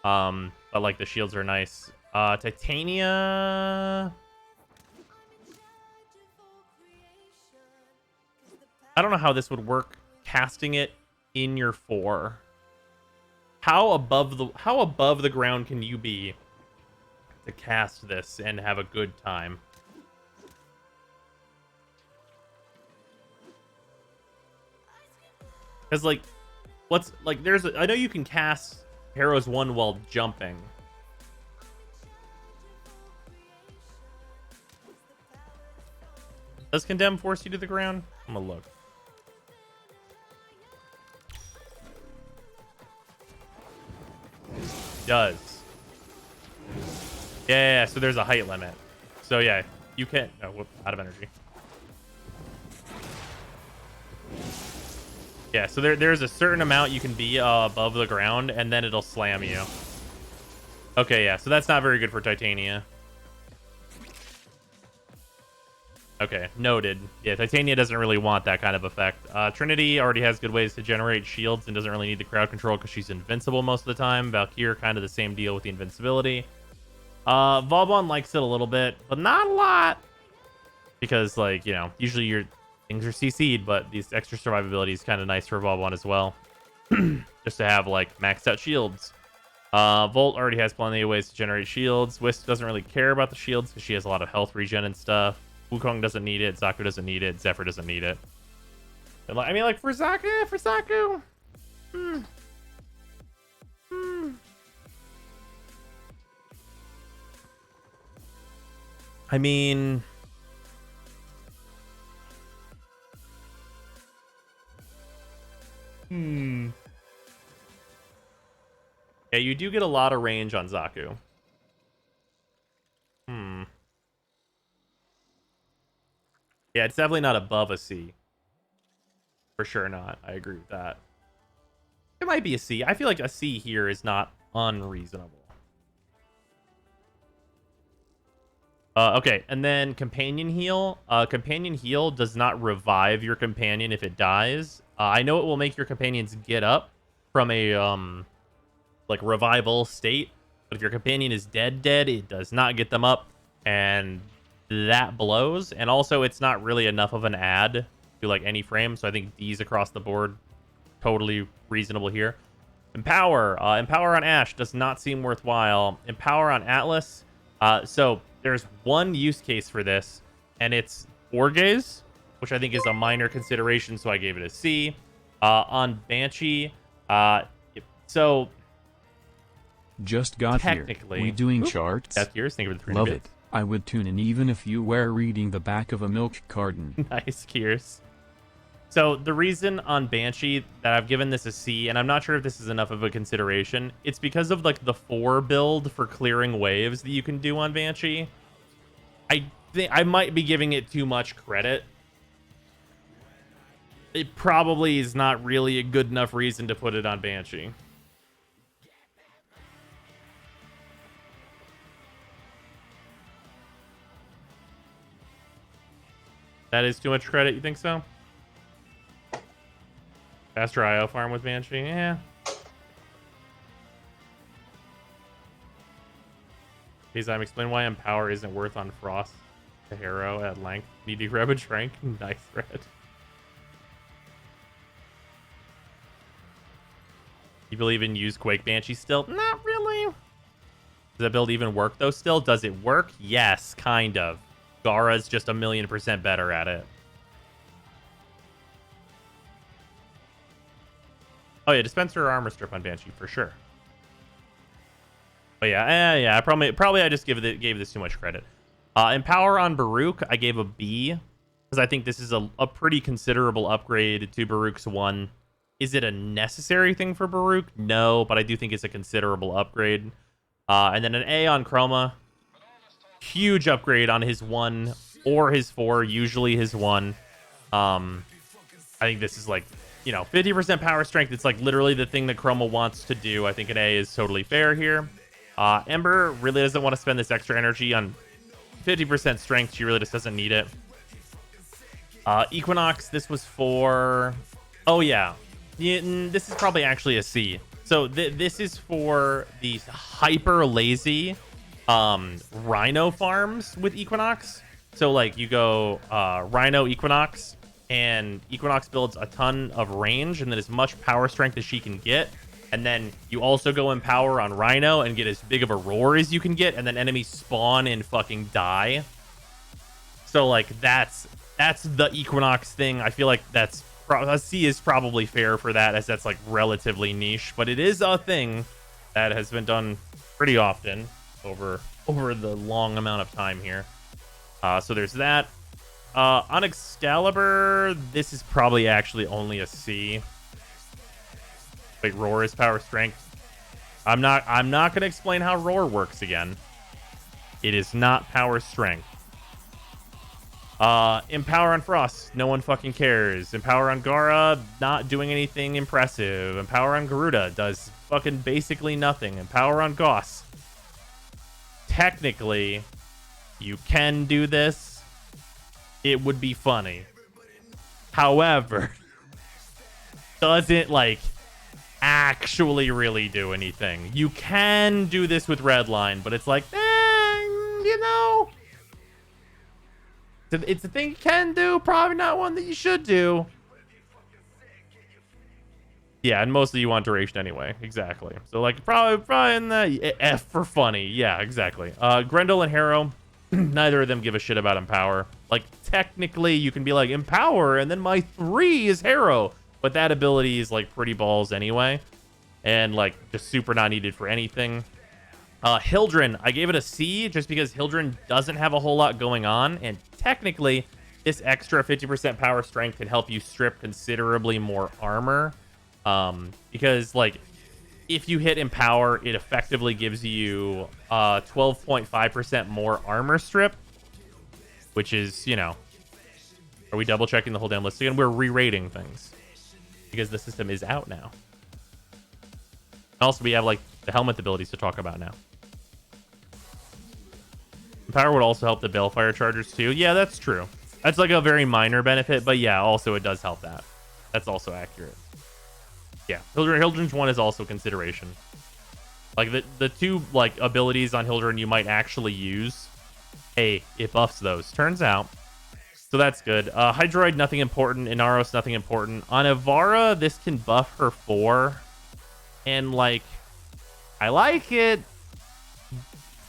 but like the shields are nice. Titania, I don't know how this would work casting it in your 4. How above the ground can you be to cast this and have a good time? Cuz like what's like I know you can cast Heroes 1 while jumping. Does Condemn force you to the ground? I'm gonna look. Does. Yeah, so there's a height limit. So yeah, you can. Oh, whoop, out of energy. Yeah, so there's a certain amount you can be above the ground, and then it'll slam you. Okay, yeah, so that's not very good for Titania. Okay, noted. Yeah, Titania doesn't really want that kind of effect. Trinity already has good ways to generate shields and doesn't really need the crowd control because she's invincible most of the time. Valkyr, kind of the same deal with the invincibility. Vauban likes it a little bit, but not a lot. Because, like, you know, usually your things are CC'd, but these extra survivability is kind of nice for Vauban as well. Just to have, like, maxed out shields. Volt already has plenty of ways to generate shields. Wisp doesn't really care about the shields because she has a lot of health regen and stuff. Wukong doesn't need it. Zaku doesn't need it. Zephyr doesn't need it. But, like, I mean, like, for Zaku... I mean... Yeah, you do get a lot of range on Zaku. Yeah, it's definitely not above a C. For sure not. I agree with that. It might be a C. I feel like a C here is not unreasonable. Okay, and then Companion Heal. Companion Heal does not revive your companion if it dies. I know it will make your companions get up from a, like, revival state. But if your companion is dead, it does not get them up. And that blows. And also, it's not really enough of an add to, like, any frame. So I think D's across the board, totally reasonable here. Empower. Empower on Ashe does not seem worthwhile. Empower on Atlas. So there's one use case for this, and it's Orgaze, which I think is a minor consideration, so I gave it a C. On Banshee, so just got here. technically, We doing charts? That's yours. Thank you for the 3 Love bits. it. I would tune in even if you were reading the back of a milk carton. Nice, Kiers. So the reason on Banshee that I've given this a C, and I'm not sure if this is enough of a consideration, it's because of like the 4 build for clearing waves that you can do on Banshee. I think I might be giving it too much credit. It probably is not really a good enough reason to put it on Banshee. That is too much credit, you think so? Faster IO farm with Banshee? Yeah. Kazime, explain why Empower isn't worth on Frost to Harrow at length. Need to grab a Trank? Nice thread. You believe in use Quake Banshee still? Not really. Does that build even work though still? Does it work? Yes, kind of. Gara's just 1,000,000% better at it. Oh yeah, dispenser or armor strip on Banshee for sure. But yeah, I probably I just gave this too much credit. Empower on Baruch, I gave a B because I think this is a pretty considerable upgrade to Baruch's 1. Is it a necessary thing for Baruch? No, but I do think it's a considerable upgrade. And then an A on Chroma. huge upgrade on his 1 or his 4, usually his 1. I think this is like, you know, 50% power strength. It's like literally the thing that Chroma wants to do. I think an A is totally fair here. Ember really doesn't want to spend this extra energy on 50% strength. She really just doesn't need it. Equinox, this was for... Oh, yeah. This is probably actually a C. So this is for the hyper lazy Rhino farms with Equinox. So, like, you go Rhino Equinox, and Equinox builds a ton of range and then as much power strength as she can get. And then you also go Empower on Rhino and get as big of a roar as you can get, and then enemies spawn and fucking die. So, like, that's the Equinox thing. I feel like that's... A C is probably fair for that, as that's, like, relatively niche. But it is a thing that has been done pretty often over the long amount of time here. So there's that. On Excalibur, this is probably actually only a C. Wait, Roar is power strength. I'm not gonna explain how Roar works again. It is not power strength. Empower on Frost, no one fucking cares. Empower on Gara, not doing anything impressive. Empower on Garuda does fucking basically nothing. Empower on Goss. Technically, you can do this. It would be funny. However, doesn't, like, actually really do anything. You can do this with Redline, but it's like, you know, it's a thing you can do, probably not one that you should do. Yeah, and mostly you want duration anyway. Exactly. So, like, probably in the F for funny. Yeah, exactly. Grendel and Harrow, neither of them give a shit about Empower. Like, technically, you can be like, Empower, and then my 3 is Harrow. But that ability is, like, pretty balls anyway. And, like, just super not needed for anything. Hildren, I gave it a C just because Hildren doesn't have a whole lot going on. And technically, this extra 50% power strength can help you strip considerably more armor. Because, like, if you hit Empower, it effectively gives you 12.5% more armor strip. Which is, you know... Are we double-checking the whole damn list again? We're re-rating things. Because the system is out now. Also, we have, like, the helmet abilities to talk about now. Empower would also help the Balefire Chargers, too. Yeah, that's true. That's, like, a very minor benefit, but yeah, also it does help that. That's also accurate. Yeah, Hildren's one is also consideration. Like, the two, like, abilities on Hildren you might actually use, hey, it buffs those, turns out. So that's good. Hydroid, nothing important. Inaros, nothing important. On Ivara, this can buff her 4. And, like, I like it,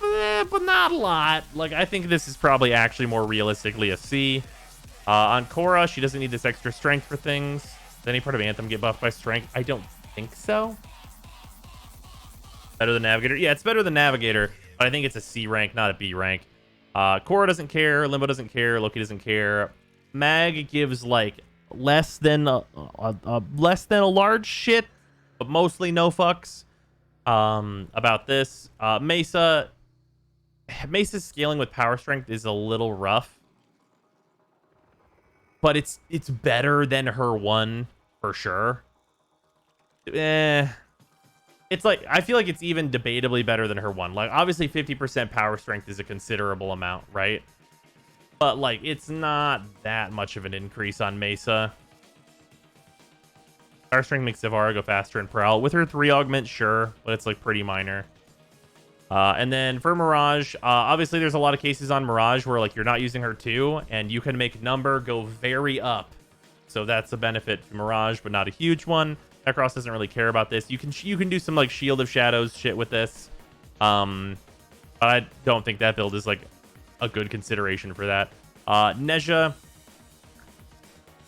but not a lot. Like, I think this is probably actually more realistically a C. On Korra, she doesn't need this extra strength for things. Does any part of Anthem get buffed by strength? I don't think so. Better than Navigator? Yeah, it's better than Navigator, but I think it's a C rank, not a B rank. Korra doesn't care. Limbo doesn't care. Loki doesn't care. Mag gives, like, less than a large shit, but mostly no fucks about this. Mesa's scaling with power strength is a little rough, but it's better than her 1 for sure. It's like, I feel like it's even debatably better than her 1. Like, obviously 50% power strength is a considerable amount, right? But, like, it's not that much of an increase on Mesa. Power strength makes Ivara go faster and Prowl. With her 3 augment, sure, but it's, like, pretty minor. And then for Mirage, obviously there's a lot of cases on Mirage where, like, you're not using her 2, and you can make number go very up. So that's a benefit to Mirage, but not a huge one. Necros doesn't really care about this. You can do some, like, Shield of Shadows shit with this. But I don't think that build is, like, a good consideration for that. Neja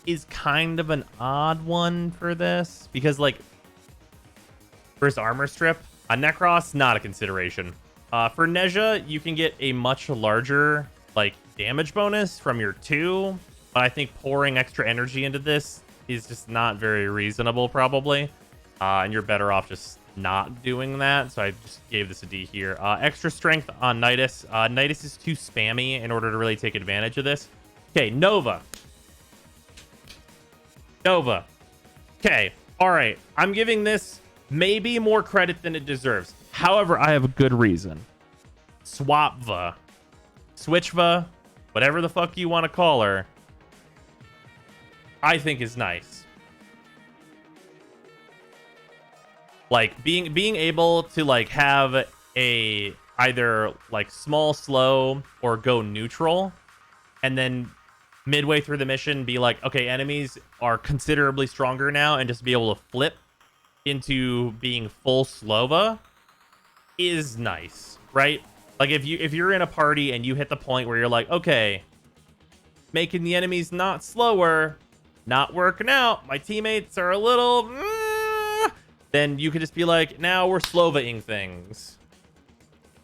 is kind of an odd one for this because, like, first armor strip on Necros, not a consideration. For Neja, you can get a much larger, like, damage bonus from your 2, but I think pouring extra energy into this is just not very reasonable, probably. And you're better off just not doing that, so I just gave this a D here. Extra strength on Nidus. Nidus is too spammy in order to really take advantage of this. Okay, Nova. Nova. Okay, all right. I'm giving this maybe more credit than it deserves. However, I have a good reason. Swapva. Switchva. Whatever the fuck you want to call her. I think is nice. Like being able to like have a either like small slow or go neutral, and then midway through the mission be like, okay, enemies are considerably stronger now, and just be able to flip into being full slova is nice, right? Like if you're in a party and you hit the point where you're like, okay, making the enemies not slower, not working out, my teammates are a little then you could just be like, now we're slovaing things.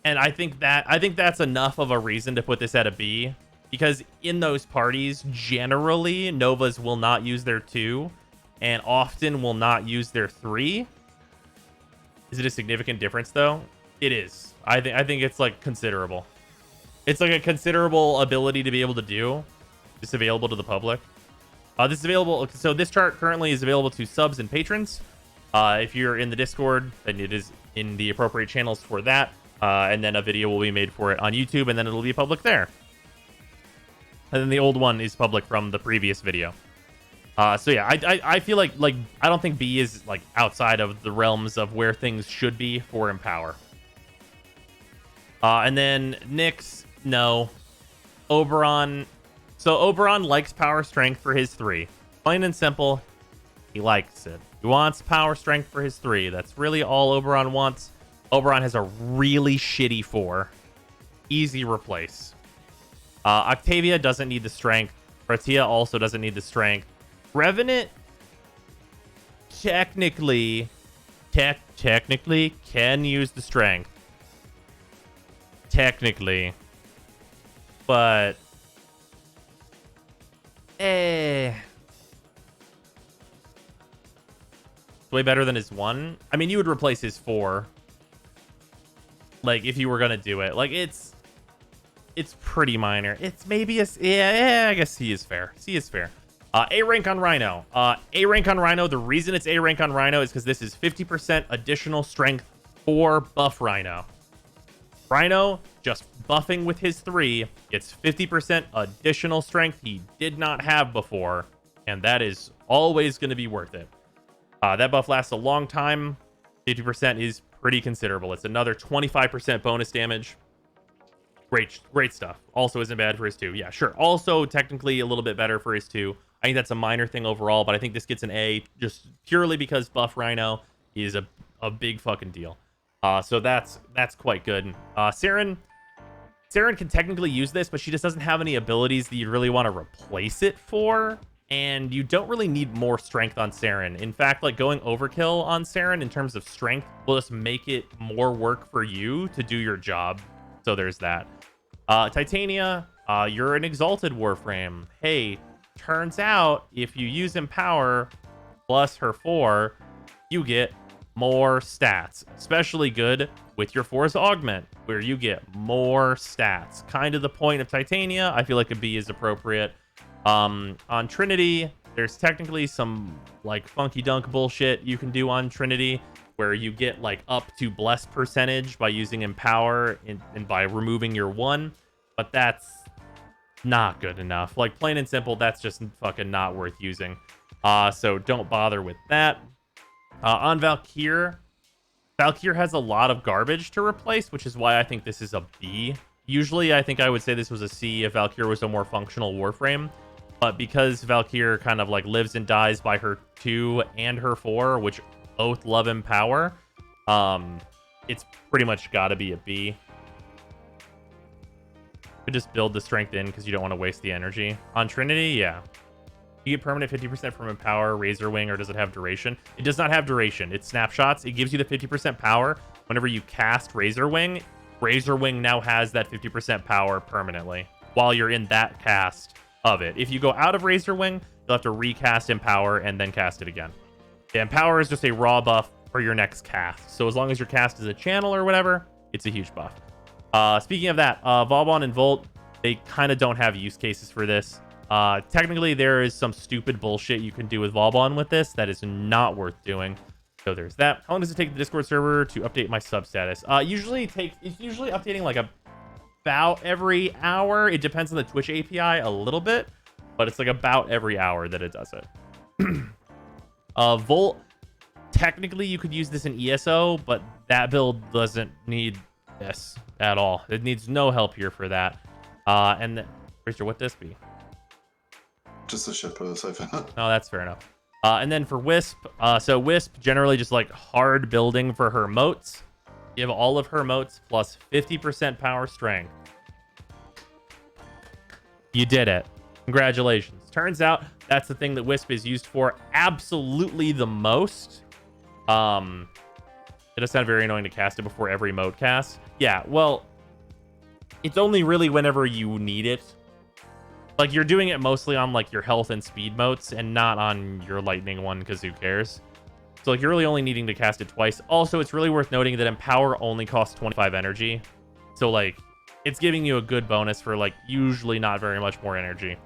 And I think that's enough of a reason to put this at a B, because in those parties, generally Novas will not use their 2 and often will not use their 3. Is it a significant difference though? It is. I think it's like considerable. It's like a considerable ability to be able to do. It's available to the public. This is available. So this chart currently is available to subs and patrons. If you're in the Discord, then it is in the appropriate channels for that. And then a video will be made for it on YouTube, and then it'll be public there. And then the old one is public from the previous video. So yeah, I feel like I don't think B is like outside of the realms of where things should be for Empower. And then Nyx, no. Oberon. So Oberon likes power strength for his 3. Plain and simple, he likes it. He wants power strength for his 3. That's really all Oberon wants. Oberon has a really shitty 4. Easy replace. Octavia doesn't need the strength. Fratia also doesn't need the strength. Revenant technically can use the strength. Technically. But way better than his 1. I mean, you would replace his 4. Like, if you were gonna do it. Like, it's pretty minor. It's maybe a... Yeah, I guess C is fair. C is fair. A rank on Rhino. A rank on Rhino. The reason it's A rank on Rhino is because this is 50% additional strength for buff Rhino. Rhino, just buffing with his 3, gets 50% additional strength he did not have before. And that is always going to be worth it. That buff lasts a long time. 50% is pretty considerable. It's another 25% bonus damage. Great stuff. Also isn't bad for his 2. Yeah, sure. Also technically a little bit better for his 2. I think that's a minor thing overall, but I think this gets an A just purely because buff Rhino is a big fucking deal. So that's quite good. Saren can technically use this, but she just doesn't have any abilities that you really want to replace it for. And you don't really need more strength on Saren. In fact, like going overkill on Saren in terms of strength will just make it more work for you to do your job. So there's that. Titania, you're an Exalted Warframe. Hey, turns out if you use Empower plus her 4, you get more stats. Especially good with your Force Augment, where you get more stats. Kind of the point of Titania. I feel like a B is appropriate. On Trinity, there's technically some like funky dunk bullshit you can do on Trinity, where you get like up to bless percentage by using Empower and by removing your 1, but that's not good enough. Like, plain and simple, that's just fucking not worth using. So don't bother with that. On Valkyr has a lot of garbage to replace, which is why I think this is a B. Usually I think I would say this was a C if Valkyr was a more functional Warframe. But because Valkyr kind of like lives and dies by her 2 and her 4, which both love Empower, it's pretty much got to be a B. Could just build the strength in because you don't want to waste the energy. On Trinity, yeah. You get permanent 50% from Empower, Razor Wing, or does it have duration? It does not have duration. It's snapshots. It gives you the 50% power. Whenever you cast Razor Wing now has that 50% power permanently while you're in that cast of it. If you go out of Razor Wing, you'll have to recast Empower and then cast it again. Yeah, Empower is just a raw buff for your next cast. So as long as your cast is a channel or whatever, it's a huge buff. Speaking of that, Vauban and Volt, they kind of don't have use cases for this. Technically, there is some stupid bullshit you can do with Vauban with this that is not worth doing. So there's that. How long does it take the Discord server to update my sub status? It's usually updating like about every hour. It depends on the Twitch API a little bit, but it's like about every hour that it does it. Volt, technically you could use this in ESO, but that build doesn't need this at all. It needs no help here for that. And Richard, what this be? Just the ship of the siphon. Oh, that's fair enough. And then for Wisp, so Wisp generally just like hard building for her moats. Give all of her moats plus 50% power strength. You did it. Congratulations. Turns out that's the thing that Wisp is used for absolutely the most. It does sound very annoying to cast it before every moat cast. Yeah, well, it's only really whenever you need it. Like, you're doing it mostly on, like, your health and speed moats and not on your lightning one, because who cares? So, like, you're really only needing to cast it twice. Also, it's really worth noting that Empower only costs 25 energy. So, like, it's giving you a good bonus for, like, usually not very much more energy.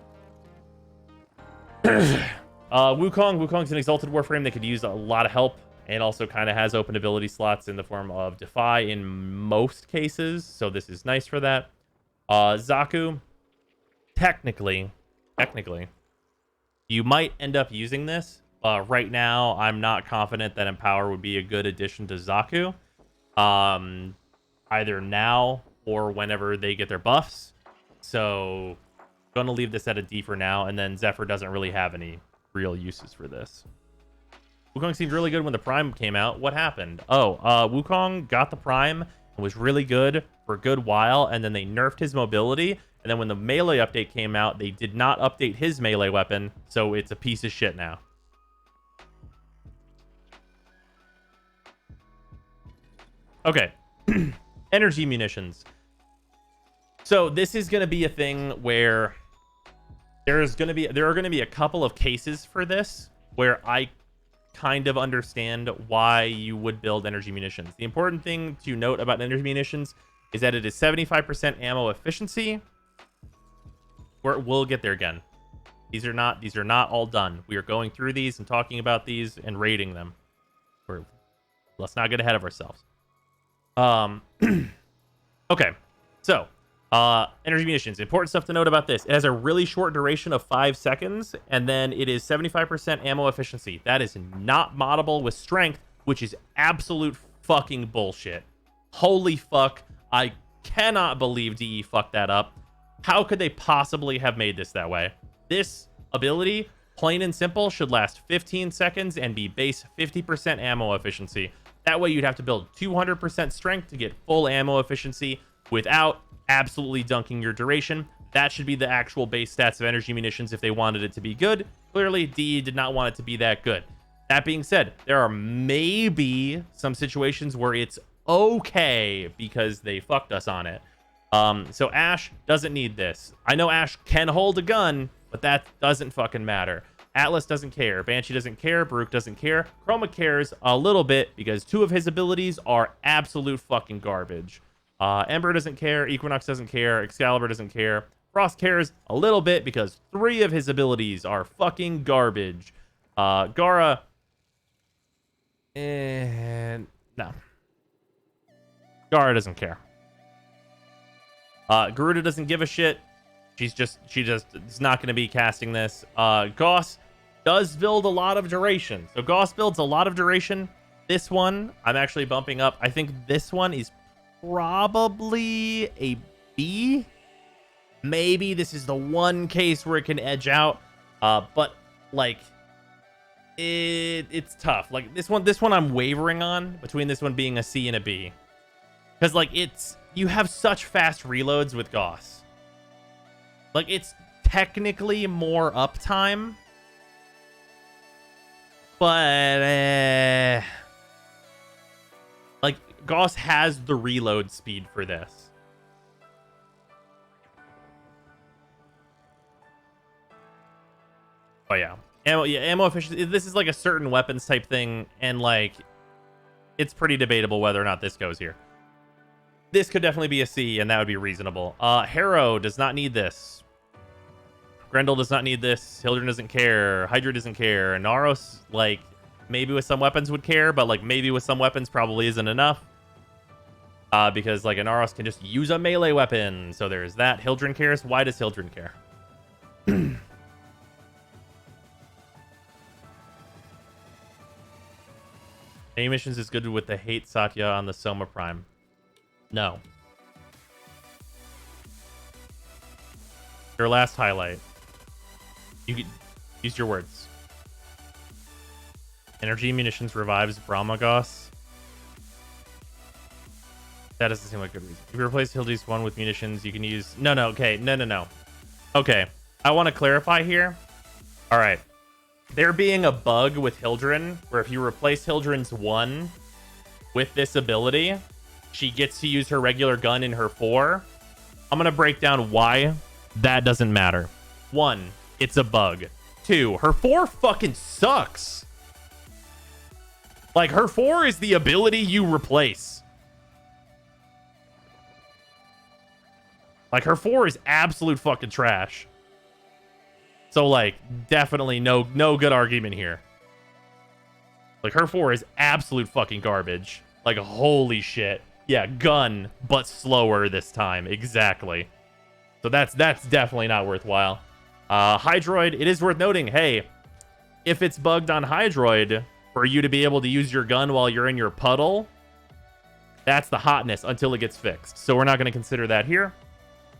Wukong's an Exalted Warframe that could use a lot of help and also kind of has open ability slots in the form of Defy in most cases. So, this is nice for that. Zaku... Technically, you might end up using this. Right now, I'm not confident that Empower would be a good addition to Zaku. Either now or whenever they get their buffs. So, gonna leave this at a D for now. And then Zephyr doesn't really have any real uses for this. Wukong seemed really good when the Prime came out. What happened? Oh, Wukong got the Prime and was really good for a good while. And then they nerfed his mobility. And then when the melee update came out, they did not update his melee weapon, so it's a piece of shit now. Okay. Energy munitions. So this is going to be a thing where there are going to be a couple of cases for this where I kind of understand why you would build energy munitions. The important thing to note about energy munitions is that it is 75% ammo efficiency. We'll get there again. These are not all done. We are going through these and talking about these and rating them. Let's not get ahead of ourselves. Okay. So, energy munitions. Important stuff to note about this. It has a really short duration of 5 seconds, and then it is 75% ammo efficiency. That is not moddable with strength, which is absolute fucking bullshit. Holy fuck. I cannot believe DE fucked that up. How could they possibly have made this that way? This ability, plain and simple, should last 15 seconds and be base 50% ammo efficiency. That way you'd have to build 200% strength to get full ammo efficiency without absolutely dunking your duration. That should be the actual base stats of energy munitions if they wanted it to be good. Clearly, DE did not want it to be that good. That being said, there are maybe some situations where it's okay because they fucked us on it. So Ashe doesn't need this. I know Ashe can hold a gun, but that doesn't fucking matter. Atlas doesn't care. Banshee doesn't care. Baruch doesn't care. Chroma cares a little bit because 2 of his abilities are absolute fucking garbage. Ember doesn't care. Equinox doesn't care. Excalibur doesn't care. Frost cares a little bit because 3 of his abilities are fucking garbage. Gara... And... no. Gara doesn't care. Garuda doesn't give a shit. She just is not going to be casting this. Gauss does build a lot of duration. So Gauss builds a lot of duration. This one, I'm actually bumping up. I think this one is probably a B. Maybe this is the one case where it can edge out. But like it's tough. Like this one I'm wavering on between this one being a C and a B. Because like you have such fast reloads with Gauss. Like, it's technically more uptime. But, like, Gauss has the reload speed for this. Oh, yeah. Ammo efficiency. This is, like, a certain weapons type thing. And, like, it's pretty debatable whether or not this goes here. This could definitely be a C, and that would be reasonable. Harrow does not need this. Grendel does not need this. Hildren doesn't care. Hydra doesn't care. And Naros, like, maybe with some weapons would care, but, like, maybe with some weapons probably isn't enough. Because, like, Inaros can just use a melee weapon. So there's that. Hildren cares. Why does Hildren care? Any missions is good with the hate Satya on the Soma Prime. No. Your last highlight. You could use your words. Energy munitions revives Brahmagos. That doesn't seem like a good reason. If you replace Hildy's one with munitions, you can use... No. Okay. No. Okay. I want to clarify here. All right. There being a bug with Hildren, where if you replace Hildren's one with this ability, she gets to use her regular gun in her 4. I'm going to break down why that doesn't matter. 1, it's a bug. 2, her 4 fucking sucks. Like, her 4 is the ability you replace. Like, her 4 is absolute fucking trash. So, like, definitely no good argument here. Like, her 4 is absolute fucking garbage. Like, holy shit. Yeah, gun, but slower this time. Exactly. So that's definitely not worthwhile. Hydroid, it is worth noting, hey, if it's bugged on Hydroid, for you to be able to use your gun while you're in your puddle, that's the hotness until it gets fixed. So we're not going to consider that here.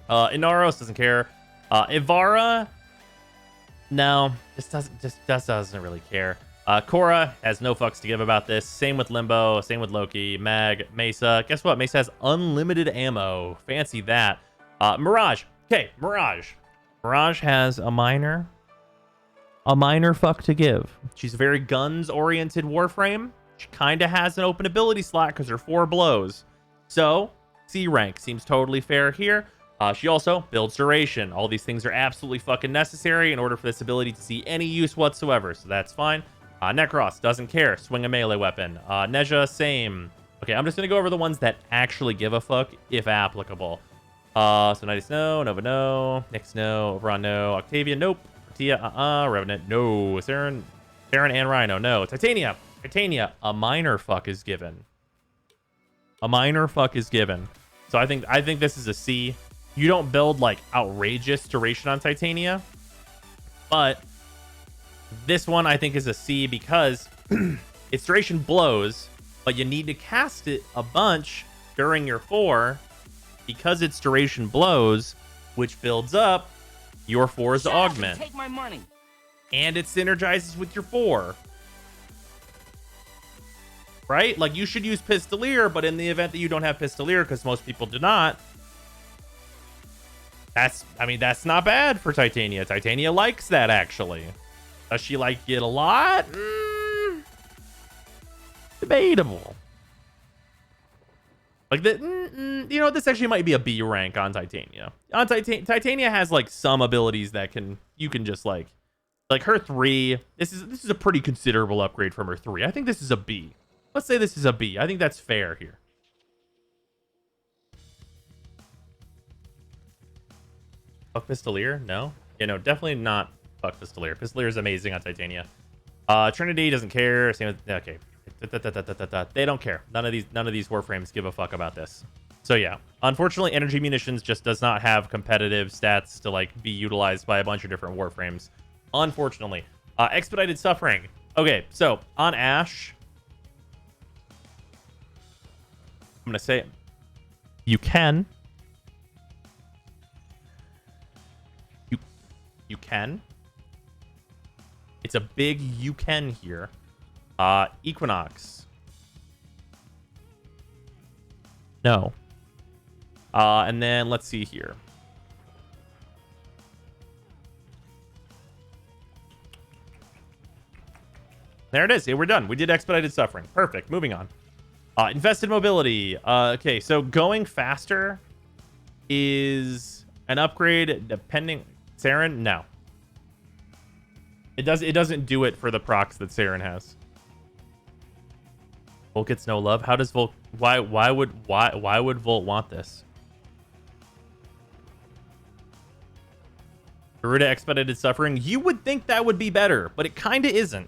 Inaros doesn't care. Ivara, no, this doesn't really care. Korra has no fucks to give about this. Same with Limbo. Same with Loki. Mag, Mesa. Guess what? Mesa has unlimited ammo. Fancy that. Mirage. Okay, Mirage. Mirage has a minor fuck to give. She's a very guns-oriented Warframe. She kind of has an open ability slot because her 4 blows. So, C rank seems totally fair here. She also builds duration. All these things are absolutely fucking necessary in order for this ability to see any use whatsoever. So that's fine. Necros doesn't care. Swing a melee weapon. Neja, same. Okay, I'm just going to go over the ones that actually give a fuck, if applicable. So Nighty Snow, Nova, no. Nyx, no. Oberon, no. Octavia, nope. Tia, Revenant, no. Saren and Rhino, no. Titania, a minor fuck is given. A minor fuck is given. So I think this is a C. You don't build, like, outrageous duration on Titania. But this one, I think, is a C because its duration blows, but you need to cast it a bunch during your 4 because its duration blows, which builds up your 4's augment. Take my money. And it synergizes with your 4. Right? Like, you should use Pistolier, but in the event that you don't have Pistolier, because most people do not, that's not bad for Titania. Titania likes that, actually. Does she like it a lot? Debatable. Like, you know, this actually might be a B rank on Titania. Titania has, like, some abilities that you can just, like her 3. This is a pretty considerable upgrade from her 3. I think this is a B. Let's say this is a B. I think that's fair here. Fuck Pistolier? No. Yeah, no, definitely not fuck Pistolier. Pistolier is amazing on Titania. Trinity doesn't care. Same with, okay. They don't care. None of these Warframes give a fuck about this. So yeah, unfortunately, energy munitions just does not have competitive stats to, like, be utilized by a bunch of different Warframes. Unfortunately. Expedited Suffering. Okay, so on Ash, I'm gonna say you can. You can. It's a big you can here. Equinox. No. And then let's see here. There it is. We're done. We did Expedited Suffering. Perfect. Moving on. Infested Mobility. Okay, so going faster is an upgrade depending... Saren? No. It doesn't do it for the procs that Saren has. Volt gets no love. How does Volt? Why would Volt want this? Garuda Expedited Suffering. You would think that would be better, but it kind of isn't.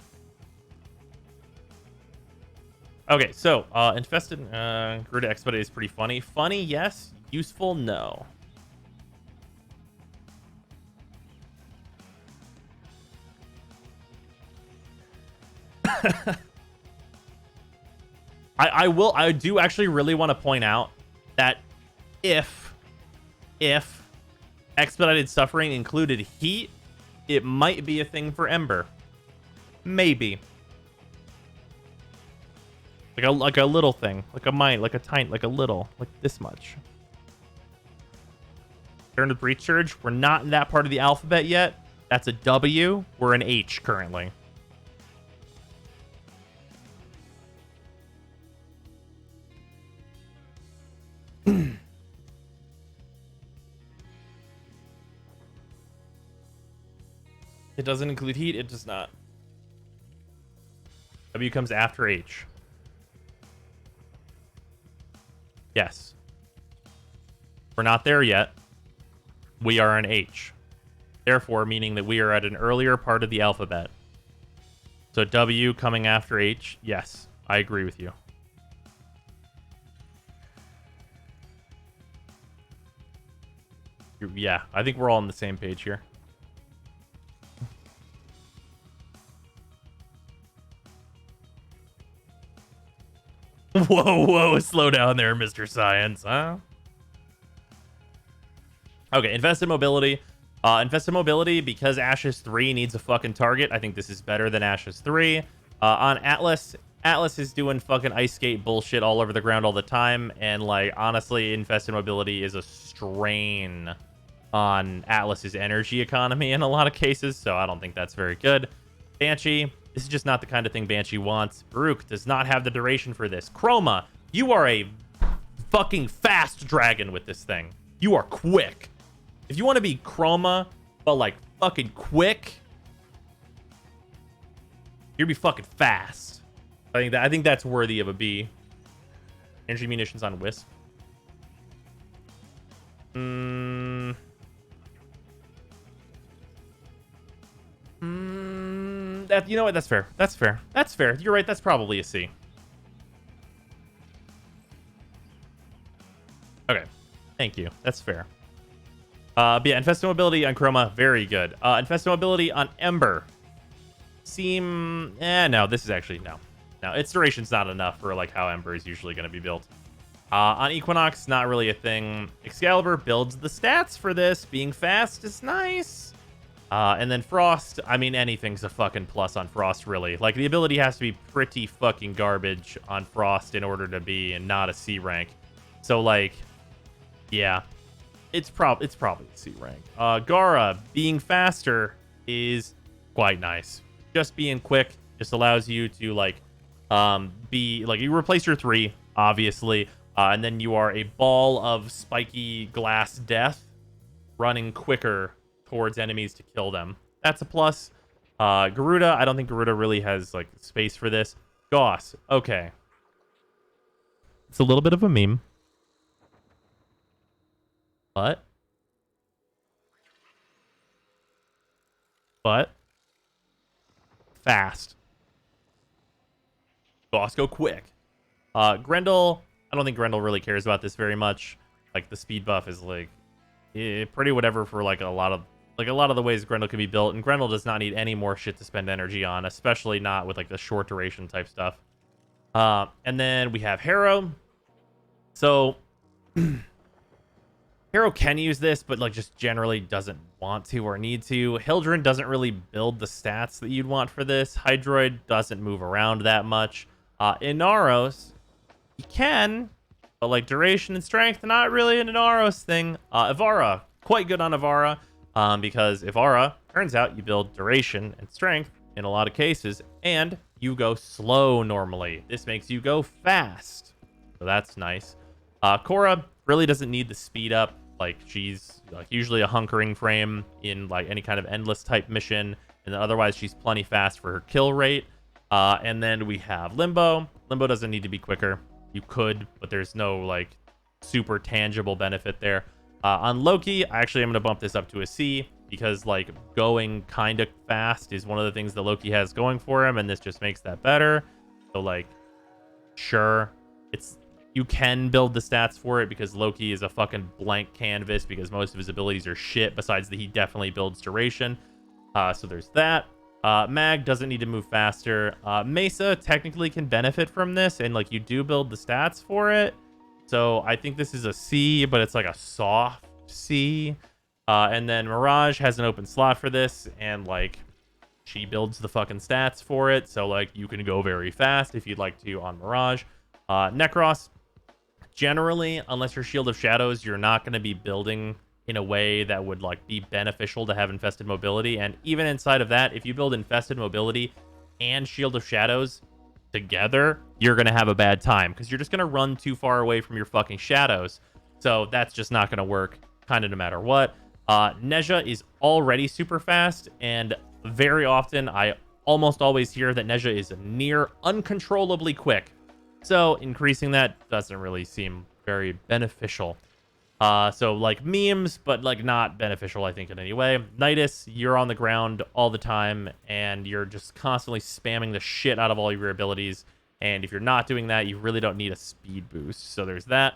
Okay, so Infested Garuda Expedited is pretty funny. Funny, yes. Useful, no. I do actually really want to point out that if Expedited Suffering included heat, it might be a thing for Ember. Maybe. Like a little thing. Like a mine, like a tiny, like a little. Like this much. Turn to Breach Surge. We're not in that part of the alphabet yet. That's a W. We're an H currently. It doesn't include heat. It does not. W comes after H. Yes. We're not there yet. We are an H. Therefore, meaning that we are at an earlier part of the alphabet. So W coming after H. Yes, I agree with you. Yeah, I think we're all on the same page here. Whoa, slow down there, Mr. Science, huh? Okay, Infested Mobility. Infested Mobility, because Ashes 3 needs a fucking target, I think this is better than Ashes 3. On Atlas, Atlas is doing fucking ice skate bullshit all over the ground all the time, and, like, honestly, Infested Mobility is a strain on Atlas's energy economy in a lot of cases, so I don't think that's very good. Banshee, this is just not the kind of thing Banshee wants. Baruch does not have the duration for this. Chroma, you are a fucking fast dragon with this thing. You are quick. If you want to be Chroma, but like fucking quick, you'll be fucking fast. I think that's worthy of a B. Energy munitions on Wisp. That, you know what? That's fair. That's fair. That's fair. You're right. That's probably a C. Okay. Thank you. That's fair. But yeah, Infested Mobility on Chroma, very good. Infested Mobility on Ember. No, this is actually, no. No, its duration's not enough for like how Ember is usually going to be built. On Equinox, not really a thing. Excalibur builds the stats for this. Being fast is nice. And then Frost, I mean, anything's a fucking plus on Frost, really. Like, the ability has to be pretty fucking garbage on Frost in order to be and not a C rank. So, like, yeah, it's probably a C rank. Gara, being faster is quite nice. Just being quick just allows you to, like, be, like, you replace your 3, obviously, and then you are a ball of spiky glass death running quicker towards enemies to kill them. That's a plus. Garuda, I don't think Garuda really has like space for this. Gauss, okay. It's a little bit of a meme. But fast. Gauss go quick. Grendel, I don't think Grendel really cares about this very much. Like the speed buff is like pretty whatever for like a lot of the ways Grendel can be built, and Grendel does not need any more shit to spend energy on, especially not with like the short duration type stuff. And then we have Harrow. So Harrow can use this, but like just generally doesn't want to or need to. Hildren doesn't really build the stats that you'd want for this. Hydroid doesn't move around that much. Inaros, he can, but like duration and strength, not really an Inaros thing. Ivara, quite good on Ivara. Because Ivara, turns out you build duration and strength in a lot of cases, and you go slow normally. This makes you go fast. So that's nice. Korra really doesn't need the speed up. Like, she's like usually a hunkering frame in like any kind of endless type mission, and otherwise she's plenty fast for her kill rate. And then we have Limbo. Limbo doesn't need to be quicker. You could, but there's no like super tangible benefit there. On Loki, I actually am going to bump this up to a C because like going kind of fast is one of the things that Loki has going for him, and this just makes that better. So like, sure, you can build the stats for it because Loki is a fucking blank canvas because most of his abilities are shit, besides that he definitely builds duration. So there's that. Mag doesn't need to move faster. Mesa technically can benefit from this, and like you do build the stats for it. So I think this is a C, but it's like a soft C. And then Mirage has an open slot for this, and like she builds the fucking stats for it. So like you can go very fast if you'd like to on Mirage. Necros, generally, unless you're Shield of Shadows, you're not going to be building in a way that would like be beneficial to have Infested Mobility. And even inside of that, if you build Infested Mobility and Shield of Shadows together, you're going to have a bad time because you're just going to run too far away from your fucking shadows. So that's just not going to work kind of no matter what. Neja is already super fast, and very often I almost always hear that Neja is near uncontrollably quick. So increasing that doesn't really seem very beneficial. So like memes, but like not beneficial, I think, in any way. Nidus, you're on the ground all the time, and you're just constantly spamming the shit out of all your abilities. And if you're not doing that, you really don't need a speed boost. So there's that.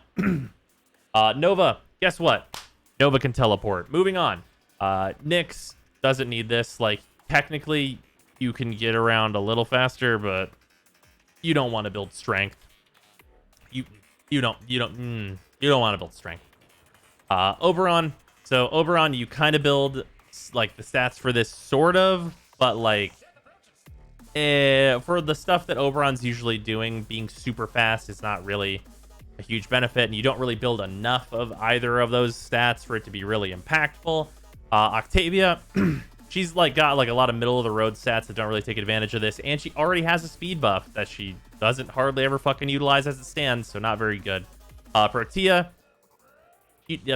Nova, guess what? Nova can teleport. Moving on. Nyx doesn't need this. Like, technically, you can get around a little faster, but you don't want to build strength. You don't want to build strength. Oberon. So Oberon, you kind of build like the stats for this sort of, but like for the stuff that Oberon's usually doing, being super fast is not really a huge benefit, and you don't really build enough of either of those stats for it to be really impactful. Octavia, she's like got like a lot of middle of the road stats that don't really take advantage of this, and she already has a speed buff that she doesn't hardly ever fucking utilize as it stands, so not very good. Protea,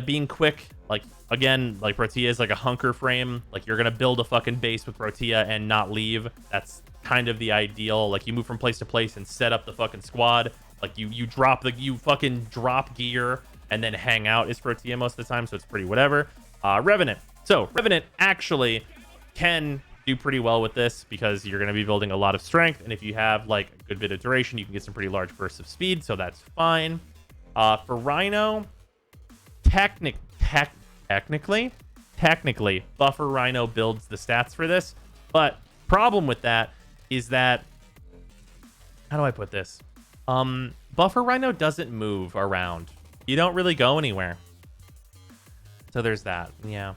being quick, like again, like Protea is like a hunker frame. Like you're gonna build a fucking base with Protea and not leave. That's kind of the ideal. Like you move from place to place and set up the fucking squad. Like you fucking drop gear and then hang out is Protea most of the time, so it's pretty whatever. Revenant. So Revenant actually can do pretty well with this because you're gonna be building a lot of strength, and if you have like a good bit of duration, you can get some pretty large bursts of speed, so that's fine. For Rhino, technically, Buffer Rhino builds the stats for this, but problem with that is that, how do I put this? Buffer Rhino doesn't move around. You don't really go anywhere. So there's that. Yeah.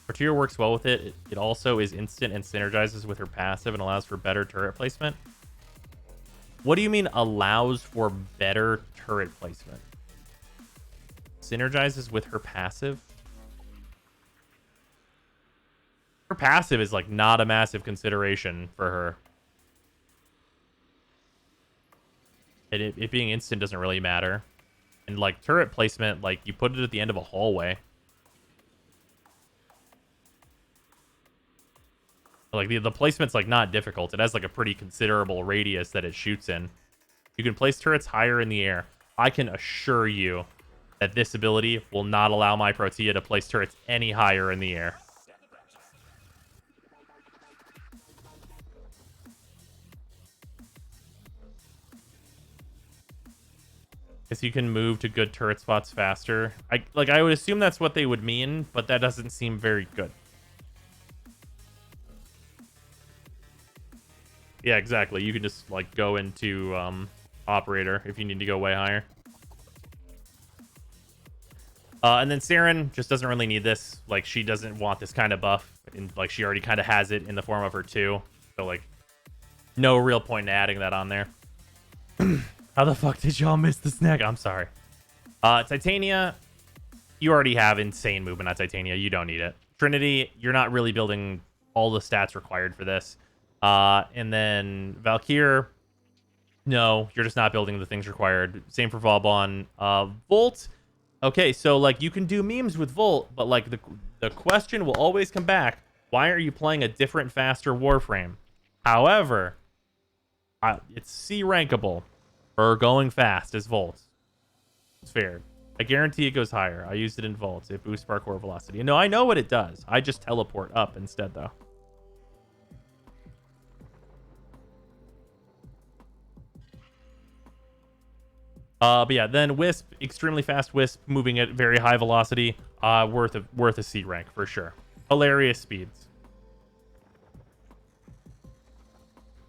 Protea works well with it. It also is instant and synergizes with her passive and allows for better turret placement. What do you mean allows for better turret placement? Synergizes with her passive? Her passive is like not a massive consideration for her. And it being instant doesn't really matter. And like turret placement, like you put it at the end of a hallway. Like the placement's like not difficult. It has like a pretty considerable radius that it shoots in. You can place turrets higher in the air. I can assure you that this ability will not allow my Protea to place turrets any higher in the air. Guess you can move to good turret spots faster. I would assume that's what they would mean, but that doesn't seem very good. Yeah, exactly. You can just like go into operator if you need to go way higher. And then Saren just doesn't really need this. Like she doesn't want this kind of buff, and like she already kind of has it in the form of her 2. So like no real point in adding that on there. How the fuck did y'all miss the snack? I'm sorry. Titania, you already have insane movement on Titania. You don't need it. Trinity, you're not really building all the stats required for this. And then Valkyr, no, you're just not building the things required. Same for Vauban. Volt, okay, so like you can do memes with Volt, but like the question will always come back, why are you playing a different, faster Warframe? However, It's C rankable for going fast as Volt. It's fair. I guarantee it goes higher. I used it in Volt. It boosts parkour velocity. No, I know what it does. I just teleport up instead, though. But yeah, then Wisp, extremely fast Wisp, moving at very high velocity. Worth a C rank for sure. Hilarious speeds.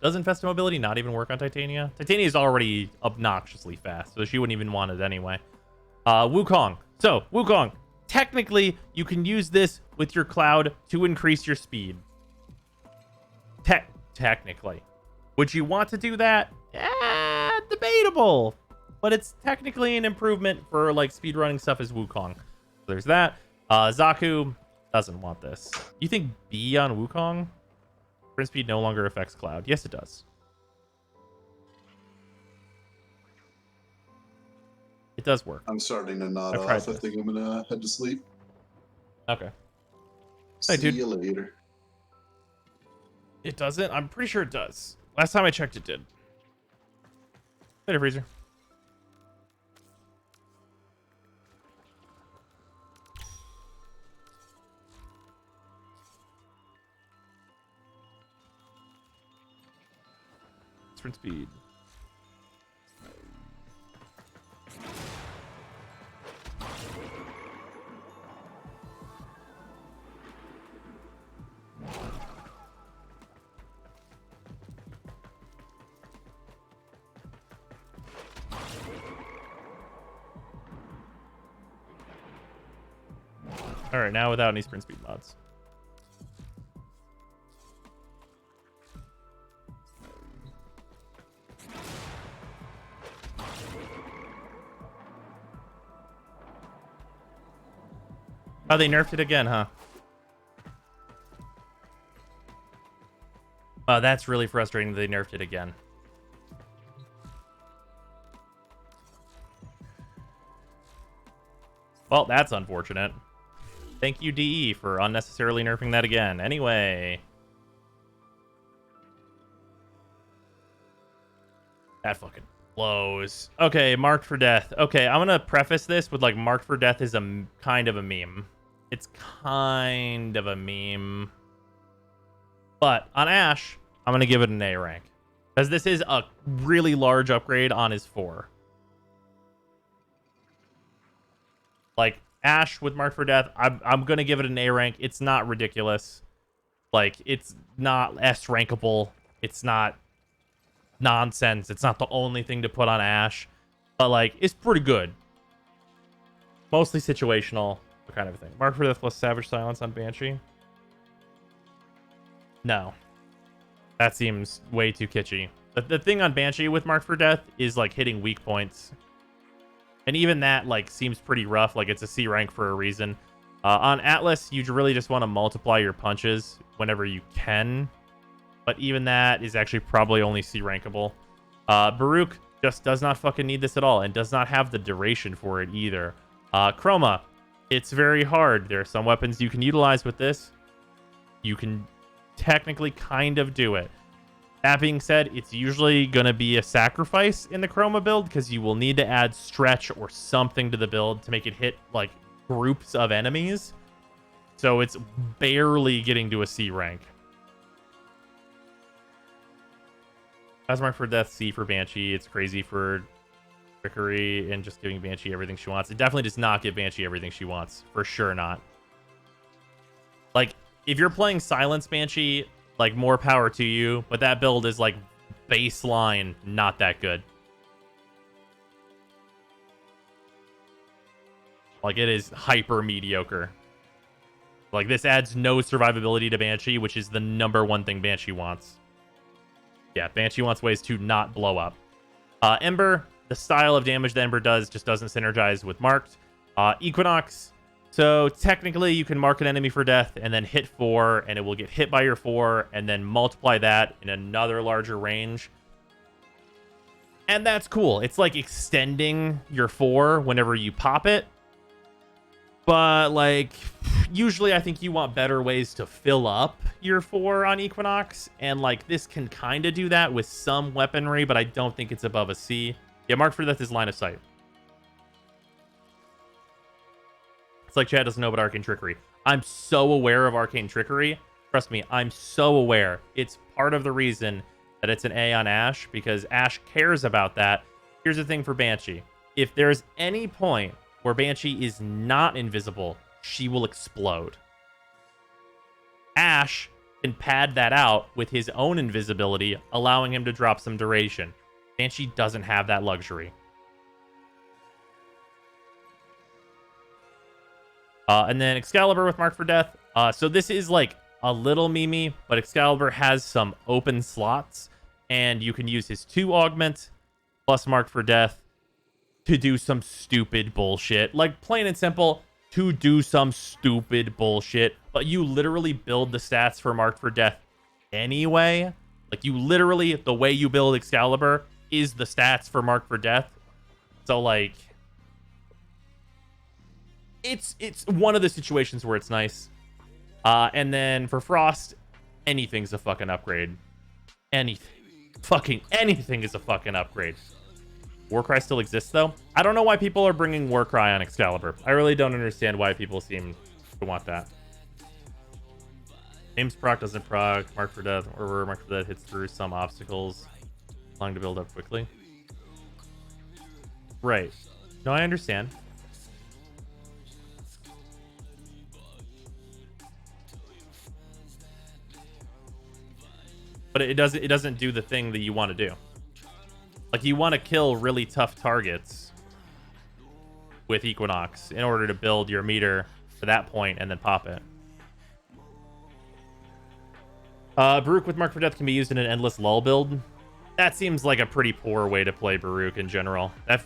Does Infesta mobility not even work on Titania? Titania is already obnoxiously fast, so she wouldn't even want it anyway. Wukong. So, Wukong. Technically, you can use this with your Cloud to increase your speed. Technically. Would you want to do that? Debatable. But it's technically an improvement for like speedrunning stuff as Wukong. So there's that. Zaku doesn't want this. You think B on Wukong? Sprint speed no longer affects Cloud. Yes, it does. It does work. I'm starting to nod I've tried off. I this. think I'm gonna head to sleep. Okay. See dude. you later. It doesn't? I'm pretty sure it does. Last time I checked, it did. Later, Freezer. Sprint speed. All right, now without any sprint speed mods. Oh, they nerfed it again, huh? Oh, that's really frustrating that they nerfed it again. Well, that's unfortunate. Thank you, DE, for unnecessarily nerfing that again. Anyway. That fucking blows. Okay, marked for death. Okay, I'm gonna preface this with like marked for death is a kind of a meme. It's kind of a meme. But on Ash, I'm gonna give it an A rank. Because this is a really large upgrade on his 4. Like, Ash with Marked for Death, I'm gonna give it an A rank. It's not ridiculous. Like, it's not S rankable. It's not nonsense. It's not the only thing to put on Ash. But, like, it's pretty good. Mostly situational kind of thing. Marked for Death plus Savage Silence on Banshee. No. That seems way too kitschy. The thing on Banshee with Marked for Death is, like, hitting weak points. And even that, like, seems pretty rough. Like, it's a C rank for a reason. On Atlas, you really just want to multiply your punches whenever you can. But even that is actually probably only C rankable. Baruch just does not fucking need this at all. And does not have the duration for it either. Chroma, it's very hard. There are some weapons you can utilize with this. You can technically kind of do it. That being said, it's usually going to be a sacrifice in the Chroma build because you will need to add stretch or something to the build to make it hit, like, groups of enemies. So it's barely getting to a C rank. As Marked for Death, C for Banshee. It's crazy for trickery and just giving Banshee everything she wants. It definitely does not give Banshee everything she wants. For sure not. Like, if you're playing Silence Banshee, like, more power to you, but that build is, like, baseline not that good. Like, it is hyper mediocre. Like, this adds no survivability to Banshee, which is the #1 thing Banshee wants. Yeah, Banshee wants ways to not blow up. Ember, the style of damage that Ember does just doesn't synergize with Marked. Equinox, so technically you can mark an enemy for death and then hit 4, and it will get hit by your 4, and then multiply that in another larger range. And that's cool. It's like extending your 4 whenever you pop it. But, like, usually I think you want better ways to fill up your 4 on Equinox, and like this can kind of do that with some weaponry, but I don't think it's above a C. Yeah, Mark for Death is line of sight. It's like Chad doesn't know about Arcane Trickery. I'm so aware of Arcane Trickery. Trust me, I'm so aware. It's part of the reason that it's an A on Ashe, because Ashe cares about that. Here's the thing for Banshee. If there's any point where Banshee is not invisible, she will explode. Ashe can pad that out with his own invisibility, allowing him to drop some duration. Banshee doesn't have that luxury. And then Excalibur with Mark for Death. So this is like a little memey, but Excalibur has some open slots, and you can use his 2 augment plus Mark for Death to do some stupid bullshit. Like, plain and simple, to do some stupid bullshit. But you literally build the stats for Mark for Death anyway. Like, you literally, the way you build Excalibur is the stats for Mark for Death. So, like, it's one of the situations where it's nice. And then for Frost, anything's a fucking upgrade. Anything. Fucking anything is a fucking upgrade. Warcry still exists, though. I don't know why people are bringing Warcry on Excalibur. I really don't understand why people seem to want that. Ames proc doesn't proc. Mark for Death, or where Mark for Death hits through some obstacles, allowing to build up quickly. Right. No, I understand. But it doesn't do the thing that you want to do. Like, you want to kill really tough targets with Equinox in order to build your meter to that point and then pop it. Baruch with Mark for Death can be used in an endless lull build. That seems like a pretty poor way to play Baruch in general. That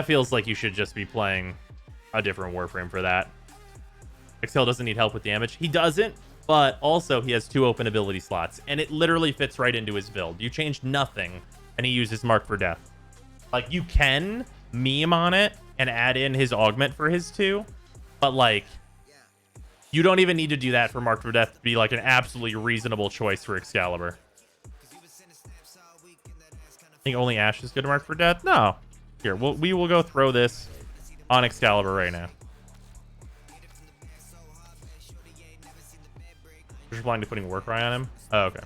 feels like you should just be playing a different Warframe for that. Excel doesn't need help with damage. He doesn't, but also he has 2 open ability slots, and it literally fits right into his build. You changed nothing, and he uses Mark for Death. Like, you can meme on it and add in his augment for his 2, but like, you don't even need to do that for Mark for Death to be like an absolutely reasonable choice for Excalibur. I think only Ashe is good to Mark for Death? No. Here, we will go throw this on Excalibur right now. You're planning to putting Warcry on him? Oh, okay.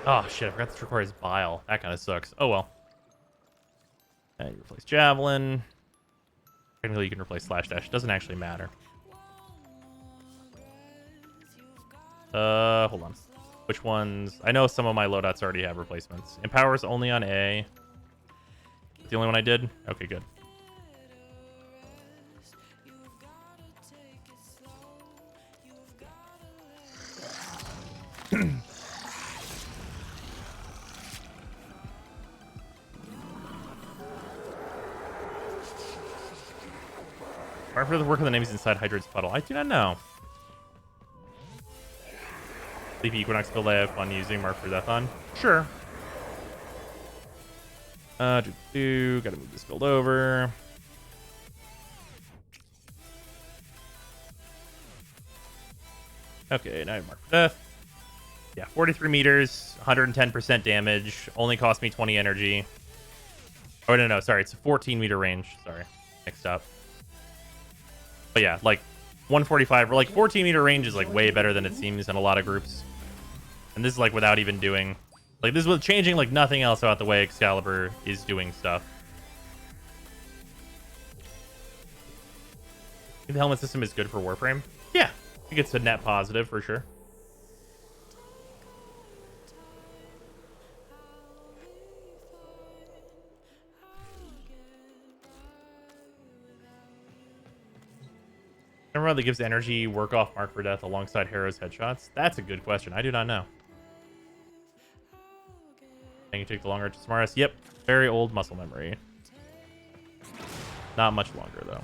Oh shit, I forgot this requires bile. That kind of sucks. Oh well. And you replace Javelin. Technically you can replace Slash Dash. It doesn't actually matter. Hold on. Which ones? I know some of my loadouts already have replacements. Empower's only on A. The only one I did? Okay, good. Why for the work of the names inside Hydrate's puddle? I do not know. Leafy Equinox build I have fun using Mark for Death on. Sure. Gotta move this build over. Okay, now I have Mark for Death. Yeah, 43 meters, 110% damage. Only cost me 20 energy. Oh, no, sorry. It's a 14 meter range. Sorry. Mixed up. But yeah, like 145 or like 14 meter range is like way better than it seems in a lot of groups. And this is like without even doing, like this was changing like nothing else about the way Excalibur is doing stuff. The helmet system is good for Warframe. Yeah, I think it's a net positive for sure. Remember that gives energy work off Mark for Death alongside Harrow's headshots? That's a good question. I do not know. And you take the long arch smartest. Yep. Very old muscle memory. Not much longer though.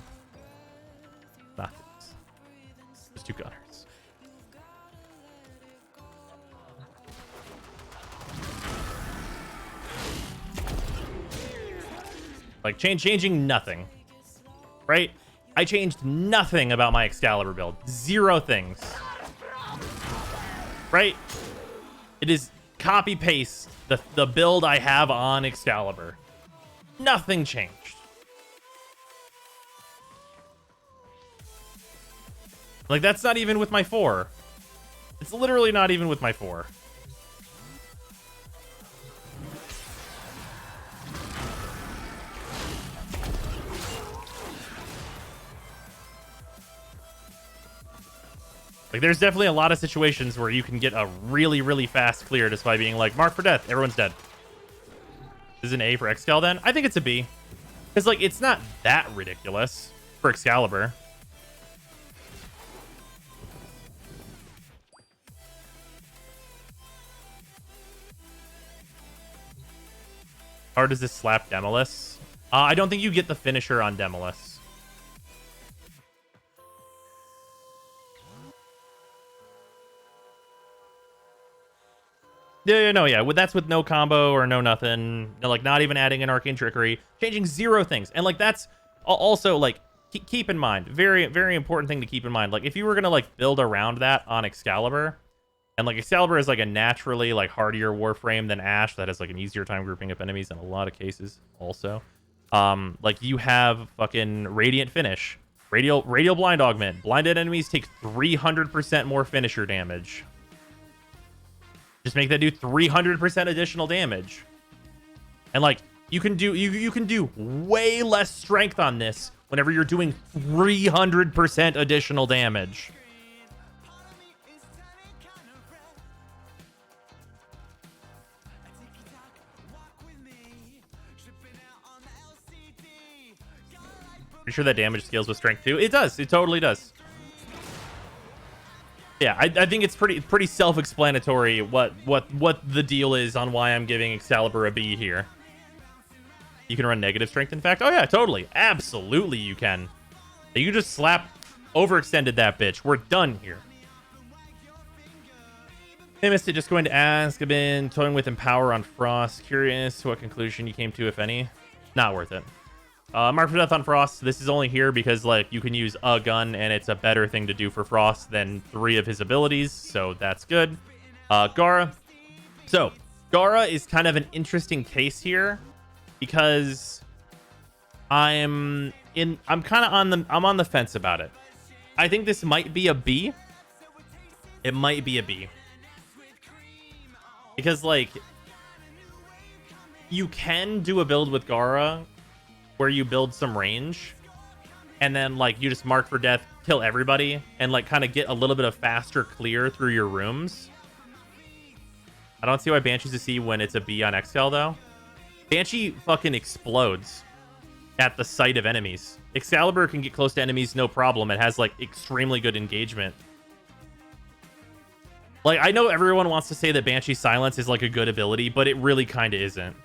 Not this. Just 2 gunners. Like changing nothing. Right? I changed nothing about my Excalibur build. 0 things. Right? It is copy paste the build I have on Excalibur. Nothing changed. Like that's not even with my 4. It's literally not even with my 4. Like, there's definitely a lot of situations where you can get a really, really fast clear just by being like, Mark for Death, everyone's dead. Is it an A for Excal then? I think it's a B. Because, like, it's not that ridiculous for Excalibur. How hard does this slap Demolus? I don't think you get the finisher on Demolus. Yeah. That's with no combo or no nothing. No, like, not even adding an Arcane Trickery. Changing 0 things. And, like, that's also, like, keep in mind. Very, very important thing to keep in mind. Like, if you were going to, like, build around that on Excalibur, and, like, Excalibur is, like, a naturally, like, hardier Warframe than Ashe that has, like, an easier time grouping up enemies in a lot of cases also. Like, you have fucking Radiant Finish. Radial Blind Augment. Blinded enemies take 300% more finisher damage. Just make that do 300% additional damage. And like you can do way less strength on this whenever you're doing 300% additional damage. Pretty sure that damage scales with strength too. It does. It totally does. Yeah, I think it's pretty self-explanatory what the deal is on why I'm giving Excalibur a B here. You can run negative strength, in fact. Oh yeah, totally. Absolutely you can. You just overextended that bitch. We're done here. I missed it. Just going to ask. I've been toying with Empower on Frost. Curious to what conclusion you came to, if any. Not worth it. Mark for Death on Frost. This is only here because, like, you can use a gun, and it's a better thing to do for Frost than 3 of his abilities, so that's good. Gara. So, Gara is kind of an interesting case here because I'm kind of on the fence about it. I think this might be a B. It might be a B. Because, like, you can do a build with Gara where you build some range and then like you just Mark for Death, kill everybody, and like kind of get a little bit of faster clear through your rooms. I don't see why Banshee's a C when it's a B on Excal though. Banshee fucking explodes at the sight of enemies. Excalibur can get close to enemies no problem. It has like extremely good engagement. Like, I know everyone wants to say that Banshee Silence is like a good ability, but it really kind of isn't.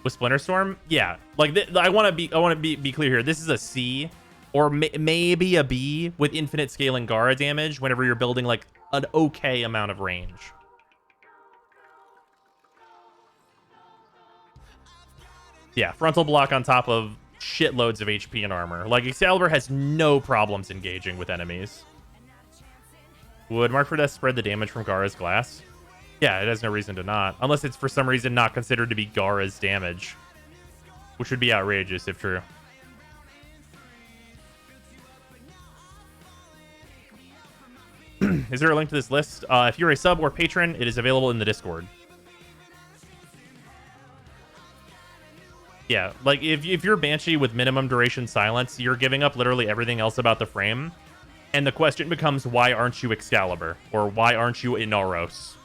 With Splinter Storm, yeah. Like I want to be clear here. This is a C or maybe a B with infinite scaling Gara damage whenever you're building like an okay amount of range. Yeah, frontal block on top of shitloads of HP and armor. Like Excalibur has no problems engaging with enemies. Would Mark for Death spread the damage from Gara's glass? Yeah, it has no reason to not. Unless it's for some reason not considered to be Gara's damage. Which would be outrageous if true. Is there a link to this list? If you're a sub or patron, it is available in the Discord. Yeah, like if you're Banshee with minimum duration silence, you're giving up literally everything else about the frame. And the question becomes, why aren't you Excalibur? Or why aren't you Inaros?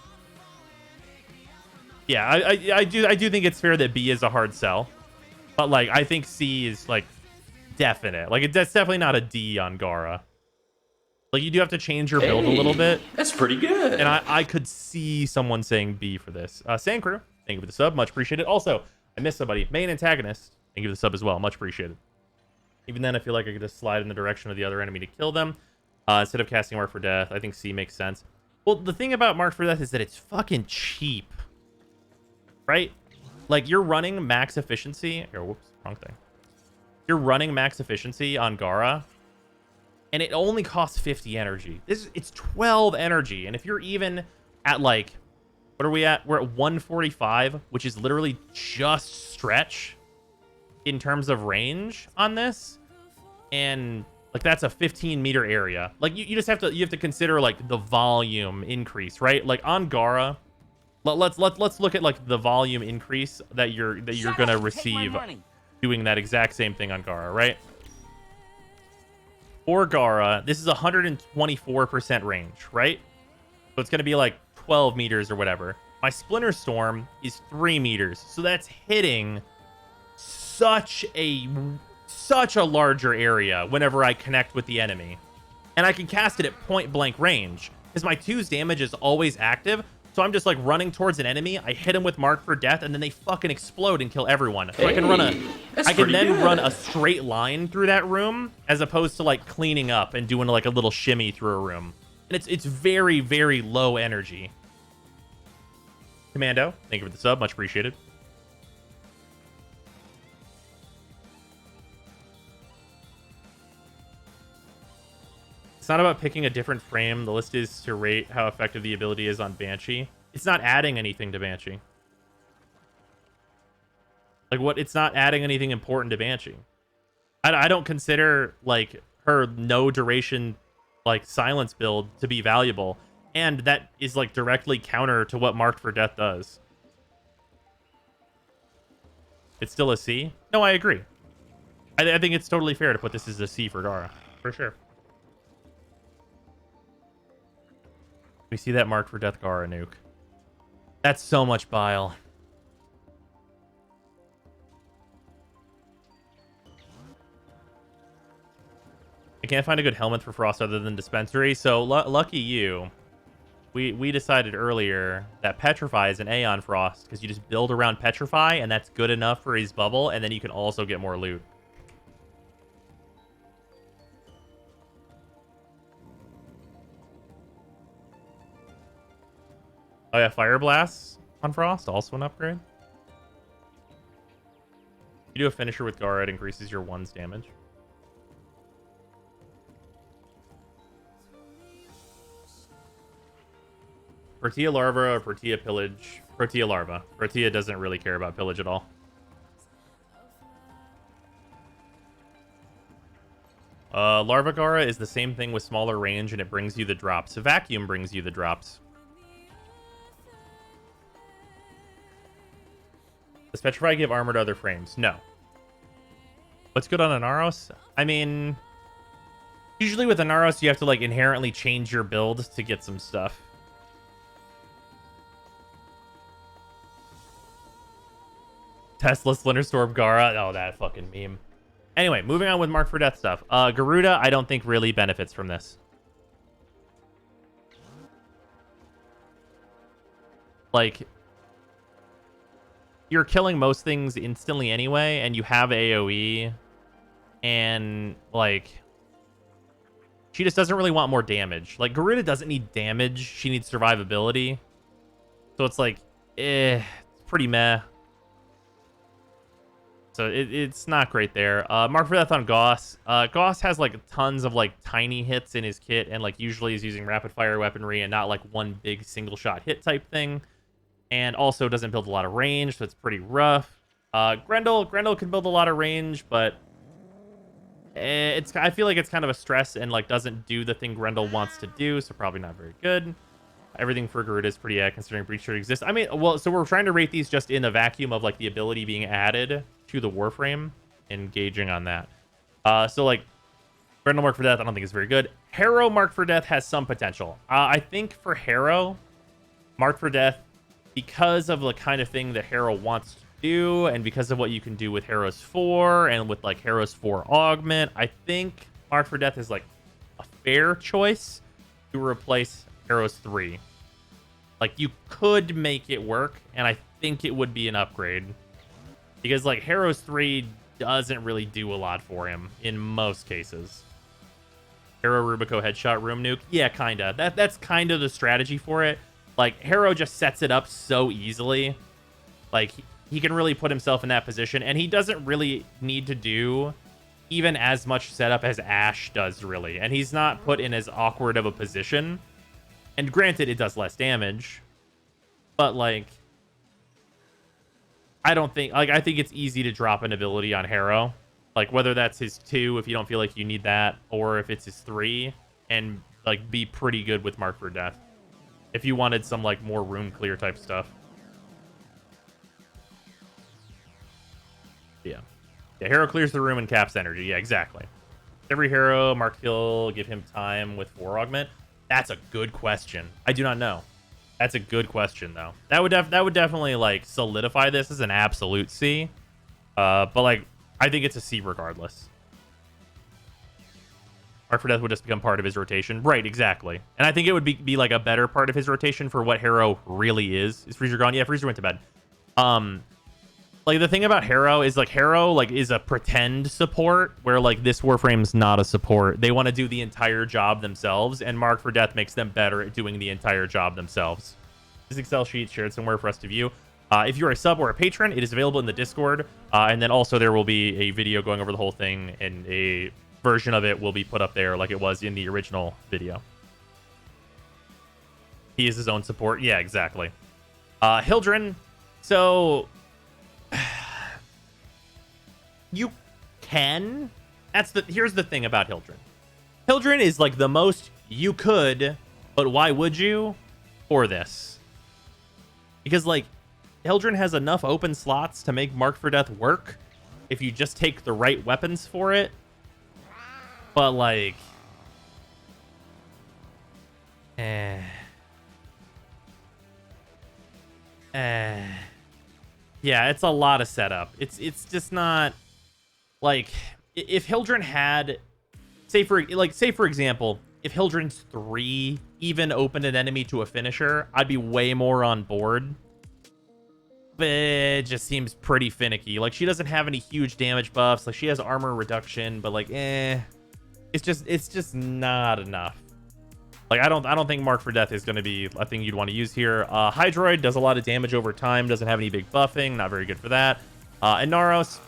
Yeah, I do think it's fair that B is a hard sell. But like I think C is like definite. Like, that's definitely not a D on Gara. Like, you do have to change your build a little bit. That's pretty good. And I could see someone saying B for this. Sand Crew, thank you for the sub. Much appreciated. Also, I missed somebody. Main Antagonist, thank you for the sub as well. Much appreciated. Even then, I feel like I could just slide in the direction of the other enemy to kill them. Instead of casting Mark for Death, I think C makes sense. Well, the thing about Mark for Death is that it's fucking cheap. Right? Like, you're running max efficiency. Or, whoops, wrong thing. You're running max efficiency on Gara, and it only costs 50 energy. It's 12 energy, and if you're even at, like, what are we at? We're at 145, which is literally just stretch in terms of range on this, and like that's a 15-meter area. Like you just have to consider like the volume increase, right? Like on Gara, let's look at like the volume increase that you're gonna receive doing that exact same thing on Gara, right? For Gara, this is 124% range, right? So it's gonna be like 12 meters or whatever. My Splinter Storm is 3 meters, so that's hitting such a larger area whenever I connect with the enemy. And I can cast it at point blank range because my 2's damage is always active. So I'm just like running towards an enemy. I hit him with Mark for Death, and then they fucking explode and kill everyone. So I can run a straight line through that room as opposed to like cleaning up and doing like a little shimmy through a room. And it's very, very low energy. Commando, thank you for the sub, much appreciated. It's not about picking a different frame. The list is to rate how effective the ability is on Banshee. It's not adding anything to Banshee. Like, what? It's not adding anything important to Banshee. I don't consider, like, her no duration, like, silence build to be valuable. And that is, like, directly counter to what Marked for Death does. It's still a C? No, I agree. I think it's totally fair to put this as a C for Gara. For sure. We see that Marked for Death Gara nuke. That's so much bile. I can't find a good helmet for Frost other than Dispensary, so lucky you. We decided earlier that Petrify is an A on Frost, because you just build around Petrify, and that's good enough for his bubble, and then you can also get more loot. Oh yeah, Fire Blast on Frost, also an upgrade. You do a finisher with Gara, it increases your 1's damage. Protea Larva or Protea Pillage? Protea Larva. Protea doesn't really care about Pillage at all. Larva Gara is the same thing with smaller range, and it brings you the drops. Vacuum brings you the drops. Does Petrify give armor to other frames? No. What's good on Anaros? I mean, usually with Anaros, you have to like inherently change your build to get some stuff. Tesla Splinter Storm Gara. Oh, that fucking meme. Anyway, moving on with Mark for Death stuff. Garuda, I don't think really benefits from this. Like, you're killing most things instantly anyway, and you have AoE, and like, she just doesn't really want more damage. Like, Garuda doesn't need damage, she needs survivability. So it's like, it's pretty meh. So it's not great there. Mark for Death on Gauss. Gauss has like tons of like tiny hits in his kit, and like usually he's using rapid fire weaponry and not like one big single shot hit type thing. And also doesn't build a lot of range, so it's pretty rough. Grendel can build a lot of range, but I feel like it's kind of a stress and like doesn't do the thing Grendel wants to do, so probably not very good. Everything for Garuda is pretty considering Breach should exist. I mean, well, so we're trying to rate these just in the vacuum of like the ability being added to the Warframe, engaging on that. So like Grendel Mark for Death, I don't think is very good. Harrow Mark for Death has some potential. I think for Harrow, Mark for Death, because of the kind of thing that Harrow wants do, and because of what you can do with Heroes 4 and with like Heroes 4 Augment, I think Mark for Death is like a fair choice to replace Heroes 3. Like, you could make it work, and I think it would be an upgrade. Because, like, Heroes 3 doesn't really do a lot for him in most cases. Hero Rubico headshot room nuke? Yeah, kinda. That's kind of the strategy for it. Like, Hero just sets it up so easily. Like, he can really put himself in that position, and he doesn't really need to do even as much setup as Ashe does, really. And he's not put in as awkward of a position. And granted, it does less damage, but, like, I don't think, like, I think it's easy to drop an ability on Hero. Like, whether that's his 2, if you don't feel like you need that, or if it's his 3, and, like, be pretty good with Mark for Death. If you wanted some, like, more room clear type stuff. Yeah. Yeah, Hero clears the room and caps energy. Yeah, exactly. Every hero, Mark kill, give him time with 4 augment. That's a good question. I do not know. That's a good question, though. That would definitely, like, solidify this as an absolute C. But, like, I think it's a C regardless. Mark for Death would just become part of his rotation. Right, exactly. And I think it would be like, a better part of his rotation for what Hero really is. Is Freezer gone? Yeah, Freezer went to bed. Like, the thing about Hero is, like, Hero, like, is a pretend support, where, like, this Warframe's not a support. They want to do the entire job themselves, and Mark for Death makes them better at doing the entire job themselves. This Excel sheet shared somewhere for us to view. If you're a sub or a patron, it is available in the Discord, and then also there will be a video going over the whole thing, and a version of it will be put up there like it was in the original video. He is his own support. Yeah, exactly. Hildren, so... You can. Here's the thing about Hildren. Hildren is like the most you could, but why would you for this? Because, like, Hildren has enough open slots to make Mark for Death work if you just take the right weapons for it. But, like, yeah, it's a lot of setup. It's just not, like, if Hildren had, say for example, if Hildren's 3 even opened an enemy to a finisher, I'd be way more on board. But it just seems pretty finicky. Like, she doesn't have any huge damage buffs. Like, she has armor reduction, but, like, it's just not enough. Like, I don't think Mark for Death is going to be a thing you'd want to use here. Hydroid does a lot of damage over time, doesn't have any big buffing, not very good for that. Inaros.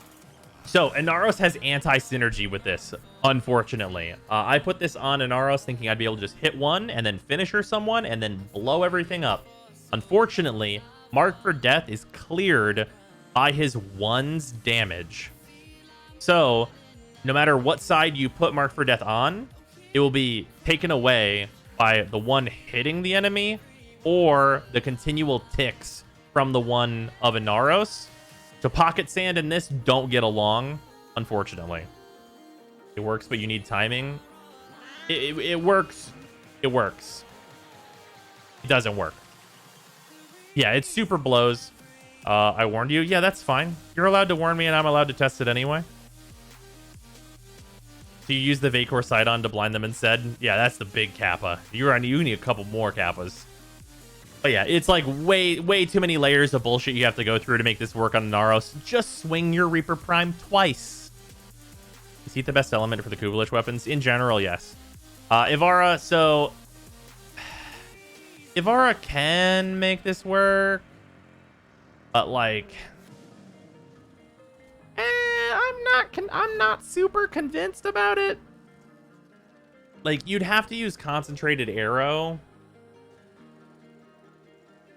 So, Inaros has anti-synergy with this, unfortunately. I put this on Inaros thinking I'd be able to just hit one, and then finisher someone, and then blow everything up. Unfortunately, Mark for Death is cleared by his 1's damage. So, no matter what side you put Mark for Death on, it will be taken away by the one hitting the enemy, or the continual ticks from the one of Inaros. So Pocket Sand and this don't get along, unfortunately. It works, but you need timing. It works. It works. It doesn't work. Yeah, it super blows. I warned you. Yeah, that's fine. You're allowed to warn me, and I'm allowed to test it anyway. So you use the Vacor Sidon to blind them instead? Yeah, that's the big Kappa. You need a couple more Kappas. But yeah, it's like way too many layers of bullshit you have to go through to make this work on Naros. Just swing your Reaper Prime twice. Is he the best element for the Kubelich weapons? In general, yes. Ivara, so... Ivara can make this work. But, like... I'm not super convinced about it. Like, you'd have to use Concentrated Arrow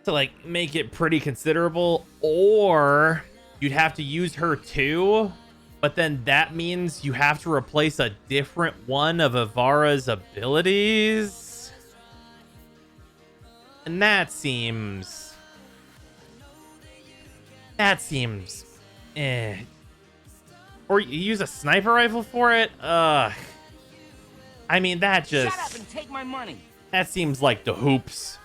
to, like, make it pretty considerable, or you'd have to use her too, but then that means you have to replace a different one of Ivara's abilities, and that seems or you use a sniper rifle for it. I mean, that just... Shut up and take my money. That seems like the hoops.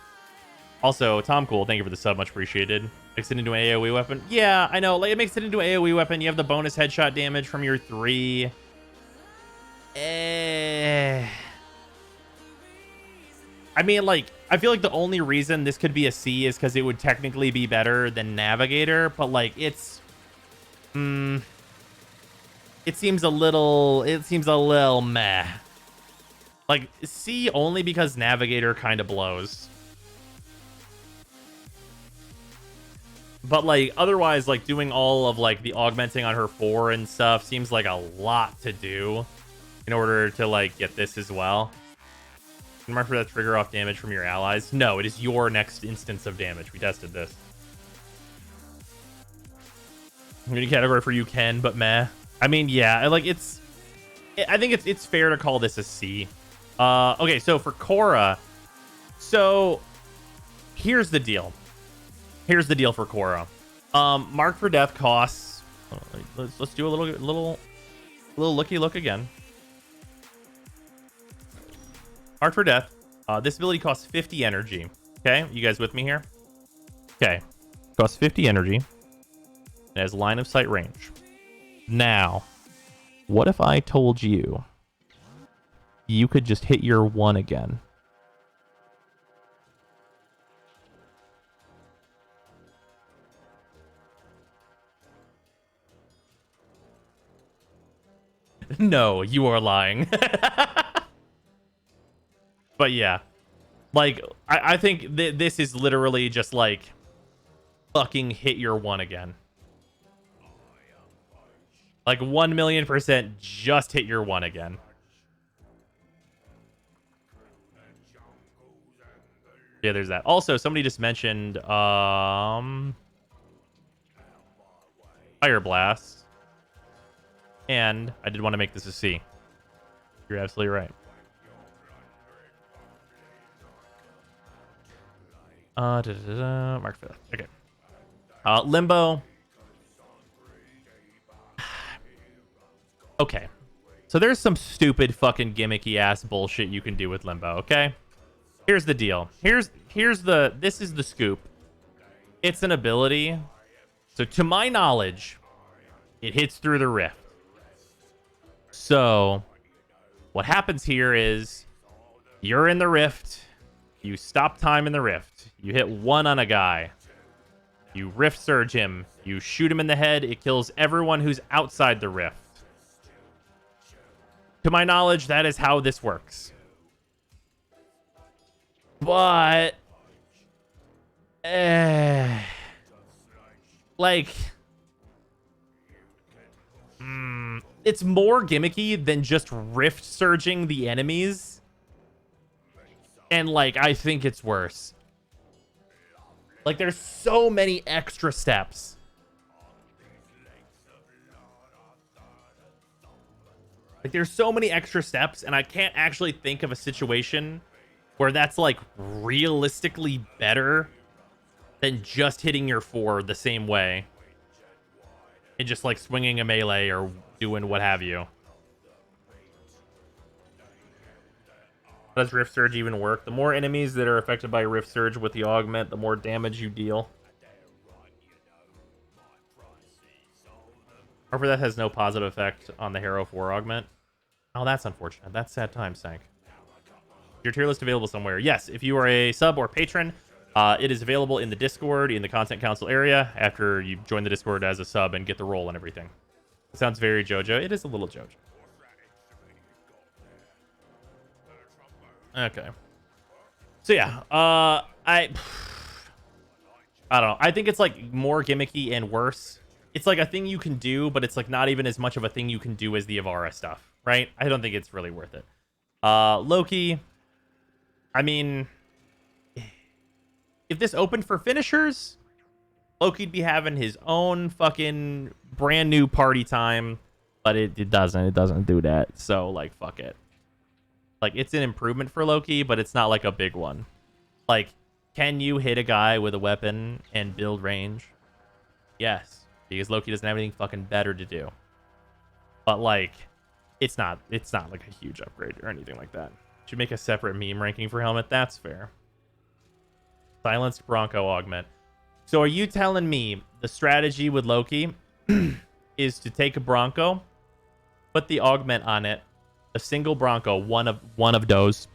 Also, Tom Cool, thank you for the sub, much appreciated. Makes it into an AoE weapon. Yeah, I know. Like, it makes it into an AoE weapon. You have the bonus headshot damage from your 3. I mean, like, I feel like the only reason this could be a C is because it would technically be better than Navigator, but like, it's, it seems a little meh. Like, C only because Navigator kind of blows. But like, otherwise, like, doing all of like the augmenting on her 4 and stuff seems like a lot to do in order to like get this as well. Mark for that trigger off damage from your allies. No, it is your next instance of damage. We tested this. New category for you, Ken, but meh. I mean, yeah, like I think it's fair to call this a C. Okay, so for Korra, so here's the deal. Here's the deal for Korra. Mark for death costs. Let's do a little looky look again. Mark for death. This ability costs 50 energy. Okay, you guys with me here? Okay, costs 50 energy. It has line of sight range. Now, what if I told you you could just hit your 1 again? No, you are lying. But yeah, like, I think this is literally just like fucking hit your 1 again. Like 1,000,000% just hit your 1 again. Yeah, there's that. Also, somebody just mentioned Fire Blast. And I did want to make this a C. You're absolutely right. Mark 5th. Okay. Limbo. Okay. So there's some stupid fucking gimmicky ass bullshit you can do with Limbo, okay? Here's the deal. This is the scoop. It's an ability. So to my knowledge, it hits through the rift. So what happens here is you're in the rift. You stop time in the rift. You hit 1 on a guy. You rift surge him. You shoot him in the head. It kills everyone who's outside the rift. To my knowledge, that is how this works. But like, it's more gimmicky than just rift surging the enemies. And like, I think it's worse. Like, there's so many extra steps. Like, there's so many extra steps, and I can't actually think of a situation where that's like realistically better than just hitting your 4 the same way and just like swinging a melee or doing what have you. How does Rift Surge even work? The more enemies that are affected by Rift Surge with the augment, the more damage you deal. However, that has no positive effect on the Hero 4 augment. Oh, that's unfortunate. That's sad times, Sank. Your tier list available somewhere? Yes, if you are a sub or patron, it is available in the Discord, in the Content Council area, after you join the Discord as a sub and get the role and everything. It sounds very JoJo. It is a little JoJo. Okay. So yeah, I don't know. I think it's like more gimmicky and worse. It's like a thing you can do, but it's like not even as much of a thing you can do as the Avara stuff, right? I don't think it's really worth it. Loki, I mean, if this opened for finishers, Loki'd be having his own fucking brand new party time, but it doesn't do that. So like, fuck it. Like, it's an improvement for Loki, but it's not like a big one. Like, can you hit a guy with a weapon and build range? Yes, because Loki doesn't have anything fucking better to do. But like, it's not like a huge upgrade or anything like that. Should make a separate meme ranking for helmet. That's fair. Silenced Bronco augment. So are you telling me the strategy with Loki is to take a Bronco, put the augment on it, a single Bronco, one of those,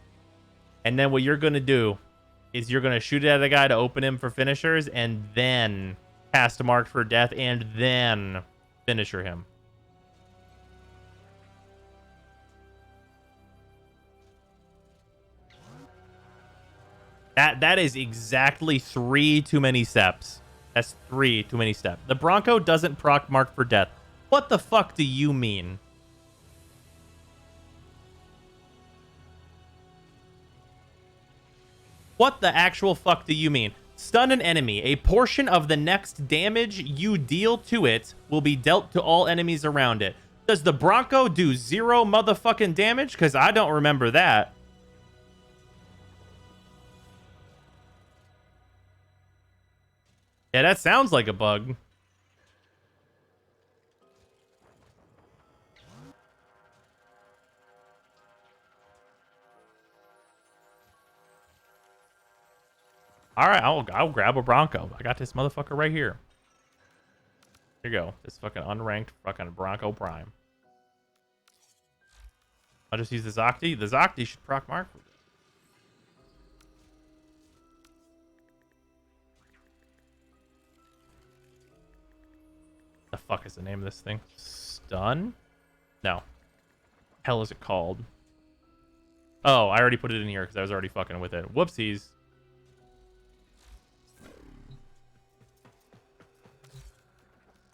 and then what you're gonna do is you're gonna shoot it at a guy to open him for finishers, and then cast a Mark for Death, and then finisher him. That is exactly 3 too many steps. That's 3 too many steps. The Bronco doesn't proc Mark for Death. What the fuck do you mean? What the actual fuck do you mean? Stun an enemy. A portion of the next damage you deal to it will be dealt to all enemies around it. Does the Bronco do 0 motherfucking damage? Because I don't remember that. Yeah, that sounds like a bug. All right, I'll grab a Bronco. I got this motherfucker right here. Here you go. This fucking unranked fucking Bronco Prime. I'll just use the Zocti. The Zocti should proc Mark. The fuck is the name of this thing? Stun? No. Hell is it called? Oh, I already put it in here because I was already fucking with it. Whoopsies.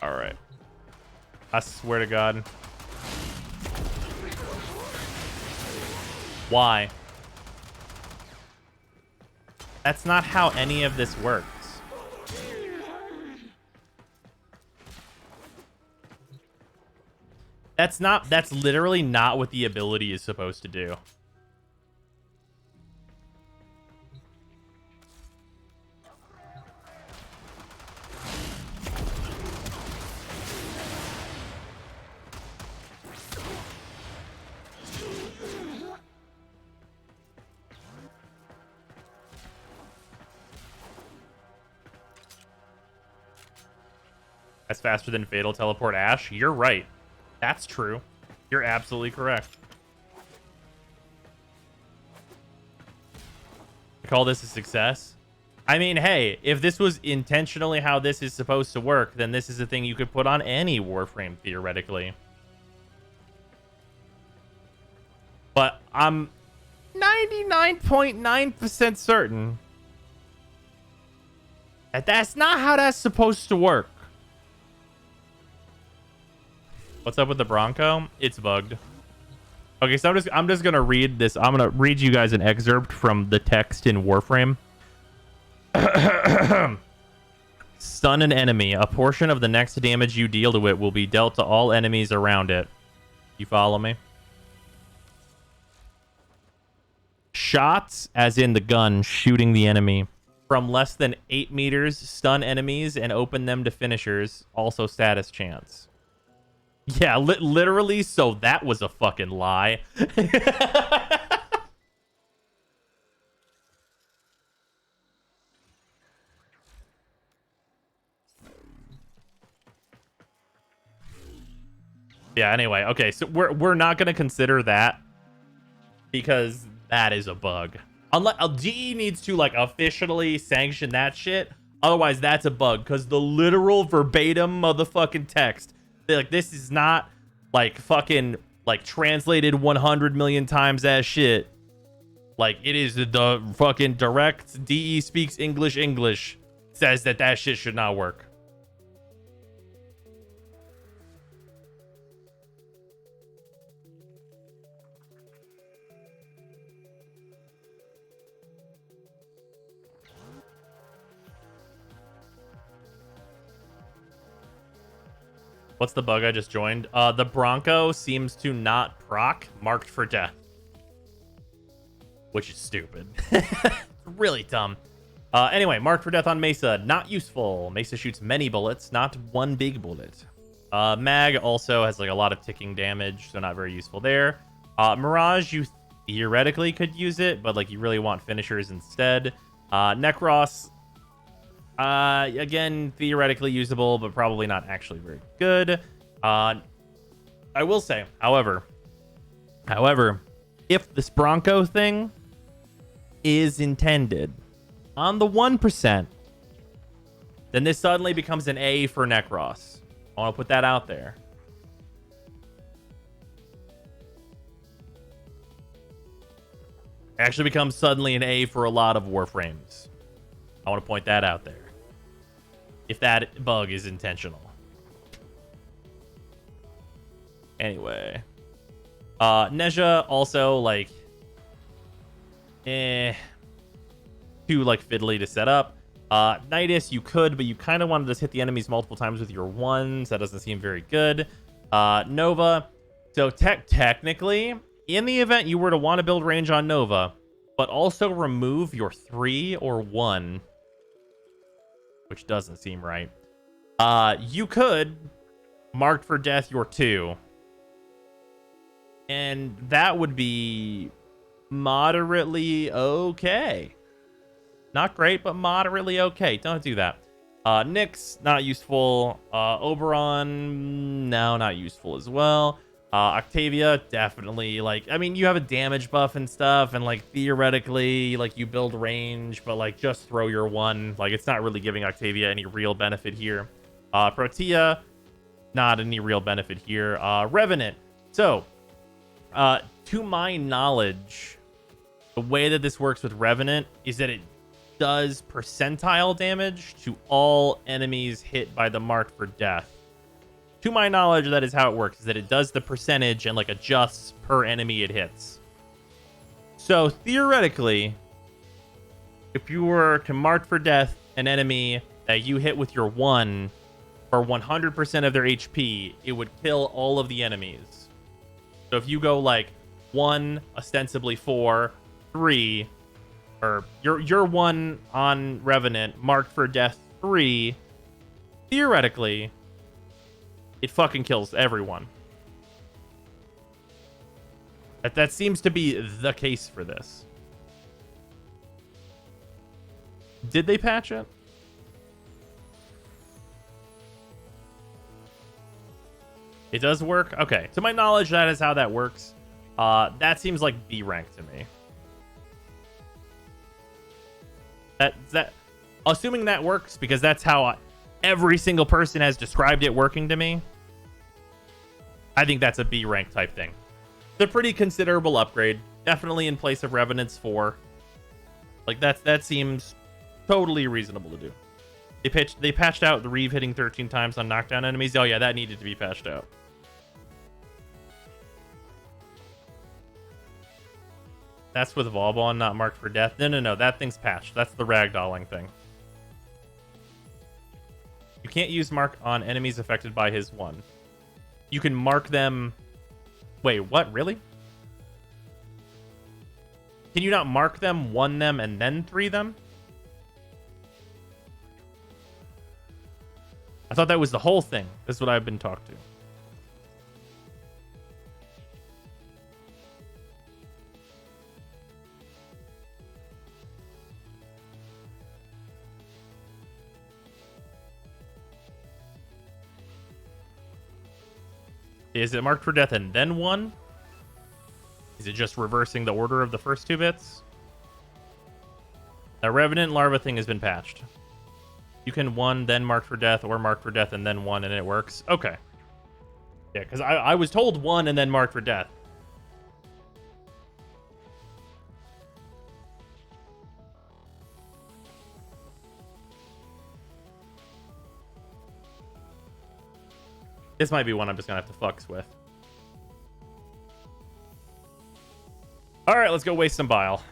All right. I swear to God. Why? That's not how any of this works. That's literally not what the ability is supposed to do. That's faster than Fatal Teleport Ash. You're right. That's true. You're absolutely correct. I call this a success. I mean, hey, if this was intentionally how this is supposed to work, then this is a thing you could put on any Warframe, theoretically. But I'm 99.9% certain that that's not how that's supposed to work. What's up with the Bronco? It's bugged. Okay, so I'm just gonna read this. I'm gonna read you guys an excerpt from the text in Warframe. Stun an enemy. A portion of the next damage you deal to it will be dealt to all enemies around it. You follow me? Shots, as in the gun shooting the enemy, from less than 8 meters, stun enemies and open them to finishers. Also status chance. Yeah, literally, so that was a fucking lie. Yeah, anyway, okay, so we're not going to consider that because that is a bug. Unless GE needs to like officially sanction that shit. Otherwise, that's a bug because the literal verbatim motherfucking text, like, this is not like fucking like translated 100 million times as shit. Like, it is the fucking direct DE speaks English says that shit should not work. What's the bug I just joined? The Bronco seems to not proc marked for death. Which is stupid. It's really dumb. Anyway, marked for death on Mesa. Not useful. Mesa shoots many bullets, not one big bullet. Mag also has like a lot of ticking damage, so not very useful there. Mirage, you theoretically could use it, but like you really want finishers instead. Necros, again, theoretically usable, but probably not actually very good. I will say, however, if this Bronco thing is intended on the 1%, then this suddenly becomes an A for Necros. I want to put that out there. Actually becomes suddenly an A for a lot of Warframes. I want to point that out there. If that bug is intentional. Anyway. Nezha also, like... too, like, fiddly to set up. Nidus, you could, but you kind of want to just hit the enemies multiple times with your ones. That doesn't seem very good. Nova. So, technically, in the event you were to want to build range on Nova, but also remove your 3 or 1, which doesn't seem right, you could mark for death your 2. And that would be moderately okay. Not great, but moderately okay. Don't do that. Nyx, not useful. Oberon, no, not useful as well. Octavia, definitely, like, I mean, you have a damage buff and stuff, and, like, theoretically, like, you build range, but, like, just throw your 1. Like, it's not really giving Octavia any real benefit here. Protea, not any real benefit here. Revenant. So, to my knowledge, the way that this works with Revenant is that it does percentile damage to all enemies hit by the mark for death. To my knowledge, that is how it works, is that it does the percentage and, like, adjusts per enemy it hits. So, theoretically, if you were to mark for death an enemy that you hit with your 1 for 100% of their HP, it would kill all of the enemies. So if you go, like, 1, ostensibly 4, 3, or your 1 on Revenant, marked for death 3, theoretically, it fucking kills everyone. That seems to be the case for this. Did they patch it? It does work? Okay. To my knowledge, that is how that works. That seems like B rank to me. That assuming that works, because that's how every single person has described it working to me. I think that's a B rank type thing. It's a pretty considerable upgrade. Definitely in place of Revenant's 4. Like, that seems totally reasonable to do. They patched out the Reeve hitting 13 times on knockdown enemies. Oh yeah, that needed to be patched out. That's with Vauban, not marked for death. No. That thing's patched. That's the ragdolling thing. You can't use mark on enemies affected by his 1. You can mark them... Wait, what? Really? Can you not mark them, 1 them, and then 3 them? I thought that was the whole thing. This is what I've been talked to. Is it marked for death and then 1? Is it just reversing the order of the first 2 bits? That Revenant Larva thing has been patched. You can 1, then mark for death, or mark for death and then 1, and it works. Okay. Yeah, because I was told 1 and then mark for death. This might be one I'm just going to have to fucks with. Alright, let's go waste some bile.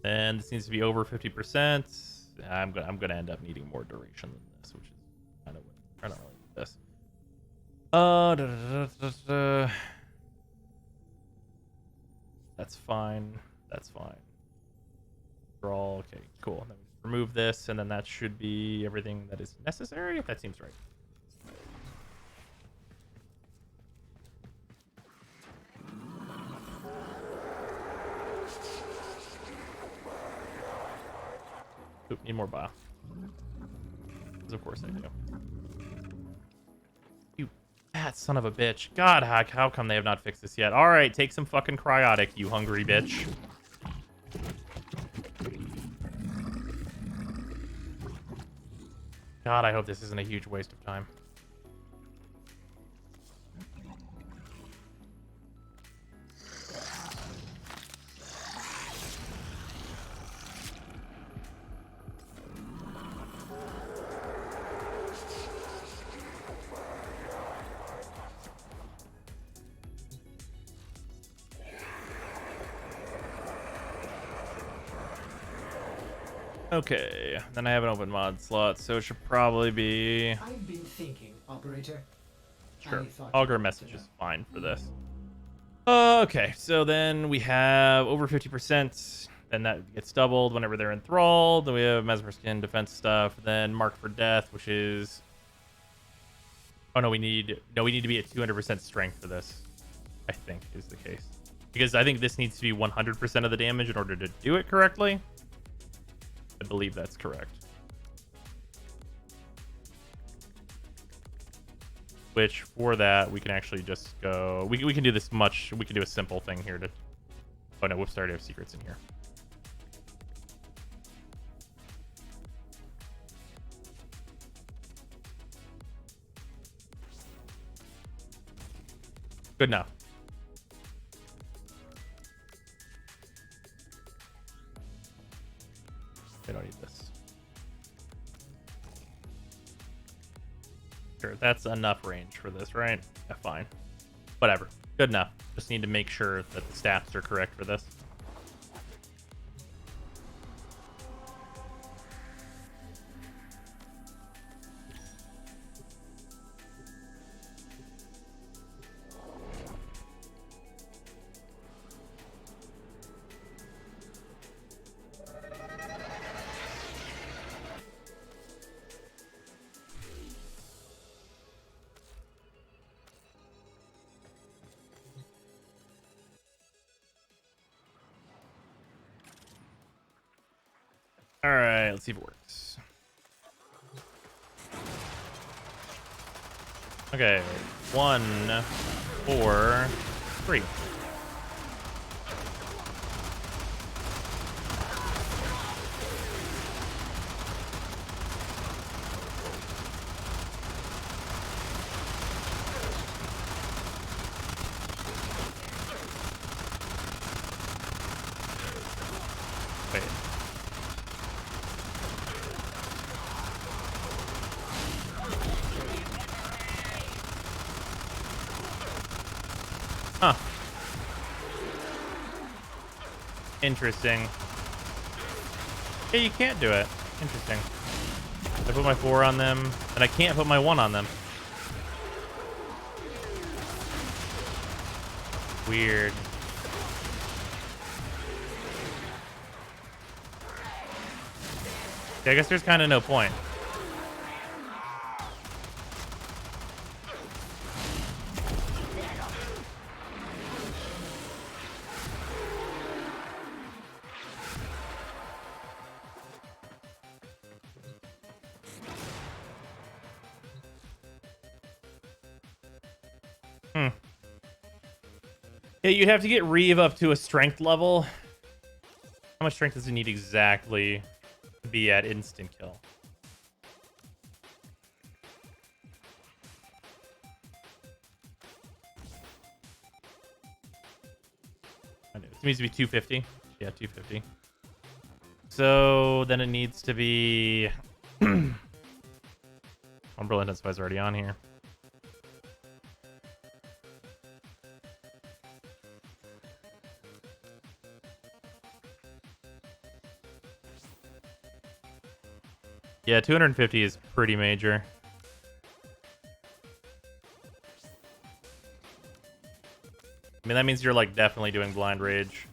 And this needs to be over 50%. I'm gonna end up needing more duration than this, which is kind of what I'm trying to That's fine. That's fine. Draw. Okay, cool. Then we just remove this, and then that should be everything that is necessary. That seems right. Oop, need more bile. Because of course I do. You fat son of a bitch. God, how come they have not fixed this yet? Alright, take some fucking cryotic, you hungry bitch. God, I hope this isn't a huge waste of time. Okay, then I have an open mod slot, so it should probably be... I've been thinking, operator. Sure, I thought Augur you message wanted is to- fine for this. Okay, so then we have over 50%, then that gets doubled whenever they're enthralled. Then we have Mesmer Skin defense stuff, then Mark for Death, which is... Oh no, we need to be at 200% strength for this, I think is the case. Because I think this needs to be 100% of the damage in order to do it correctly. I believe that's correct. Which, for that, we can actually just go... We can do this much... We can do a simple thing here to... Oh no, whoops, I already have secrets in here. Good enough. We don't need this. Sure, that's enough range for this, right? Yeah, fine. Whatever. Good enough. Just need to make sure that the stats are correct for this. All right, let's see if it works. Okay, 1, 4, 3. Wait. Huh. Interesting. Yeah, you can't do it. Interesting. I put my 4 on them, and I can't put my 1 on them. Weird. Yeah, I guess there's kind of no point. Yeah, you'd have to get Reeve up to a strength level. How much strength does he need exactly to be at instant kill? I know. It needs to be 250. Yeah, 250. So then it needs to be... Umbrella Intensify is already on here. Yeah, 250 is pretty major. mean, that means you're like definitely doing blind rage.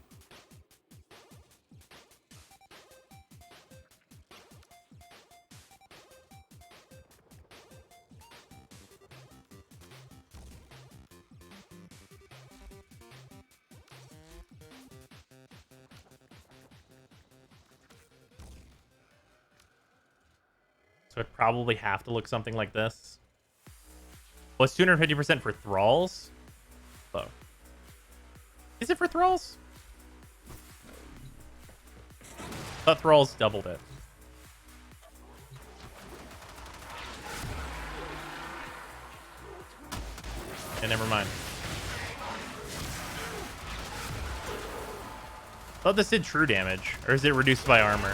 So it'd probably have to look something like this. Well, it's 250% for thralls. Oh. Is it for thralls? I thought thralls doubled it. Okay, never mind. I thought this did true damage. Or is it reduced by armor?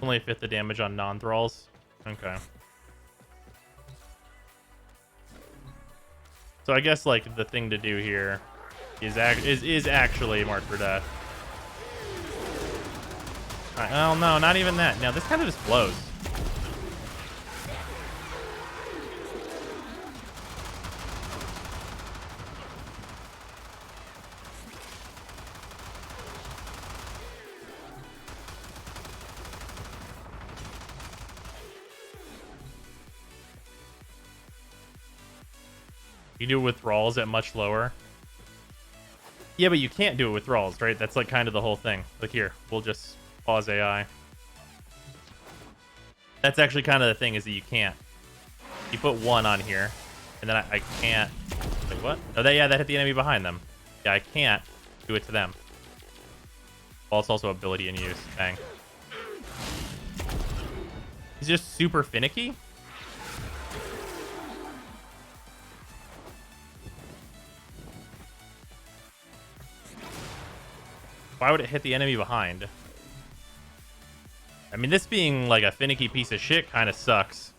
Only a fifth the damage on non-thralls. Okay. So I guess like the thing to do here is actually mark for death. All right, well, no, not even that. Now this kind of just blows. You do it with thralls at much lower. Yeah, but you can't do it with thralls, right? That's like kind of the whole thing. Look here, we'll just pause AI. That's actually kind of the thing, is that you can't. You put one on here, and then I can't. Wait, what? Oh, that hit the enemy behind them. Yeah, I can't do it to them. Well, it's also ability in use. Bang. He's just super finicky. Why would it hit the enemy behind? I mean, this being like a finicky piece of shit kind of sucks.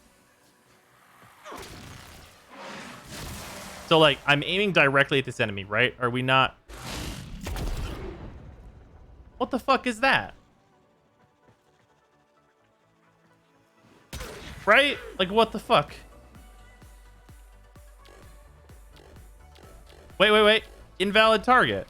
So, like, I'm aiming directly at this enemy, right? Are we not? What the fuck is that? Right? Like, what the fuck? Wait. Invalid target.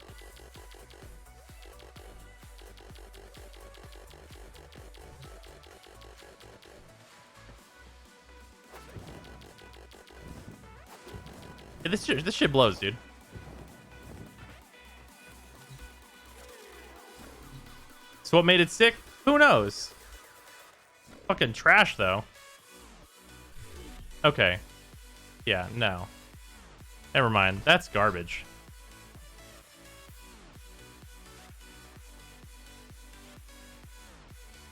Yeah, this shit blows, dude. So what made it sick? Who knows? Fucking trash, though. Okay. Yeah, no. Never mind. That's garbage.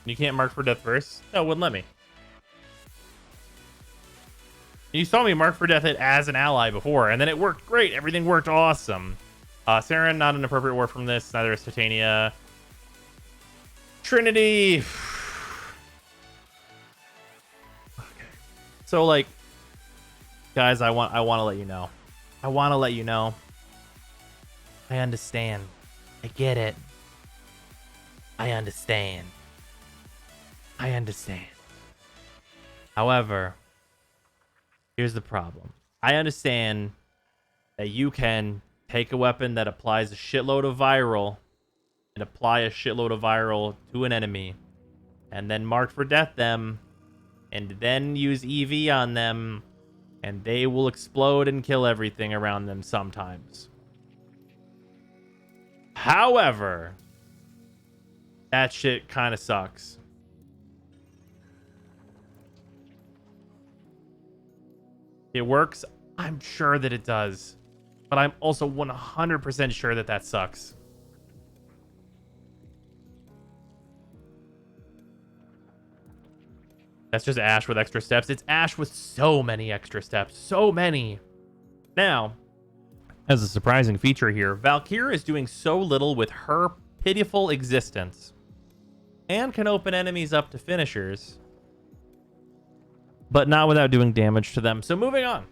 You can't mark for death first? No, it wouldn't let me. You saw me mark for death it as an ally before, and then it worked great. Everything worked awesome. Saren, not an appropriate word from this. Neither is Titania. Trinity. Okay. So, like, guys, I want to let you know. I want to let you know. I understand. I get it. I understand. However, here's the problem. I understand that you can take a weapon that applies a shitload of viral and apply a shitload of viral to an enemy and then mark for death them and then use EV on them and they will explode and kill everything around them sometimes. However, that shit kind of sucks. It works. I'm sure that it does. But I'm also 100% sure that that sucks. That's just Ashe with extra steps. It's Ashe with so many extra steps. So many. Now, as a surprising feature here, Valkyria is doing so little with her pitiful existence and can open enemies up to finishers, but not without doing damage to them. So moving on.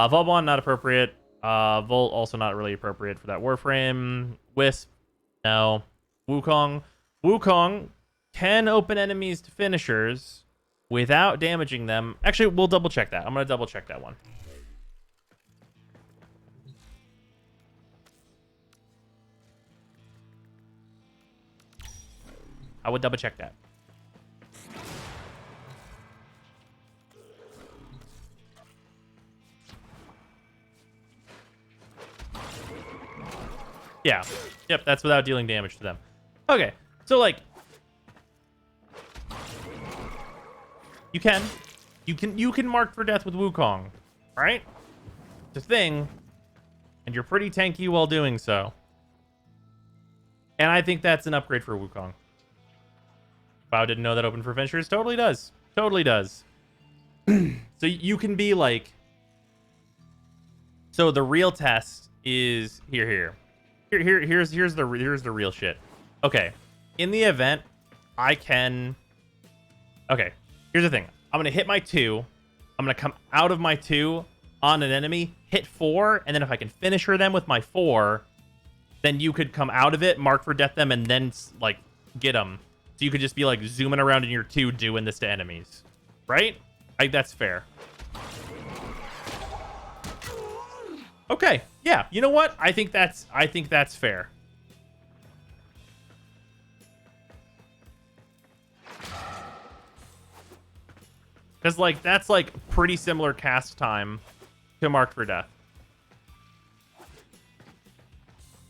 Vauban, not appropriate. Volt, also not really appropriate for that Warframe. Wisp, no. Wukong. Wukong can open enemies to finishers without damaging them. Actually, we'll double check that. I'm going to double check that one. I would double check that. Yeah. Yep, that's without dealing damage to them. Okay. So like you can mark for death with Wukong, right? It's a thing, and you're pretty tanky while doing so. And I think that's an upgrade for Wukong. Wow, didn't know that open for finishers. Totally does. Totally does. So you can be like, so the real test is here's the real shit. Okay, in the event I can. Okay, here's the thing. I'm gonna hit my 2. I'm gonna come out of my 2 on an enemy, hit 4, and then if I can finisher them with my 4, then you could come out of it, mark for death them, and then like get them. So you could just be like zooming around in your 2 doing this to enemies, right? That's fair. Okay, yeah. You know what? I think that's fair. Because like that's like pretty similar cast time to mark for death.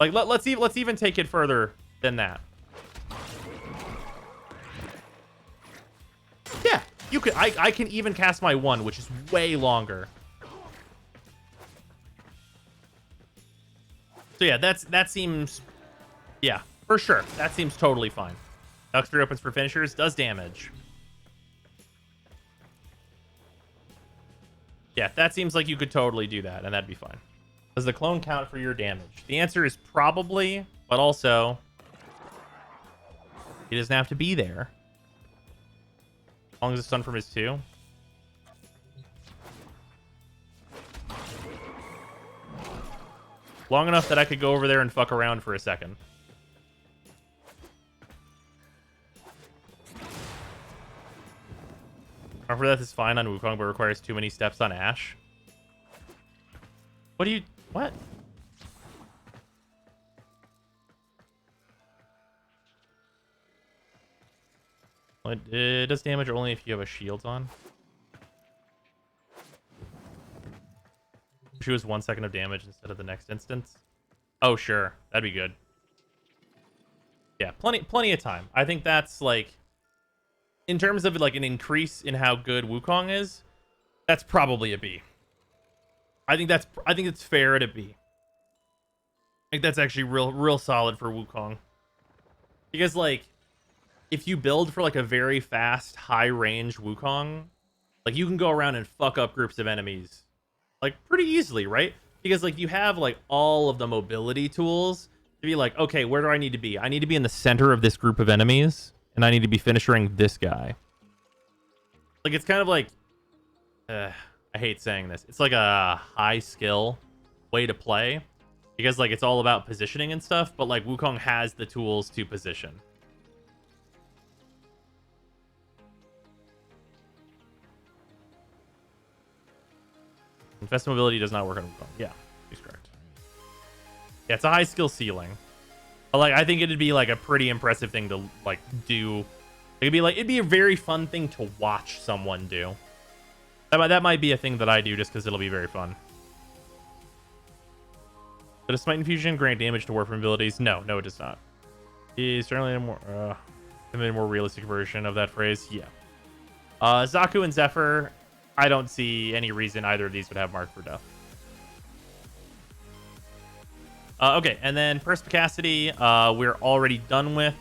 Like let's even take it further than that. Yeah, you could. I can even cast my 1, which is way longer. So yeah, that seems, yeah, for sure. That seems totally fine. Duxbury opens for finishers, does damage. Yeah, that seems like you could totally do that, and that'd be fine. Does the clone count for your damage? The answer is probably, but also, he doesn't have to be there. As long as it's done from his 2. Long enough that I could go over there and fuck around for a second. However, that is fine on Wukong, but requires too many steps on Ash. What do you... What? It does damage only if you have a shield on. She was 1 second of damage instead of the next instance. Oh, sure. That'd be good. Yeah, plenty of time. I think that's like, in terms of like an increase in how good Wukong is, that's probably a B. I think it's fair to B. I think that's actually real solid for Wukong. Because like, if you build for like a very fast, high range Wukong, like you can go around and fuck up groups of enemies like pretty easily, right? Because like you have like all of the mobility tools to be like, okay, where do I need to be? I need to be in the center of this group of enemies, and I need to be finishing this guy. Like it's kind of like, I hate saying this. It's like a high skill way to play because like it's all about positioning and stuff, but like Wukong has the tools to position. Infest mobility does not work on Wukong. Yeah, he's correct. Yeah, it's a high skill ceiling. But like, I think it'd be like a pretty impressive thing to like do. It'd be a very fun thing to watch someone do. That might be a thing that I do just because it'll be very fun. But does Smite Infusion grant damage to Warframe abilities? No, it does not. He's certainly a more realistic version of that phrase. Yeah. Zaku and Zephyr, I don't see any reason either of these would have mark for death. Okay, and then Perspicacity, we're already done with.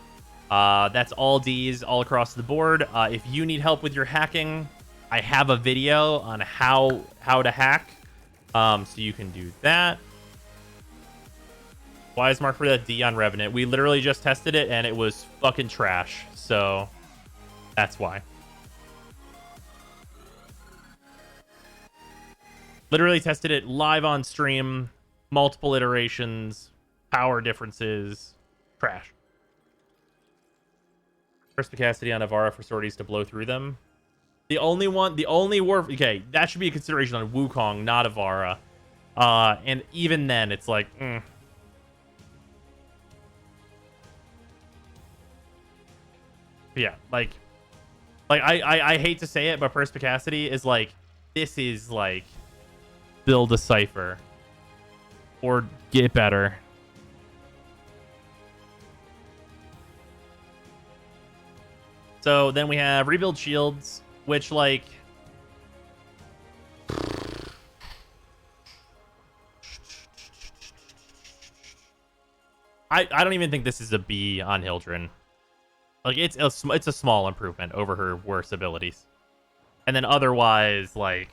That's all Ds all across the board. If you need help with your hacking, I have a video on how to hack, so you can do that. Why is mark for death D on Revenant? We literally just tested it, and it was fucking trash, so that's why. Literally tested it live on stream, multiple iterations, power differences, trash. Perspicacity on Avara for sorties to blow through them. The only warp. Okay, that should be a consideration on Wukong, not Avara. And even then, it's like, yeah, like I hate to say it, but perspicacity is like, this is like, build a cipher or get better. So then we have rebuild shields, which like, I don't even think this is a B on Hildren. Like, it's a small improvement over her worst abilities. And then otherwise, like,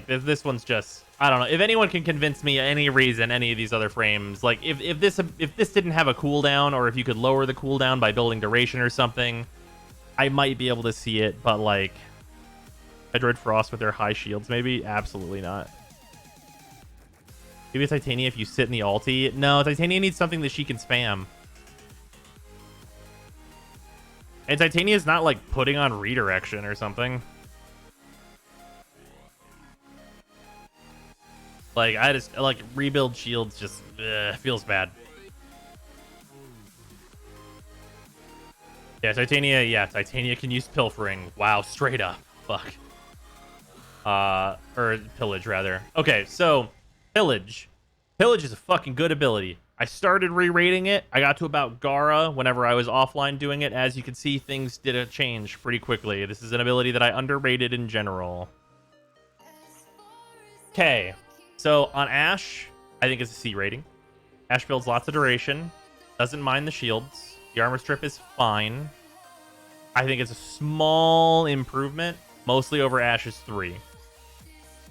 this one's just, I don't know. If anyone can convince me any reason any of these other frames, like if this didn't have a cooldown, or if you could lower the cooldown by building duration or something, I might be able to see it. But like, Hydroid Frost with their high shields, maybe? Absolutely not. Maybe Titania if you sit in the ulti. No, Titania needs something that she can spam. And Titania's not like putting on redirection or something. Like, I just, like, rebuild shields just feels bad. Yeah, Titania can use pilfering. Wow, straight up. Fuck. Or pillage, rather. Okay, so, pillage. Pillage is a fucking good ability. I started re-rating it. I got to about Gara whenever I was offline doing it. As you can see, things did a change pretty quickly. This is an ability that I underrated in general. Okay. So on Ashe, I think it's a C rating. Ashe builds lots of duration. Doesn't mind the shields. The armor strip is fine. I think it's a small improvement. Mostly over Ashe's 3.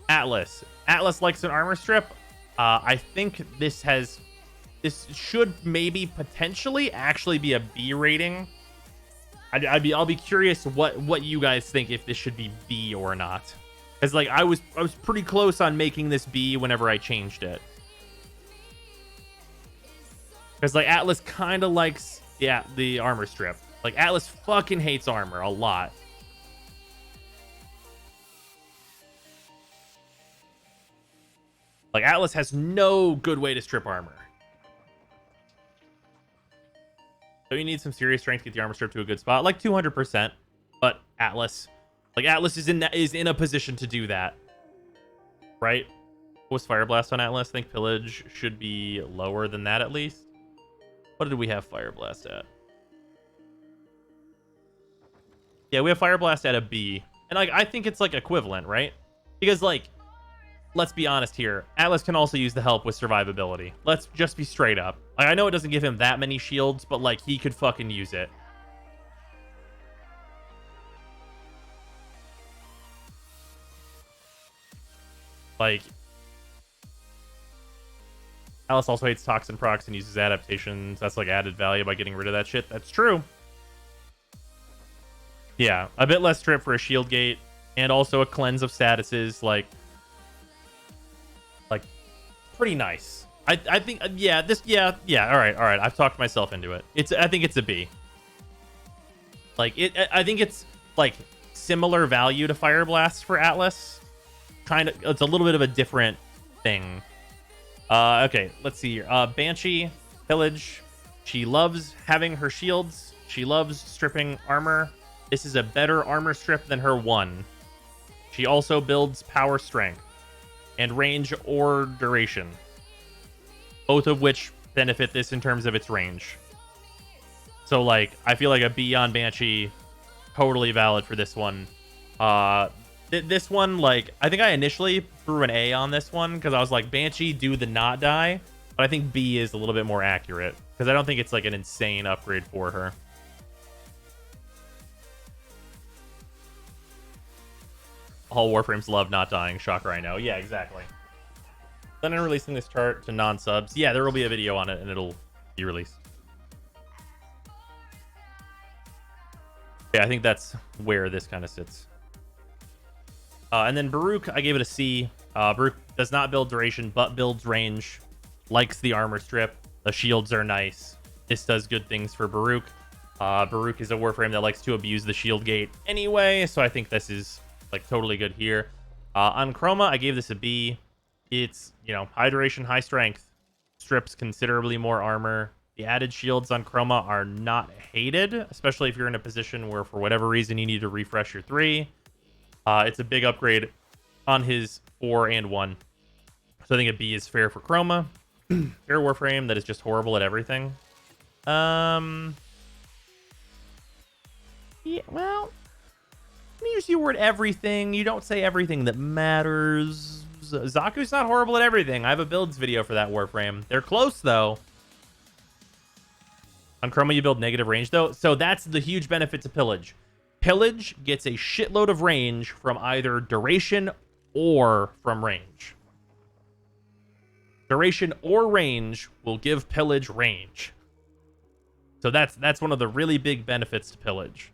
Atlas. Atlas likes an armor strip. I think this should maybe potentially actually be a B rating. I'll be curious what you guys think, if this should be B or not. Because like I was pretty close on making this B whenever I changed it. Because like Atlas kind of likes the armor strip. Like Atlas fucking hates armor a lot. Like Atlas has no good way to strip armor. So you need some serious strength to get the armor strip to a good spot, like 200%. But Atlas is in a position to do that, right? What's Fire Blast on Atlas? I think Pillage should be lower than that at least. What did we have Fire Blast at? Yeah, we have Fire Blast at a B, and like I think it's like equivalent, right? Because like, let's be honest here, Atlas can also use the help with survivability. Let's just be straight up. Like, I know it doesn't give him that many shields, but like he could fucking use it. Like, Alice also hates toxin procs and uses adaptations. That's like added value by getting rid of that shit. That's true. Yeah, a bit less strip for a shield gate, and also a cleanse of statuses. Like pretty nice. I think all right. I've talked myself into it. I think it's a B. Like I think it's like similar value to Fire Blast for Atlas. It's a little bit of a different thing. Okay, let's see here. Banshee, Pillage. She loves having her shields. She loves stripping armor. This is a better armor strip than her 1. She also builds power strength and range or duration, both of which benefit this in terms of its range. So like, I feel like a B on Banshee, totally valid for this one. This one, like, I think I initially threw an A on this one because I was like, Banshee, do the not die. But I think B is a little bit more accurate because I don't think it's like an insane upgrade for her. All Warframes love not dying. Shocker, I know. Yeah, exactly. Then I'm releasing this chart to non-subs. Yeah, there will be a video on it, and it'll be released. Yeah, I think that's where this kind of sits. And then Baruch, I gave it a C. Baruch does not build duration, but builds range. Likes the armor strip. The shields are nice. This does good things for Baruch. Baruch is a warframe that likes to abuse the shield gate anyway, so I think this is like totally good here. On Chroma, I gave this a B. It's, you know, high duration, high strength. Strips considerably more armor. The added shields on Chroma are not hated, especially if you're in a position where for whatever reason you need to refresh your 3. It's a big upgrade on his 4 and 1. So I think a B is fair for Chroma. Fair warframe that is just horrible at everything. Yeah, well, let me use the word everything. You don't say everything that matters. Zaku's not horrible at everything. I have a builds video for that warframe. They're close, though. On Chroma, you build negative range, though. So that's the huge benefit to Pillage. Pillage gets a shitload of range from either duration or from range. Duration or range will give Pillage range. So that's one of the really big benefits to Pillage.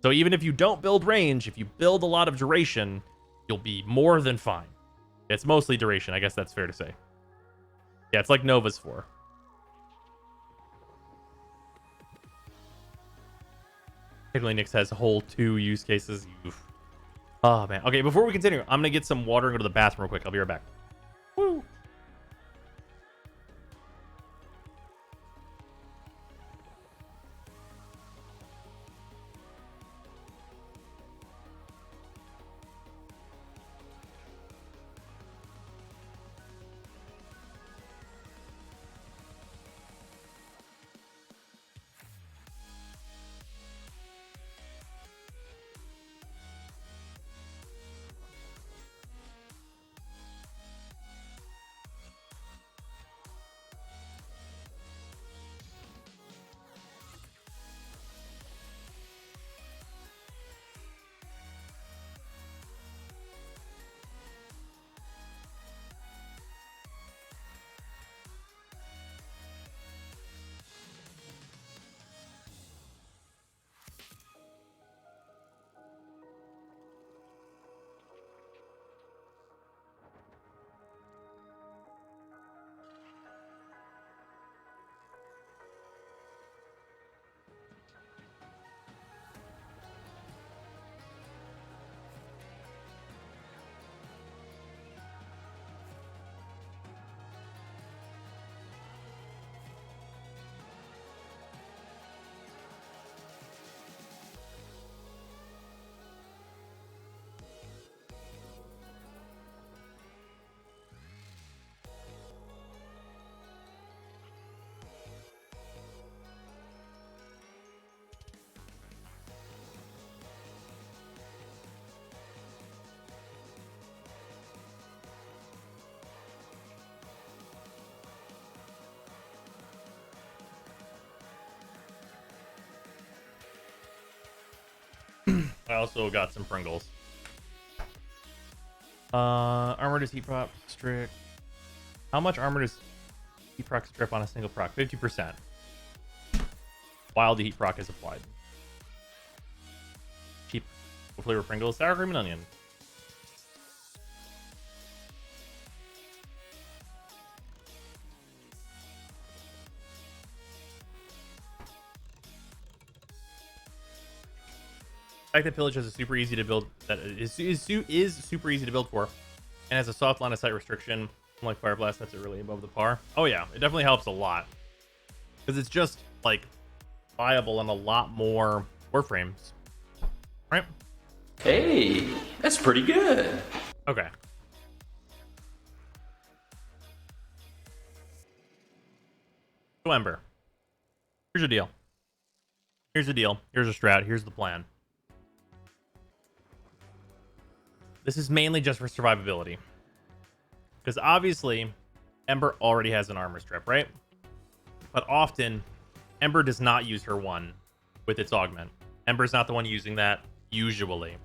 So even if you don't build range, if you build a lot of duration, you'll be more than fine. It's mostly duration. I guess that's fair to say. Yeah, it's like Nova's 4. Particularly Nyx has a whole 2 use cases. Oof. Oh, man. Okay, before we continue, I'm going to get some water and go to the bathroom real quick. I'll be right back. Woo! I also got some Pringles. Armor does heat prop strip. How much armor does heat proc strip on a single proc? 50%. While the heat proc is applied. Cheap flavor Pringles, sour cream and onion. The fact that Pillage has a super easy to build is super easy to build for, and has a soft line of sight restriction, unlike Fire Blast, that's it really above the par. Oh yeah, it definitely helps a lot because it's just like viable on a lot more warframes, right? Hey, that's pretty good. Okay. So Ember, here's the deal. Here's the deal. Here's a strat. Here's the plan. This is mainly just for survivability. Because obviously, Ember already has an armor strip, right? But often, Ember does not use her 1 with its augment. Ember's not the one using that, usually.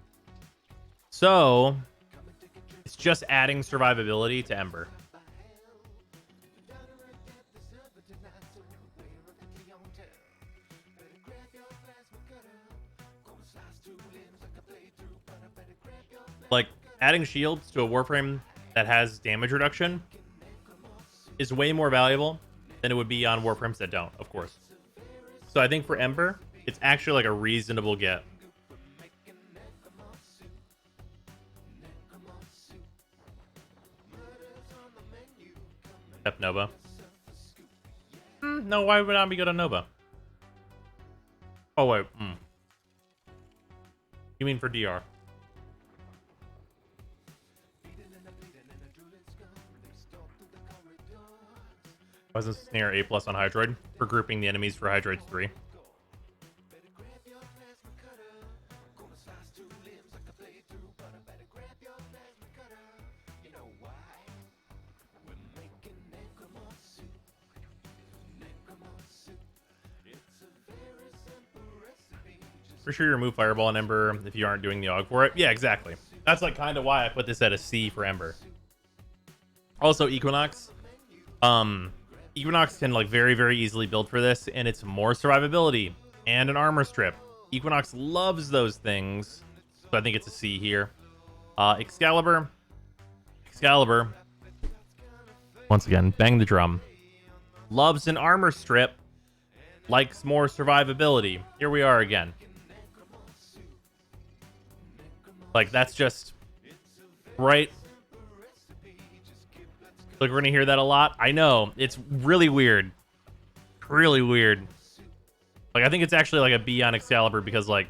So, It's just adding survivability to Ember. Like, adding shields to a Warframe that has damage reduction is way more valuable than it would be on Warframes that don't, of course. So I think for Ember, it's actually like a reasonable get. Except Nova. No, why would I be good on Nova? Oh, wait. You mean for DR? Wasn't Snare A+ on Hydroid for grouping the enemies for Hydroid 3. For sure you remove Fireball and Ember if you aren't doing the AUG for it. Yeah, exactly. That's like kind of why I put this at a C for Ember. Also, Equinox. Equinox can like very, very easily build for this, and it's more survivability and an armor strip. Equinox loves those things, so I think it's a C here. Excalibur. Once again, bang the drum. Loves an armor strip, likes more survivability. Here we are again. Like, that's just right. Like, we're gonna hear that a lot. I know. It's really weird. Really weird. Like, I think it's actually like a B on Excalibur because, like,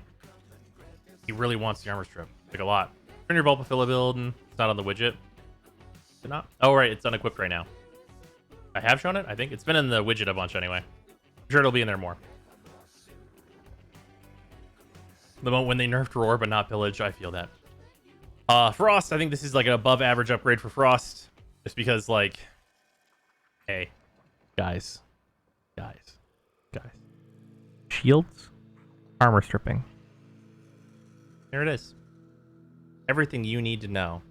he really wants the armor strip. Like, a lot. Turn your Vulpafilla build, and it's not on the widget. Is it not? Oh, right. It's unequipped right now. I have shown it, I think. It's been in the widget a bunch anyway. I'm sure it'll be in there more. The moment when they nerfed Roar but not Pillage, I feel that. Frost, I think this is like an above average upgrade for Frost. Just because, like, hey, guys. Shields, armor stripping. There it is. Everything you need to know.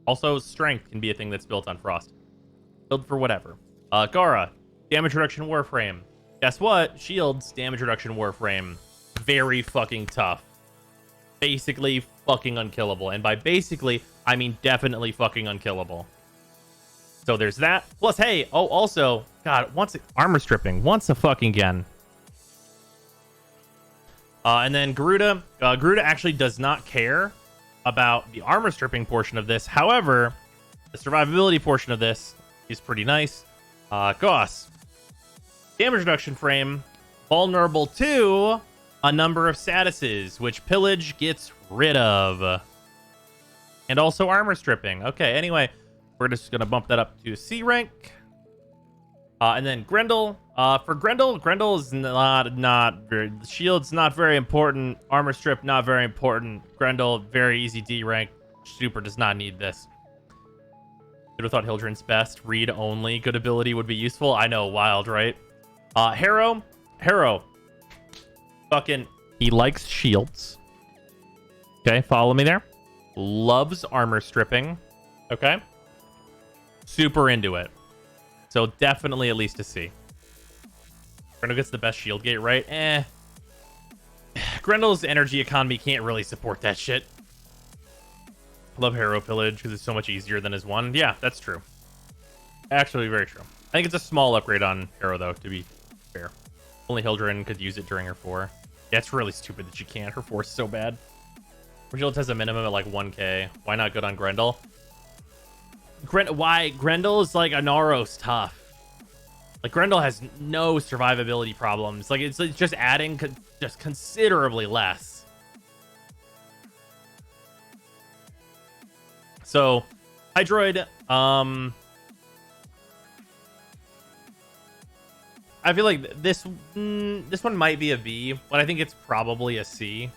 Also, strength can be a thing that's built on Frost. Build for whatever. Gara, damage reduction Warframe. Guess what? Shields, damage reduction Warframe. Very fucking tough. Basically fucking unkillable. And by basically, I mean definitely fucking unkillable. So there's that. Plus, hey, oh, also, God, armor stripping. Once a fucking again. And then Garuda. Garuda actually does not care about the armor stripping portion of this. However, the survivability portion of this is pretty nice. Goss. Damage reduction frame. Vulnerable to a number of statuses, which Pillage gets rid of. And also armor stripping. Okay, anyway, we're just going to bump that up to C rank. And then Grendel. For Grendel is not very... Shield's not very important. Armor strip, not very important. Grendel, very easy D rank. Super does not need this. Should have thought Hildren's best. Read only. Good ability would be useful. I know, wild, right? Harrow. Fucking, he likes shields. Okay, follow me there. Loves armor stripping. Okay. Super into it. So definitely at least a C. Grendel gets the best shield gate, right? Grendel's energy economy can't really support that shit. Love Harrow Pillage because it's so much easier than his one. Yeah, that's true. Actually, very true. I think it's a small upgrade on Harrow, though, to be fair. Only Hildren could use it during her 4. Yeah, it's really stupid that she can't. Her 4 is so bad. Her shield has a minimum at like 1k. Why not good on Grendel? Why? Grendel is like Anaros tough. Like, Grendel has no survivability problems. Like, it's just adding just considerably less. So, Hydroid, I feel like this one might be a B, but I think it's probably a C.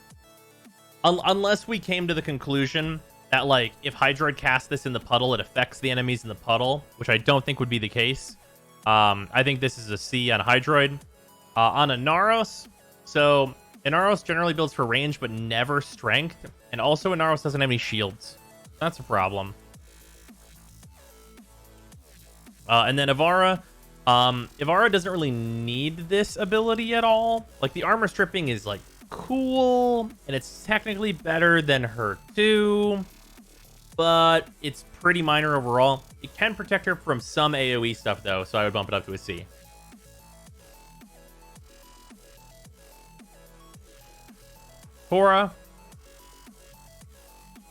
Unless we came to the conclusion that, like, if Hydroid casts this in the puddle, it affects the enemies in the puddle, which I don't think would be the case. I think this is a C on Hydroid. On Inaros, so Inaros generally builds for range, but never strength. And also Inaros doesn't have any shields. That's a problem. And then Ivara. Ivara doesn't really need this ability at all. Like, the armor stripping is, like, cool, and it's technically better than her too, but it's pretty minor overall. It can protect her from some AoE stuff, though, so I would bump it up to a C. Cora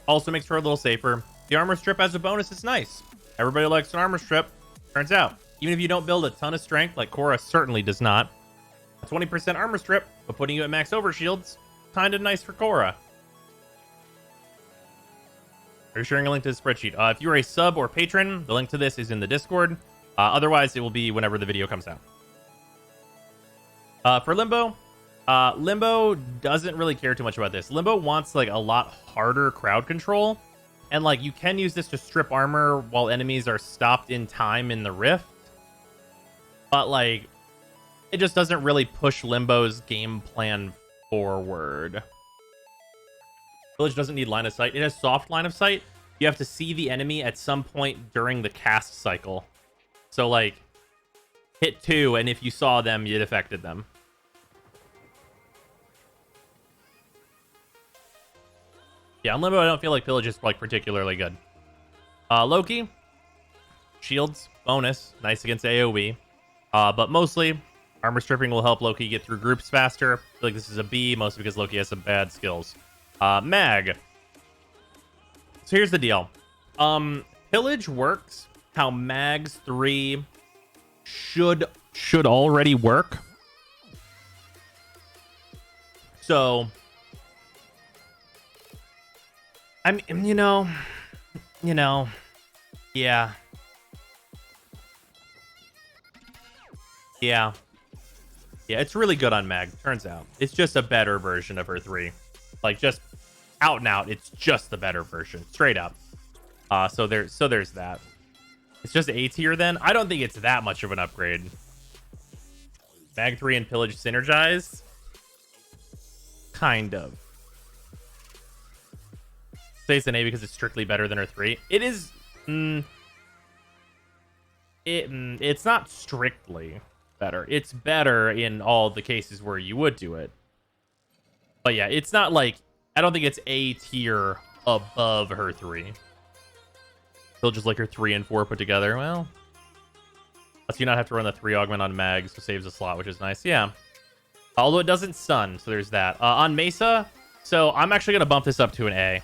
also makes her a little safer. The armor strip as a bonus is nice. Everybody likes an armor strip, turns out. Even if you don't build a ton of strength, like Cora certainly does not, a 20% armor strip, but putting you at max overshields, kind of nice for Cora. Are you sharing a link to the spreadsheet? If you are a sub or patron, the link to this is in the Discord. Otherwise, it will be whenever the video comes out. For Limbo, Limbo doesn't really care too much about this. Limbo wants like a lot harder crowd control, and like you can use this to strip armor while enemies are stopped in time in the rift, but like it just doesn't really push Limbo's game plan forward. Village doesn't need line of sight. It has soft line of sight. You have to see the enemy at some point during the cast cycle. So like hit 2, and if you saw them, you'd affected them. Yeah, on Limbo, I don't feel like Pillage is like particularly good. Loki, shields, bonus, nice against AoE. But mostly, armor stripping will help Loki get through groups faster. I feel like this is a B, mostly because Loki has some bad skills. Mag. So here's the deal. Pillage works how Mag's 3 should already work. So I mean, you know, yeah. Yeah, it's really good on Mag, turns out. It's just a better version of her 3. Like, just out and out, it's just the better version, straight up. So there's that. It's just A tier then. I don't think it's that much of an upgrade. Mag 3 and Pillage synergize? Kind of. Say it's an A because it's strictly better than her 3. It is... it's not strictly better. It's better in all the cases where you would do it. But yeah, it's not like... I don't think it's A tier above her 3. They'll just like her 3 and 4 put together. Well, lets you not have to run the 3 augment on Mag, so saves a slot, which is nice. Yeah. Although it doesn't stun, so there's that. On Mesa, so I'm actually going to bump this up to an A.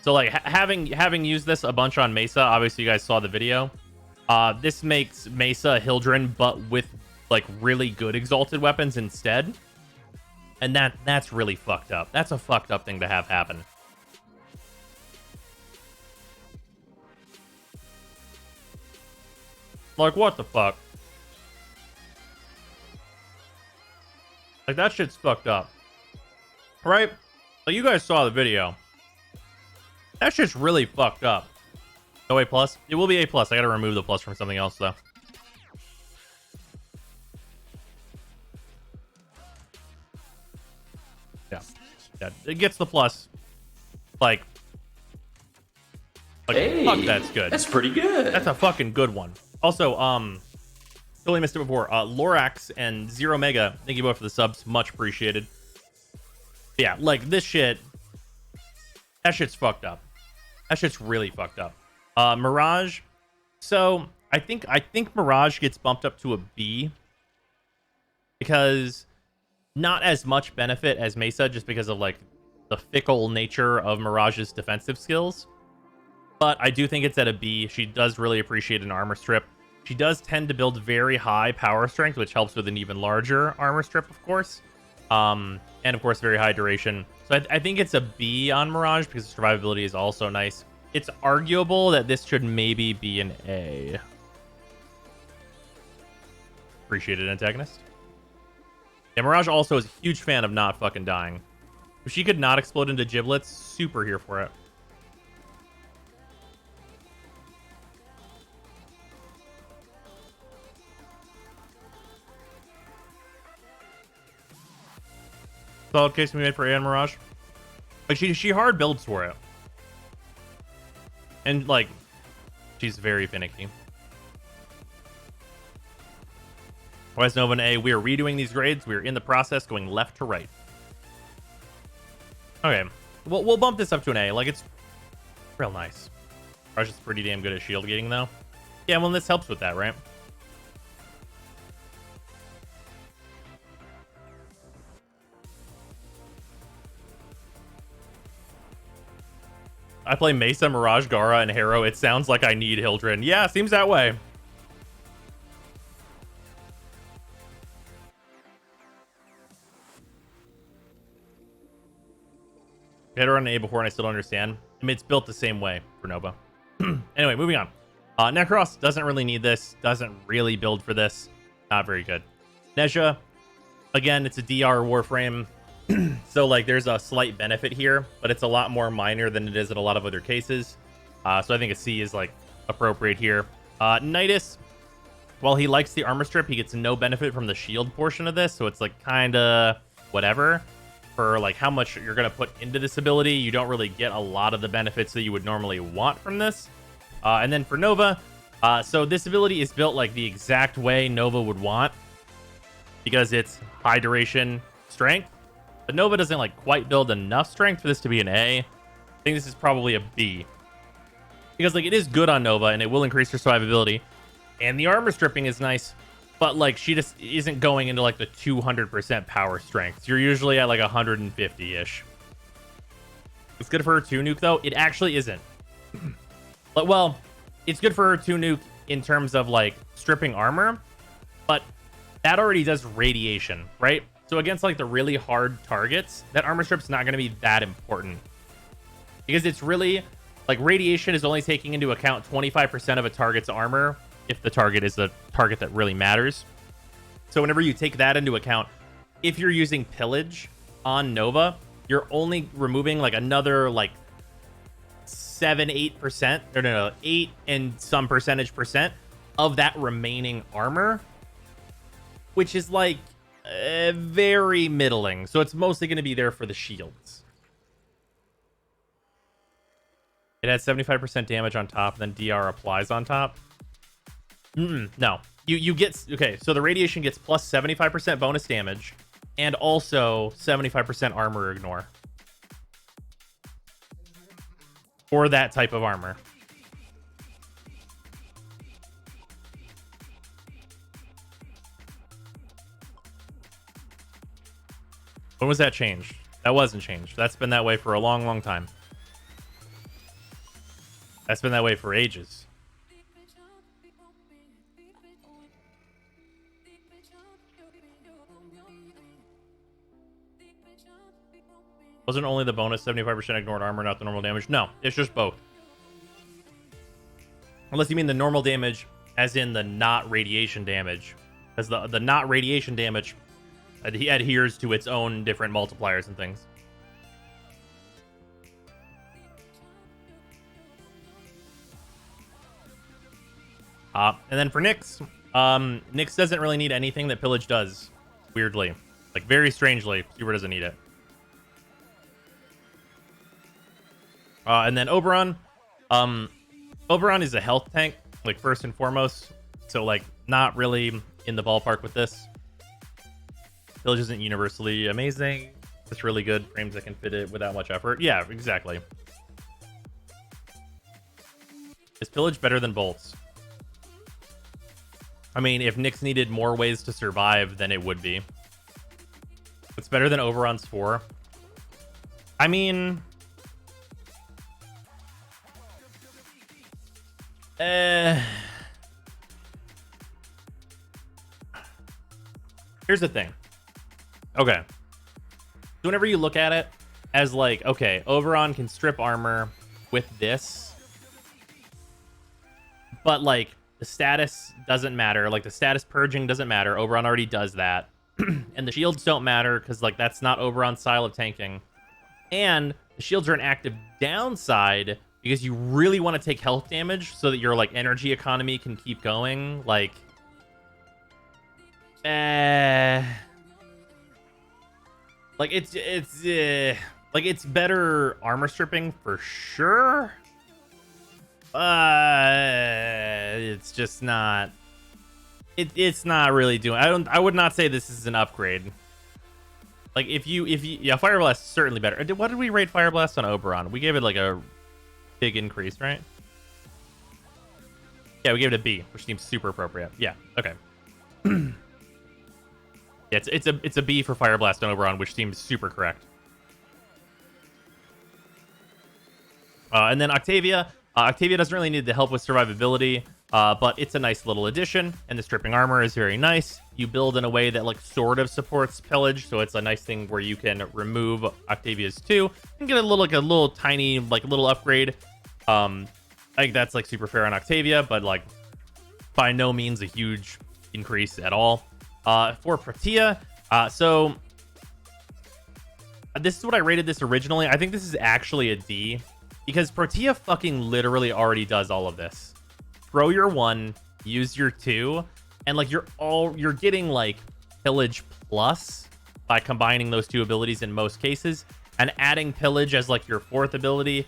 So like having used this a bunch on Mesa, obviously you guys saw the video. This makes Mesa Hildren, but with like really good exalted weapons instead. And that's really fucked up. That's a fucked up thing to have happen. Like, what the fuck? Like, that shit's fucked up. Right? Like, you guys saw the video. That shit's really fucked up. No A+? It will be A+. I gotta remove the plus from something else, though. Yeah, it gets the plus. Like hey, fuck, that's good. That's pretty good. That's a fucking good one. Also, totally missed it before. Lorax and Zero Mega, thank you both for the subs. Much appreciated. Yeah, like, this shit... That shit's fucked up. That shit's really fucked up. Mirage. So, I think Mirage gets bumped up to a B. Because... not as much benefit as Mesa, just because of, like, the fickle nature of Mirage's defensive skills. But I do think it's at a B. She does really appreciate an armor strip. She does tend to build very high power strength, which helps with an even larger armor strip, of course. And, of course, very high duration. So I think it's a B on Mirage, because the survivability is also nice. It's arguable that this should maybe be an A. Appreciated, antagonist. Yeah, Mirage also is a huge fan of not fucking dying. If she could not explode into giblets, super here for it. Solid case we made for A on Mirage. Like, she hard builds for it. And, like, she's very finicky. Why is Nova an A? We are redoing these grades. We are in the process going left to right. Okay. We'll bump this up to an A. Like, it's real nice. Rush is pretty damn good at shield gating, though. Yeah, well, this helps with that, right? I play Mesa, Mirage, Gara, and Harrow. It sounds like I need Hildren. Yeah, seems that way. Hit her on an A before and I still don't understand. I mean, it's built the same way for Nova. Anyway, moving on. Necros doesn't really need this. Doesn't really build for this. Not very good. Nezha, again, it's a DR Warframe. So, like, there's a slight benefit here, but it's a lot more minor than it is in a lot of other cases. So I think a C is, like, appropriate here. Nidus, while he likes the armor strip, he gets no benefit from the shield portion of this, so it's, like, kind of whatever. For, like, how much you're going to put into this ability, you don't really get a lot of the benefits that you would normally want from this. And then for Nova, so this ability is built, like, the exact way Nova would want, because it's high duration strength. But Nova doesn't, like, quite build enough strength for this to be an A. I think this is probably a B. Because, like, it is good on Nova, and it will increase her survivability. And the armor stripping is nice, but, like, she just isn't going into, like, the 200% power strength. You're usually at, like, 150-ish. It's good for her 2-nuke, though. It actually isn't. But, well, it's good for her 2-nuke in terms of, like, stripping armor, but that already does radiation, right? So against, like, the really hard targets, that armor strip's not going to be that important. Because it's really, like, radiation is only taking into account 25% of a target's armor, if the target is the target that really matters. So whenever you take that into account, if you're using Pillage on Nova, you're only removing, like, another, like, 7-8%, or no, 8 and some percent of that remaining armor, which is, like, very middling. So it's mostly going to be there for the shields. It has 75% damage on top, and then DR applies on top. No. You get... Okay, so the radiation gets plus 75% bonus damage, and also 75% armor ignore. For that type of armor. When was that changed? That wasn't changed. That's been that way for a long, long time. That's been that way for ages. Wasn't only the bonus 75% ignored armor, not the normal damage? No, it's just both. Unless you mean the normal damage as in the not radiation damage. Because the not radiation damage adheres to its own different multipliers and things. And then for Nyx, Nyx doesn't really need anything that Pillage does, weirdly. Like, very strangely, Super doesn't need it. And then Oberon. Oberon is a health tank, like, first and foremost. So, like, not really in the ballpark with this. Pillage isn't universally amazing. It's really good. Frames that can fit it without much effort. Yeah, exactly. Is Pillage better than Bolts? I mean, if Nyx needed more ways to survive, then it would be. It's better than Oberon's 4. I mean... Here's the thing. Okay. So whenever you look at it as, like, okay, Oberon can strip armor with this, but, like, the status doesn't matter. Like, the status purging doesn't matter. Oberon already does that. And the shields don't matter because, like, that's not Oberon's style of tanking. And the shields are an active downside because you really want to take health damage so that your, like, energy economy can keep going. Like, like, it's better armor stripping for sure. It's just not. It's not really doing. I would not say this is an upgrade. Like if you yeah, Fire Blast is certainly better. What did we rate Fire Blast on Oberon? We gave it like a big increase, right? Yeah, we gave it a B, which seems super appropriate. Yeah, okay. Yeah, it's a B for Fire Blast on Oberon, which seems super correct. And then Octavia. Octavia doesn't really need the help with survivability, but it's a nice little addition, and the stripping armor is very nice. You build in a way that like sort of supports pillage, so it's a nice thing where you can remove Octavia's 2 and get a little tiny like little upgrade. I think that's like super fair on Octavia, but like by no means a huge increase at all. For Protea, so this is what I rated this originally. I think this is actually a D. Because Protea fucking literally already does all of this. Throw your 1, use your 2, and like you're getting like pillage plus by combining those 2 abilities in most cases, and adding pillage as like your 4th ability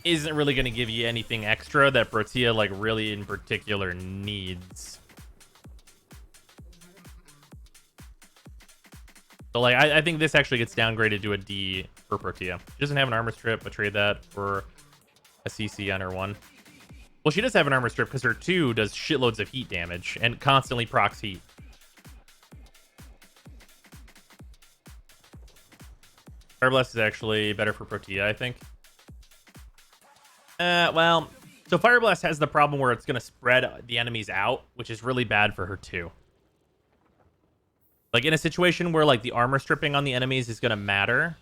isn't really going to give you anything extra that Protea like really in particular needs. So like I think this actually gets downgraded to a D for Protea. She doesn't have an armor strip, but trade that for a CC on her 1. Well, she does have an armor strip because her 2 does shitloads of heat damage and constantly procs heat. Fire Blast is actually better for Protea, I think. Well, so Fire Blast has the problem where it's going to spread the enemies out, which is really bad for her 2. Like in a situation where like the armor stripping on the enemies is going to matter,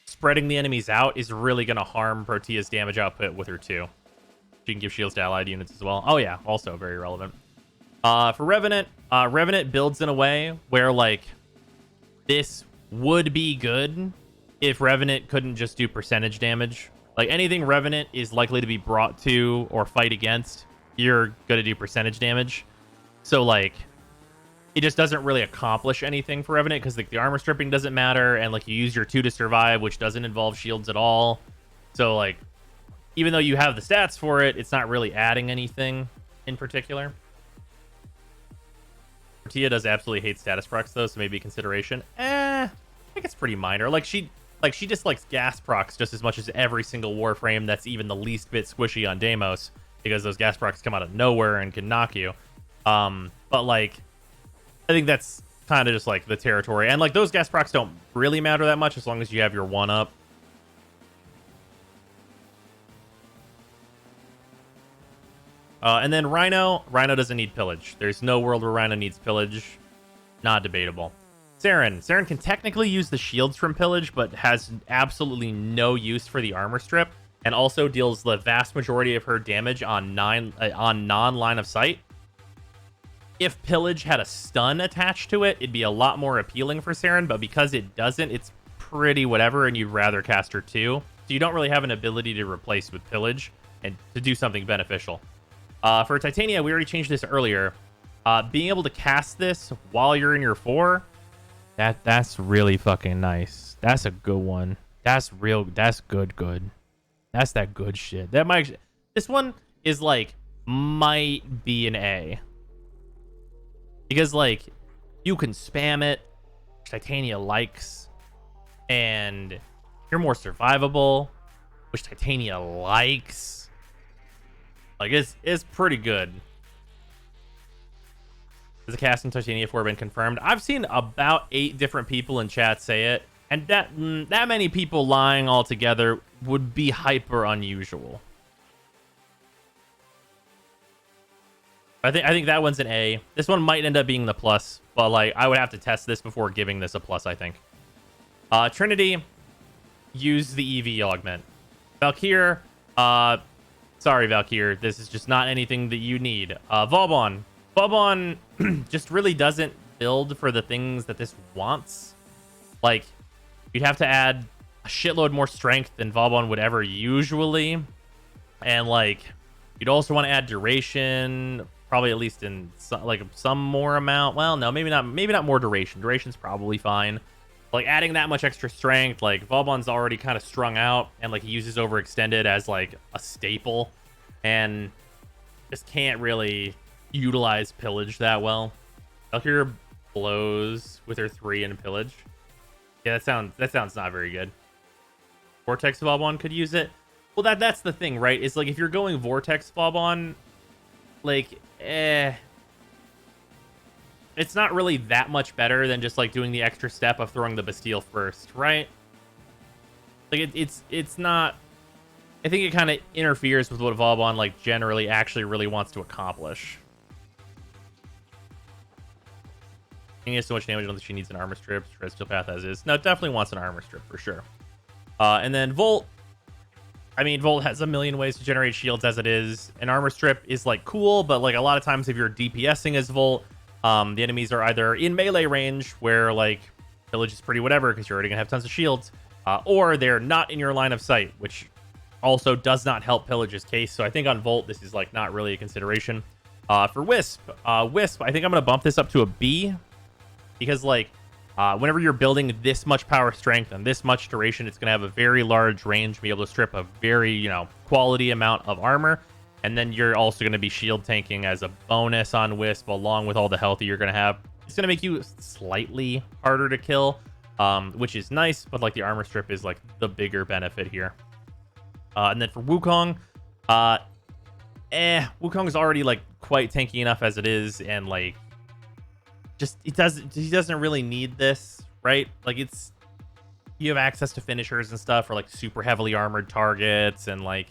spreading the enemies out is really going to harm Protea's damage output with her 2. She can give shields to allied units as well. Oh yeah, also very relevant. For Revenant, Revenant builds in a way where like this would be good if Revenant couldn't just do percentage damage. Like anything Revenant is likely to be brought to or fight against, you're going to do percentage damage. So like it just doesn't really accomplish anything for Revenant because like the armor stripping doesn't matter, and like you use your 2 to survive, which doesn't involve shields at all. So like even though you have the stats for it, it's not really adding anything in particular. Protea does absolutely hate status procs though, so maybe a consideration. I think it's pretty minor. Like she dislikes gas procs just as much as every single Warframe that's even the least bit squishy on Deimos, because those gas procs come out of nowhere and can knock you. But like I think that's kind of just like the territory, and like those gas procs don't really matter that much as long as you have your 1 up. And then Rhino doesn't need pillage. There's no world where Rhino needs pillage. Not debatable. Saren can technically use the shields from pillage, but has absolutely no use for the armor strip, and also deals the vast majority of her damage on non-line of sight. If pillage had a stun attached to it, it'd be a lot more appealing for Saren, but because it doesn't, it's pretty whatever, and you'd rather cast her 2. So you don't really have an ability to replace with pillage and to do something beneficial. For Titania, we already changed this earlier. Being able to cast this while you're in your 4, that's really fucking nice. That's a good one. That's good. That's that good shit. This one is like might be an A. Because like you can spam it, which Titania likes, and you're more survivable, which Titania likes. Like it's pretty good. Has a cast in Titania 4 been confirmed? I've seen about 8 different people in chat say it, and that many people lying all together would be hyper unusual. I think that one's an A. This one might end up being the plus, but like I would have to test this before giving this a plus, I think. Trinity, use the EV augment. Valkyr, sorry Valkyr, this is just not anything that you need. Vauban just really doesn't build for the things that this wants. Like you'd have to add a shitload more strength than Vauban would ever usually, and like you'd also want to add duration. Probably at least in some more amount. Well, no, maybe not more duration. Duration's probably fine. Like adding that much extra strength, like Vauban's already kind of strung out, and like he uses overextended as like a staple, and just can't really utilize pillage that well. Valkyrie blows with her 3 in pillage. Yeah, that sounds not very good. Vortex Vauban could use it. Well, that's the thing, right? It's like if you're going Vortex Vauban, like, it's not really that much better than just like doing the extra step of throwing the Bastille first, right? Like it's not. I think it kind of interferes with what Vauban like generally actually really wants to accomplish. He has so much damage on that she needs an armor strip. Red Steel Path as is. No, definitely wants an armor strip for sure. And then Volt. I mean, Volt has a million ways to generate shields as it is. An armor strip is like cool, but like a lot of times if you're DPSing as Volt, the enemies are either in melee range where like pillage is pretty whatever because you're already gonna have tons of shields, or they're not in your line of sight, which also does not help pillage's case. So I think on Volt this is like not really a consideration. For Wisp, I think I'm gonna bump this up to a B because like whenever you're building this much power strength and this much duration, it's going to have a very large range, be able to strip a very, quality amount of armor. And then you're also going to be shield tanking as a bonus on Wisp, along with all the health you're going to have. It's going to make you slightly harder to kill, which is nice, but like the armor strip is like the bigger benefit here. And then for Wukong, Wukong is already like quite tanky enough as it is, and like he doesn't really need this, right? Like you have access to finishers and stuff for like super heavily armored targets, and like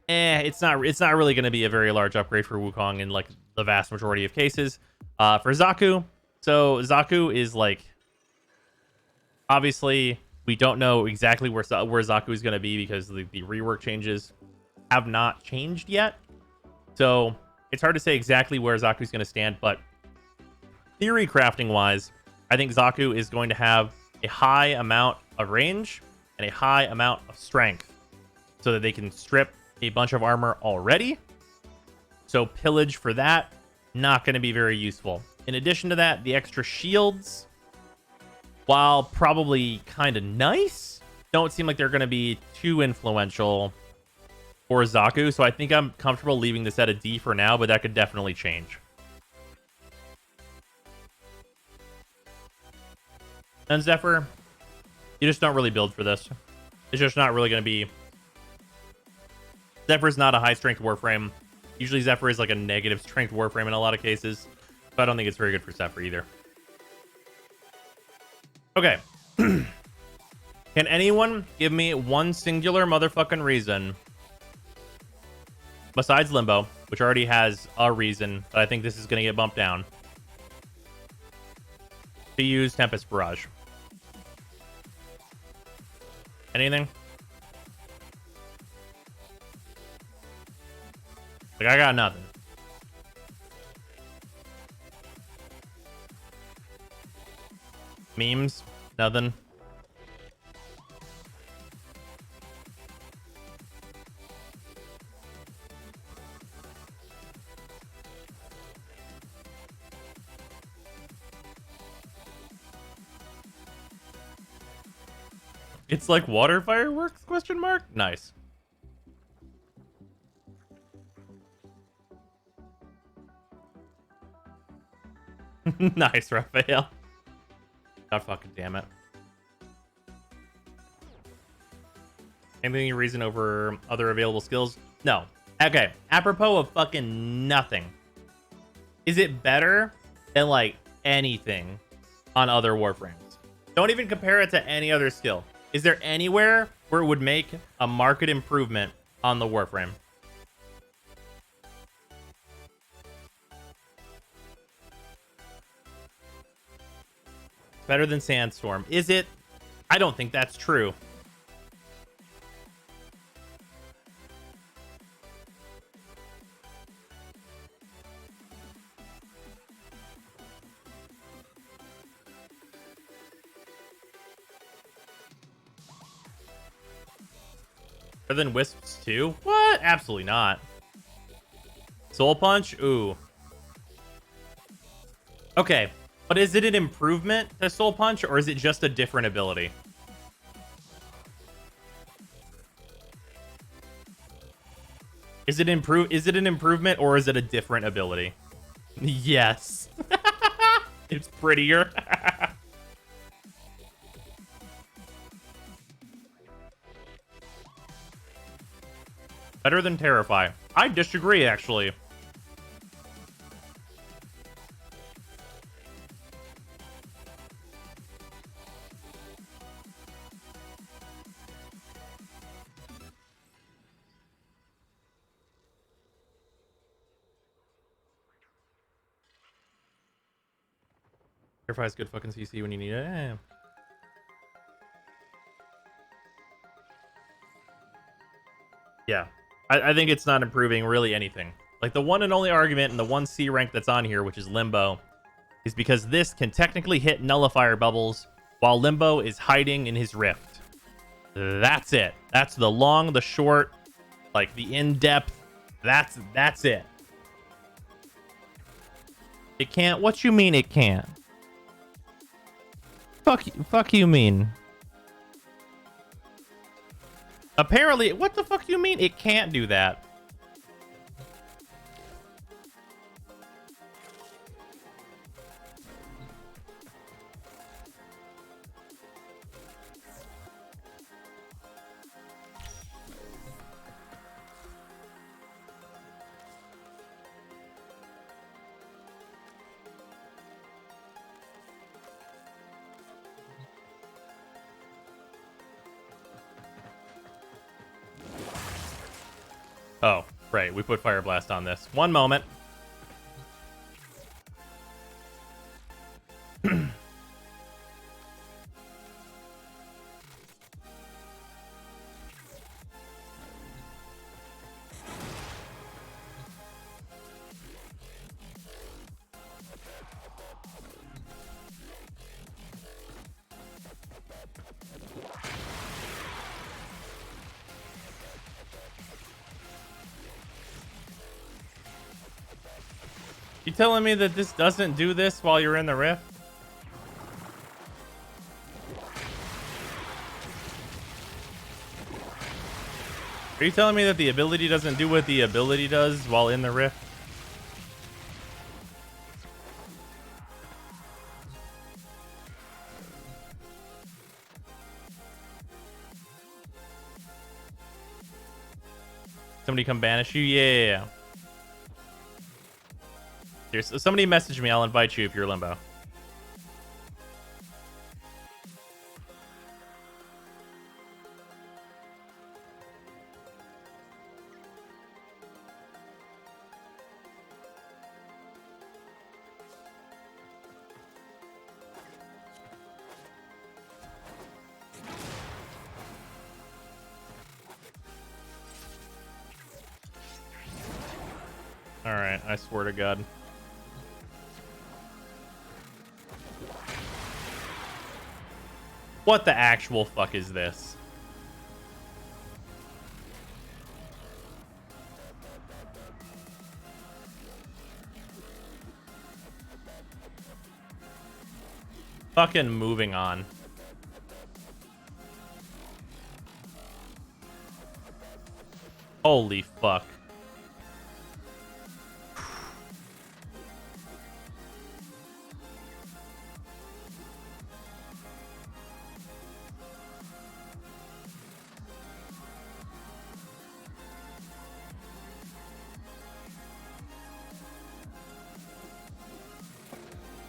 it's not really going to be a very large upgrade for Wukong in like the vast majority of cases. For Zaku, so Zaku is like, obviously we don't know exactly where Zaku is going to be because the rework changes have not changed yet, so it's hard to say exactly where Zaku is going to stand. But theory crafting wise, I think Zaku is going to have a high amount of range and a high amount of strength so that they can strip a bunch of armor already. So pillage for that, not going to be very useful. In addition to that, the extra shields, while probably kind of nice, don't seem like they're going to be too influential for Zaku. So I think I'm comfortable leaving this at a D for now, but that could definitely change. And Zephyr, you just don't really build for this. It's just not really going to be... Zephyr's not a high-strength Warframe. Usually Zephyr is like a negative strength Warframe in a lot of cases. So I don't think it's very good for Zephyr either. Okay. Can anyone give me one singular motherfucking reason, besides Limbo, which already has a reason, but I think this is going to get bumped down, to use Tempest Barrage? Anything? Like, I got nothing. Memes? Nothing. It's like water fireworks? Question mark? Nice. Nice, Raphael. God fucking damn it. Anything you reason over other available skills? No. Okay. Apropos of fucking nothing. Is it better than like anything on other Warframes? Don't even compare it to any other skill. Is there anywhere where it would make a market improvement on the Warframe? Better than Sandstorm. Is it? I don't think that's true. Better than Wisps too? What? Absolutely not. Soul Punch? Ooh. Okay. But is it an improvement to Soul Punch, or is it just a different ability? Is it an improvement or is it a different ability? Yes. It's prettier. Better than Terrify. I disagree, actually. Terrify's good fucking CC when you need it. Eh. Yeah. I think it's not improving really anything. Like, the one and only argument in the one C rank that's on here, which is Limbo, is because this can technically hit nullifier bubbles while Limbo is hiding in his rift. That's it. That's the long, the short, like the in-depth. That's it. It can't. What you mean it can't? Fuck you mean? Apparently, what the fuck you mean it can't do that? Oh, right. We put Fire Blast on this. One moment. You telling me that this doesn't do this while you're in the rift? Are you telling me that the ability doesn't do what the ability does while in the rift? Somebody come banish you? Yeah. Somebody message me. I'll invite you if you're Limbo. All right, I swear to God. What the actual fuck is this? Fucking moving on. Holy fuck.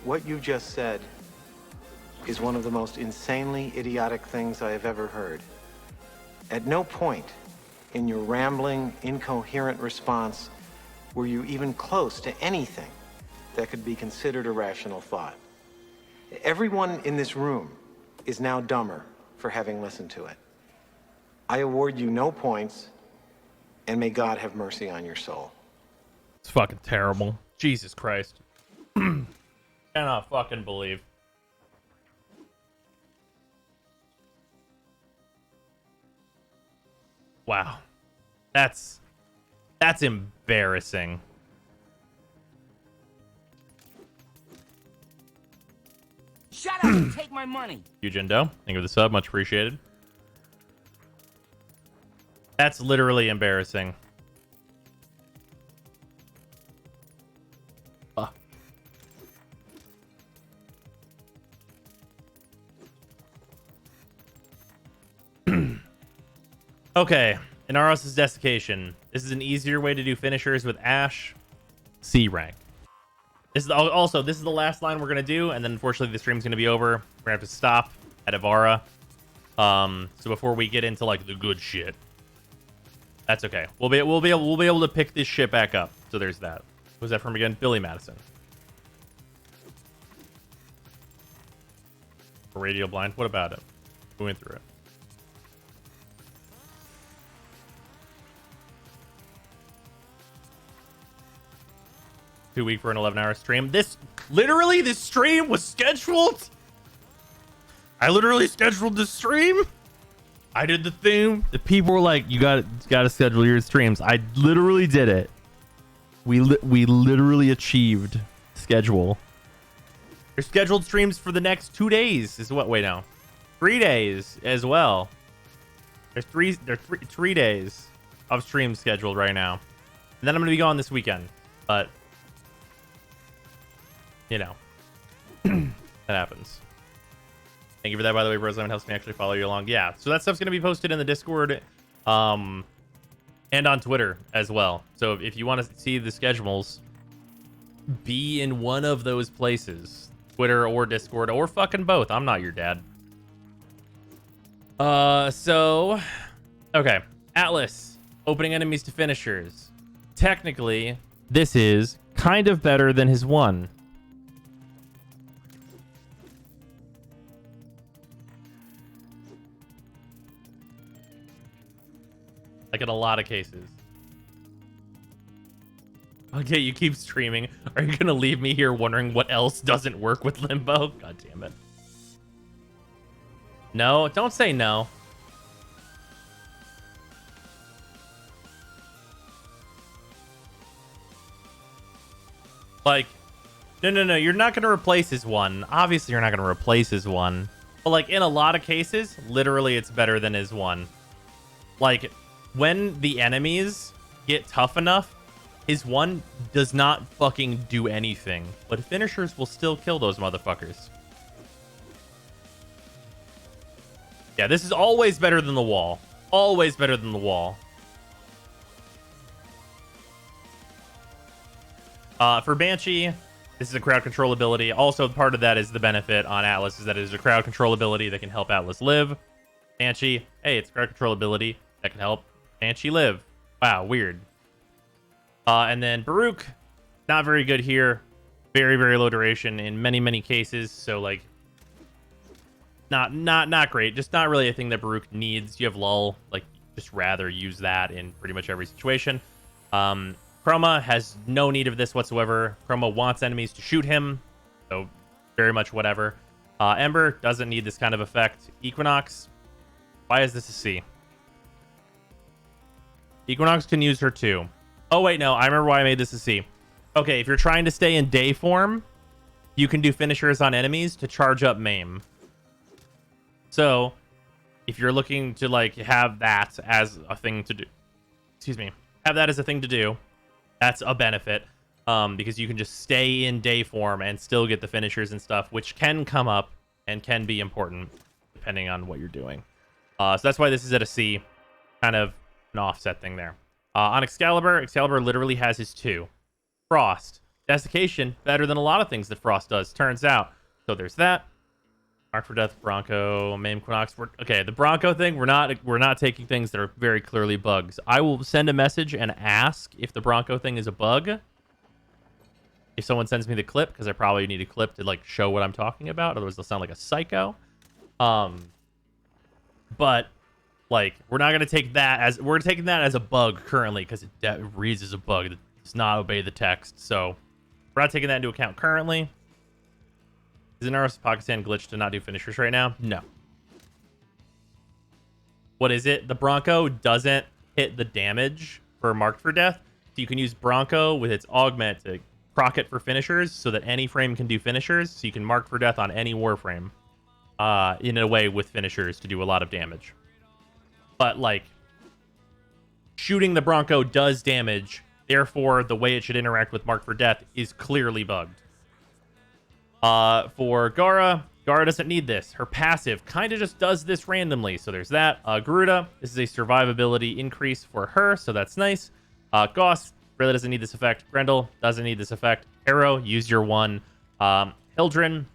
What you just said is one of the most insanely idiotic things I have ever heard. At no point in your rambling, incoherent response were you even close to anything that could be considered a rational thought. Everyone in this room is now dumber for having listened to it. I award you no points, and may God have mercy on your soul. It's fucking terrible. Jesus Christ. Cannot fucking believe. Wow. That's embarrassing. Shut up and take my money. Eugindo, thank you for the sub, much appreciated. That's literally embarrassing. Okay, Inaros' Desiccation. This is an easier way to do finishers with Ash. C rank. This is also, this is the last line we're gonna do, and then unfortunately the stream's gonna be over. We're gonna have to stop at Ivara. So before we get into like the good shit, that's okay. We'll be able to pick this shit back up. So there's that. Who's that from again? Billy Madison. Radio blind. What about it? We went through it. Too weak for an 11-hour stream. This stream was scheduled. I literally scheduled the stream. I did the thing. The people were like, "You got to schedule your streams." I literally did it. We literally achieved schedule. There's scheduled streams for the next 2 days. Is what? Wait, now, 3 days as well. There's three days of streams scheduled right now, and then I'm gonna be gone this weekend. But you know, that happens. Thank you for that, by the way, Rosamund. Helps me actually follow you along. Yeah, so that stuff's going to be posted in the Discord and on Twitter as well. So if you want to see the schedules, be in one of those places. Twitter or Discord or fucking both. I'm not your dad. So, okay. Atlas, opening enemies to finishers. Technically, this is kind of better than his one. Like in a lot of cases. Okay, you keep streaming. Are you gonna leave me here wondering what else doesn't work with Limbo? God damn it. No, don't say no. Like, no, you're not gonna replace his one. Obviously, you're not gonna replace his one. But like in a lot of cases, literally it's better than his one. Like, when the enemies get tough enough, his one does not fucking do anything. But finishers will still kill those motherfuckers. Yeah, this is always better than the wall. Always better than the wall. For Banshee, this is a crowd control ability. Also, part of that is the benefit on Atlas is that it is a crowd control ability that can help Atlas live. Banshee, hey, it's a crowd control ability that can help Banshee live. Wow, weird. And then Baruch, not very good here. Very, very low duration in many cases. So like, not great. Just not really a thing that Baruch needs. You have Lull, like just rather use that in pretty much every situation. Chroma has no need of this whatsoever. Chroma wants enemies to shoot him, so very much whatever. Ember doesn't need this kind of effect. Equinox, why is this a C? Equinox can use her too. Oh, wait, no. I remember why I made this a C. Okay, if you're trying to stay in day form, you can do finishers on enemies to charge up maim. So, if you're looking to, like, have that as a thing to do... Excuse me. Have that as a thing to do, that's a benefit. Because you can just stay in day form and still get the finishers and stuff, which can come up and can be important, depending on what you're doing. So that's why this is at a C. Kind of an offset thing there. On Excalibur literally has his 2. Frost. Desiccation, better than a lot of things that Frost does, turns out. So there's that. Mark for Death, Bronco, Maim Quinox. Okay, the Bronco thing, we're not taking things that are very clearly bugs. I will send a message and ask if the Bronco thing is a bug. If someone sends me the clip, because I probably need a clip to like show what I'm talking about, otherwise they'll sound like a psycho. But like, we're not gonna take that as we're taking that as a bug currently because it reads as a bug that does not obey the text. So we're not taking that into account currently. Is Inaros Pakistan glitch to not do finishers right now? No. What is it? The Bronco doesn't hit the damage for Marked for Death. So you can use Bronco with its augment to proc it for finishers so that any frame can do finishers. So you can Mark for Death on any warframe in a way with finishers to do a lot of damage. But, like, shooting the Bronco does damage. Therefore, the way it should interact with Mark for Death is clearly bugged. For Gara, Gara doesn't need this. Her passive kind of just does this randomly. So there's that. Garuda, this is a survivability increase for her, so that's nice. Gauss really doesn't need this effect. Grendel doesn't need this effect. Arrow, use your one. Hildren,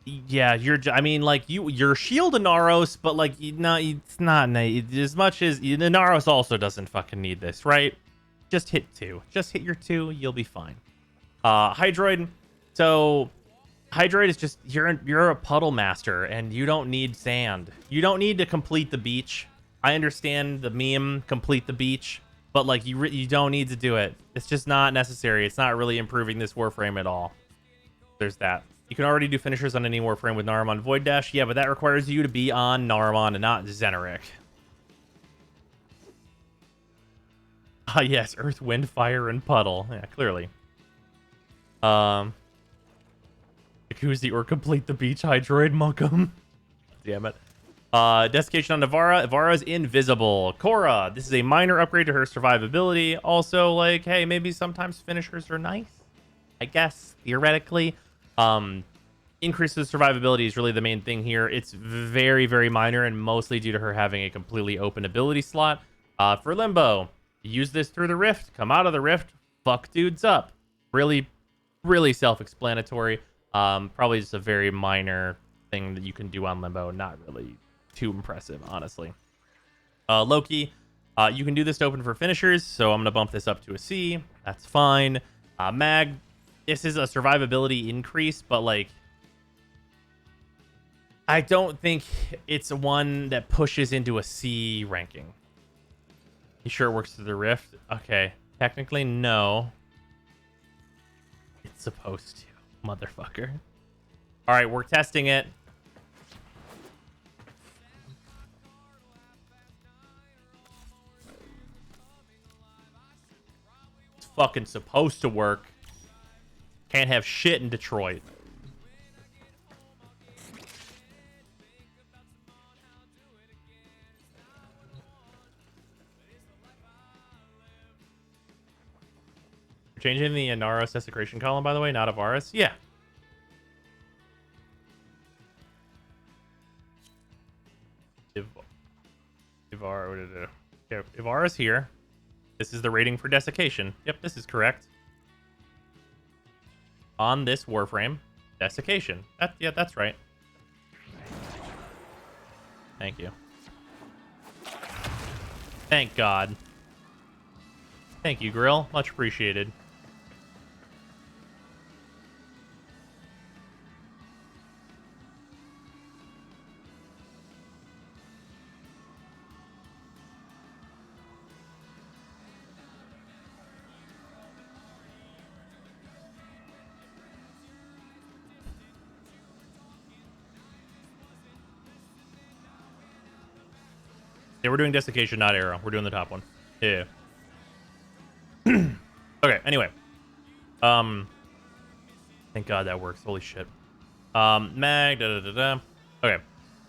yeah, I mean, like, you're shield Inaros, but, like, it's not as much as Inaros also doesn't fucking need this, right? Just hit 2. Just hit your 2, you'll be fine. Hydroid, so Hydroid is just, you're a puddle master, and you don't need sand. You don't need to complete the beach. I understand the meme, complete the beach, but, like, you don't need to do it. It's just not necessary. It's not really improving this Warframe at all. There's that. You can already do finishers on any Warframe with Naramon Void Dash. Yeah, but that requires you to be on Naramon and not Zeneric. Ah, yes. Earth, Wind, Fire, and Puddle. Yeah, clearly. Jacuzzi or complete the beach, Hydroid, Monkum. Damn it. Desiccation on Navara. Ivara's invisible. Korra. This is a minor upgrade to her survivability. Also, like, hey, maybe sometimes finishers are nice. I guess, theoretically. Increases survivability is really the main thing here. It's very, very minor and mostly due to her having a completely open ability slot. For Limbo, use this through the rift, come out of the rift, fuck dudes up. Really, really self-explanatory. Probably just a very minor thing that you can do on Limbo. Not really too impressive, honestly. Loki, you can do this to open for finishers, so I'm going to bump this up to a C. That's fine. Mag, this is a survivability increase, but, like, I don't think it's one that pushes into a C ranking. You sure it works through the rift? Okay. Technically, no. It's supposed to, motherfucker. All right, we're testing it. It's fucking supposed to work. Can't have shit in Detroit. Changing the Inaros desecration column, by the way, not Avaris. Yeah. Ivara's here. This is the rating for desiccation. Yep, this is correct. On this Warframe, desiccation. Yeah, that's right. Thank you. Thank God. Thank you, Grill. Much appreciated. Yeah, we're doing desiccation, not arrow. We're doing the top one. Yeah. Okay, anyway. Thank God that works. Holy shit. Mag, Okay,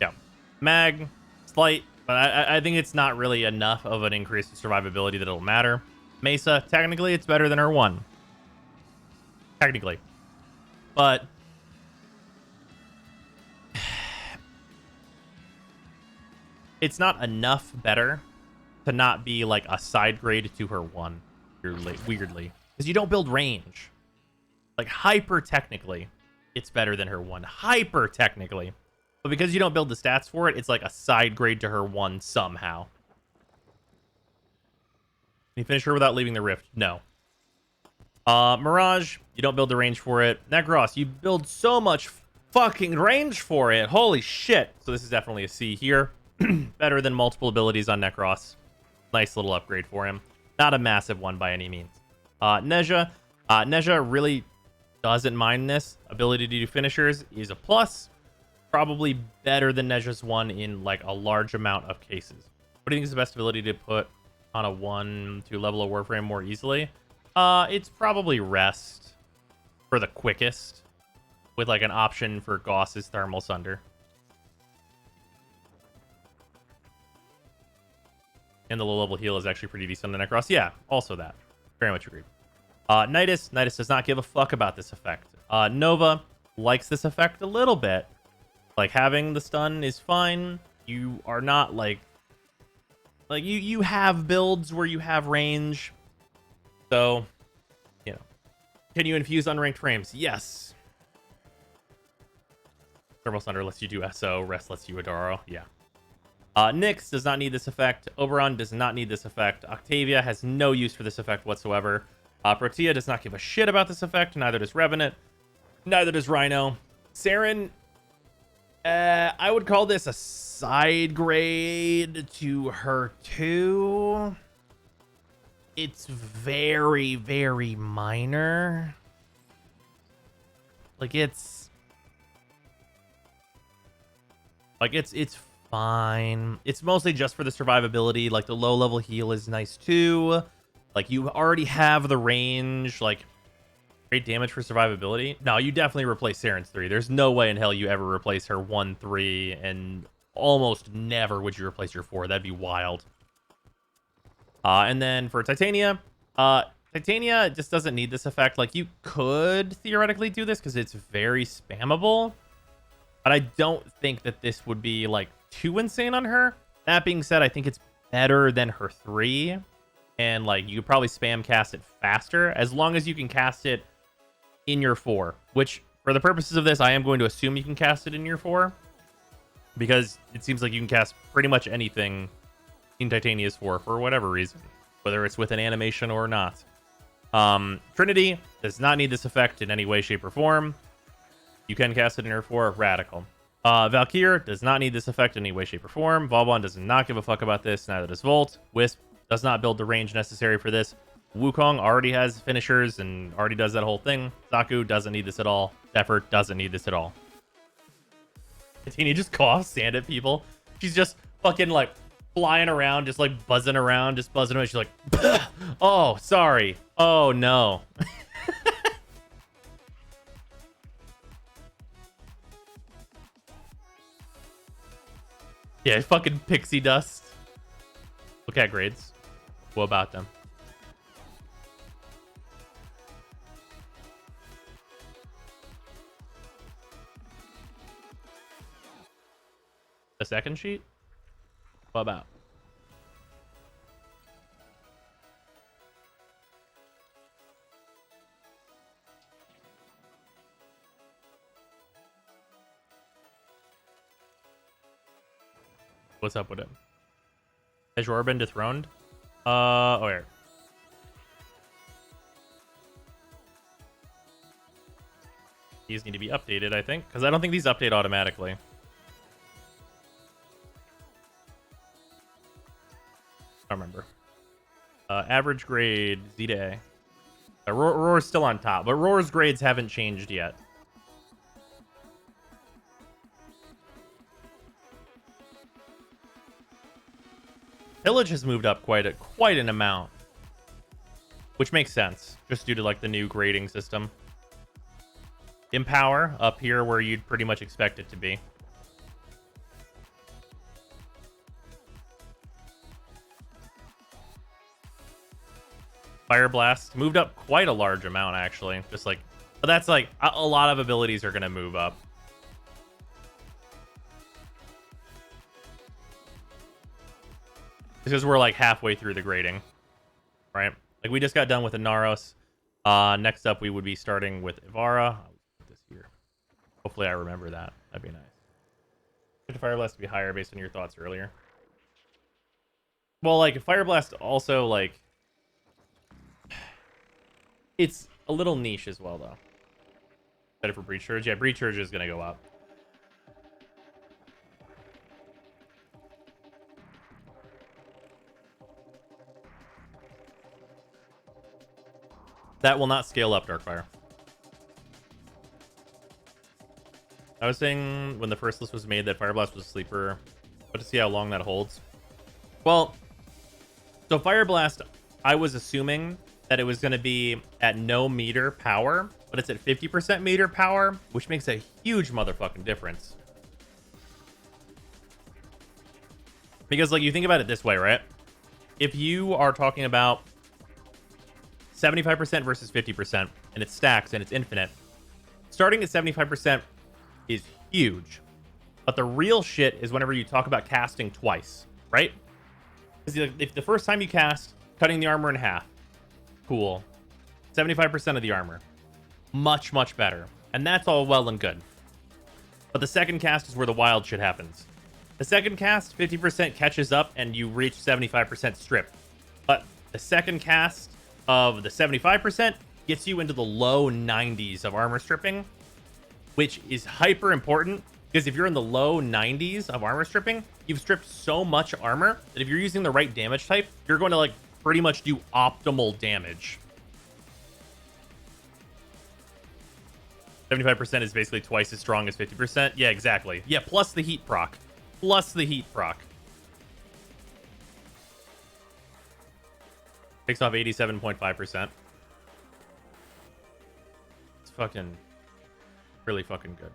yeah. Mag, slight, but I think it's not really enough of an increase in survivability that it'll matter. Mesa, technically it's better than her one. Technically. But it's not enough better to not be like a side grade to her one, weirdly. Because you don't build range. Like, hyper technically, it's better than her one. Hyper technically. But because you don't build the stats for it, it's like a side grade to her one somehow. Can you finish her without leaving the rift? No. Mirage, you don't build the range for it. Necros, you build so much fucking range for it. Holy shit. So this is definitely a C here. Better than multiple abilities on Necros. Nice little upgrade for him. Not a massive one by any means. Nezha. Nezha really doesn't mind this. Ability to do finishers is a plus. Probably better than Nezha's one in like a large amount of cases. What do you think is the best ability to put on a 1-2 level of Warframe more easily? It's probably Rest for the quickest, with like an option for Gauss's Thermal Sunder. And the low level heal is actually pretty decent on the Necros. Yeah, also that. Very much agreed. Nidus does not give a fuck about this effect. Nova, likes this effect a little bit. Like, having the stun is fine. You are not like you have builds where you have range. So, you know. Can you infuse unranked frames? Yes. Thermal Thunder lets you do SO. Rest lets you Adaro. Yeah. Nyx does not need this effect. Oberon does not need this effect. Octavia has no use for this effect whatsoever. Protea does not give a shit about this effect. Neither does Revenant. Neither does Rhino. Saren, I would call this a side grade to her 2. It's very, very minor. Like, it's fine. It's mostly just for the survivability. Like, the low level heal is nice too. Like, you already have the range. Like, great damage for survivability. No, you definitely replace Saren's 3. There's no way in hell you ever replace her 1-3, and almost never would you replace your 4. That'd be wild. And then for Titania, Titania just doesn't need this effect. Like, you could theoretically do this because it's very spammable, but I don't think that this would be like too insane on her. That being said, I think it's better than her 3, and like you could probably spam cast it faster as long as you can cast it in your 4, which for the purposes of this, I am going to assume you can cast it in your 4, because it seems like you can cast pretty much anything in Titania's 4 for whatever reason, whether it's with an animation or not. Trinity does not need this effect in any way, shape, or form. You can cast it in her 4. Radical. Valkyr does not need this effect in any way, shape, or form. Vauban does not give a fuck about this. Neither does Volt. Wisp does not build the range necessary for this. Wukong already has finishers and already does that whole thing. Zaku doesn't need this at all. Zephyr doesn't need this at all. Titania just coughs sand at people. She's just fucking like flying around, just like buzzing around, just buzzing around. She's like, oh, sorry. Oh, no. Yeah, fucking pixie dust. Look at grades. What about them? The second sheet? What about? What's up with him? Has Roar been dethroned? Oh, here. These need to be updated, I think, because I don't think these update automatically. I don't remember. Average grade, Z to A. Roar's still on top, but Roar's grades haven't changed yet. Pillage has moved up quite an amount, which makes sense, just due to like the new grading system. Empower up here where you'd pretty much expect it to be. Fire Blast moved up quite a large amount, actually. Just like, but that's like a lot of abilities are gonna move up. Because we're like halfway through the grading, right? Like we just got done with Inaros. Next up, we would be starting with Ivara. I'll put this here. Hopefully, I remember that. That'd be nice. Should Fire Blast be higher based on your thoughts earlier? Well, like Fire Blast also like it's a little niche as well, though. Better for Breach Surge. Yeah, Breach Surge is gonna go up. That will not scale up, Darkfire. I was saying when the first list was made that Fire Blast was a sleeper, but to see how long that holds. Well, so Fire Blast, I was assuming that it was going to be at no meter power, but it's at 50% meter power, which makes a huge motherfucking difference. Because, like, you think about it this way, right? If you are talking about 75% versus 50%, and it stacks and it's infinite. starting at 75% is huge. But the real shit is whenever you talk about casting twice, right? Because if the first time you cast, cutting the armor in half, cool. 75% of the armor. Much, much better. And that's all well and good. But the second cast is where the wild shit happens. The second cast, 50% catches up and you reach 75% strip. But the second cast of the 75% gets you into the low 90s of armor stripping, which is hyper important because if you're in the low 90s of armor stripping, you've stripped so much armor that if you're using the right damage type, you're going to like pretty much do optimal damage. 75% is basically twice as strong as 50%. Yeah, exactly. Yeah, plus the heat proc. Plus the heat proc. Takes off 87.5%. It's fucking really fucking good.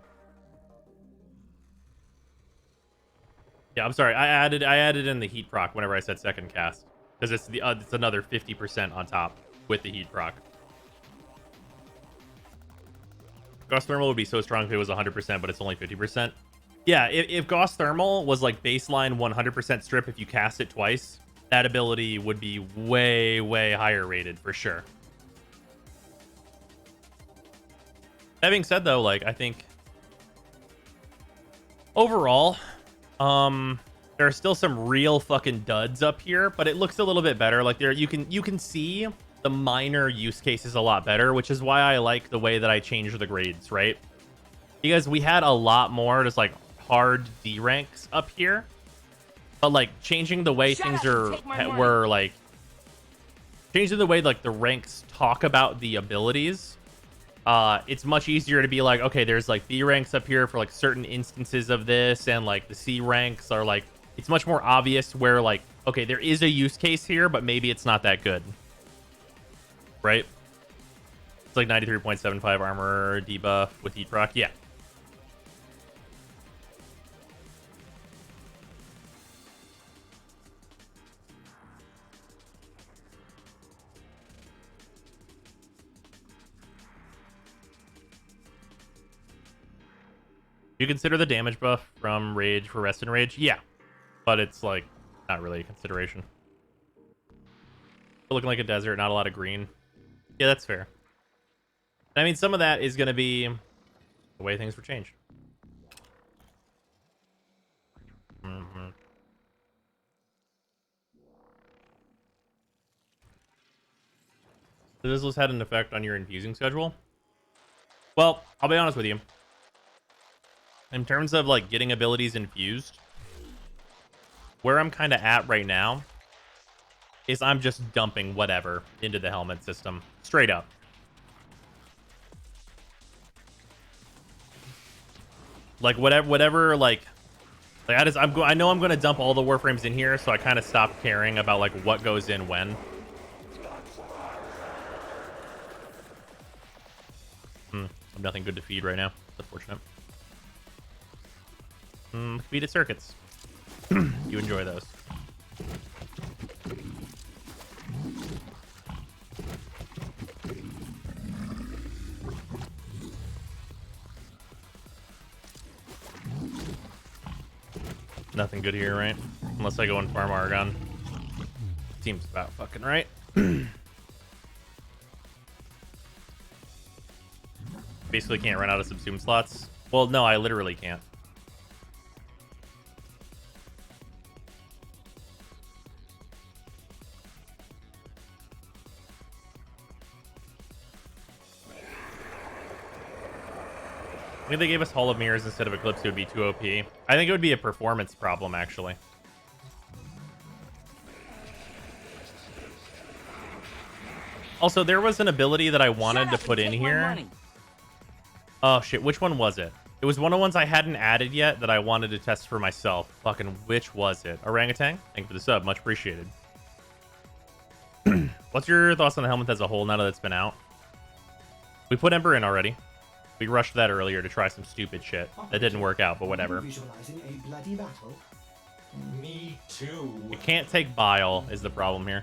Yeah, I'm sorry. I added in the heat proc whenever I said second cast because it's another 50% on top with the heat proc. Gauss Thermal would be so strong if it was 100%, but it's only 50%. Yeah, if Gauss Thermal was like baseline 100% strip, if you cast it twice, that ability would be way, way higher rated for sure. That being said, though, like I think overall, there are still some real fucking duds up here, but it looks a little bit better. Like you can see the minor use cases a lot better, which is why I like the way that I changed the grades, right? Because we had a lot more just like hard D ranks up here, but like changing the way things were like changing the way like the ranks talk about the abilities. It's much easier to be like, okay, there's like B ranks up here for like certain instances of this, and like the C ranks are like, it's much more obvious where like, okay, there is a use case here, but maybe it's not that good. Right? It's like 93.75 armor debuff with heat proc. Yeah. You consider the damage buff from Rage for Rest and Rage? Yeah. But it's like not really a consideration. Looking like a desert, not a lot of green. Yeah, that's fair. I mean, some of that is going to be the way things were changed. Does this had an effect on your infusing schedule? Well, I'll be honest with you. In terms of like getting abilities infused, where I'm kind of at right now is I'm just dumping whatever into the helmet system straight up. Like whatever like I know I'm going to dump all the warframes in here, so I kind of stopped caring about like what goes in when. Nothing good to feed right now. That's unfortunate. Feed at circuits. You enjoy those. Nothing good here, right? Unless I go and farm Argon. Seems about fucking right. Basically can't run out of subsume slots. Well, no, I literally can't. I think they gave us Hall of Mirrors instead of Eclipse, it would be too OP. I think it would be a performance problem, actually. Also, there was an ability that I wanted to put in here. Oh, shit. Which one was it? It was one of the ones I hadn't added yet that I wanted to test for myself. Fucking which was it? Orangutan? Thank you for the sub. Much appreciated. What's your thoughts on the helmet as a whole now that it's been out? We put Ember in already. We rushed that earlier to try some stupid shit. That didn't work out, but whatever. Visualizing a bloody battle. Me too. You can't take Bile is the problem here.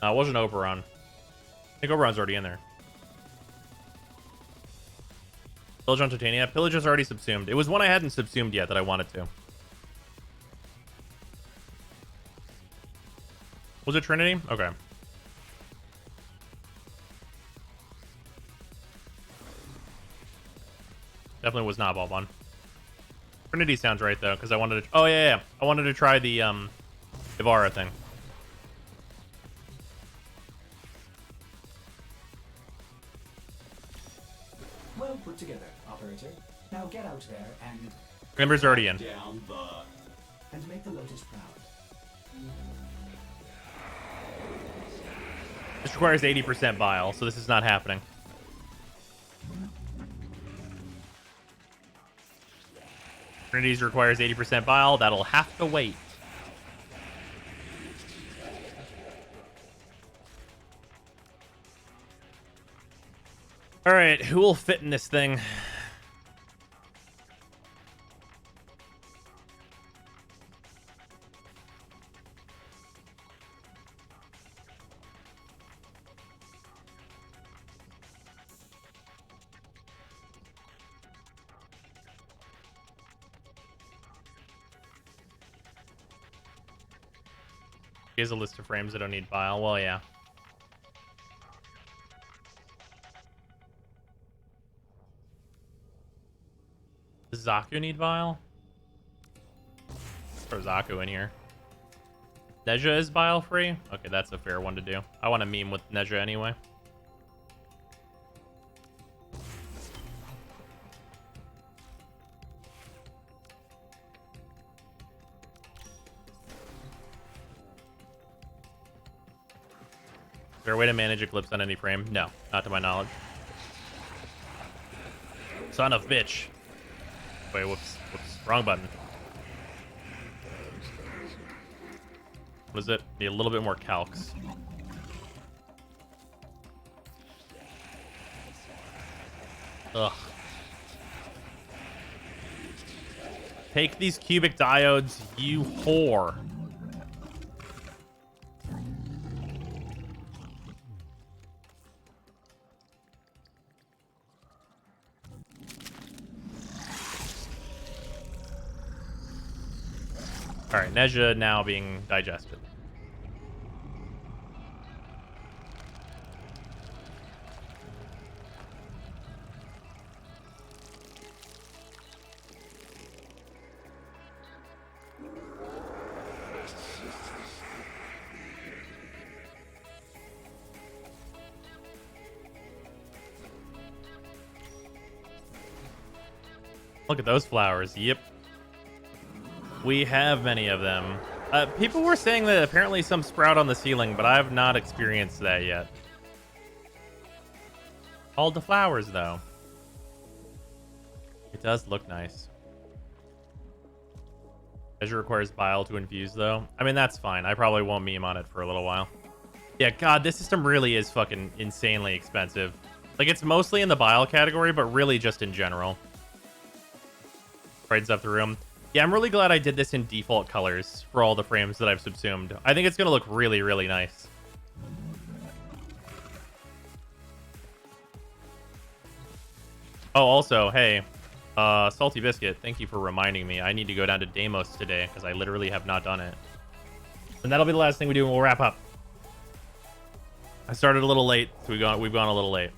No, it wasn't Oberon. I think Oberon's already in there. Pillage on Titania. Pillage is already subsumed. It was one I hadn't subsumed yet that I wanted to. Was it Trinity? Okay. Definitely was not Balbon. Trinity sounds right though, because I wanted to. Oh yeah. I wanted to try the Ivara thing. Well put together, operator. Now get out there and Grimber's already in. and make the Lotus proud. This requires 80% bile, so this is not happening. Trinity's requires 80% bile. That'll have to wait. All right, who will fit in this thing? Here's a list of frames that don't need bile. Well, yeah. Does Zaku need bile? Let's throw Zaku in here. Neja is bile free? Okay, that's a fair one to do. I want to meme with Neja anyway. Is there a way to manage Eclipse on any frame? No, not to my knowledge. Son of bitch. Wait, whoops. Wrong button. What is it? Need a little bit more calcs. Ugh. Take these cubic diodes, you whore. All right, Neja now being digested. Look at those flowers. Yep. We have many of them. People were saying that apparently some sprout on the ceiling, but I have not experienced that yet. All the flowers, though. It does look nice. Measure requires bile to infuse, though. I mean, that's fine. I probably won't meme on it for a little while. Yeah, God, this system really is fucking insanely expensive. Like, it's mostly in the bile category, but really just in general. Brightens up the room. Yeah, I'm really glad I did this in default colors for all the frames that I've subsumed. I think it's going to look really, really nice. Oh, also, hey, Salty Biscuit, thank you for reminding me. I need to go down to Deimos today because I literally have not done it. And that'll be the last thing we do and we'll wrap up. I started a little late, so we've gone a little late.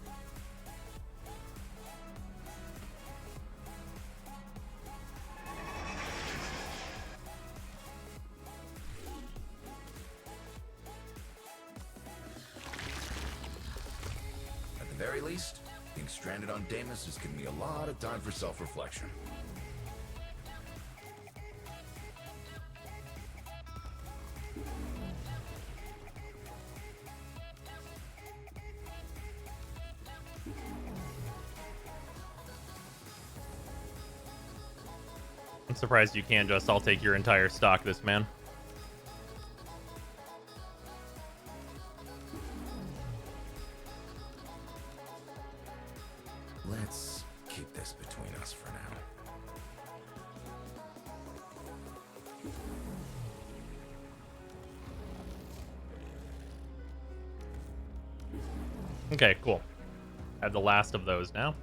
At the very least, being stranded on Deimos has given me a lot of time for self-reflection. I'm surprised you can't just, I'll take your entire stock, this man. Let's keep this between us for now. Okay, cool. I have the last of those now.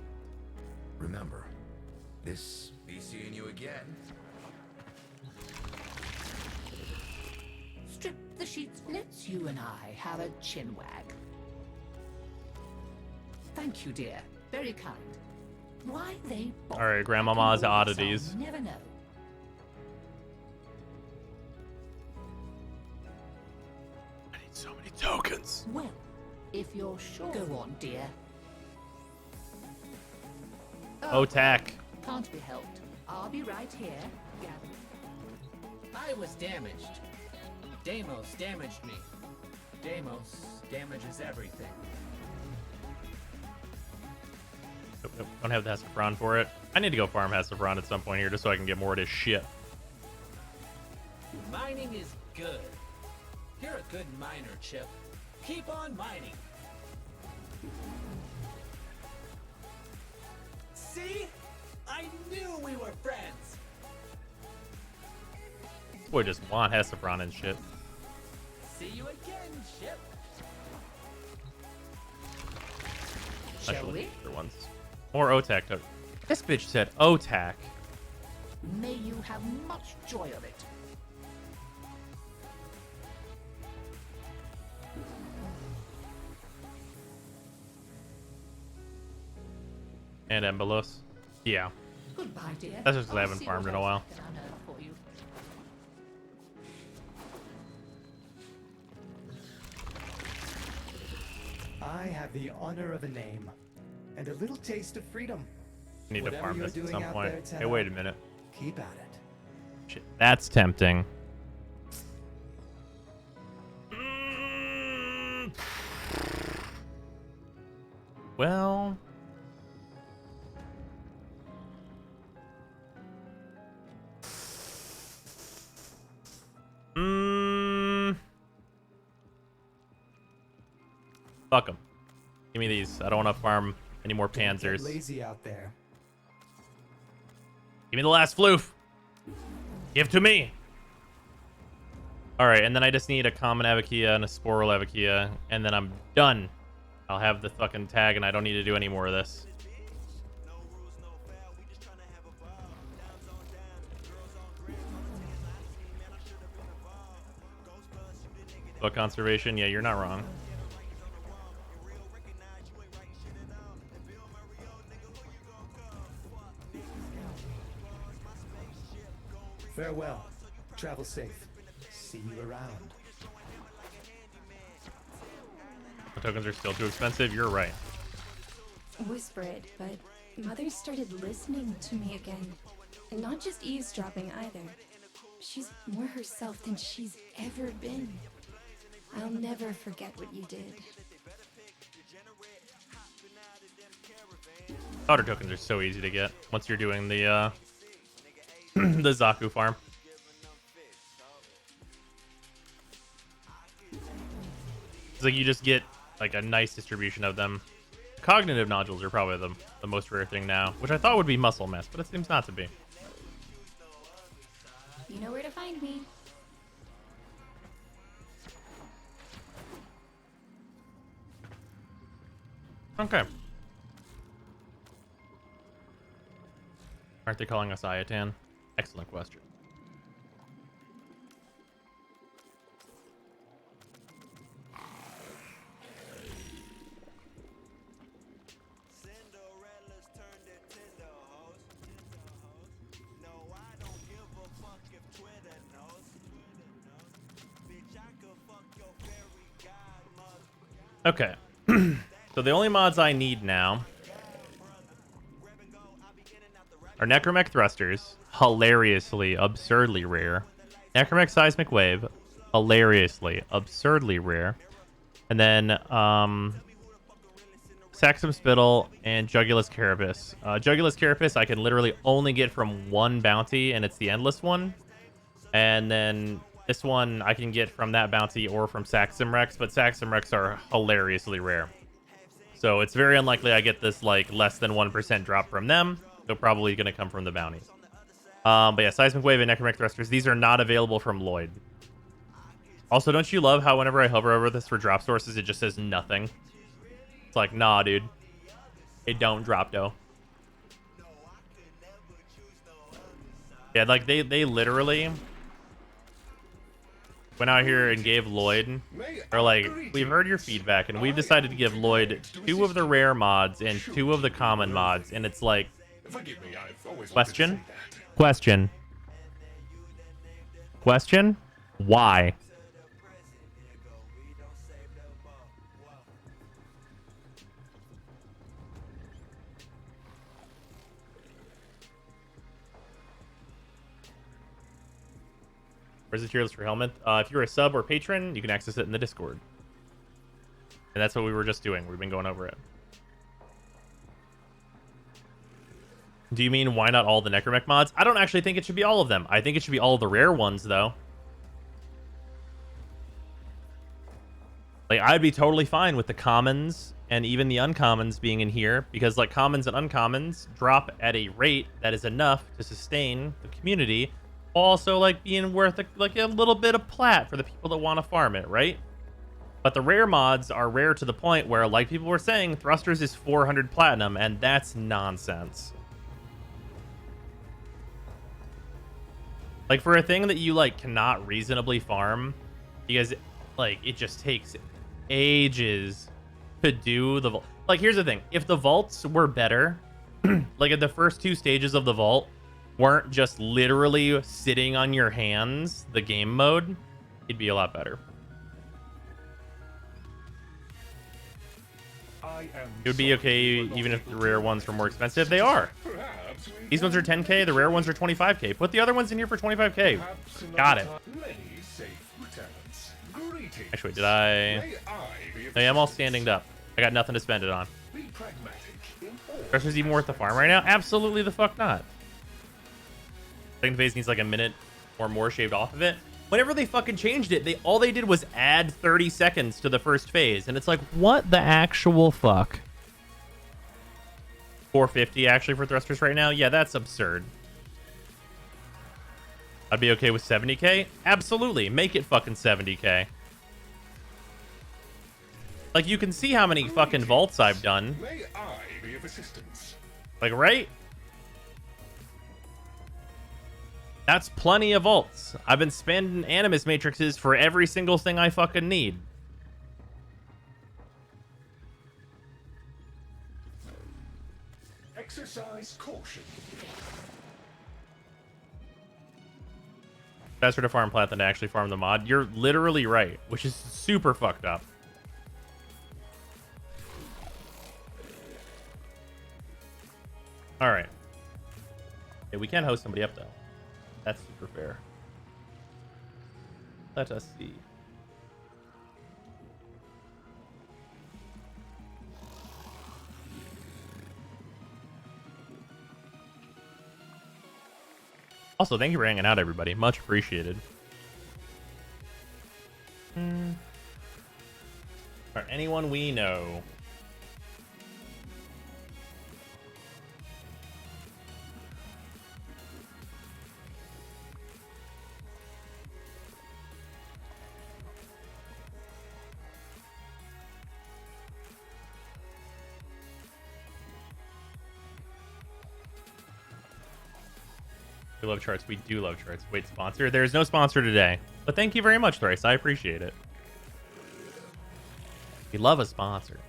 Remember, this be seeing you again. Strip the sheets. Let's you and I have a chin wag. Thank you, dear. Very kind. Why they both All right, Grandmama's I'll oddities. never know. I need so many tokens. Well, if you're sure. Go on, dear. Otak. Can't be helped. I'll be right here. Gather. I was damaged. Deimos damaged me. Deimos damages everything. Nope, nope. Don't have the Hesafron for it. I need to go farm Hesafron at some point here just so I can get more of this shit. Mining is good. You're a good miner, Chip. Keep on mining. See? I knew we were friends. Boy, just want Hesafron and shit. See you again, Chip. Shall we? For once. More Otak. This bitch said Otak. May you have much joy of it. And Embolos. Yeah. Goodbye, dear. That's just 'cause I I'll haven't see farmed what in a else while. I can unearth for you. I have the honor of a name and a little taste of freedom. I need to Whatever farm you're this at doing some out point. there, Hey, Tenno, wait a minute. Keep at it. Shit, that's tempting. Well... Fuck them. Give me these. I don't want to farm any more Don't get Panzers. lazy out there. Give me the last floof. Give to me. All right, and then I just need a common Avakia and a Sporal Avakia, and then I'm done. I'll have the fucking tag, and I don't need to do any more of this. But conservation, yeah, you're not wrong. Farewell. Travel safe. See you around. The tokens are still too expensive. You're right. Whisper it, but Mother started listening to me again. And not just eavesdropping either. She's more herself than she's ever been. I'll never forget what you did. Daughter tokens are so easy to get once you're doing the the Zaku farm. It's like you just get like a nice distribution of them. Cognitive nodules are probably the most rare thing now, which I thought would be muscle mass, but it seems not to be. You know where to find me. Okay. Aren't they calling us Ayatan? Excellent question. Okay. So the only mods I need now are Necromech Thrusters, hilariously, absurdly rare. Necromech Seismic Wave, hilariously, absurdly rare. And then Saxum Spittle and Jugulus Carapace. Jugulus Carapace I can literally only get from one bounty, and it's the Endless one. And then this one I can get from that bounty or from Saxum Rex, but Saxum Rex are hilariously rare. So it's very unlikely I get this like less than 1% drop from them. They're probably going to come from the bounties. But yeah, Seismic Wave and Necromech Thrusters, these are not available from Lloyd. Also, don't you love how whenever I hover over this for drop sources, it just says nothing? It's like, nah, dude. It don't drop, though. Yeah, like, they literally went out here and gave Lloyd... They're like, we've heard your feedback, and we've decided to give Lloyd 2 of the rare mods and 2 of the common mods. And it's like... Question? Question. Question? Why? Where's the tier list for Helmet? If you're a sub or patron, you can access it in the Discord. And that's what we were just doing. We've been going over it. Do you mean why not all the Necromech mods? I don't actually think it should be all of them. I think it should be all of the rare ones, though. Like, I'd be totally fine with the commons and even the uncommons being in here, because, like, commons and uncommons drop at a rate that is enough to sustain the community, also, like, being worth, a little bit of plat for the people that want to farm it, right? But the rare mods are rare to the point where, like people were saying, Thrusters is 400 platinum, and that's nonsense. Like, for a thing that you, like, cannot reasonably farm, because, like, it just takes ages to do the vault. Like, here's the thing. If the vaults were better, like, at the first 2 stages of the vault weren't just literally sitting on your hands, the game mode, it'd be a lot better. It would be okay even if the rare ones were more expensive. They are. These ones are 10k, the rare ones are 25k. Put the other ones in here for 25k. Got it. Actually, did I... I am all standing up. I got nothing to spend it on. Pressure's even worth the farm right now? Absolutely the fuck not. Second phase needs like a minute or more shaved off of it. Whenever they fucking changed it, all they did was add 30 seconds to the first phase. And it's like, what the actual fuck? 450 actually for thrusters right now? Yeah, that's absurd. I'd be okay with 70k? Absolutely. Make it fucking 70k. Like, you can see how many fucking vaults I've done. May I be of assistance? Like, right? That's plenty of vaults. I've been spending animus matrices for every single thing I fucking need. Exercise caution. Faster to farm plat than to actually farm the mod. You're literally right, which is super fucked up. All right. Yeah, we can host somebody up, though. That's super fair. Let us see. Also, thank you for hanging out, everybody. Much appreciated. Or anyone we know. We love charts. We do love charts. Wait, sponsor? There is no sponsor today. But thank you very much, Thrice. I appreciate it. We love a sponsor.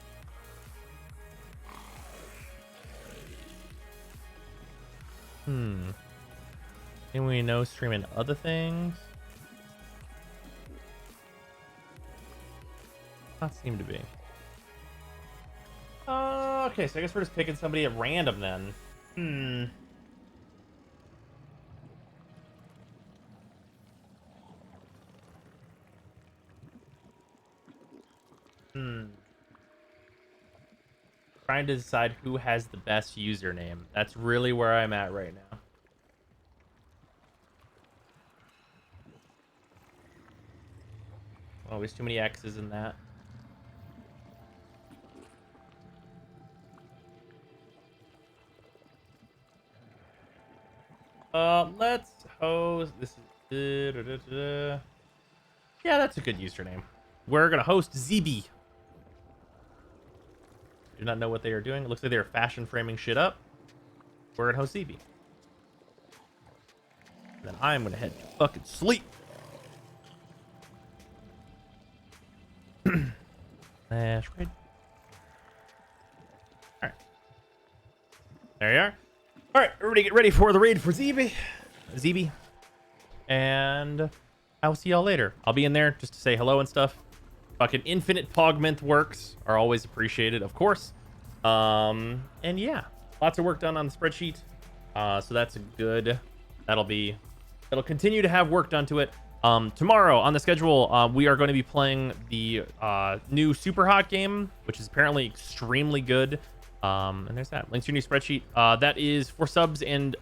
And we know streaming other things? Not seem to be. Okay, so I guess we're just picking somebody at random then. Trying to decide who has the best username. That's really where I'm at right now. Always too many X's in that. Let's host this. Yeah, that's a good username. We're gonna host ZB. Do not know what they are doing. It looks like they're fashion framing shit up. We're at Hosebi. And then I'm gonna head to fucking sleep. Flash grid. All right. There you are. All right, everybody get ready for the raid for Zeeby. And I will see y'all later. I'll be in there just to say hello and stuff. Fucking infinite Pogment works are always appreciated, of course. And yeah, lots of work done on the spreadsheet. So that's good. It'll continue to have work done to it. Tomorrow on the schedule, we are going to be playing the new Super Hot game, which is apparently extremely good. And there's that. Links to your new spreadsheet. That is for subs and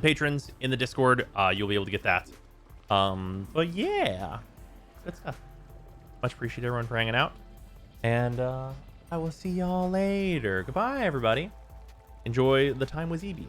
patrons in the Discord. You'll be able to get that. But yeah, good stuff. Much appreciate everyone for hanging out. And I will see y'all later. Goodbye, everybody. Enjoy the time with Zeeby.